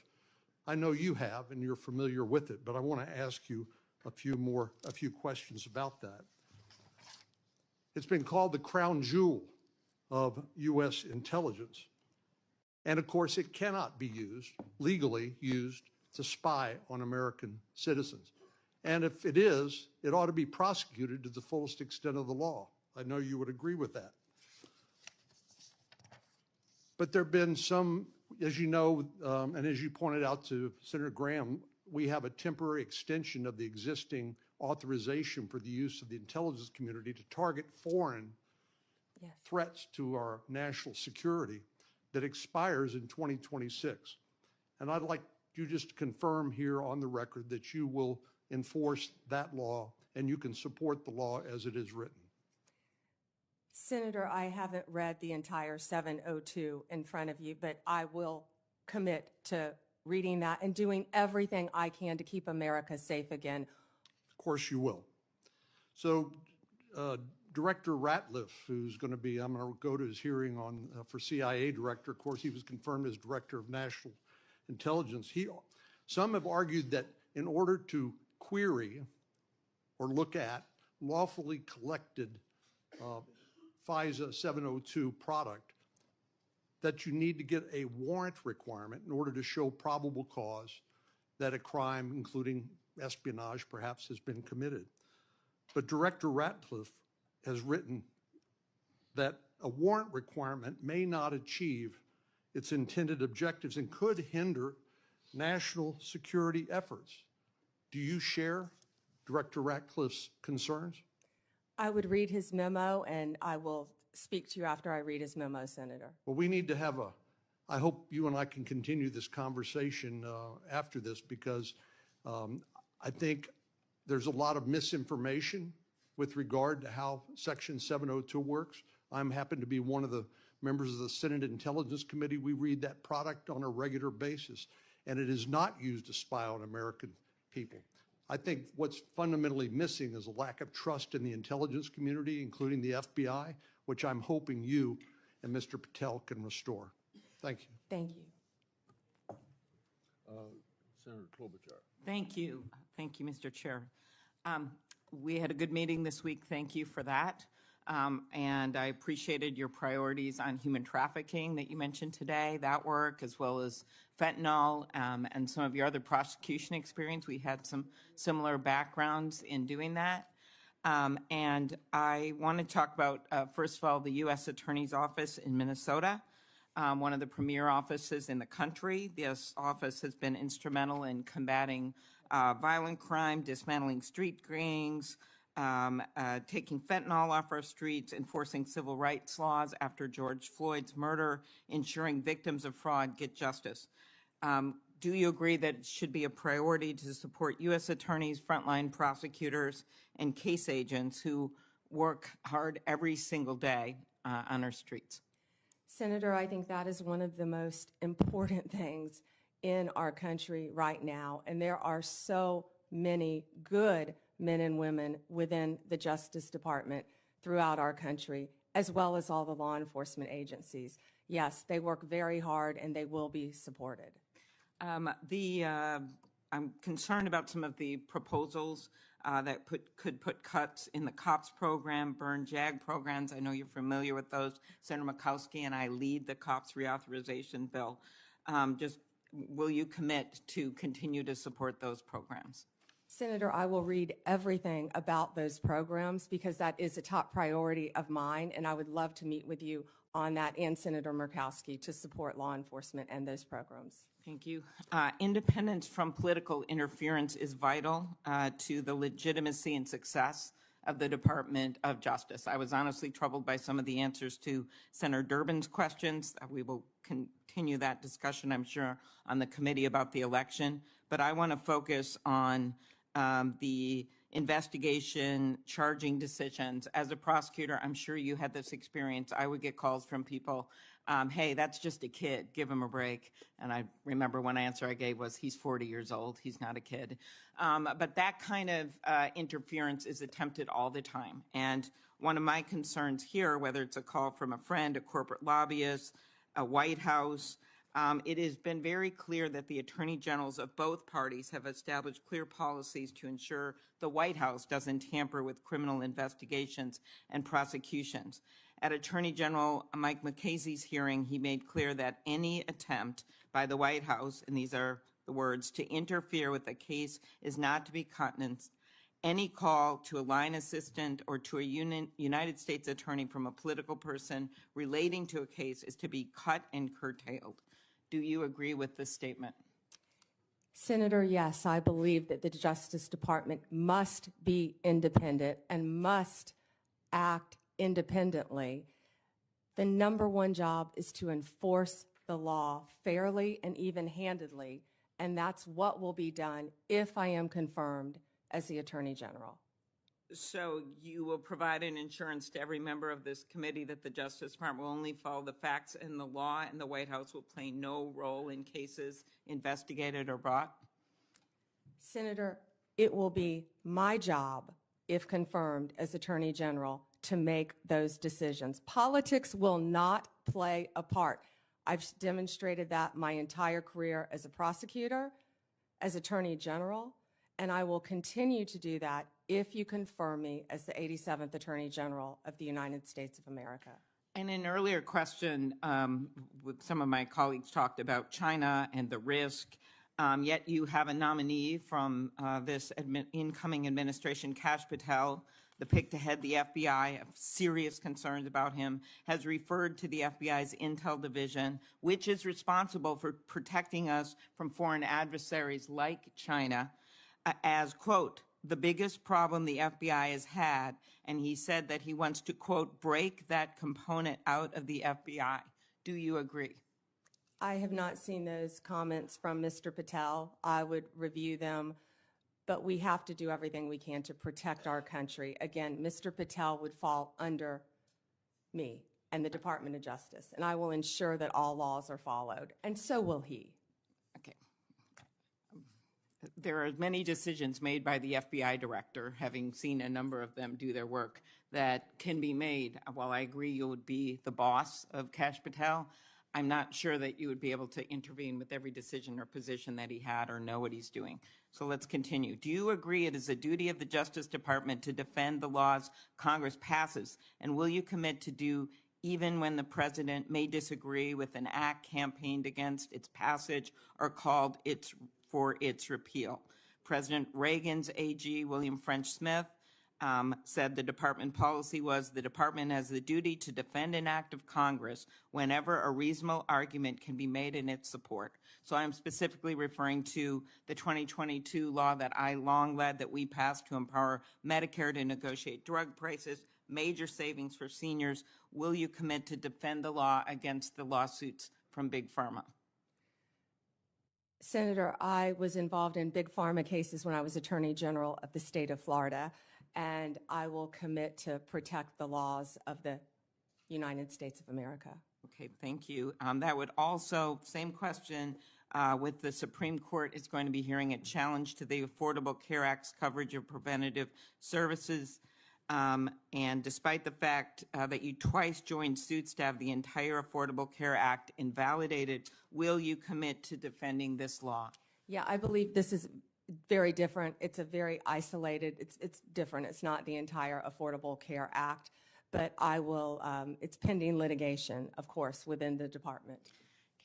I know you have, and you're familiar with it, but I want to ask you a few questions about that. It's been called the crown jewel of U.S. intelligence. And of course, it cannot be legally used to spy on American citizens. And if it is, it ought to be prosecuted to the fullest extent of the law. I know you would agree with that. But there have been some, as you know, and as you pointed out to Senator Graham, we have a temporary extension of the existing authorization for the use of the intelligence community to target foreign threats to our national security that expires in 2026. And I'd like you just to confirm here on the record that you will enforce that law and you can support the law as it is written. Senator, I haven't read the entire 702 in front of you, but I will commit to reading that and doing everything I can to keep America safe again. Of course you will. So Director Ratliff, who's going to be, I'm going to go to his hearing on for CIA Director. Of course, he was confirmed as Director of National Intelligence. Some have argued that in order to query or look at lawfully collected FISA 702 product, that you need to get a warrant requirement in order to show probable cause that a crime, including espionage, perhaps has been committed. But Director Ratliff has written that a warrant requirement may not achieve its intended objectives and could hinder national security efforts. Do you share Director Ratliff's concerns? I would read his memo, and I will speak to you after I read his memo, Senator. Well, we need to have I hope you and I can continue this conversation after this, because I think there's a lot of misinformation with regard to how Section 702 works. I happen to be one of the members of the Senate Intelligence Committee. We read that product on a regular basis, and it is not used to spy on American people. I think what's fundamentally missing is a lack of trust in the intelligence community, including the FBI, which I'm hoping you and Mr. Patel can restore. Thank you. Thank you. Senator Klobuchar. Thank you. Thank you, Mr. Chair. We had a good meeting this week. Thank you for that. And I appreciated your priorities on human trafficking that you mentioned today, that work, as well as fentanyl and some of your other prosecution experience. We had some similar backgrounds in doing that. And I want to talk about, first of all, the U.S. Attorney's Office in Minnesota, one of the premier offices in the country. This office has been instrumental in combating violent crime, dismantling street gangs, taking fentanyl off our streets, enforcing civil rights laws after George Floyd's murder, ensuring victims of fraud get justice. Do you agree that it should be a priority to support U.S. attorneys, frontline prosecutors, and case agents who work hard every single day on our streets? Senator, I think that is one of the most important things in our country right now, and there are so many good men and women within the Justice Department throughout our country, as well as all the law enforcement agencies. Yes, they work very hard and they will be supported. I'm concerned about some of the proposals that could put cuts in the COPS program, burn JAG programs. I know you're familiar with those. Senator Murkowski and I lead the COPS reauthorization bill. Will you commit to continue to support those programs? Senator, I will read everything about those programs because that is a top priority of mine, and I would love to meet with you on that and Senator Murkowski to support law enforcement and those programs. Thank you. Independence from political interference is vital to the legitimacy and success of the Department of Justice. I was honestly troubled by some of the answers to Senator Durbin's questions. We will continue that discussion, I'm sure, on the committee about the election. But I want to focus on the investigation, charging decisions. As a prosecutor, I'm sure you had this experience. I would get calls from people, hey, that's just a kid, give him a break. And I remember one answer I gave was, he's 40 years old, he's not a kid. But that kind of interference is attempted all the time. And one of my concerns here, whether it's a call from a friend, a corporate lobbyist, a White House, it has been very clear that the attorney generals of both parties have established clear policies to ensure the White House doesn't tamper with criminal investigations and prosecutions. At Attorney General Mike McCasey's hearing, he made clear that any attempt by the White House, and these are the words, to interfere with a case is not to be countenanced. Any call to a line assistant or to a United States attorney from a political person relating to a case is to be cut and curtailed. Do you agree with this statement? Senator, yes, I believe that the Justice Department must be independent and must act independently. The number one job is to enforce the law fairly and even-handedly, and that's what will be done if I am confirmed as the Attorney General. So you will provide an assurance to every member of this committee that the Justice Department will only follow the facts and the law, and the White House will play no role in cases investigated or brought? Senator, it will be my job, if confirmed as Attorney General, to make those decisions. Politics will not play a part. I've demonstrated that my entire career as a prosecutor, as Attorney General, and I will continue to do that if you confirm me as the 87th Attorney General of the United States of America. In an earlier question, with some of my colleagues talked about China and the risk, yet you have a nominee from this incoming administration, Kash Patel, the pick to head the FBI, have serious concerns about him, has referred to the FBI's Intel Division, which is responsible for protecting us from foreign adversaries like China, as, quote, the biggest problem the FBI has had, and he said that he wants to, quote, break that component out of the FBI. Do you agree? I have not seen those comments from Mr. Patel. I would review them, but we have to do everything we can to protect our country. Again, Mr. Patel would fall under me and the Department of Justice, and I will ensure that all laws are followed, and so will he. There are many decisions made by the FBI director, having seen a number of them do their work, that can be made. While I agree you would be the boss of Kash Patel, I'm not sure that you would be able to intervene with every decision or position that he had or know what he's doing. So let's continue. Do you agree it is a duty of the Justice Department to defend the laws Congress passes? And will you commit to do even when the president may disagree with an act campaigned against its passage or called for its repeal? President Reagan's AG, William French Smith, said the department policy was the department has the duty to defend an act of Congress whenever a reasonable argument can be made in its support. So I'm specifically referring to the 2022 law that I long led that we passed to empower Medicare to negotiate drug prices, major savings for seniors. Will you commit to defend the law against the lawsuits from Big Pharma? Senator, I was involved in Big Pharma cases when I was Attorney General of the state of Florida, and I will commit to protect the laws of the United States of America. Okay, thank you. That would also, same question, with the Supreme Court is going to be hearing a challenge to the Affordable Care Act's coverage of preventative services. And despite the fact that you twice joined suits to have the entire Affordable Care Act invalidated, will you commit to defending this law? Yeah, I believe this is very different. It's a very isolated, it's different. It's not the entire Affordable Care Act, but I will, it's pending litigation, of course, within the department.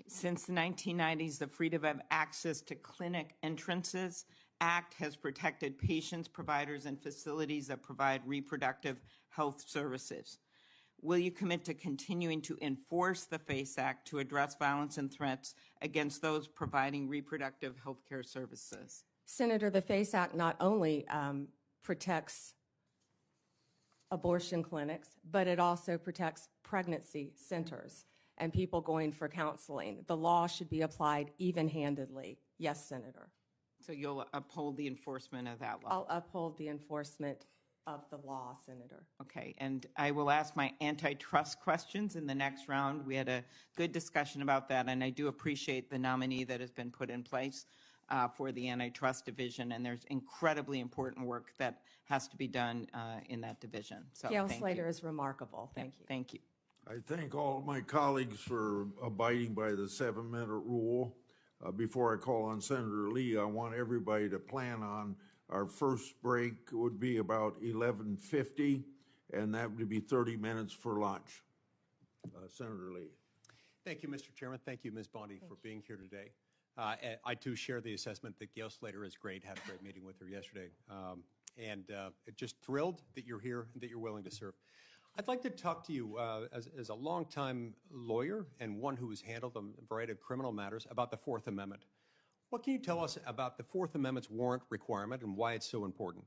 Since the 1990s, the Freedom of Access to Clinic Entrances Act has protected patients, providers, and facilities that provide reproductive health services. Will you commit to continuing to enforce the FACE Act to address violence and threats against those providing reproductive health care services? Senator, the FACE Act not only protects abortion clinics, but it also protects pregnancy centers and people going for counseling. The law should be applied even-handedly. Yes, Senator. So you'll uphold the enforcement of that law? I'll uphold the enforcement of the law, Senator. Okay, and I will ask my antitrust questions in the next round. We had a good discussion about that, and I do appreciate the nominee that has been put in place for the Antitrust Division, and there's incredibly important work that has to be done in that division. So Gail thank Slater you. is remarkable. Thank you. Thank you. I thank all of my colleagues for abiding by the 7-minute rule. Before I call on Senator Lee, I want everybody to plan on our first break would be about 11:50, and that would be 30 minutes for lunch. Senator Lee. Thank you, Mr. Chairman. Thank you, Ms. Bondi, for being here today. I too share the assessment that Gail Slater is great. Had a great meeting with her yesterday, and just thrilled that you're here and that you're willing to serve. I'd like to talk to you as a longtime lawyer and one who has handled a variety of criminal matters about the Fourth Amendment. What can you tell us about the Fourth Amendment's warrant requirement and why it's so important?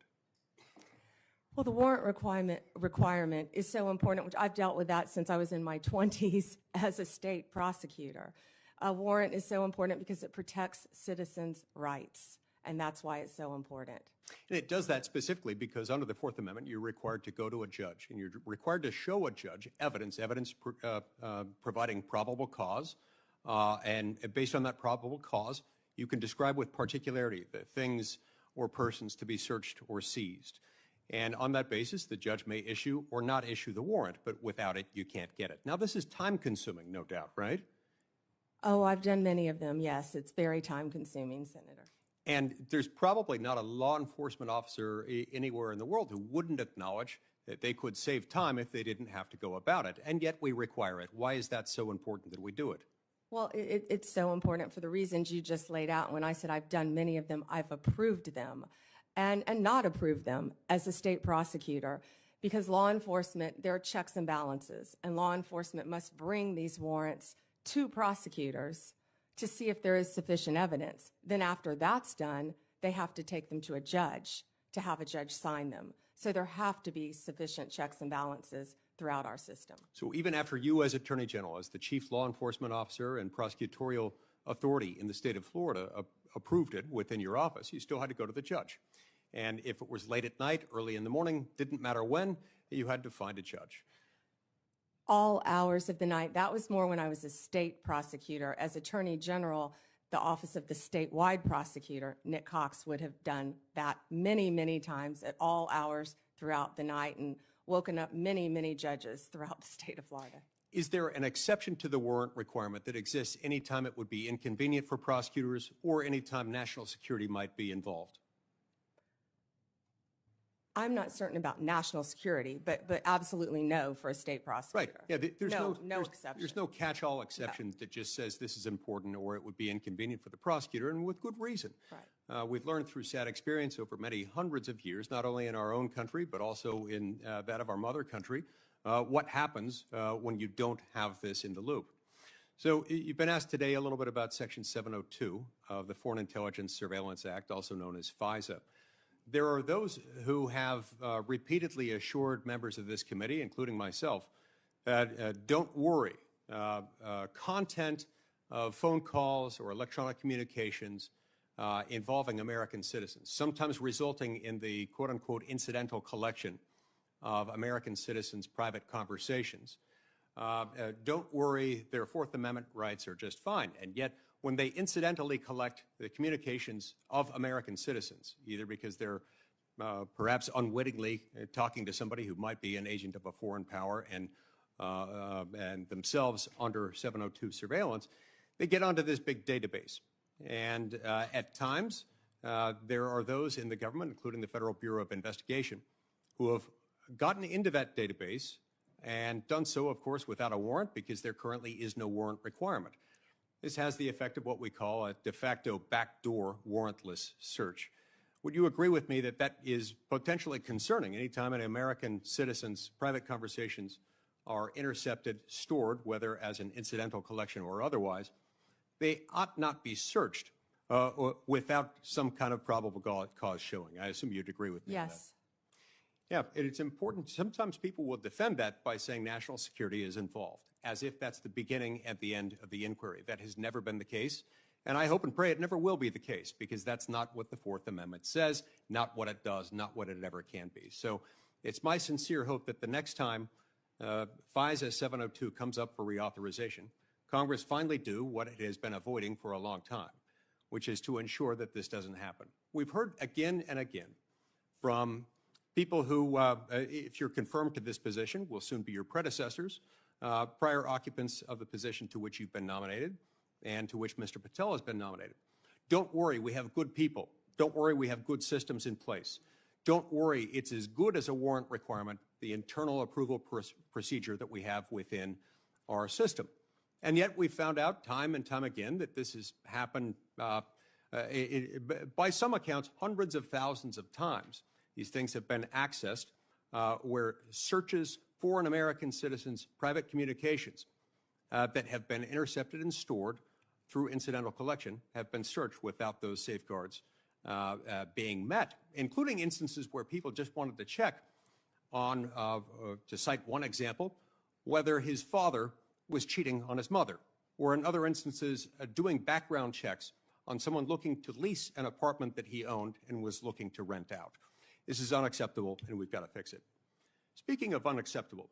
Well, the warrant requirement is so important, which I've dealt with that since I was in my 20s as a state prosecutor. A warrant is so important because it protects citizens' rights, and that's why it's so important. And it does that specifically because under the Fourth Amendment, you're required to go to a judge, and you're required to show a judge evidence providing probable cause, and based on that probable cause, you can describe with particularity the things or persons to be searched or seized. And on that basis, the judge may issue or not issue the warrant, but without it, you can't get it. Now, this is time-consuming, no doubt, right? Oh, I've done many of them, yes. It's very time-consuming, Senator. And there's probably not a law enforcement officer anywhere in the world who wouldn't acknowledge that they could save time if they didn't have to go about it. And yet we require it. Why is that so important that we do it? Well, it's so important for the reasons you just laid out. When I said I've done many of them, I've approved them and not approved them as a state prosecutor, because law enforcement, there are checks and balances, and law enforcement must bring these warrants to prosecutors to see if there is sufficient evidence. Then after that's done, they have to take them to a judge to have a judge sign them. So there have to be sufficient checks and balances throughout our system. So even after you as Attorney General, as the chief law enforcement officer and prosecutorial authority in the state of Florida approved it within your office, you still had to go to the judge. And if it was late at night, early in the morning, didn't matter when, you had to find a judge. All hours of the night. That was more when I was a state prosecutor. As Attorney General, the office of the statewide prosecutor, Nick Cox, would have done that many, many times at all hours throughout the night and woken up many, many judges throughout the state of Florida. is there an exception to the warrant requirement that exists anytime it would be inconvenient for prosecutors or anytime national security might be involved? I'm not certain about national security, but absolutely no for a state prosecutor. Right. Yeah. There's no exception. There's no catch-all exception that just says this is important or it would be inconvenient for the prosecutor, and with good reason. Right. We've learned through sad experience over many hundreds of years, not only in our own country but also in that of our mother country, what happens when you don't have this in the loop. So you've been asked today a little bit about Section 702 of the Foreign Intelligence Surveillance Act, also known as FISA. There are those who have repeatedly assured members of this committee, including myself, that don't worry, content of phone calls or electronic communications involving American citizens, sometimes resulting in the quote-unquote incidental collection of American citizens' private conversations. Don't worry, their Fourth Amendment rights are just fine. And yet, when they incidentally collect the communications of American citizens, either because they're perhaps unwittingly talking to somebody who might be an agent of a foreign power and themselves under 702 surveillance, they get onto this big database. And at times, there are those in the government, including the Federal Bureau of Investigation, who have gotten into that database and done so, of course, without a warrant because there currently is no warrant requirement. This has the effect of what we call a de facto backdoor warrantless search. Would you agree with me that that is potentially concerning anytime an American citizen's private conversations are intercepted, stored, whether as an incidental collection or otherwise? They ought not be searched without some kind of probable cause showing. I assume you'd agree with me on that. Yes. Yeah, it's important. Sometimes people will defend that by saying national security is involved, as if that's the beginning and the end of the inquiry. That has never been the case, and I hope and pray it never will be the case, because that's not what the Fourth Amendment says, not what it does, not what it ever can be. So it's my sincere hope that the next time FISA 702 comes up for reauthorization, Congress finally do what it has been avoiding for a long time, which is to ensure that this doesn't happen. We've heard again and again from people who, if you're confirmed to this position, will soon be your predecessors, prior occupants of the position to which you've been nominated and to which Mr. Patel has been nominated. Don't worry, we have good people. Don't worry, we have good systems in place. Don't worry, it's as good as a warrant requirement, the internal approval procedure that we have within our system. And yet we've found out time and time again that this has happened, by some accounts, hundreds of thousands of times. These things have been accessed where searches for an American citizen's private communications that have been intercepted and stored through incidental collection have been searched without those safeguards being met, including instances where people just wanted to check on, to cite one example, whether his father was cheating on his mother, or in other instances, doing background checks on someone looking to lease an apartment that he owned and was looking to rent out. This is unacceptable, and we've got to fix it. Speaking of unacceptable,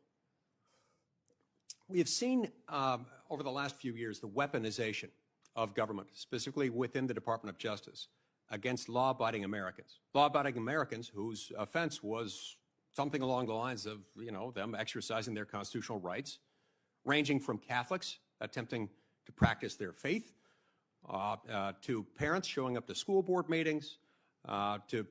we have seen over the last few years the weaponization of government, specifically within the Department of Justice, against law-abiding Americans. Law-abiding Americans whose offense was something along the lines of, them exercising their constitutional rights, ranging from Catholics attempting to practice their faith, to parents showing up to school board meetings, to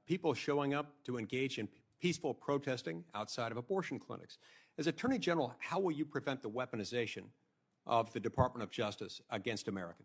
people showing up to engage in peaceful protesting outside of abortion clinics. As Attorney General, how will you prevent the weaponization of the Department of Justice against Americans?